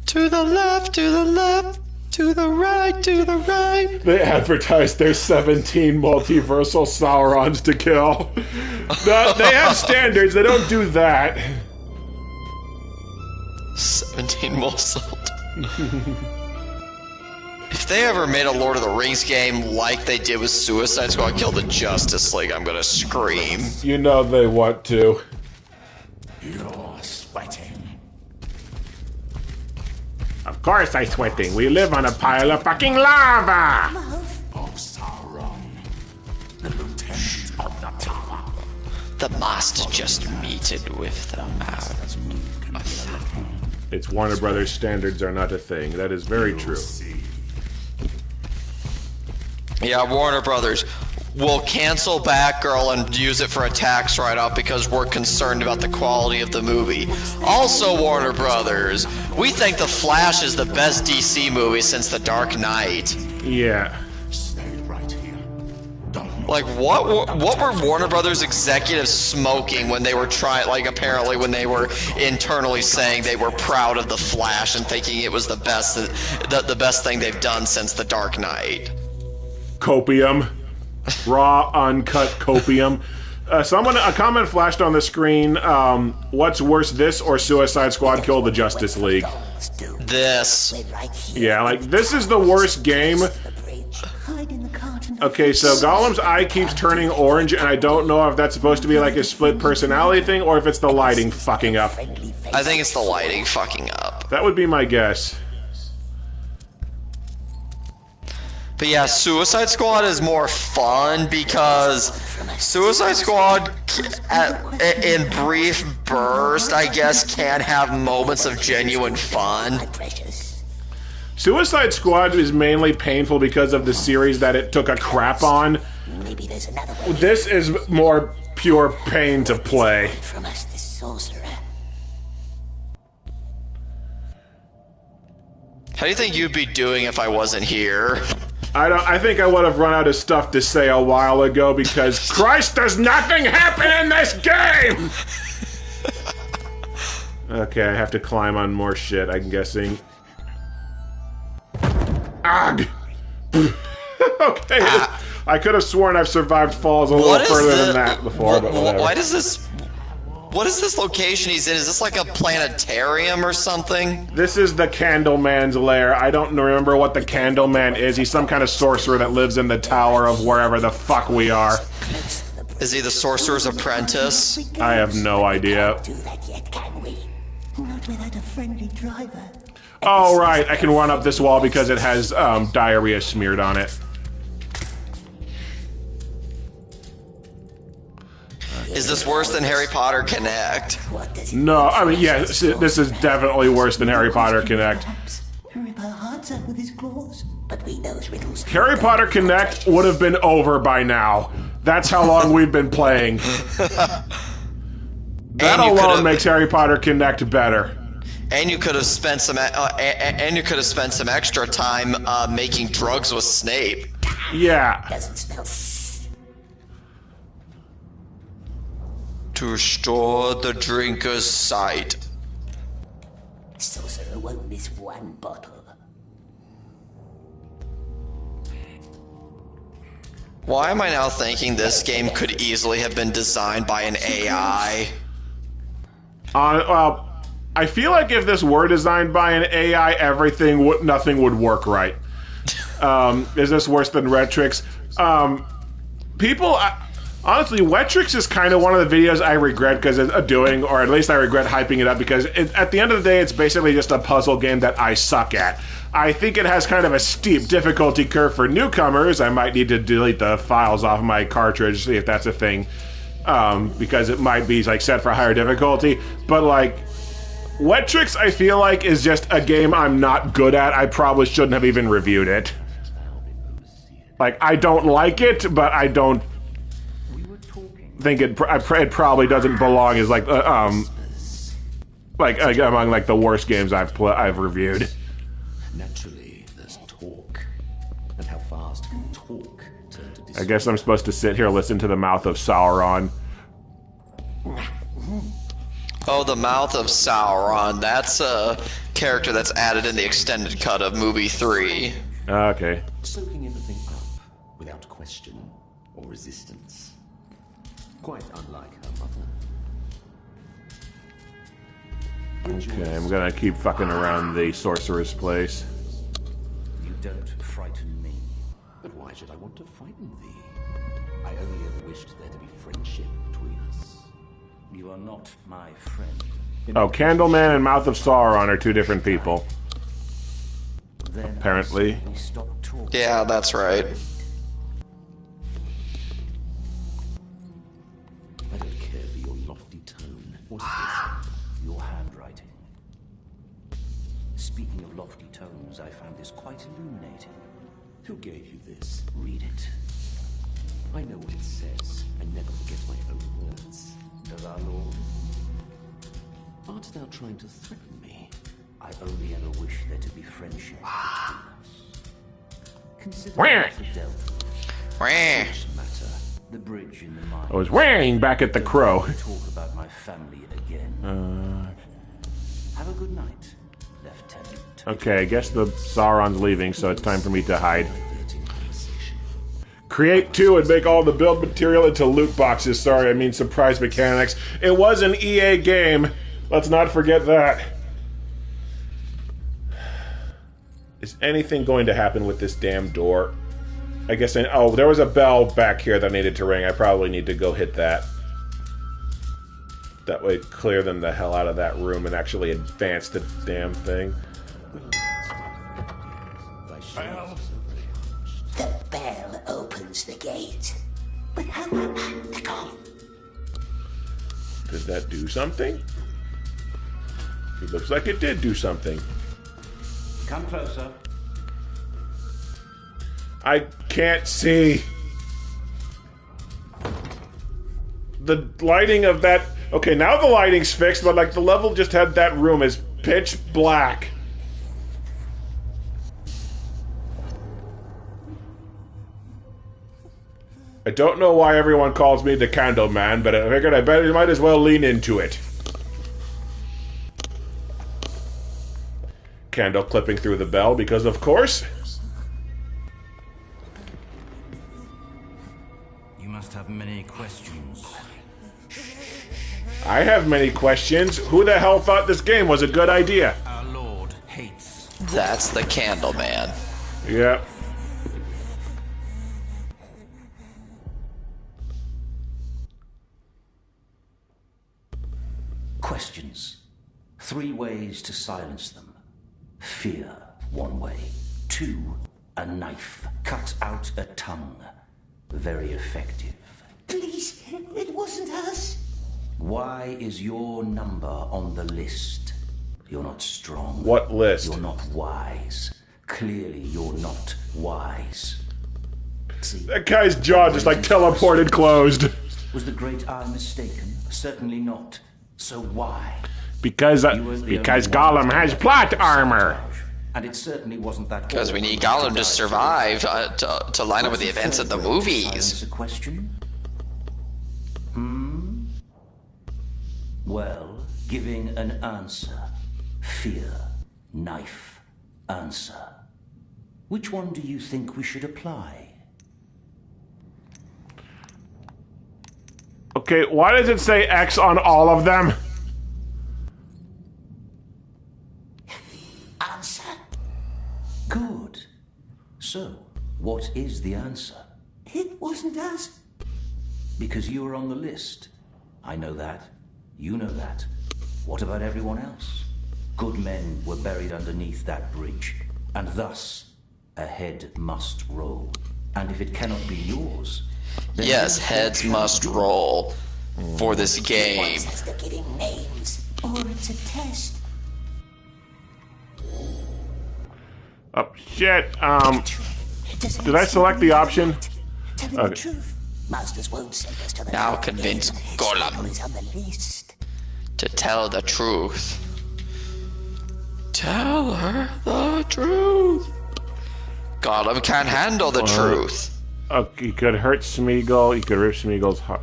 To the left, to the left, to the right, to the right. They advertised there's 17 multiversal Saurons to kill. They have standards, they don't do that. 17 multiversal. If they ever made a Lord of the Rings game like they did with Suicide Squad Kill the Justice League, I'm gonna scream. You know they want to. You're sweating. Of course I'm sweating. We live on a pile of fucking lava! Of Sauron, the lieutenant of the tower. The master just meted with the mouth. It's Warner Brothers standards are not a thing. That is very true. Yeah, Warner Brothers. We'll cancel Batgirl and use it for a tax write-off because we're concerned about the quality of the movie. Also, Warner Brothers, we think The Flash is the best DC movie since The Dark Knight. Yeah. Stay right here. Don't Like, what were Warner Brothers executives smoking when they were apparently when they were internally saying they were proud of The Flash and thinking it was the best thing they've done since The Dark Knight? Copium. Raw, uncut copium. A comment flashed on the screen. What's worse, this or Suicide Squad Kill the Justice League? This. Yeah, like, this is the worst game. Hide in the cart and Okay, so Gollum's eye keeps turning orange, and I don't know if that's supposed to be like a split personality thing or if it's the lighting fucking up. I think it's the lighting fucking up. That would be my guess. But yeah, Suicide Squad is more fun because Suicide Squad, in brief burst, I guess, can have moments of genuine fun. Suicide Squad is mainly painful because of the series that it took a crap on. Maybe there's another way. This is more pure pain to play. From us, this sorcerer. How do you think you'd be doing if I wasn't here? I think I would have run out of stuff to say a while ago because Christ, does nothing happen in this game! Okay, I have to climb on more shit, I'm guessing. Ugh! Okay, I could have sworn I've survived falls a little further than that before, but whatever. Why does this... What is this location he's in? Is this like a planetarium or something? This is the Candleman's lair. I don't remember what the Candleman is. He's some kind of sorcerer that lives in the tower of wherever the fuck we are. Is he the sorcerer's apprentice? I have no idea. Do that yet, can we? Not without a friendly driver. Oh, right. I can run up this wall because it has diarrhea smeared on it. Is this worse than Harry Potter Connect? No, I mean, yeah, this is definitely worse than Harry Potter Connect. Rip our hearts out with his claws. But we know those riddles. Harry Potter Connect would have been over by now. That's how long we've been playing. That alone makes Harry Potter Connect better. And you could have spent some extra time making drugs with Snape. Yeah. Doesn't smell. To restore the drinker's sight. Sorcerer won't miss one bottle. Why am I now thinking this game could easily have been designed by an AI? Well, I feel like if this were designed by an AI, nothing would work right. Is this worse than Retrix? Honestly, Wetrix is kind of one of the videos I regret doing, or at least I regret hyping it up because at the end of the day, it's basically just a puzzle game that I suck at. I think it has kind of a steep difficulty curve for newcomers. I might need to delete the files off my cartridge, see if that's a thing, because it might be like set for higher difficulty. But like, Wetrix, I feel like is just a game I'm not good at. I probably shouldn't have even reviewed it. Like, I don't like it, but I don't think it probably doesn't belong as like among like the worst games I've reviewed. Naturally, there's talk, and how fast can talk turn to I guess I'm supposed to sit here listen to the mouth of Sauron. Oh, the mouth of Sauron. That's a character that's added in the extended cut of movie 3. Okay. soaking everything up without question or resistance. Quite unlike her mother. Okay, I'm gonna keep fucking around the sorcerer's place. You don't frighten me. But why should I want to frighten thee? I only ever wished there to be friendship between us. You are not my friend. Oh, Candleman and Mouth of Sauron are two different people. Then apparently. we stop talking. Yeah, that's right. I don't care for your lofty tone. What is this? Your handwriting. Speaking of lofty tones, I found this quite illuminating. Who gave you this? Read it. I know what it says. I never forget my own words. Does our Lord? Art thou trying to threaten me? I only ever wish there to be friendship between us. Consider the Delta. Which matter? The bridge in the mind. I was wearing back at the Crow. Talk about my family again. Have a good night, Lieutenant. Okay, I guess the Sauron's leaving, so it's time for me to hide. Create 2 and make all the build material into loot boxes. Sorry, I mean surprise mechanics. It was an EA game. Let's not forget that. Is anything going to happen with this damn door? I guess oh, there was a bell back here that needed to ring. I probably need to go hit that. That way clear them the hell out of that room and actually advance the damn thing. The bell opens the gate. But how the call? Did that do something? It looks like it did do something. Come closer. I can't see. The lighting of that... Okay, now the lighting's fixed, but like the level just had that room as pitch black. I don't know why everyone calls me the Candle Man, but I figured I might as well lean into it. Candle clipping through the bell, because of course... You must have many questions. I have many questions. Who the hell thought this game was a good idea? Our Lord hates. That's the Candle Man. Yep. Questions. 3 ways to silence them. Fear, 1 way. 2, a knife. Cut out a tongue. Very effective. Please, it wasn't us. Why is your number on the list? You're not strong. What list? You're not wise. Clearly, you're not wise. See, that guy's jaw just like teleported closed. Was the Great Eye mistaken? Certainly not. So why? Because Gollum has plot armor. And it certainly wasn't that. Because we need Gollum to survive to line up with the events of the movies. A question? Well, giving an answer. Fear, knife, answer. Which one do you think we should apply? Okay, why does it say X on all of them? Answer. Good. So, what is the answer? It wasn't us. Because you were on the list. I know that. You know that. What about everyone else? Good men were buried underneath that bridge, and thus a head must roll. And if it cannot be yours, then yes, heads must roll for this game. He wants us to give him names, or it's a test. Oh shit. Did I select the option? Tell him the truth. Masters won't send us to the Now convince Gollum on the list. to tell the truth. Tell her the truth. Gollum can't handle the truth. You could hurt Smeagol. You could rip Smeagol's heart.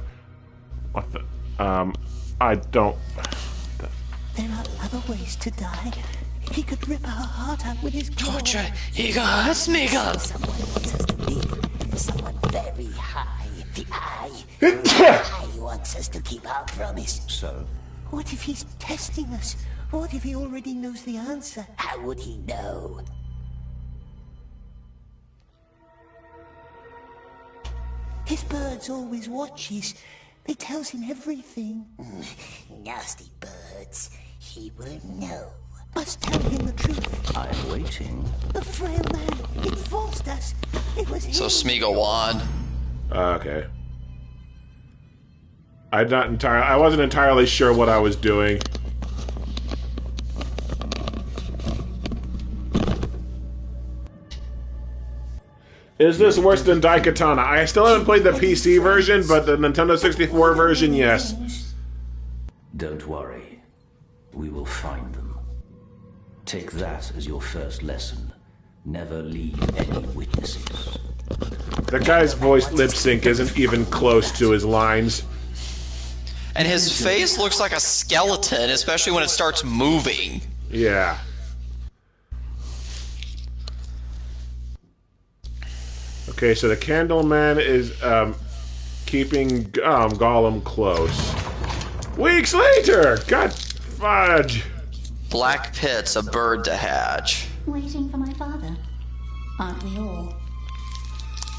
What the? I don't. There are other ways to die. He could rip our heart out with his claw. Torture. He got Smeagol. Someone wants us to live. Someone very high. The Eye. The Eye wants us to keep our promise. So? What if he's testing us? What if he already knows the answer? How would he know? His birds always watches. They tells him everything. Nasty birds. He will know. Must tell him the truth. I'm waiting. The frail man. It forced us. It was him. So Smeagol won. Okay. I wasn't entirely sure what I was doing. Is this worse than Daikatana? I still haven't played the PC version, but the Nintendo 64 version, yes. Don't worry. We will find them. Take that as your first lesson. Never leave any witnesses. The guy's voice lip sync isn't even close to his lines. And his face looks like a skeleton, especially when it starts moving. Yeah. Okay, so the Candleman is keeping Gollum close. Weeks later! God fudge! Black Pit's a bird to hatch. Waiting for my father. Aren't we all?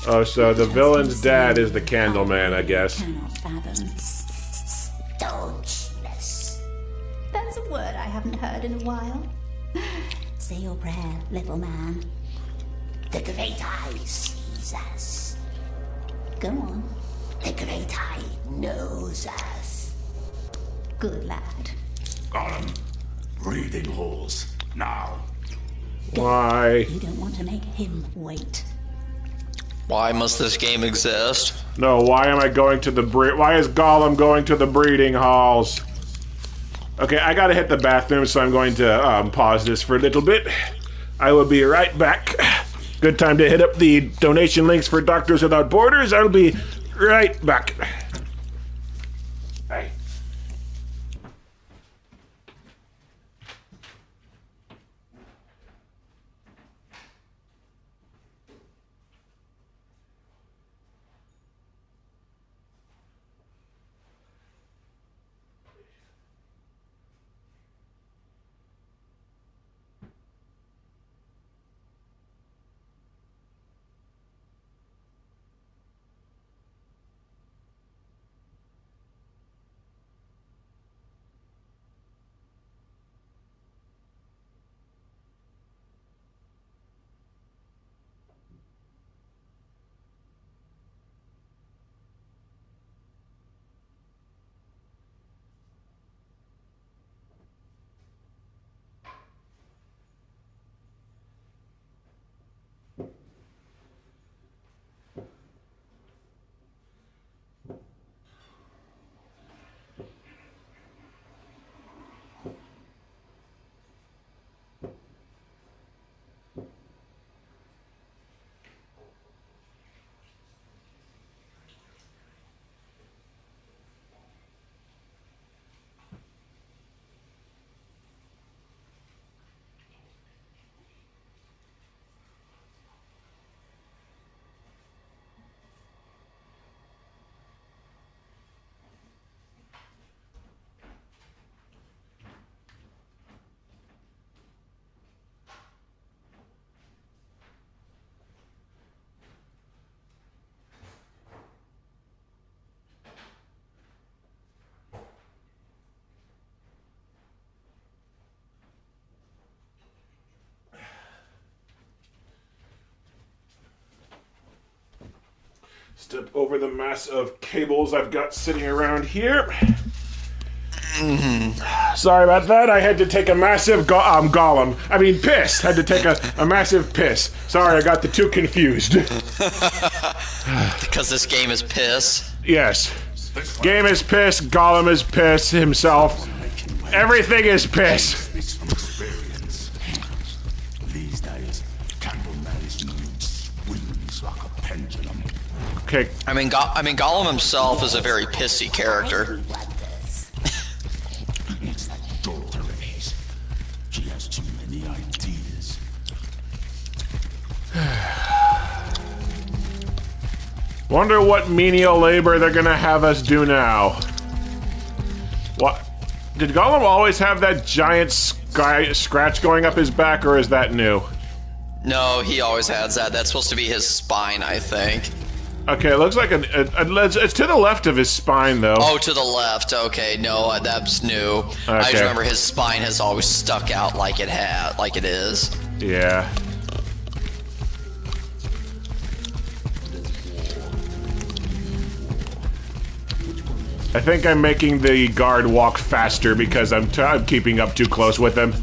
Oh, so the villain's dad is the Candleman, I guess. Cannot fathom. Staunchness. That's a word I haven't heard in a while. Say your prayer, little man. The Great Eye sees us. Go on. The Great Eye knows us. Good lad. Gollum, breathing holes, now. Why? You don't want to make him wait. Why must this game exist? No, why am I going to the why is Gollum going to the breeding halls? Okay, I gotta hit the bathroom, so I'm going to pause this for a little bit. I will be right back. Good time to hit up the donation links for Doctors Without Borders. I'll be right back. Hey. Step over the mass of cables I've got sitting around here. Sorry about that. I had to take a massive Gollum. I mean, piss. Had to take a massive piss. Sorry, I got the two confused. Because this game is piss. Yes. Game is piss. Gollum is piss himself. Everything is piss. These days, Candleman's mood swings like a pendulum. Okay. I mean, Gollum himself is a very pissy character. It's that daughter of his. She has too many ideas. Wonder what menial labor they're gonna have us do now. What? Did Gollum always have that giant scratch going up his back, or is that new? No, he always has that. That's supposed to be his spine, I think. Okay, it looks like it's to the left of his spine, though. Oh, to the left. Okay, no, that's new. Okay. I just remember his spine has always stuck out like it is. Yeah. I think I'm making the guard walk faster because I'm keeping up too close with him.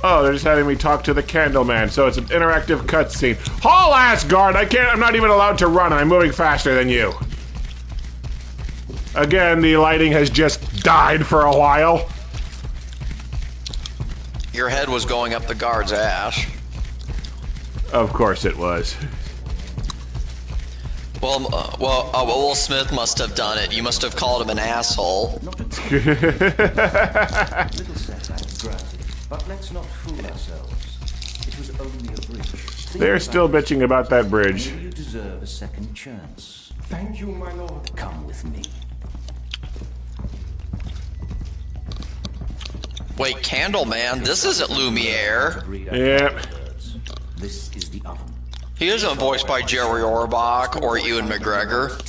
Oh, they're just having me talk to the Candleman, so it's an interactive cutscene. Haul ass, guard! I'm not even allowed to run, and I'm moving faster than you. Again, the lighting has just died for a while. Your head was going up the guard's ass. Of course it was. Well, Will Smith must have done it. You must have called him an asshole. But let's not fool ourselves. It was only a bridge. They're still bitching about that bridge. You deserve a second chance. Thank you, my lord. Come with me. Wait, Candleman? This isn't Lumiere. Yeah. This is the oven. He isn't voiced by Jerry Orbach or Ewan McGregor.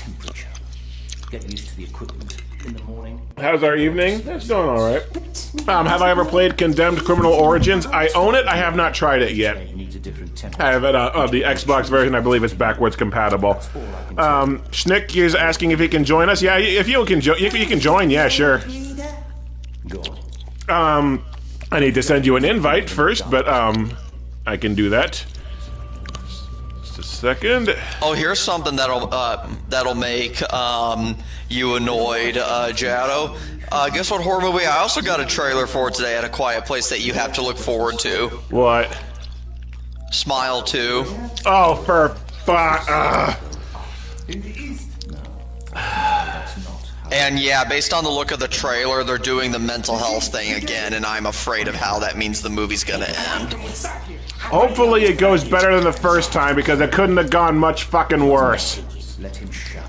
Get used to the equipment in the morning. How's our evening? It's going all right. Have I ever played Condemned Criminal Origins? I own it. I have not tried it yet. I have it on the Xbox version. I believe it's backwards compatible. Schnick is asking if he can join us. Yeah, if you can, you can join. Yeah, sure. I need to send you an invite first, but I can do that. Just a second. Oh, here's something that'll make you annoyed, Jado. Guess what horror movie I also got a trailer for today at A Quiet Place that you have to look forward to? What? Smile 2. Oh, for fuck. And yeah, based on the look of the trailer, they're doing the mental health thing again, and I'm afraid of how that means the movie's gonna end. Hopefully it goes better than the first time, because it couldn't have gone much fucking worse. Let him shout.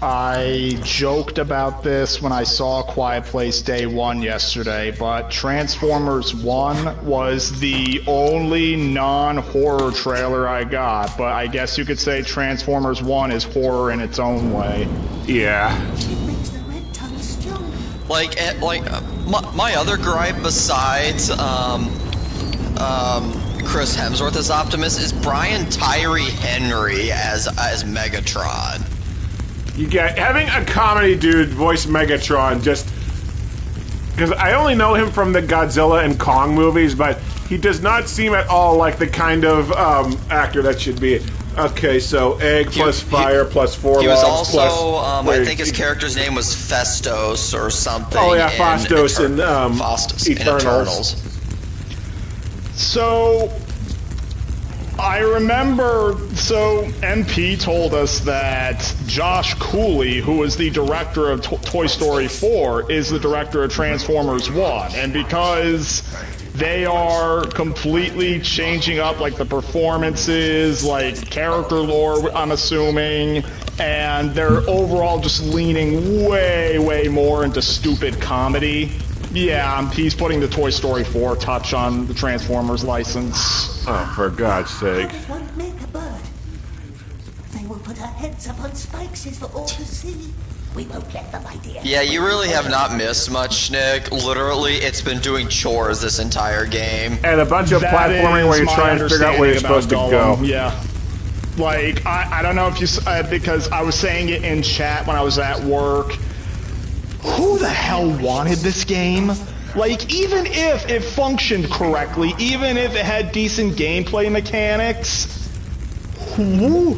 I joked about this when I saw Quiet Place Day 1 yesterday, but Transformers 1 was the only non-horror trailer I got, but I guess you could say Transformers 1 is horror in its own way. Yeah. Like my other gripe besides Chris Hemsworth as Optimus is Brian Tyree Henry as Megatron. You get having a comedy dude voice Megatron just because I only know him from the Godzilla and Kong movies, but he does not seem at all like the kind of actor that should be. Okay, so egg plus fire plus 4 He was logs also, plus, I think his character's name was Festos or something. Oh yeah, Fastos in Eternals. So I remember, MP told us that Josh Cooley, who is the director of Toy Story 4, is the director of Transformers 1. And because they are completely changing up, like, the performances, like, character lore, I'm assuming, and they're overall just leaning way, way more into stupid comedy. Yeah, he's putting the Toy Story 4 touch on the Transformers license. Oh, for God's sake. Won't make a bird. They will put our heads up on spikes for all to see. We won't let them, my dear. Yeah, you really have not missed much, Nick. Literally, it's been doing chores this entire game. And a bunch of platforming where you're trying to figure out where you're supposed to go. Yeah. Like, I don't know if you... because I was saying it in chat when I was at work. Who the hell wanted this game? Like, even if it functioned correctly, even if it had decent gameplay mechanics, who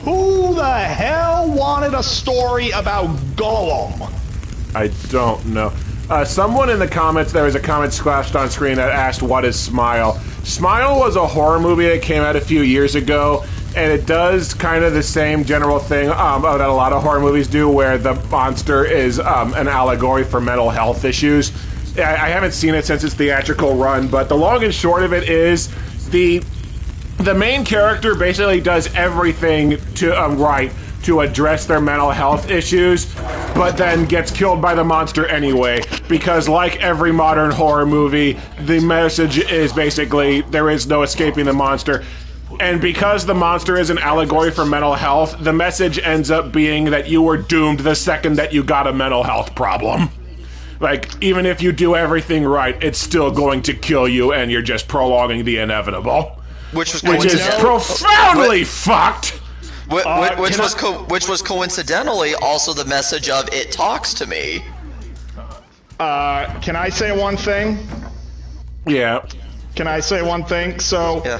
the hell wanted a story about Gollum? I don't know. Someone in the comments, there was a comment splashed on screen that asked, what is Smile? Smile was a horror movie that came out a few years ago, and it does kind of the same general thing that a lot of horror movies do, where the monster is an allegory for mental health issues. I haven't seen it since its theatrical run, but the long and short of it is the main character basically does everything to address their mental health issues, but then gets killed by the monster anyway, because like every modern horror movie, the message is basically there is no escaping the monster. And because the monster is an allegory for mental health, the message ends up being that you were doomed the second that you got a mental health problem. Like, even if you do everything right, it's still going to kill you, and you're just prolonging the inevitable. Which is profoundly fucked! Which was coincidentally also the message of "It talks to me." Can I say one thing? Yeah. Can I say one thing? So, yeah.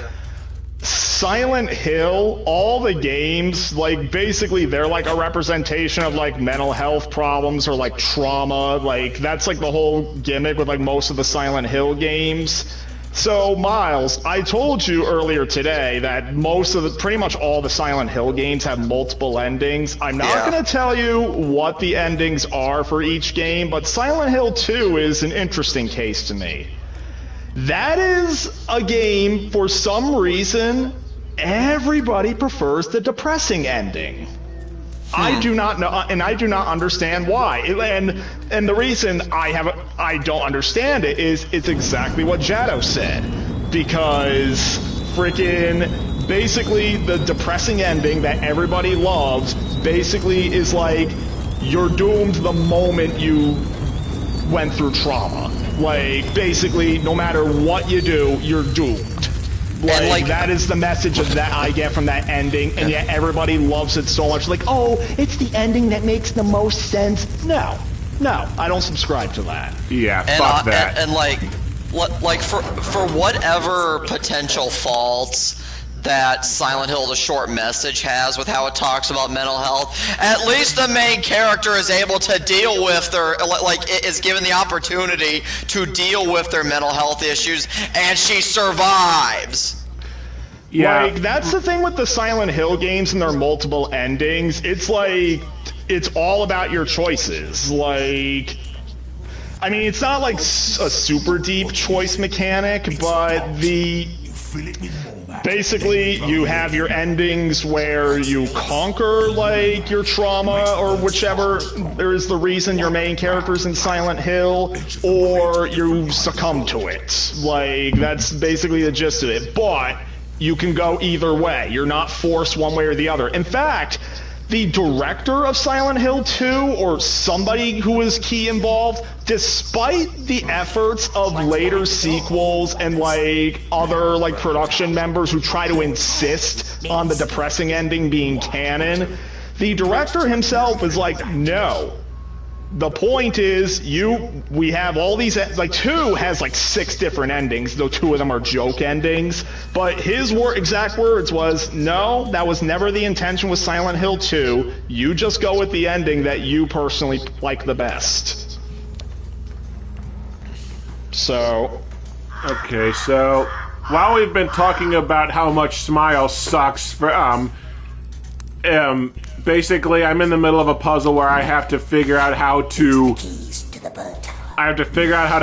Silent Hill, all the games, like, basically they're like a representation of, like, mental health problems or, like, trauma. Like, that's, like, the whole gimmick with, like, most of the Silent Hill games. So, Miles, I told you earlier today that pretty much all the Silent Hill games have multiple endings. I'm not going to tell you what the endings are for each game, but Silent Hill 2 is an interesting case to me. That is a game, for some reason, everybody prefers the depressing ending. I do not know, and I do not understand why. And the reason I don't understand it is it's exactly what Jado said, because freaking basically the depressing ending that everybody loves basically is like you're doomed the moment you went through trauma. Like basically, no matter what you do, you're doomed. Like, that is the message that I get from that ending, and yet everybody loves it so much. Like, oh, it's the ending that makes the most sense. No, I don't subscribe to that. Yeah, fuck that. And like for whatever potential faults that Silent Hill: The Short Message has with how it talks about mental health, at least the main character is able to deal with their, is given the opportunity to deal with their mental health issues, and she survives. Yeah. Like, that's the thing with the Silent Hill games and their multiple endings. It's like, it's all about your choices. Like, I mean, it's not like a super deep choice mechanic, but basically, you have your endings where you conquer, like, your trauma or whichever is the reason your main character's in Silent Hill, or you succumb to it. Like, that's basically the gist of it. But you can go either way. You're not forced one way or the other. In fact, the director of Silent Hill 2, or somebody who was key involved, despite the efforts of later sequels and like other like production members who try to insist on the depressing ending being canon, the director himself is like, no. The point is, we have all these, like 2 has like 6 different endings, though 2 of them are joke endings, but his exact words was, no, that was never the intention with Silent Hill 2, you just go with the ending that you personally like the best. So... Okay, so, while we've been talking about how much Smile sucks for, basically, I'm in the middle of a puzzle where I have to figure out how to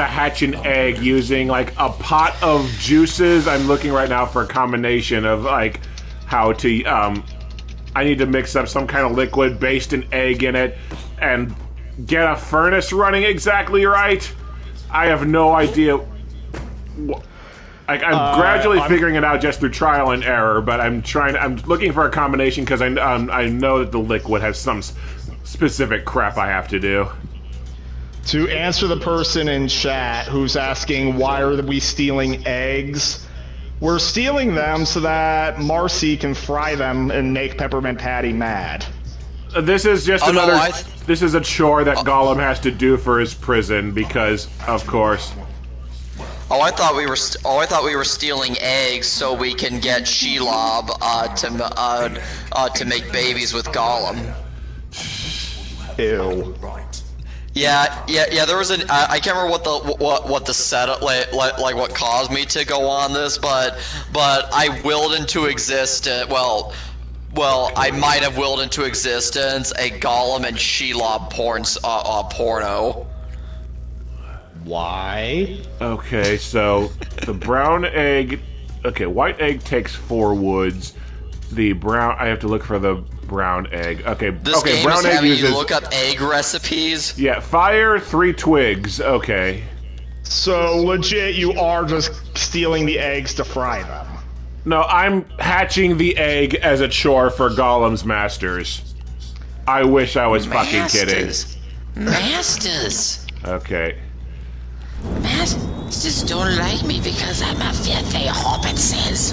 hatch an egg using, like, a pot of juices. I'm looking right now for a combination of, like, how to, I need to mix up some kind of liquid, baste an egg in it, and get a furnace running exactly right. I have no idea. I'm gradually figuring it out just through trial and error, but I'm looking for a combination because I know that the liquid has some specific crap I have to do. To answer the person in chat who's asking why are we stealing eggs, we're stealing them so that Marcy can fry them and make Peppermint Patty mad. This is just this is a chore that Gollum has to do for his prison because, of course. I thought we were stealing eggs so we can get Shelob to make babies with Gollum. Ew. Yeah. There was I can't remember what the setup like what caused me to go on this, but I willed into existence. Well, I might have willed into existence a Gollum and Shelob porno. Why? Okay, so the brown egg. Okay, white egg takes 4 woods. The brown. I have to look for the brown egg. Okay, this game brown is egg having uses. You look up egg recipes. Yeah, fire 3 twigs. Okay. So legit, you are just stealing the eggs to fry them. No, I'm hatching the egg as a chore for Gollum's masters. I wish I was fucking kidding. Masters. Okay. Masters don't like me because I'm a filthy hobbit, says.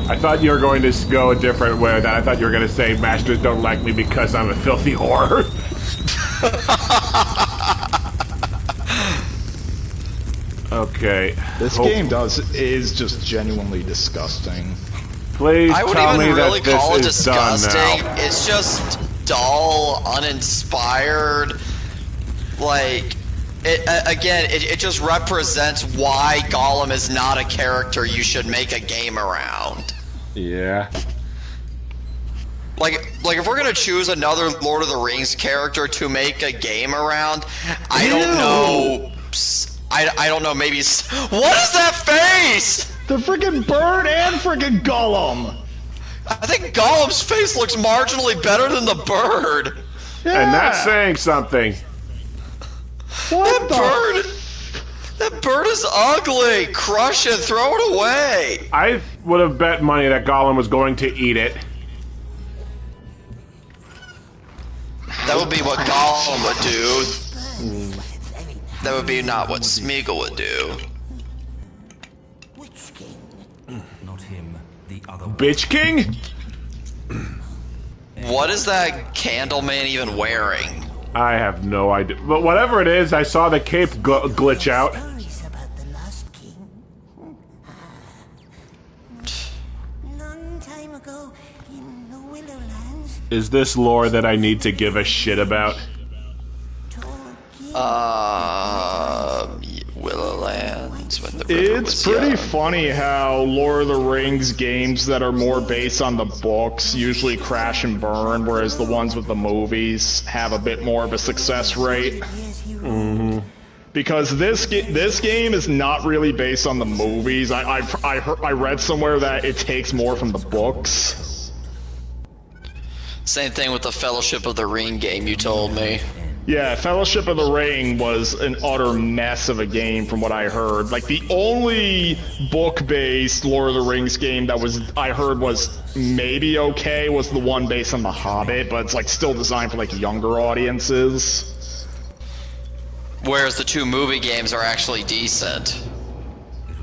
I thought you were going to go a different way with that. I thought you were going to say, masters don't like me because I'm a filthy whore. Okay. This game is just genuinely disgusting. Please I wouldn't tell even me really that call it this is done disgusting. now. It's just dull, uninspired. Like, it just represents why Gollum is not a character you should make a game around. Yeah. Like if we're gonna choose another Lord of the Rings character to make a game around, I don't know. I don't know. Maybe. What is that face? The freaking bird and freaking Gollum. I think Gollum's face looks marginally better than the bird. Yeah. And that's saying something. That bird is ugly. Crush it, throw it away. I would have bet money that Gollum was going to eat it. That would be what Gollum would do. That would be not what Smeagol would do. Not him, the other Bitch King? What is that Candleman even wearing? I have no idea. But whatever it is, I saw the cape glitch out. Is this lore that I need to give a shit about? Willowlands. When the river It's was pretty young. funny how Lord of the Rings games that are more based on the books usually crash and burn, whereas the ones with the movies have a bit more of a success rate. Mm-hmm. Because this game is not really based on the movies. I read somewhere that it takes more from the books. Same thing with the Fellowship of the Ring game you told me. Yeah, Fellowship of the Ring was an utter mess of a game from what I heard. Like, the only book-based Lord of the Rings game that I heard was maybe okay was the one based on The Hobbit, but it's, like, still designed for, like, younger audiences. Whereas the 2 movie games are actually decent.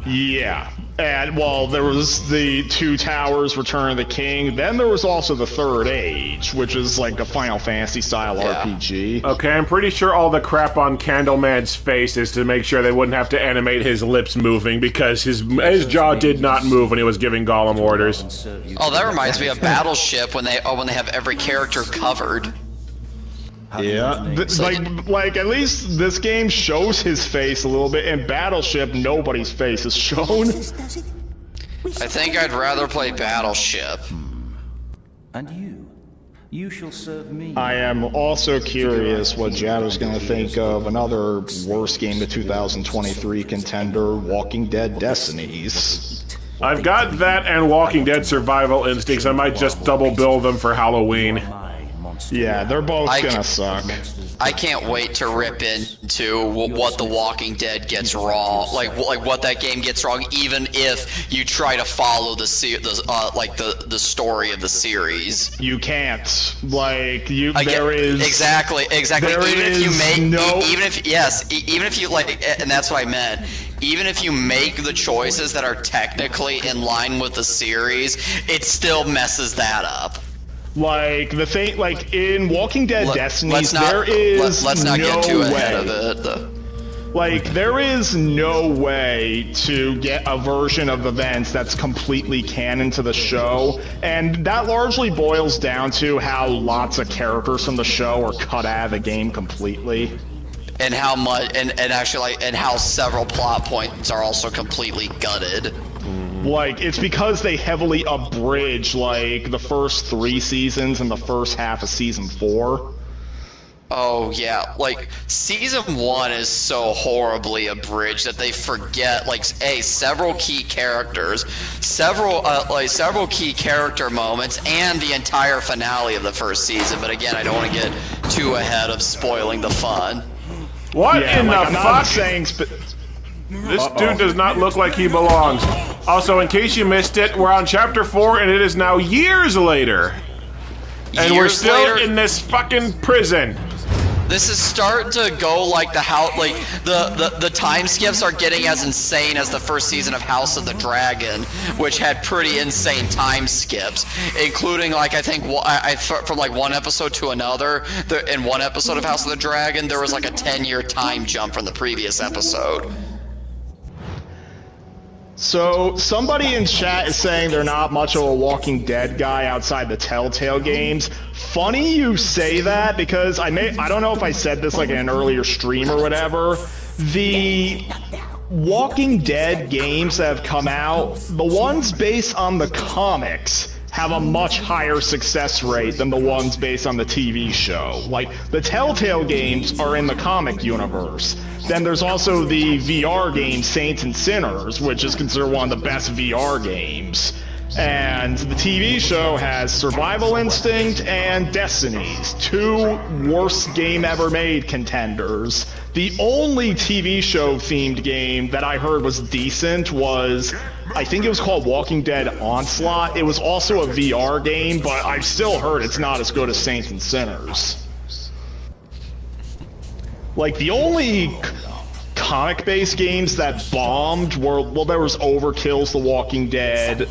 Yeah. And, well, there was the Two Towers, Return of the King. Then there was also the Third Age, which is like a Final Fantasy-style RPG. Okay, I'm pretty sure all the crap on Candleman's face is to make sure they wouldn't have to animate his lips moving, because his jaw did not move when he was giving Gollum orders. Oh, that reminds me of Battleship when they have every character covered. Yeah, like at least this game shows his face a little bit. In Battleship, nobody's face is shown. I think I'd rather play Battleship. And you shall serve me. I am also curious what Jadow's gonna think of another worst game of 2023 contender, Walking Dead Destinies. I've got that and Walking Dead Survival Instincts. I might just double bill them for Halloween. Yeah, they're both gonna suck. I can't wait to rip into what The Walking Dead gets wrong, like what that game gets wrong, even if you try to follow the story of the series. You can't. Like Exactly. Even if you like, and that's what I meant. Even if you make the choices that are technically in line with the series, it still messes that up. Like, the thing, like, in Walking Dead Destinies, let's not get too ahead of it. Like, there is no way to get a version of events that's completely canon to the show, and that largely boils down to how lots of characters from the show are cut out of the game completely. And how much, and how several plot points are also completely gutted. Like, it's because they heavily abridge, like, the first 3 seasons and the first half of season 4. Oh, yeah. Like, season 1 is so horribly abridged that they forget, like, several key characters, several key character moments, and the entire finale of the first season. But again, I don't want to get too ahead of spoiling the fun. What in the I'm fuck? not saying This dude does not look like he belongs. Also, in case you missed it, we're on chapter 4 and it is now years later. And we're still in this fucking prison. This is starting to go like the time skips are getting as insane as the first season of House of the Dragon, which had pretty insane time skips, including, like, I think from like one episode to another. In one episode of House of the Dragon, there was like a 10-year time jump from the previous episode. So, somebody in chat is saying they're not much of a Walking Dead guy outside the Telltale games. Funny you say that, because I don't know if I said this like in an earlier stream or whatever. The Walking Dead games that have come out, the ones based on the comics, have a much higher success rate than the ones based on the TV show. Like, the Telltale games are in the comic universe. Then there's also the VR game Saints and Sinners, which is considered one of the best VR games. And the TV show has Survival Instinct and Destinies, 2 worst game ever made contenders. The only TV show themed game that I heard was decent was, I think it was called Walking Dead Onslaught. It was also a VR game, but I've still heard it's not as good as Saints and Sinners. Like, the only comic-based games that bombed were, well, there was Overkill's The Walking Dead.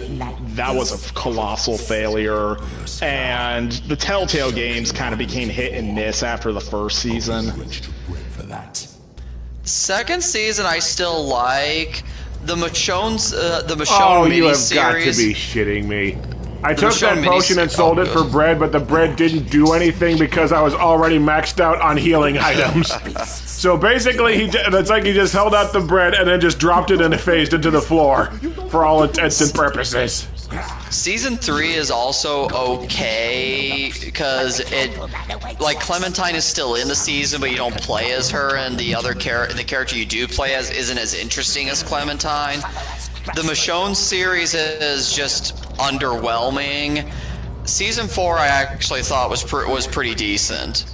That was a colossal failure. And the Telltale games kind of became hit and miss after the first season. Second season I still like. The Michonne's, the Michonne Oh, you have miniseries. got to be shitting me. I The took Michonne that potion and sold it for bread, but the bread didn't do anything because I was already maxed out on healing items. So basically, it's like he just held out the bread and then just dropped it and it phased into the floor, for all intents and purposes. Season 3 is also okay, because it, like, Clementine is still in the season, but you don't play as her, and the character you do play as isn't as interesting as Clementine. The Michonne series is just underwhelming. Season 4 I actually thought was pretty decent.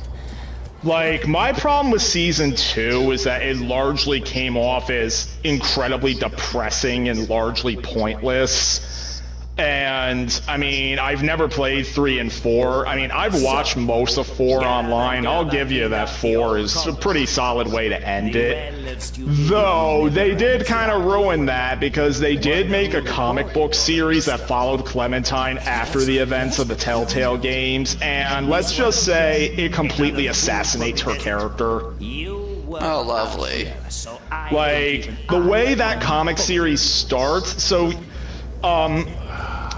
Like, my problem with Season 2 is that it largely came off as incredibly depressing and largely pointless. And, I mean, I've never played 3 and 4. I mean, I've watched most of 4 online. I'll give you that 4 is a pretty solid way to end it. Though, they did kind of ruin that because they did make a comic book series that followed Clementine after the events of the Telltale games, and let's just say it completely assassinates her character. Oh, lovely. Like, the way that comic series starts, so,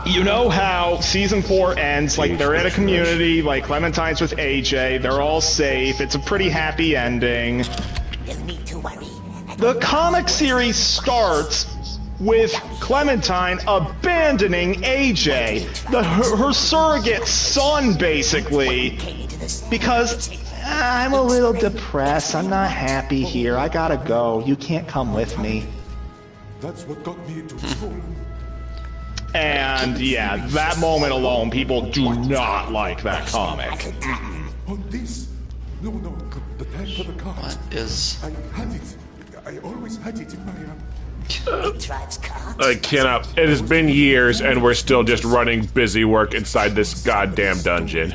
you know how Season 4 ends, like, they're in a community, like, Clementine's with AJ, they're all safe, it's a pretty happy ending. The comic series starts with Clementine abandoning AJ, her surrogate son, basically, because I'm a little depressed, I'm not happy here, I gotta go, you can't come with me. That's what got me into trouble. And yeah, that moment alone, people do not like that comic. On this? No, the tag for the car. What is... I had it. I always had it in my I cannot. It has been years, and we're still just running busy work inside this goddamn dungeon.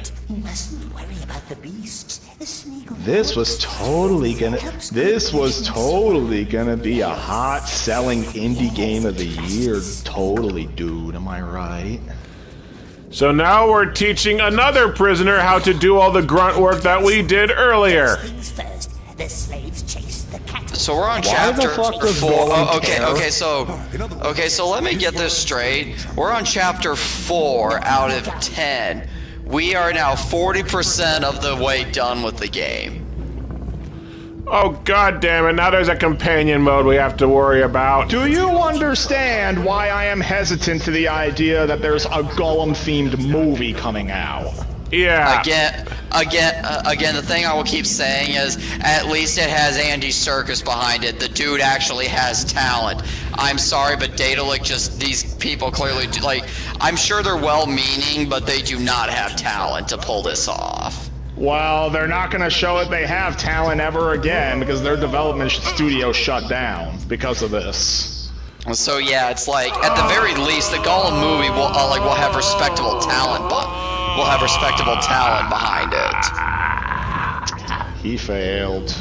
This was totally gonna be a hot selling indie game of the year. Totally, dude. Am I right? So now we're teaching another prisoner how to do all the grunt work that we did earlier. So we're on chapter 4. Okay, so let me get this straight. We're on chapter 4 out of 10. We are now 40% of the way done with the game. Oh, god damn it, now there's a companion mode we have to worry about. Do you understand why I am hesitant to the idea that there's a Gollum-themed movie coming out? Yeah. Again, the thing I will keep saying is, at least it has Andy Serkis behind it. The dude actually has talent. I'm sorry, but Daedalic these people clearly do, like, I'm sure they're well-meaning, but they do not have talent to pull this off. Well, they're not going to show that they have talent ever again because their development studio shut down because of this. So yeah, it's like, at the very least, the Gollum movie will have respectable talent, but will have respectable talent behind it. He failed.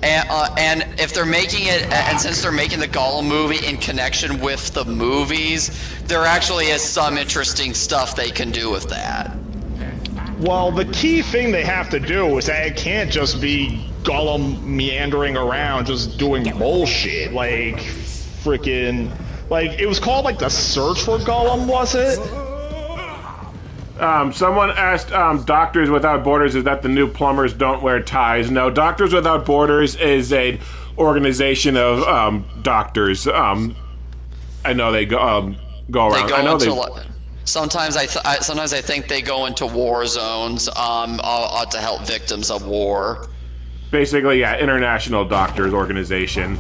And if they're making it, and since they're making the Gollum movie in connection with the movies, there actually is some interesting stuff they can do with that. Well, the key thing they have to do is that it can't just be Gollum meandering around just doing bullshit, like, freaking, like, it was called, like, The Search for Gollum, was it? Someone asked, Doctors Without Borders, is that the new plumbers don't wear ties? No, Doctors Without Borders is an organization of, doctors. I know they go around. Sometimes I think they go into war zones to help victims of war. Basically, yeah, International Doctors Organization.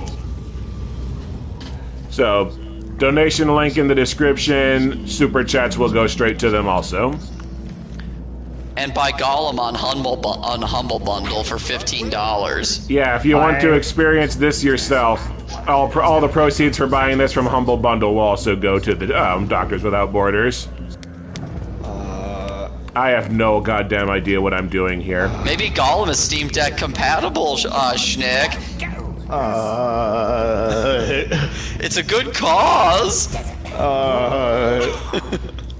So, Donation link in the description. Super chats will go straight to them also. And buy Gollum on Humble Bundle for $15. Yeah, if you want to experience this yourself, all the proceeds for buying this from Humble Bundle will also go to the Doctors Without Borders. I have no goddamn idea what I'm doing here. Maybe Gollum is Steam Deck compatible, Schnick. It's a good cause.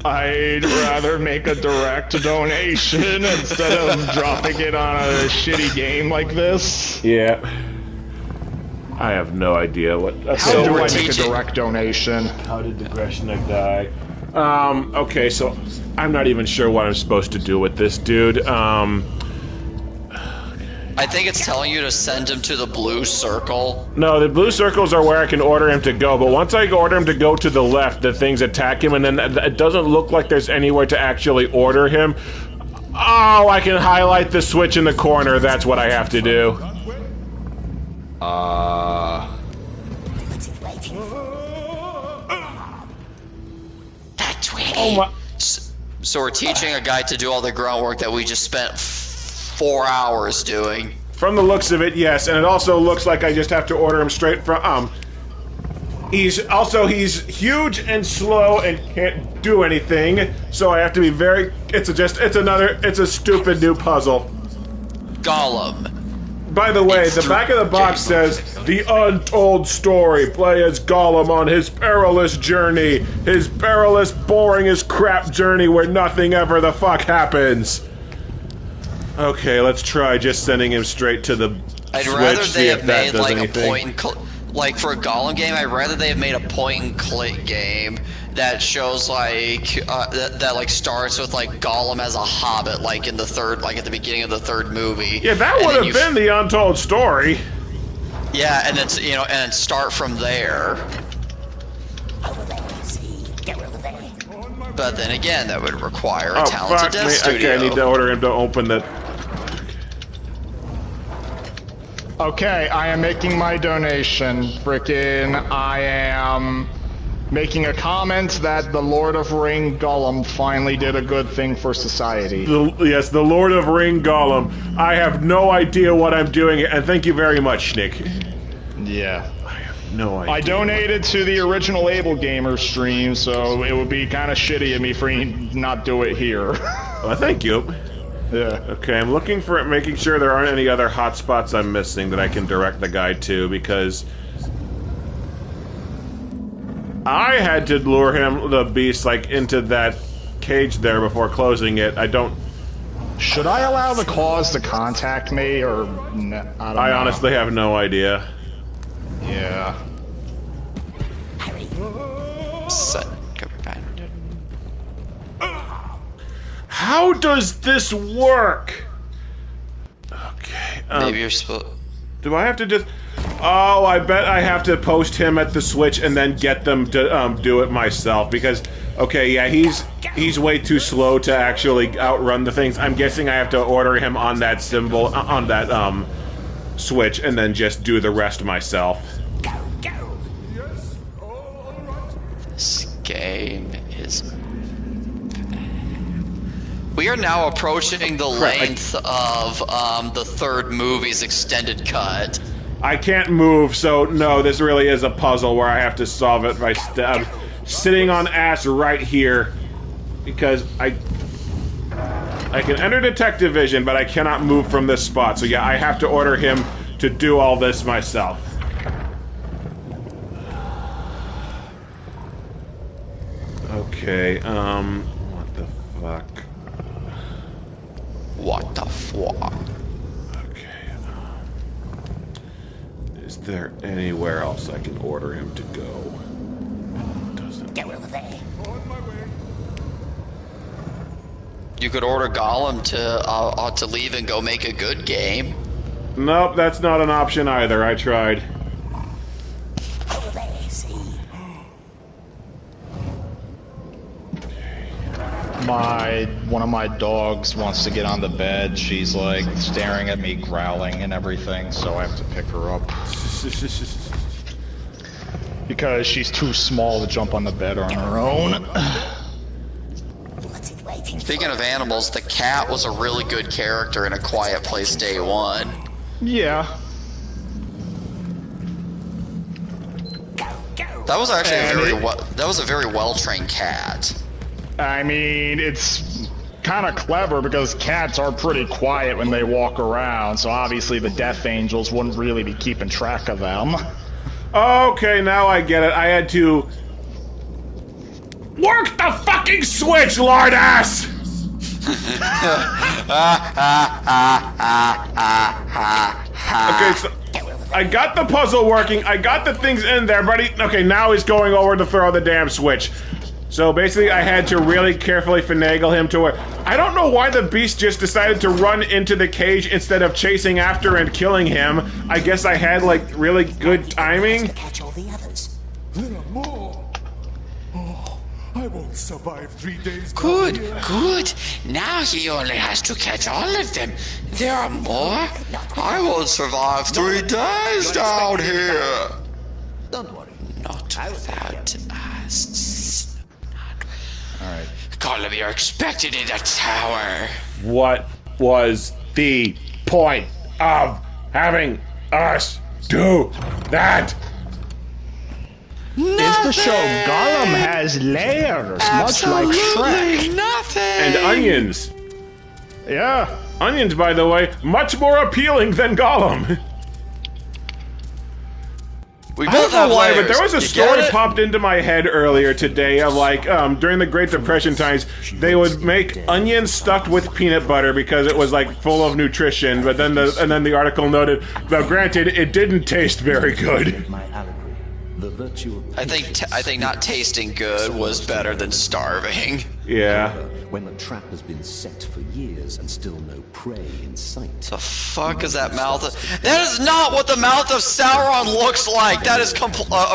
I'd rather make a direct donation instead of dropping it on a shitty game like this. Yeah. I have no idea what... How do I make a direct donation? How did the Greshnik die? Okay, so I'm not even sure what I'm supposed to do with this dude. I think it's telling you to send him to the blue circle. No, the blue circles are where I can order him to go, but once I order him to go to the left, the things attack him, and then it doesn't look like there's anywhere to actually order him. Oh, I can highlight the switch in the corner, that's what I have to do. That way. Oh my... So we're teaching a guy to do all the grunt work that we just spent 4 hours doing. From the looks of it, yes, and it also looks like I just have to order him straight from, he's huge and slow and can't do anything, so I have to be very, it's a stupid new puzzle. Gollum. By the way, the back of the box says, "The Untold Story. Play as Gollum on his perilous journey. His perilous, boring as crap journey where nothing ever the fuck happens." Okay, let's try just sending him straight to the I'd switch, rather see they if have that made does like anything. a point and like for a Gollum game, I'd rather they have made a point and click game that shows like that like starts with like Gollum as a hobbit, like in the third, like at the beginning of the third movie. Yeah, that would have been the Untold Story. Yeah, and it's and start from there. But then again, that would require a talented dev studio. Okay, I need to order him to open the... Okay, I am making my donation. I am making a comment that the Lord of Ring Gollum finally did a good thing for society. Yes, the Lord of Ring Gollum. I have no idea what I'm doing, and thank you very much, Schnick. Yeah. I have no idea. I donated to the original Able Gamer stream, so it would be kind of shitty of me for not do it here. Well, thank you. Yeah. Okay, I'm looking for it, making sure there aren't any other hotspots I'm missing that I can direct the guy to, because I had to lure him, the beast, like, into that cage there before closing it. I don't... Should I allow the claws to contact me, or... No, I don't know. Honestly have no idea. Yeah. How does this work? Okay. Maybe you're supposed... Do I have to just... Oh, I bet I have to post him at the Switch and then get them to do it myself, because... Okay, yeah, he's way too slow to actually outrun the things. I'm guessing I have to order him on that symbol, on that, Switch, and then just do the rest myself. This game is... We are now approaching the length of the third movie's extended cut. I can't move, so no, this really is a puzzle where I have to solve it by sitting on ass right here, because I can enter detective vision, but I cannot move from this spot. So yeah, I have to order him to do all this myself. Okay, what the fuck? What the fuck? Okay, is there anywhere else I can order him to go? Doesn't. Go over there. You could order Gollum to leave and go make a good game. Nope, that's not an option either. I tried. Over there, see? One of my dogs wants to get on the bed. She's like staring at me, growling and everything, so I have to pick her up. because she's too small to jump on the bed on her own. Speaking of animals, the cat was a really good character in A Quiet Place Day 1. Yeah. That was actually a very well-trained cat. I mean, it's kind of clever because cats are pretty quiet when they walk around, so obviously the Death Angels wouldn't really be keeping track of them. Okay, now I get it. I had to work the fucking switch, lard ass! Okay, so I got the puzzle working, I got the things in there, buddy. Okay, now he's going over to throw the damn switch. So basically I had to really carefully finagle him to where... I don't know why the beast just decided to run into the cage instead of chasing after and killing him. I guess I had, like, really good timing. There are more. Oh, I won't survive 3 days. Good, good. Now he only has to catch all of them. There are more. I won't survive 3 days down here. Don't worry. Not without us. Alright. Gollum, you're expected in the tower. What was the point of having us do that? It's to show Gollum has layers, much like Shrek. Nothing. And onions. Yeah. Onions, by the way, much more appealing than Gollum. We I both don't know have why, layers. but there was a You story get it? popped into my head earlier today of like, during the Great Depression times, they would make onions stuffed with peanut butter because it was like full of nutrition. But then the article noted, though granted, it didn't taste very good. I think not tasting good was better than starving. Yeah. When the trap has been set for years and still no prey in sight. The fuck is that mouth? That is not what the mouth of Sauron looks like. That is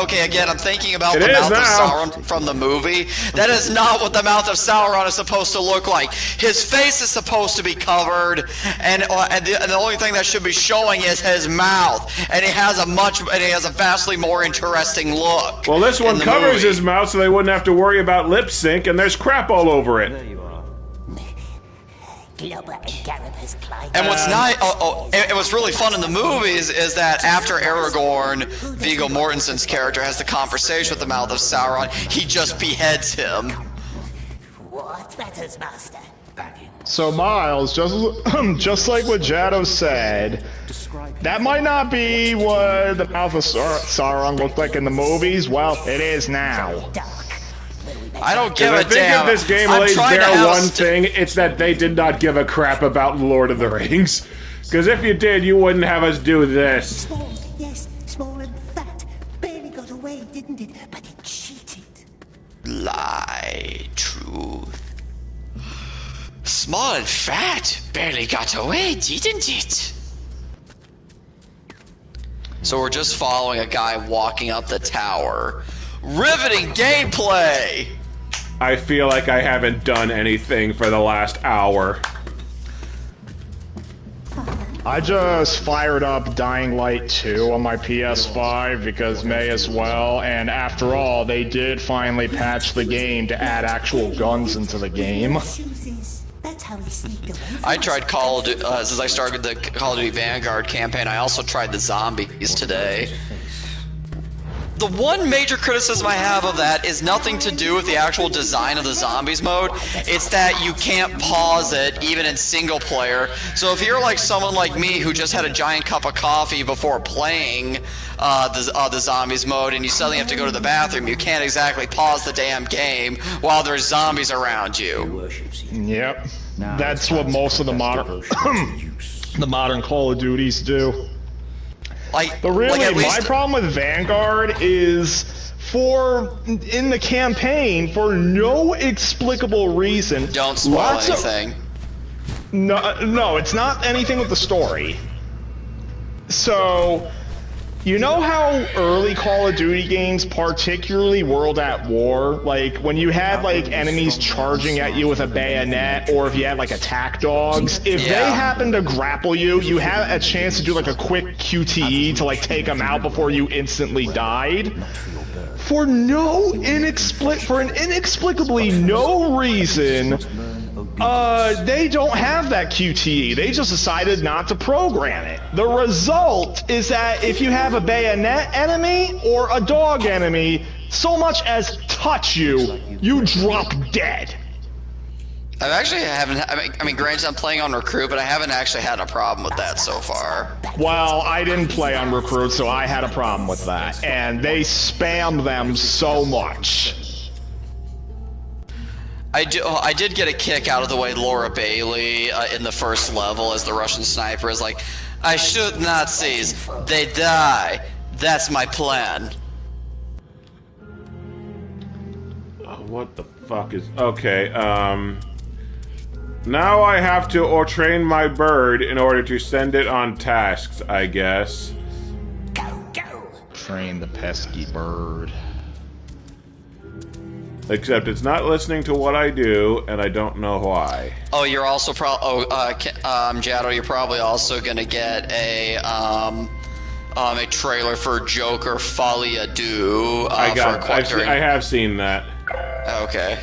okay. Again, I'm thinking about the mouth of Sauron from the movie. That is not what the mouth of Sauron is supposed to look like. His face is supposed to be covered, and the only thing that should be showing is his mouth. And he has a vastly more interesting look. Well, this one covers his mouth so they wouldn't have to worry about lip sync, and there's crap all over it. And what's nice, and what's really fun in the movies is that after Aragorn, Viggo Mortensen's character has the conversation with the mouth of Sauron, he just beheads him. What matters, Master? So Miles, just like what Jado said, that might not be what the mouth of Sauron looked like in the movies. Well, it is now. I don't give a damn. I think if this game lays bare one thing, it's that they did not give a crap about Lord of the Rings. Because if you did, you wouldn't have us do this. Small, yes, small and fat. Barely got away, didn't it? But it cheated. Lie, truth. Small and fat. Barely got away, didn't it? So we're just following a guy walking up the tower. Riveting gameplay! I feel like I haven't done anything for the last hour. I just fired up Dying Light 2 on my PS5 because may as well, and after all, they did finally patch the game to add actual guns into the game. I tried Call of Duty, since I started the Call of Duty Vanguard campaign, I also tried the zombies today. The one major criticism I have of that is nothing to do with the actual design of the zombies mode. It's that you can't pause it, even in single player. So if you're like someone like me who just had a giant cup of coffee before playing the zombies mode, and you suddenly have to go to the bathroom, you can't exactly pause the damn game while there's zombies around you. Yep, that's what most of the modern Call of Duties do. My problem with Vanguard is in the campaign, for no explicable reason. Don't spoil anything. No, it's not anything with the story. So, You know how early Call of Duty games, particularly World at War, like when you had like enemies charging at you with a bayonet, or if you had like attack dogs, if they happen to grapple you, you have a chance to do like a quick QTE to like take them out before you instantly died. For an inexplicably no reason, they don't have that QTE. They just decided not to program it. The result is that if you have a bayonet enemy or a dog enemy, so much as touch you, you drop dead. I actually haven't. I mean, granted, I'm playing on Recruit, but I haven't actually had a problem with that so far. Well, I didn't play on Recruit, so I had a problem with that, and they spam them so much. I did get a kick out of the way Laura Bailey in the first level as the Russian sniper is like, I shoot Nazis, they die. That's my plan. What the fuck is... Okay, now I have to train my bird in order to send it on tasks, I guess. Train the pesky bird. Except it's not listening to what I do, and I don't know why. Oh, you're also Jado, you're probably also gonna get a trailer for Joker Folie à Deux. I have seen that. Okay.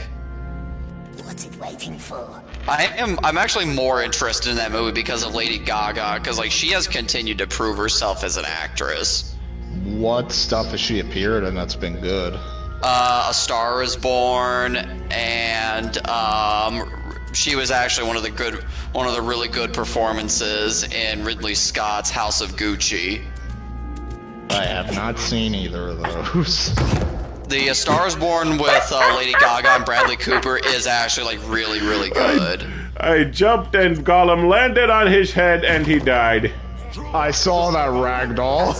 What's it waiting for? I'm actually more interested in that movie because of Lady Gaga, because like she has continued to prove herself as an actress. What stuff has she appeared in that's been good? A Star Is Born, and she was actually one of the really good performances in Ridley Scott's House of Gucci. I have not seen either of those. The Star Is Born with Lady Gaga and Bradley Cooper is actually like really, really good. I jumped and Gollum landed on his head and he died. I saw that ragdoll.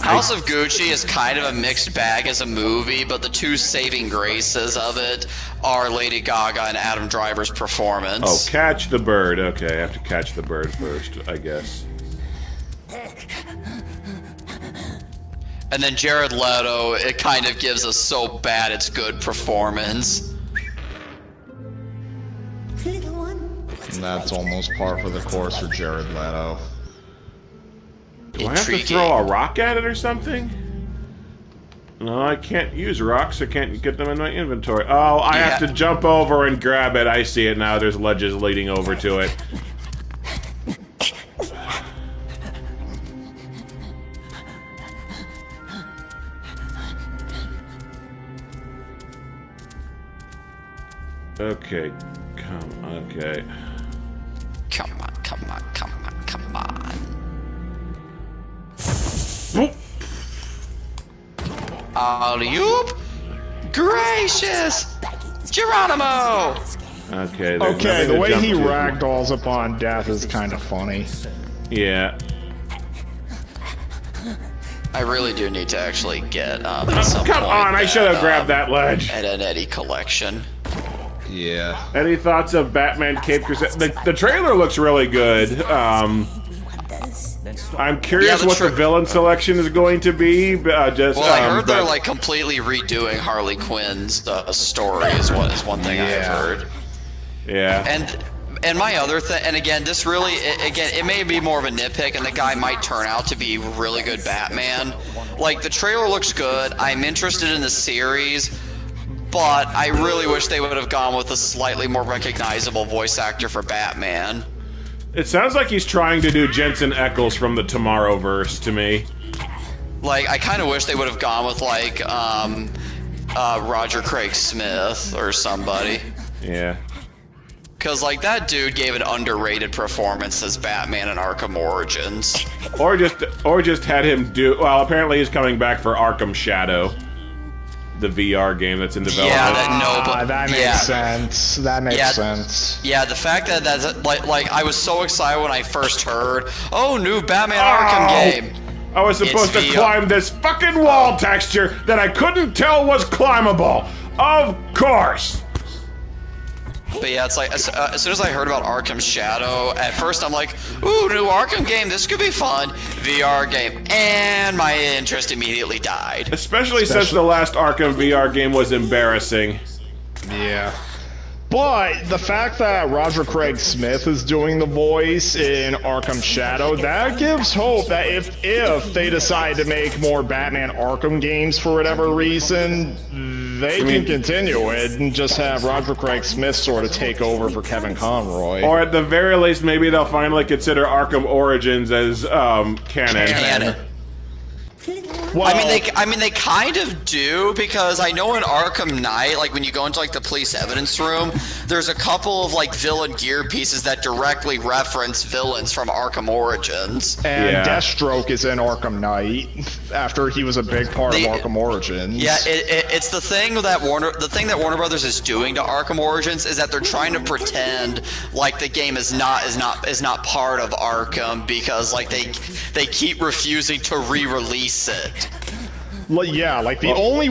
House of Gucci is kind of a mixed bag as a movie, but the two saving graces of it are Lady Gaga and Adam Driver's performance. Oh, catch the bird. Okay, I have to catch the bird first, I guess. And then Jared Leto, it kind of gives a so bad it's good performance. And that's almost par for the course for Jared Leto. Do I have to throw a rock at it or something? No, I can't use rocks. I can't get them in my inventory. Oh, I have to jump over and grab it. I see it now. There's ledges leading over to it. Okay, okay. Come on, come on, come on, come on. Alley-oop! Gracious! Geronimo! Okay, okay, the way he ragdolls upon death is kind of funny. Yeah. I really do need to actually get come on, I should have grabbed that ledge. At an Eddie collection. Yeah. Any thoughts of Batman Cape Crusade? The trailer looks really good. I'm curious what the villain selection is going to be. I heard they're like completely redoing Harley Quinn's story. Is one thing I've heard. Yeah. And my other thing, and again, this really, it may be more of a nitpick, and the guy might turn out to be really good Batman. Like the trailer looks good. I'm interested in the series. But I really wish they would have gone with a slightly more recognizable voice actor for Batman. It sounds like he's trying to do Jensen Ackles from the Tomorrowverse to me. Like, I kind of wish they would have gone with, like, Roger Craig Smith or somebody. Yeah. Because, like, that dude gave an underrated performance as Batman in Arkham Origins. Or just had him do... Well, apparently he's coming back for Arkham Shadow. The VR game that's in development. Yeah, that makes sense. That makes sense. Yeah, the fact that that's like I was so excited when I first heard, oh, new Batman Arkham game. I was supposed to climb this fucking wall texture that I couldn't tell was climbable. Of course. But yeah, it's like as soon as I heard about Arkham Shadow, at first I'm like, ooh, new Arkham game, this could be fun. VR game, and my interest immediately died. Especially since the last Arkham VR game was embarrassing. Yeah. But the fact that Roger Craig Smith is doing the voice in Arkham Shadow, that gives hope that if they decide to make more Batman Arkham games for whatever reason, they can continue it and just have Roger Craig Smith sort of take over for Kevin Conroy. Or at the very least, maybe they'll finally consider Arkham Origins as canon. Well, I mean, they kind of do, because I know in Arkham Knight, like when you go into like the police evidence room, there's a couple of like villain gear pieces that directly reference villains from Arkham Origins. And Deathstroke is in Arkham Knight after he was a big part of Arkham Origins. Yeah, it's the thing that Warner Brothers is doing to Arkham Origins is that they're trying to pretend like the game is not part of Arkham, because like they keep refusing to re-release it. Yeah, like the only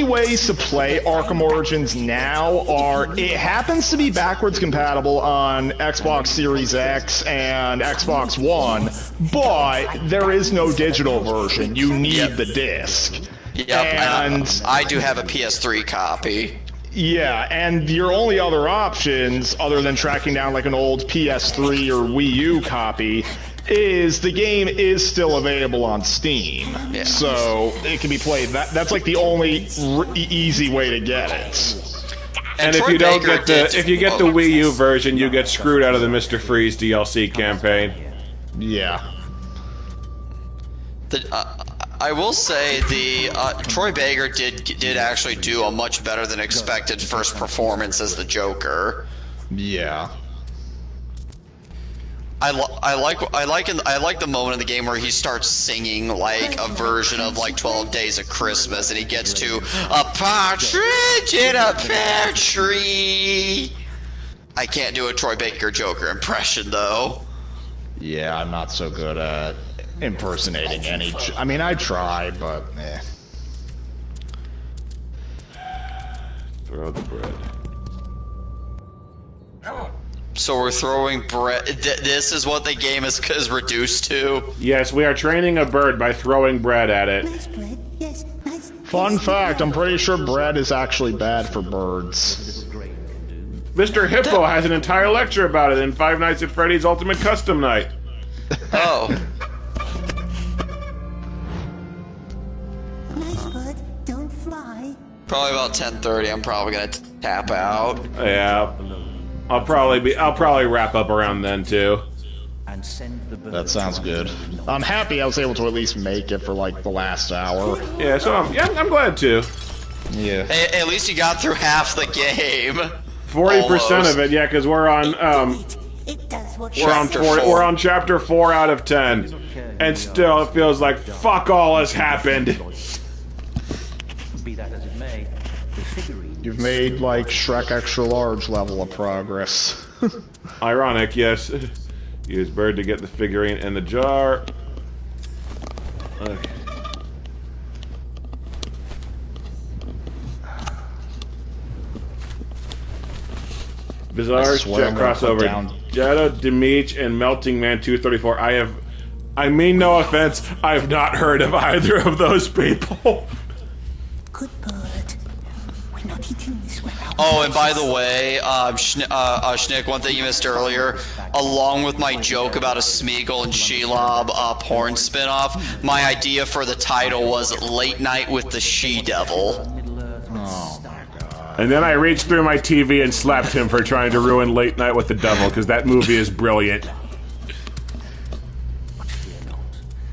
ways to play Arkham Origins now are, it happens to be backwards compatible on Xbox Series X and Xbox One, but there is no digital version. You need the disc. Yep, and I do have a PS3 copy. Yeah, and your only other options, other than tracking down like an old PS3 or Wii U copy, is the game is still available on Steam, so it can be played. That's like the only easy way to get it. And if you don't get the Wii U version, you get screwed out of the Mr. Freeze DLC campaign. Yeah. I will say the Troy Baker did actually do a much better than expected first performance as the Joker. Yeah. I like the moment in the game where he starts singing like a version of like 12 Days of Christmas, and he gets to a partridge in a pear tree. I can't do a Troy Baker Joker impression though. Yeah, I'm not so good at impersonating any. I mean, I try, but eh. Throw the bread. So we're throwing bread. This is what the game is reduced to? Yes, we are training a bird by throwing bread at it. Fun fact, I'm pretty sure bread is actually bad for birds. Mr. Hippo has an entire lecture about it in Five Nights at Freddy's Ultimate Custom Night. Oh. Nice bird, don't fly. Probably about 10:30. I'm probably gonna tap out. Yeah. I'll probably wrap up around then too. That sounds good. I'm happy I was able to at least make it for like the last hour. Yeah, so I'm glad to. Yeah. Hey, at least you got through half the game. 40% of it, yeah, because we're on we're on chapter 4 out of 10, and still it feels like fuck all has happened. Be that as it may, the figurine. You've made like Shrek extra large level of progress. Ironic, yes. Use bird to get the figurine in the jar. Okay. Bizarre Jet crossover. Jetta, Demeech, and Melting Man 234. I mean no offense, I've not heard of either of those people. Good bird. We're not eating this one. Oh, and by the way, Schnick, one thing you missed earlier, along with my joke about a Smeagol and Shelob porn spinoff, my idea for the title was Late Night with the She-Devil. Oh my god. And then I reached through my TV and slapped him for trying to ruin Late Night with the Devil, because that movie is brilliant.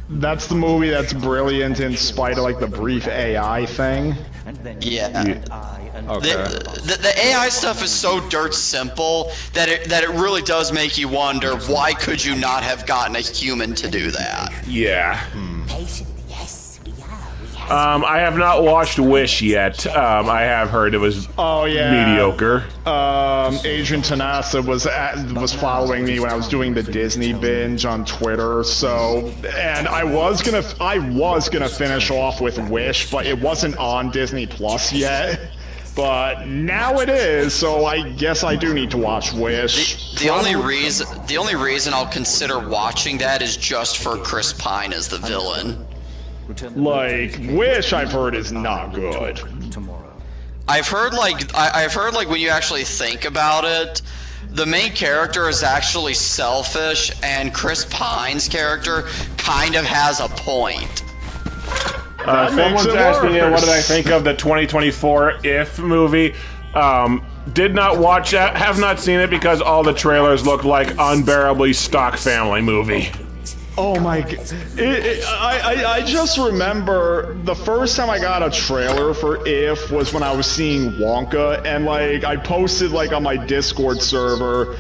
That's the movie that's brilliant in spite of like the brief AI thing. Yeah. Okay. The AI stuff is so dirt simple that it really does make you wonder, why could you not have gotten a human to do that? Yeah. Patient, yes, we are. I have not watched Wish yet. I have heard it was mediocre. Adrian Tanasa was following me when I was doing the Disney binge on Twitter, and I was gonna finish off with Wish, but it wasn't on Disney Plus yet. But now it is, so I guess I do need to watch Wish. The only reason I'll consider watching that is just for Chris Pine as the villain. Like, Wish I've heard is not good. I've heard like when you actually think about it, the main character is actually selfish, and Chris Pine's character kind of has a point. Someone's asking me what did I think of the 2024 If movie. Did not watch it, have not seen it because all the trailers look like unbearably stock family movie. Oh my god. I just remember the first time I got a trailer for If was when I was seeing Wonka, and like I posted like on my Discord server,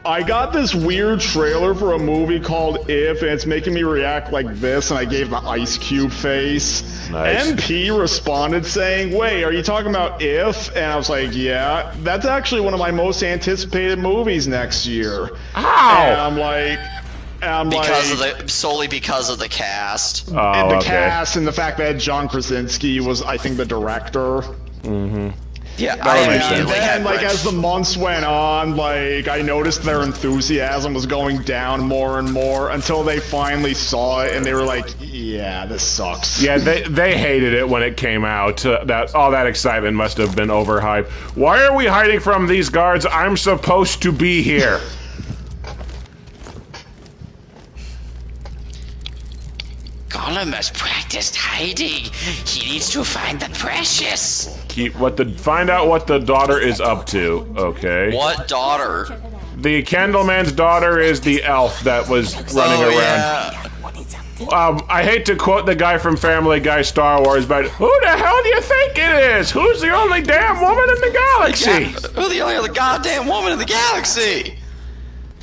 I got this weird trailer for a movie called If, and it's making me react like this, and I gave the Ice Cube face. Nice. MP responded saying, wait, are you talking about If? And I was like, yeah, that's actually one of my most anticipated movies next year. Ow! And I'm like... solely because of the cast. And the cast and the fact that John Krasinski was, I think, the director. Mm-hmm. Yeah, and then, like, as the months went on, like, I noticed their enthusiasm was going down more and more until they finally saw it and they were like, yeah, this sucks. Yeah, they hated it when it came out. That all that excitement must have been overhyped. Why are we hiding from these guards? I'm supposed to be here. Gollum has practiced hiding. He needs to find the precious. Find out what the daughter is up to. Okay. What daughter? The Candleman's daughter is the elf that was running around. Yeah. I hate to quote the guy from Family Guy Star Wars, but who the hell do you think it is? Who's the only damn woman in the galaxy? Who's the only other goddamn woman in the galaxy?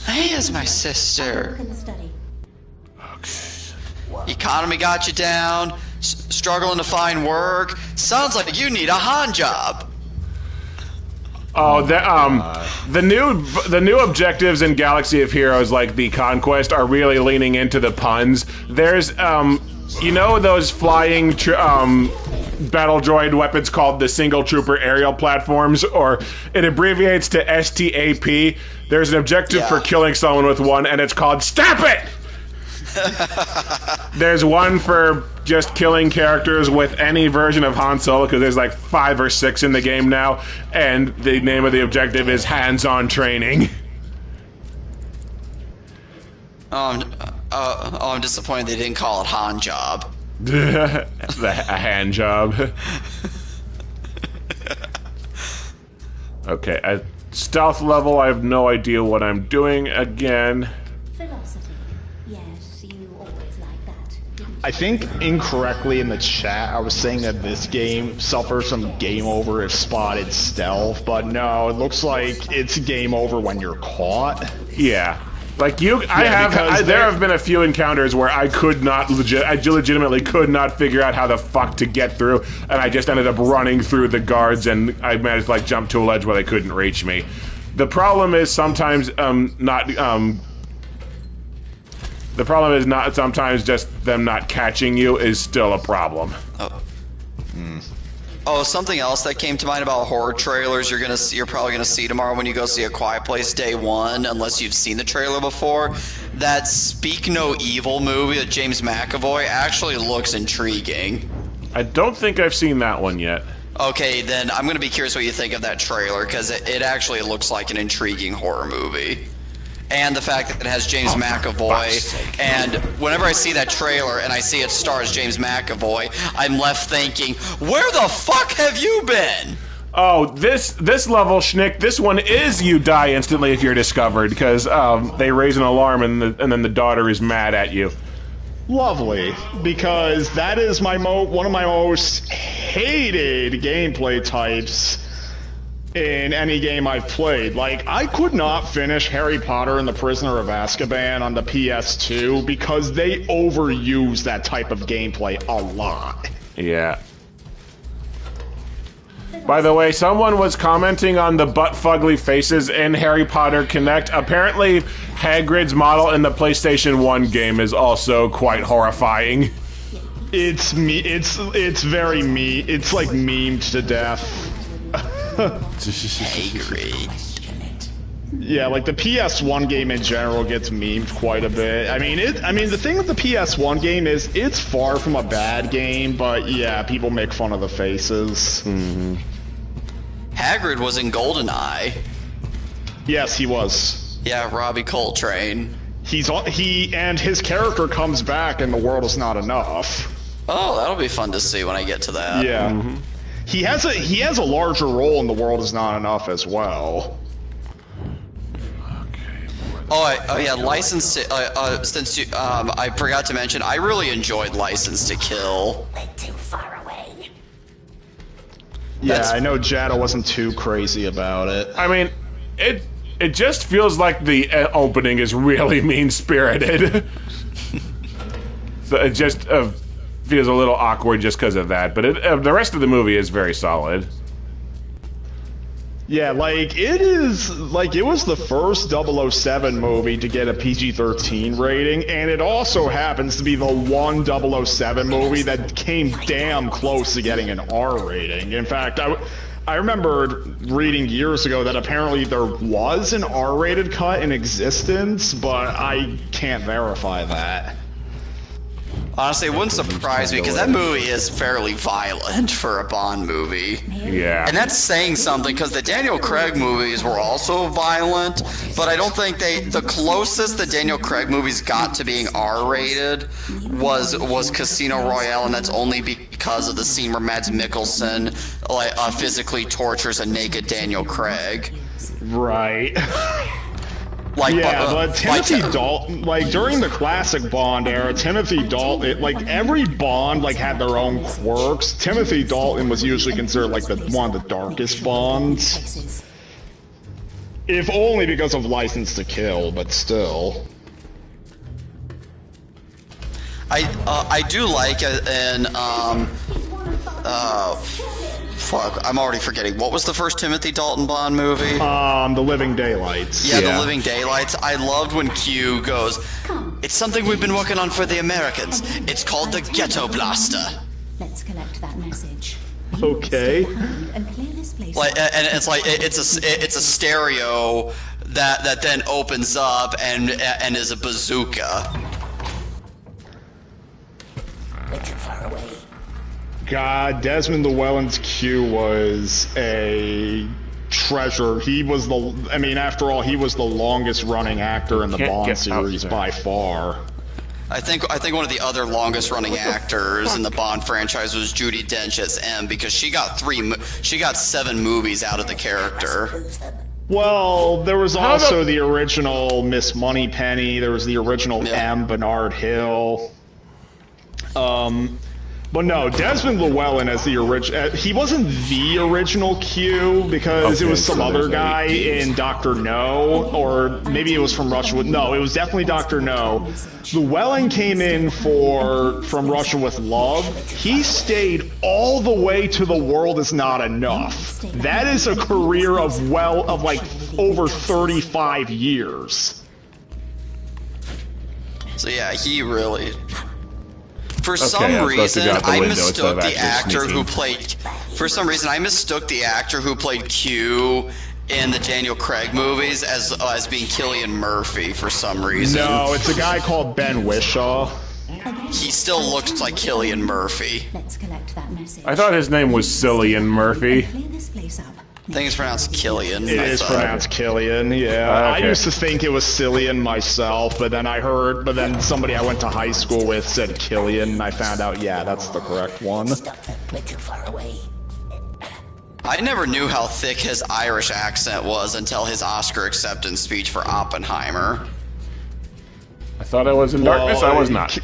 Leia's my sister. Economy got you down, struggling to find work. Sounds like you need a Han job. Oh, the new objectives in Galaxy of Heroes, like the Conquest, are really leaning into the puns. There's you know those flying battle droid weapons called the single trooper aerial platforms, or it abbreviates to STAP. There's an objective for killing someone with one, and it's called Stamp It. There's one for just killing characters with any version of Han Solo, because there's like 5 or 6 in the game now, and the name of the objective is hands-on training. I'm disappointed they didn't call it Han job. A hand job. Okay, at stealth level, I have no idea what I'm doing again. I think incorrectly in the chat I was saying that this game suffers from game over if spotted stealth, but no, it looks like it's game over when you're caught. Yeah. Like there have been a few encounters where I could not I legitimately could not figure out how the fuck to get through, and I just ended up running through the guards, and I managed to like jump to a ledge where they couldn't reach me. The problem is sometimes the problem is not sometimes just them not catching you is still a problem. Oh, something else that came to mind about horror trailers you're probably gonna see tomorrow when you go see A Quiet Place Day 1, unless you've seen the trailer before. That Speak No Evil movie with James McAvoy actually looks intriguing. I don't think I've seen that one yet. Okay, then I'm gonna be curious what you think of that trailer, because it actually looks like an intriguing horror movie. And the fact that it has James McAvoy, and whenever I see that trailer and I see it stars James McAvoy, I'm left thinking, where the fuck have you been? Oh, this level, Schnick, this one is you die instantly if you're discovered, because they raise an alarm and then the daughter is mad at you. Lovely, because that is one of my most hated gameplay types in any game I've played. Like, I could not finish Harry Potter and the Prisoner of Azkaban on the PS2 because they overuse that type of gameplay a lot. Yeah. By the way, someone was commenting on the butt-fugly faces in Harry Potter Connect. Apparently, Hagrid's model in the PlayStation 1 game is also quite horrifying. It's very it's like memed to death. Yeah, like the PS1 game in general gets memed quite a bit. I mean, the thing with the PS1 game is it's far from a bad game, but yeah, people make fun of the faces. Mm-hmm. Hagrid was in GoldenEye. Yes, he was. Yeah, Robbie Coltrane. And his character comes back in The World Is Not Enough. Oh, that'll be fun to see when I get to that. Yeah. Mm-hmm. He has a larger role in The World Is Not Enough as well. Oh yeah, License to, since you, I forgot to mention, I really enjoyed License to Kill. Too far away. Yeah, I know Jada wasn't too crazy about it. I mean, it just feels like the opening is really mean-spirited. So it just feels a little awkward just because of that, but the rest of the movie is very solid. Yeah, like, it was the first 007 movie to get a PG-13 rating, and it also happens to be the one 007 movie that came damn close to getting an R rating. In fact, I remember reading years ago that apparently there was an R-rated cut in existence, but I can't verify that. Honestly, it wouldn't surprise me, because that movie is fairly violent for a Bond movie. Yeah. And that's saying something, because the Daniel Craig movies were also violent, but I don't think the closest the Daniel Craig movies got to being R-rated was Casino Royale, and that's only because of the scene where Mads Mikkelsen physically tortures a naked Daniel Craig. Right. But Timothy Dalton, like during the classic Bond era, Timothy Dalton, like every Bond, like had their own quirks. Timothy Dalton was usually considered like one of the darkest Bonds, if only because of License to Kill, but still. I do like it in fuck, I'm already forgetting. What was the first Timothy Dalton Bond movie? The Living Daylights. Yeah, The Living Daylights. I loved when Q goes, "It's something we've been working on for the Americans. It's called the Ghetto Blaster." Let's collect that message. Okay. And clear this place. Like, and it's like it's a stereo that then opens up and is a bazooka. We're too far away. God, Desmond Llewellyn's Q was a treasure. After all, he was the longest running actor in the Bond series by far. I think one of the other longest running actors in the Bond franchise was Judi Dench as M, because she got 7 movies out of the character. Well, there was also the original Miss Moneypenny. There was the original M, Bernard Hill. But no, Desmond Llewellyn as the original. He wasn't the original Q because it was some other guy in Dr. No, or maybe it was from Russia with. No, it was definitely Dr. No. Llewellyn came in from Russia with Love. He stayed all the way to The World Is Not Enough. That is a career of like over 35 years. So yeah, he really. For some reason, I mistook the actor who played. For some reason, I mistook the actor who played Q in the Daniel Craig movies as being Cillian Murphy for some reason. No, it's a guy called Ben Whishaw. He still looks like Cillian Murphy. Let's collect that message. I thought his name was Cillian Murphy. Clear this place up. I think it's pronounced Killian. It is pronounced Killian, yeah. I used to think it was Cillian myself, but then somebody I went to high school with said Killian, and I found out, yeah, that's the correct one. We're too far away. I never knew how thick his Irish accent was until his Oscar acceptance speech for Oppenheimer. I thought I was in darkness, I was not.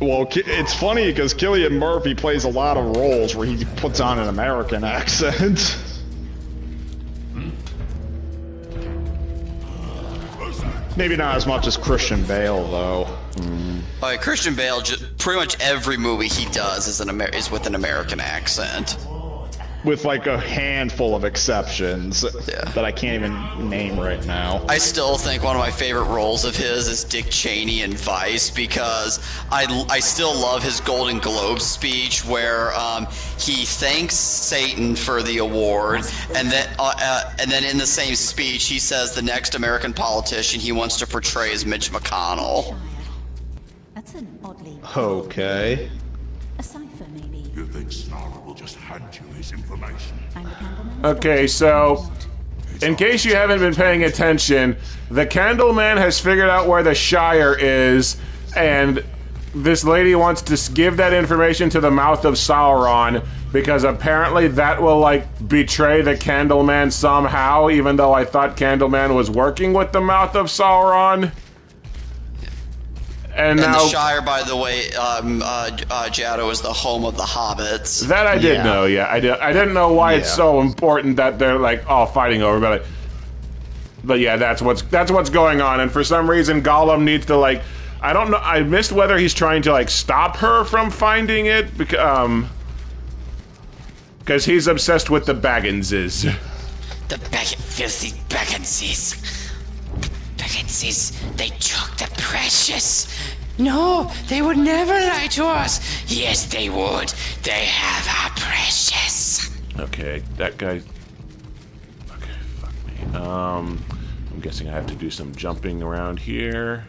Well, it's funny because Cillian Murphy plays a lot of roles where he puts on an American accent. Maybe not as much as Christian Bale, though. Christian Bale, pretty much every movie he does is with an American accent. with like a handful of exceptions that I can't even name right now. I still think one of my favorite roles of his is Dick Cheney in Vice, because I still love his Golden Globe speech where he thanks Satan for the award, and then in the same speech he says the next American politician he wants to portray is Mitch McConnell. That's an oddly... Okay. A cipher, maybe. You think Snarl will just hand you his information? Okay, so in case you haven't been paying attention, the Candleman has figured out where the Shire is, and this lady wants to give that information to the mouth of Sauron, because apparently that will, like, betray the Candleman somehow, even though I thought Candleman was working with the mouth of Sauron. And now, the Shire, by the way, Jado is the home of the hobbits. That I did know, yeah. I didn't know why it's so important that they're, like, all fighting over it, but yeah, that's what's going on, and for some reason Gollum needs to, like, I don't know, I missed whether he's trying to, like, stop her from finding it, because he's obsessed with the Bagginses. The filthy Bagginses. Bagginses, they took the precious. No, they would never lie to us. Yes, they would. They have our precious. Okay, that guy... Okay, fuck me. I'm guessing I have to do some jumping around here.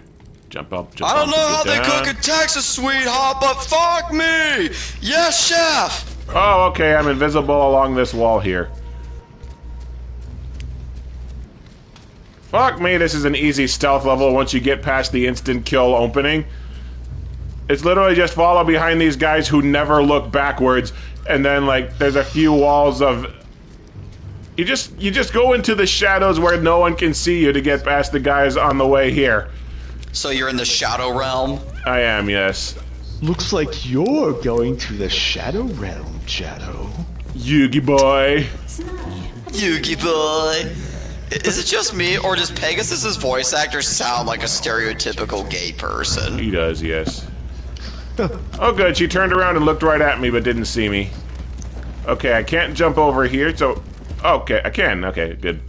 Jump up, jump I don't up, know how get they down. cook in Texas, sweetheart, but fuck me! Yes, chef! Oh, okay, I'm invisible along this wall here. Fuck me, this is an easy stealth level once you get past the instant kill opening. It's literally just follow behind these guys who never look backwards, and then, like, there's a few walls of... You just go into the shadows where no one can see you to get past the guys on the way here. So you're in the Shadow Realm? I am, yes. Looks like you're going to the Shadow Realm, Shadow. Yugi boy. Yugi boy. Is it just me, or does Pegasus's voice actor sound like a stereotypical gay person? He does, yes. Oh good, she turned around and looked right at me but didn't see me. Okay, I can't jump over here, so... Okay, I can. Okay, good.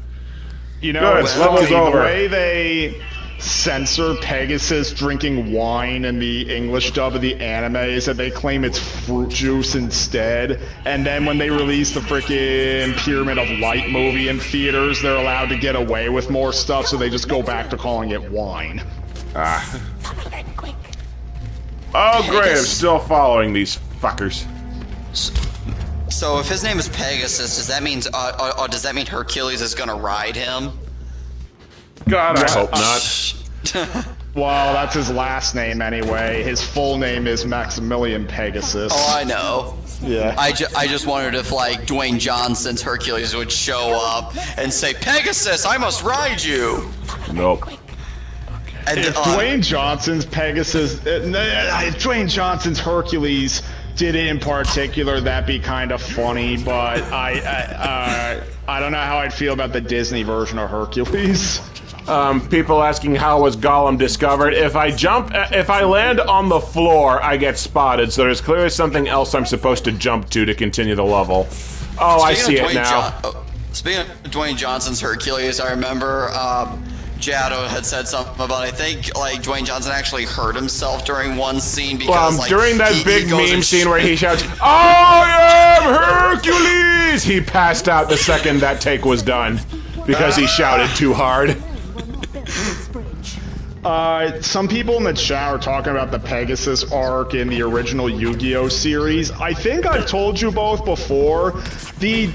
You know, good. it's Level's funny, over. the way they censor Pegasus drinking wine in the English dub of the anime is that they claim it's fruit juice instead, and then when they release the freaking Pyramid of Light movie in theaters, they're allowed to get away with more stuff, so they just go back to calling it wine. Ah. Oh great, I'm still following these fuckers. So if his name is Pegasus, does that mean Hercules is gonna ride him? God, I hope not. Well, that's his last name anyway. His full name is Maximilian Pegasus. Oh, I know. Yeah. I just wondered if, like, Dwayne Johnson's Hercules would show up and say, Pegasus, I must ride you! Nope. And, if Dwayne Johnson's Pegasus... if Dwayne Johnson's Hercules did it in particular, that'd be kind of funny, but I don't know how I'd feel about the Disney version of Hercules. People asking how was Gollum discovered. If I land on the floor, I get spotted, so there's clearly something else I'm supposed to jump to continue the level. Oh, I see it now. Speaking of Dwayne Johnson's Hercules, I remember Jado had said something about, I think, like, Dwayne Johnson actually hurt himself during one scene because, like, during that big meme scene where he shouts, I am Hercules! He passed out the second that take was done because he shouted too hard. Some people in the chat are talking about the Pegasus arc in the original Yu-Gi-Oh series. I think I've told you both before.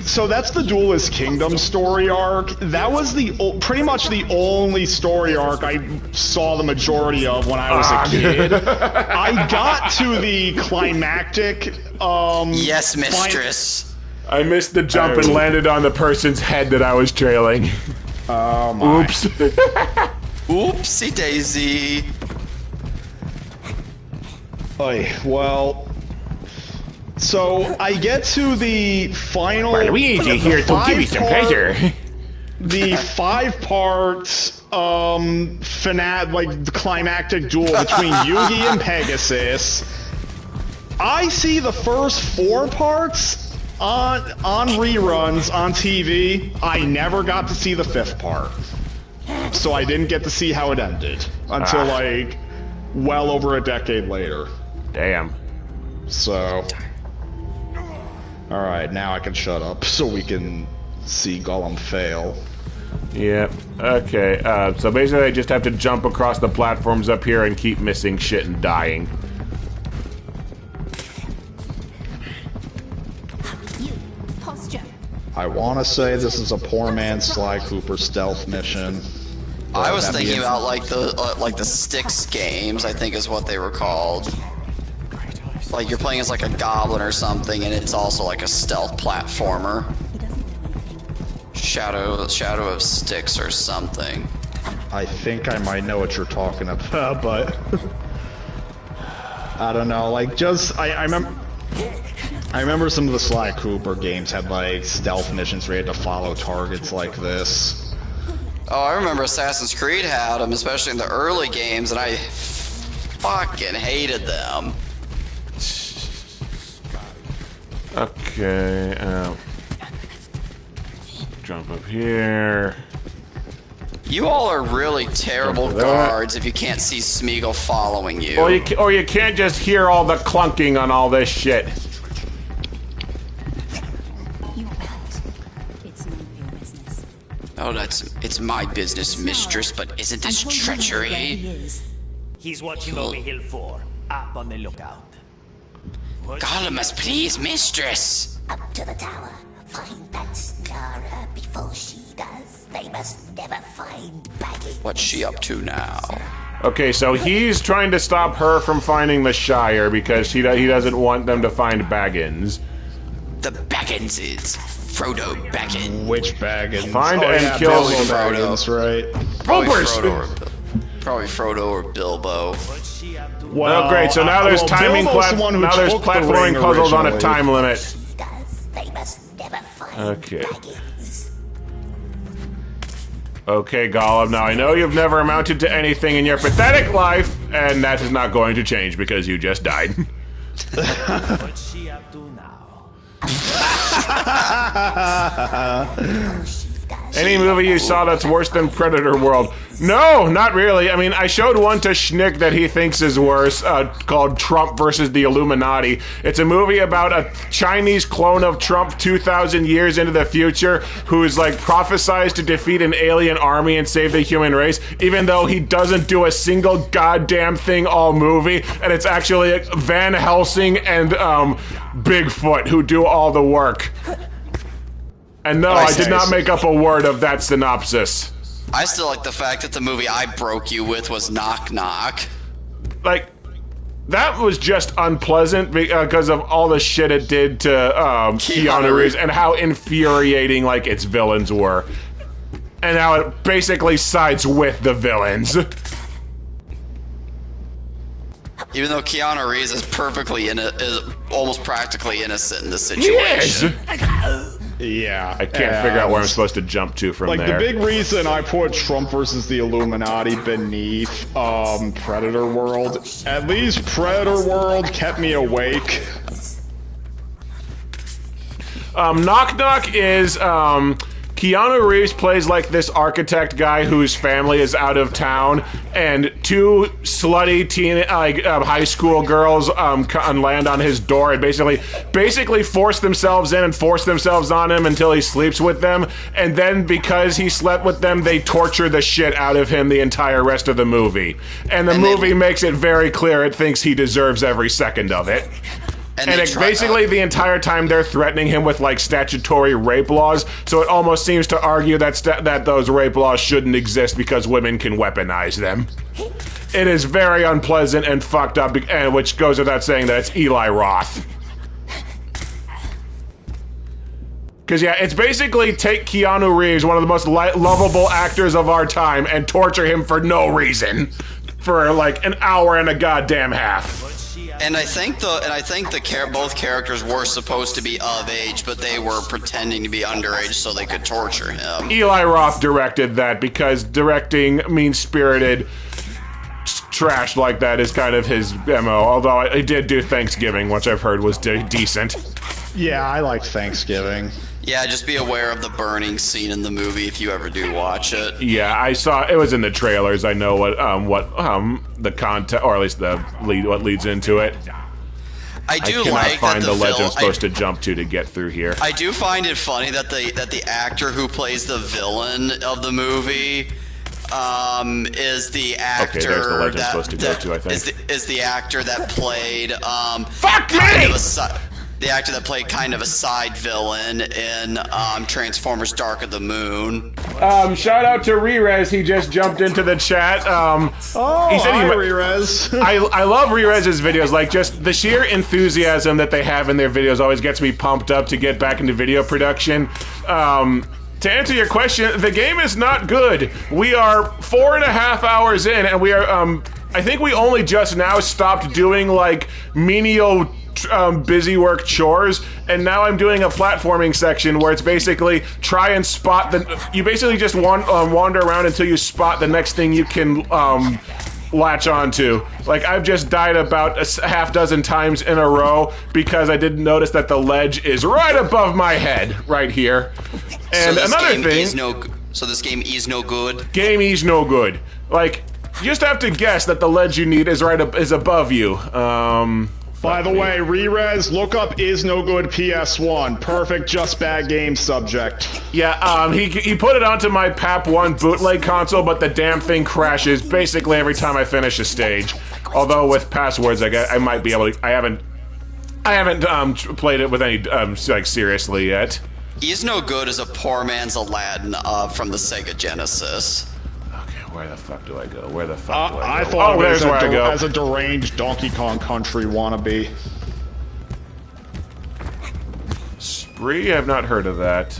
So that's the Duelist Kingdom story arc. That was pretty much the only story arc I saw the majority of when I was a kid. I got to the climactic. Yes, mistress. I missed the jump and landed on the person's head that I was trailing. Oh my. Oops. Oopsie daisy. Oy, well, so I get to the final. Luigi here to give you some pleasure. The 5-part like the climactic duel between Yugi and Pegasus. I see the first 4 parts on reruns on TV, I never got to see the 5th part. So I didn't get to see how it ended until like well over a decade later. Damn. So, all right, now I can shut up so we can see Gollum fail. Yep. Okay. So basically, I just have to jump across the platforms up here and keep missing shit and dying. I want to say this is a poor man's Sly Cooper stealth mission. I was thinking about like the Styx games, I think is what they were called. Like you're playing as like a goblin or something, and it's also like a stealth platformer. Shadow of Styx or something. I think I might know what you're talking about, but I don't know. Like I remember some of the Sly Cooper games had like stealth missions where you had to follow targets like this. Oh, I remember Assassin's Creed had them, especially in the early games, and I fucking hated them. Okay, jump up here. You all are really terrible guards if you can't see Smeagol following you. Or you can't just hear all the clunking on all this shit. Oh, it's my business, mistress, but isn't this treachery? He's watching over Hill 4, up on the lookout. Gollum must please, mistress. Up to the tower. Find that Snara before she does. They must never find Baggins. What's she up to now? Okay, so he's trying to stop her from finding the Shire because he doesn't want them to find Baggins. The Bagginses. Frodo Baggins. Which Baggins? Find and kill Baggins, right? Probably Frodo or Bilbo. Well, oh, great. So now there's platforming puzzles on a time limit. Okay. Okay, Gollum. Now I know you've never amounted to anything in your pathetic life, and that is not going to change because you just died. What's she up to now? Any movie you saw that's worse than Predator World? No, not really. I mean, I showed one to Schnick that he thinks is worse, called Trump versus the Illuminati. It's a movie about a Chinese clone of Trump 2,000 years into the future who's like prophesized to defeat an alien army and save the human race, even though he doesn't do a single goddamn thing all movie, and it's actually Van Helsing and Bigfoot who do all the work. And no, I did not make up a word of that synopsis. I still like the fact that the movie I broke you with was Knock Knock. Like, that was just unpleasant because of all the shit it did to Keanu Reeves and how infuriating, like, its villains were. And how it basically sides with the villains. Even though Keanu Reeves is is almost practically innocent in this situation. He is. Yeah. I can't figure out where I'm supposed to jump to from there. Like, the big reason I put Trump versus the Illuminati beneath Predator World, at least Predator World kept me awake. Knock Knock is, Keanu Reeves plays like this architect guy whose family is out of town, and two slutty high school girls land on his door and basically force themselves in and force themselves on him until he sleeps with them, and then because he slept with them, they torture the shit out of him the entire rest of the movie. And the movie makes it very clear it thinks he deserves every second of it. And basically the entire time they're threatening him with like statutory rape laws, so it almost seems to argue that those rape laws shouldn't exist because women can weaponize them. It is very unpleasant and fucked up, and which goes without saying that it's Eli Roth. Because yeah, it's basically take Keanu Reeves, one of the most lovable actors of our time, and torture him for no reason for like an hour and a goddamn half. And I think both characters were supposed to be of age, but they were pretending to be underage so they could torture him. Eli Roth directed that because directing mean-spirited trash like that is kind of his MO. Although he did do Thanksgiving, which I've heard was decent. Yeah, I like Thanksgiving. Yeah, just be aware of the burning scene in the movie if you ever do watch it. Yeah, I saw it was in the trailers. I know what the content, or at least what leads into it. I do cannot like find that the ledge I'm supposed to jump to get through here. I do find it funny that the actor who plays the villain of the movie is the actor okay, there's the ledge I'm supposed to go to, I think. Is the actor that played Fuck me! The actor that played kind of a side villain in Transformers: Dark of the Moon. Shout out to Rerez. He just jumped into the chat. He said hi, Rerez. I love Rerez's videos. Like, just the sheer enthusiasm that they have in their videos always gets me pumped up to get back into video production. To answer your question, the game is not good. We are 4.5 hours in, and we are, I think we only just now stopped doing, like, menial busy work chores, and now I'm doing a platforming section where it's basically try and spot you basically just wander around until you spot the next thing you can latch onto. Like, I've just died about a half dozen times in a row because I didn't notice that the ledge is right above my head, right here. And so another thing, so this game is no good. Game is no good. Like, you just have to guess that the ledge you need is is above you. By the way, Rerez, look up is no good PS1. Perfect, just bad game subject. Yeah, he put it onto my PAP1 bootleg console, but the damn thing crashes basically every time I finish a stage. Although with passwords, I might be able to. I haven't played it with any like seriously yet. Is no good as a poor man's Aladdin from the Sega Genesis. Where the fuck do I go? Where the fuck do I go? I thought there's where I go. As a deranged Donkey Kong Country wannabe. Spree? I've not heard of that.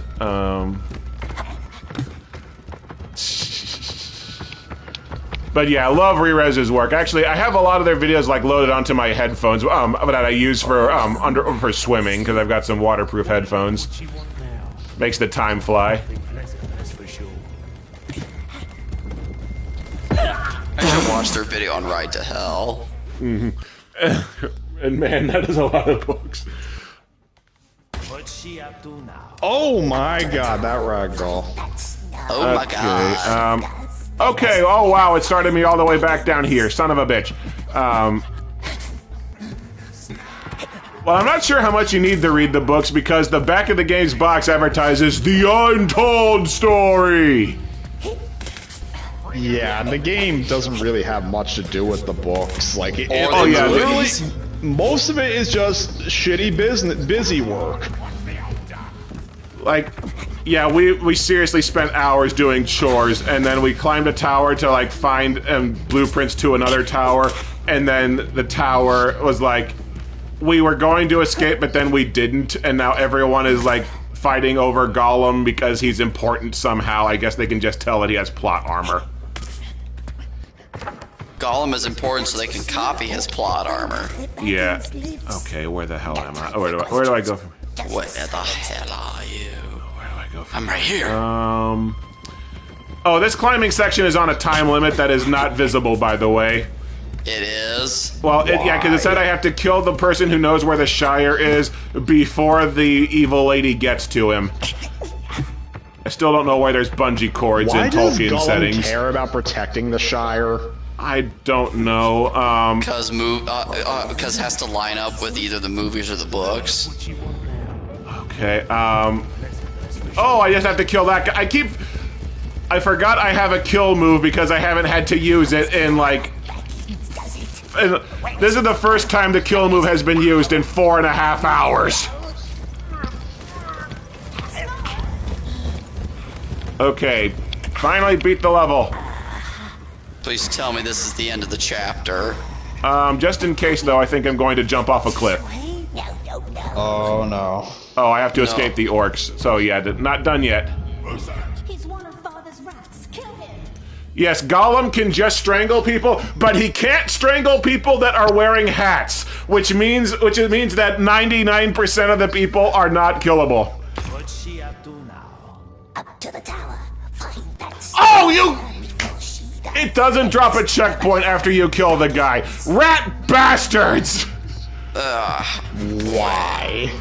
But yeah, I love Rerez's work. Actually, I have a lot of their videos like loaded onto my headphones that I use for swimming because I've got some waterproof headphones. Makes the time fly. I should watch their video on Ride to Hell. Mm-hmm. And man, that is a lot of books. What's she up to now? Oh my god, that ragdoll. Oh my god. Okay, oh wow, it started me all the way back down here. Son of a bitch. Well, I'm not sure how much you need to read the books because the back of the game's box advertises The Untold Story. Yeah, the game doesn't really have much to do with the books. Like, literally, most of it is just shitty busy work. Like, yeah, we seriously spent hours doing chores, and then we climbed a tower to like find blueprints to another tower, and then the tower was like, we were going to escape, but then we didn't, and now everyone is like fighting over Gollum because he's important somehow. I guess they can just tell that he has plot armor. Gollum is important so they can copy his plot armor. Yeah. Okay, where the hell am I? Oh, where do I go from? Where the hell are you? Where do I go from? I'm right here. Oh, this climbing section is on a time limit that is not visible, by the way. It is? Well, yeah, because it said I have to kill the person who knows where the Shire is before the evil lady gets to him. I still don't know why there's bungee cords in Tolkien settings. Why does Gollum care about protecting the Shire? I don't know. Because it has to line up with either the movies or the books. Okay. Oh, I just have to kill that guy. I forgot I have a kill move because I haven't had to use it in like. This is the first time the kill move has been used in 4.5 hours. Okay, finally beat the level. Please tell me this is the end of the chapter. Just in case though, I think I'm going to jump off a cliff. Oh no. Oh, I have to escape the orcs. So yeah, not done yet. He's one of Father's rats. Kill him. Yes, Gollum can just strangle people, but he can't strangle people that are wearing hats, which means that 99% of the people are not killable. What's she up to now? Up to the tower. Find that. Oh, you! It doesn't drop a checkpoint after you kill the guy. Rat bastards! Why?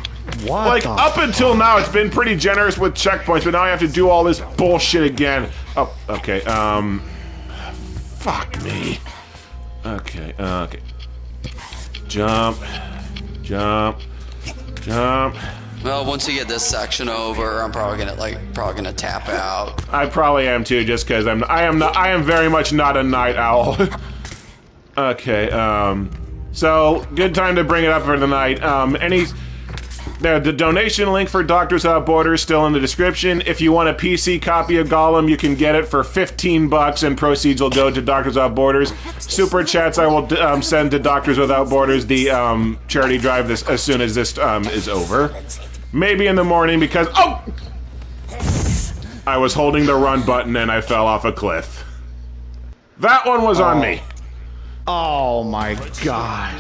What? Like, up until now, it's been pretty generous with checkpoints, but now I have to do all this bullshit again. Oh, okay, fuck me. Okay, okay. Jump. Jump. Jump. Well, once you get this section over, I'm probably gonna tap out. I probably am too, just because I am very much not a night owl. Okay, so good time to bring it up for the night. The donation link for Doctors Without Borders still in the description. If you want a PC copy of Gollum, you can get it for $15, and proceeds will go to Doctors Without Borders. Super chats I will send to Doctors Without Borders the charity drive as soon as this is over. Maybe in the morning because I was holding the run button and I fell off a cliff. That one was on me. Oh my god.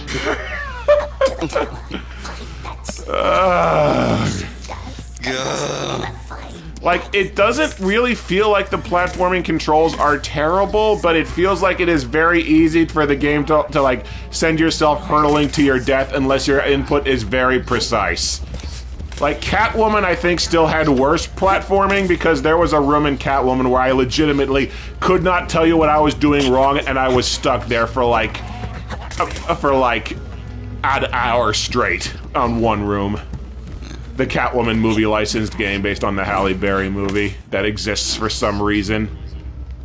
Like, it doesn't really feel like the platforming controls are terrible, but it feels like it is very easy for the game to like, send yourself hurtling to your death unless your input is very precise. Like, Catwoman, I think, still had worse platforming because there was a room in Catwoman where I legitimately could not tell you what I was doing wrong, and I was stuck there for like an hour straight on one room. The Catwoman movie licensed game based on the Halle Berry movie that exists for some reason.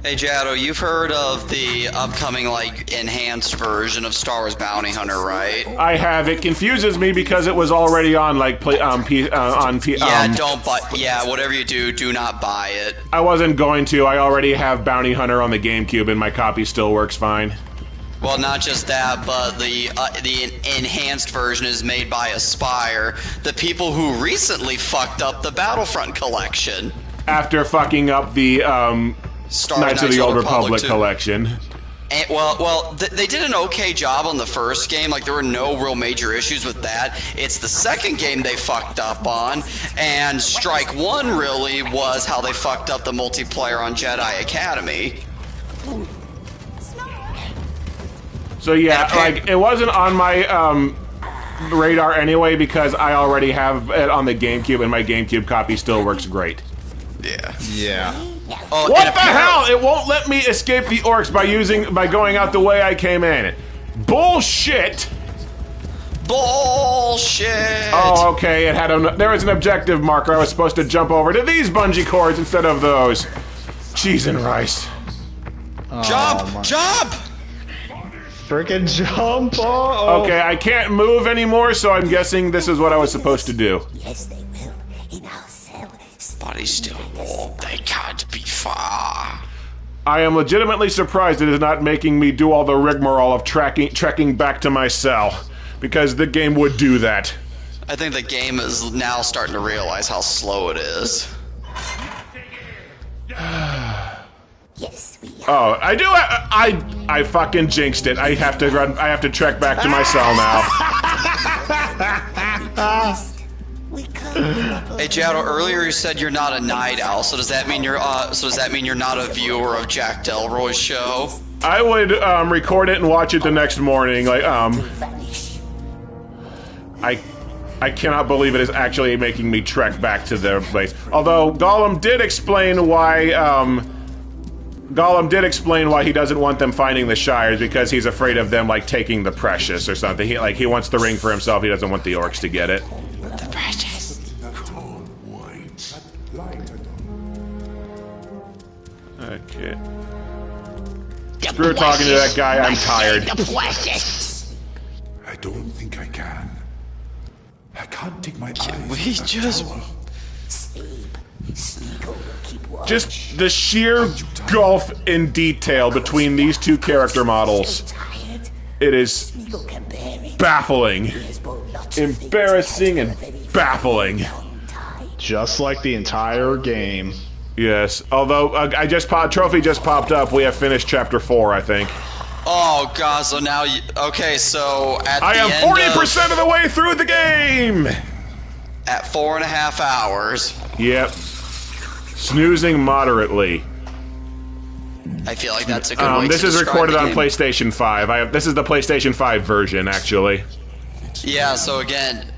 Hey Jado, you've heard of the upcoming, like, enhanced version of Star Wars Bounty Hunter, right? I have. It confuses me because it was already on, like, yeah, whatever you do, do not buy it. I wasn't going to. I already have Bounty Hunter on the GameCube, and my copy still works fine. Well, not just that, but the enhanced version is made by Aspire, the people who recently fucked up the Battlefront collection. After fucking up the, Knights of the Old Republic collection. And, well, they did an okay job on the first game. Like, there were no real major issues with that. It's the second game they fucked up on, and Strike One really was how they fucked up the multiplayer on Jedi Academy. So yeah, like, it wasn't on my radar anyway because I already have it on the GameCube, and my GameCube copy still works great. Yeah. Yeah. Oh, what the hell? It won't let me escape the orcs by going out the way I came in. Bullshit. Bullshit. Oh, okay. It had there was an objective marker. I was supposed to jump over to these bungee cords instead of those. Cheese and rice. Jump! Jump! Frickin' jump! Oh. Okay, I can't move anymore, so I'm guessing this is what I was supposed to do. Yes, they will. In our cell. Body's still warm. They can't be far. I am legitimately surprised it is not making me do all the rigmarole of trekking back to my cell, because the game would do that. I think the game is now starting to realize how slow it is. Yes, we are. Oh, I do. I fucking jinxed it. I have to run. I have to trek back to my cell now. Hey Jado, earlier you said you're not a night owl. So does that mean you're not a viewer of Jack Delroy's show? I would record it and watch it the next morning. Like I cannot believe it is actually making me trek back to their place. Although Gollum did explain why he doesn't want them finding the Shires because he's afraid of them like taking the precious or something. He wants the ring for himself. He doesn't want the orcs to get it. The precious. Okay. Screw talking to that guy. I'm tired. I don't think I can. I can't take my eyes. We just. Just the sheer gulf in detail between these two character models. It is baffling. Embarrassing and baffling. Just like the entire game. Yes, although trophy just popped up. We have finished chapter 4, I think. Oh god, so now okay, so at I the am end 40% of the way through the game! At 4.5 hours. Yep. Snoozing moderately. I feel like that's a good way this to is describe recorded the on game. PlayStation 5. This is the PlayStation 5 version, actually. Yeah, so again,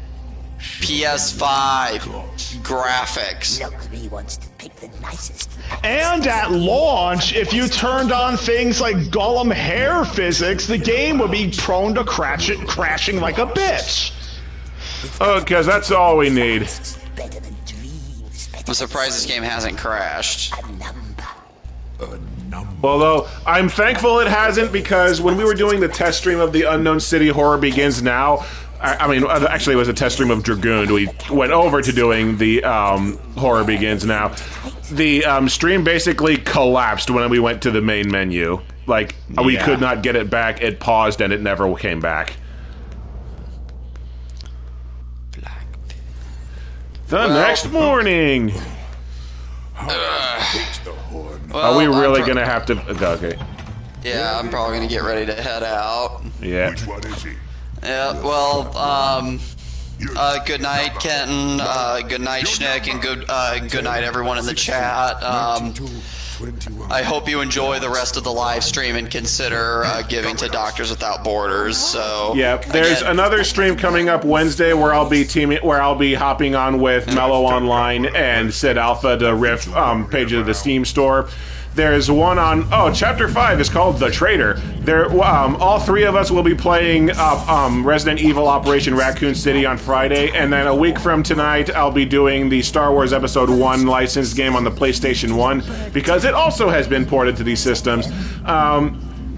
PS5 graphics. Look, me wants to pick the nicest. And at launch, if you turned on things like Gollum hair physics, the game would be prone to crashing like a bitch. Oh, because that's all we need. I'm surprised this game hasn't crashed. Although, I'm thankful it hasn't, because when we were doing the test stream of the Unknown City Horror Begins Now, I mean, actually it was a test stream of Dragoon. We went over to doing the Horror Begins Now. The stream basically collapsed when we went to the main menu. Like, we could not get it back, it paused, and it never came back. The next morning! Are we really gonna have to... Okay. Yeah, I'm probably gonna get ready to head out. Yeah. Which one is he? Yeah, well, good night, Kenton, good night, Schnick, and good night, everyone in the chat. I hope you enjoy the rest of the live stream and consider giving to Doctors Without Borders. So yeah, there's another stream coming up Wednesday where I'll be hopping on with Mellow Online and Sid Alpha to riff page of the Steam store. There's one on Chapter 5 is called The Traitor. There, all three of us will be playing Resident Evil Operation Raccoon City on Friday, and then a week from tonight I'll be doing the Star Wars Episode 1 licensed game on the PlayStation 1, because it also has been ported to these systems.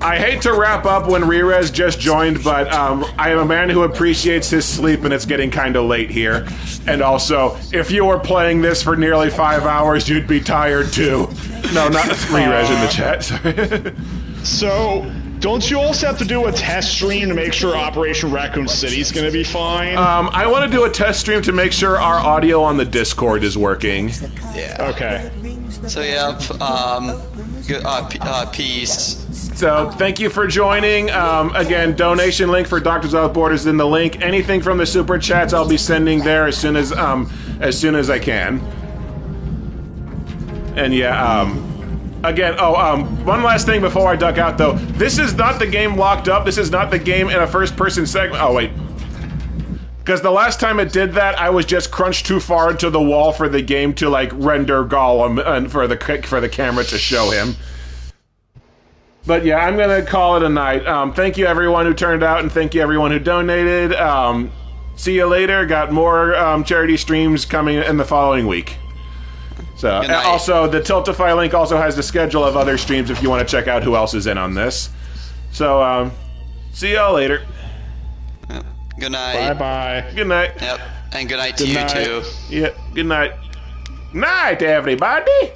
I hate to wrap up when Rerez just joined, but I am a man who appreciates his sleep, and it's getting kind of late here. And also, if you were playing this for nearly 5 hours, you'd be tired too. No, not Rerez in the chat, sorry. So, don't you also have to do a test stream to make sure Operation Raccoon City is going to be fine? I want to do a test stream to make sure our audio on the Discord is working. Yeah. Okay. So, yeah, peace. So, thank you for joining. Again, donation link for Doctors Without Borders in the link. Anything from the super chats, I'll be sending there as soon as I can. And yeah, again, one last thing before I duck out, though. This is not the game locked up. This is not the game in a first-person segment. Oh, wait. Because the last time it did that, I was just crunched too far into the wall for the game to, like, render Gollum and for the camera to show him. But yeah, I'm going to call it a night. Thank you, everyone who turned out, and thank you, everyone who donated. See you later. Got more charity streams coming in the following week. So, and also, the Tiltify link also has the schedule of other streams if you want to check out who else is in on this. So, see y'all later. Yep. Good night. Bye-bye. Good night. Yep. And good night to you, too. Yep. Good night. Night, everybody.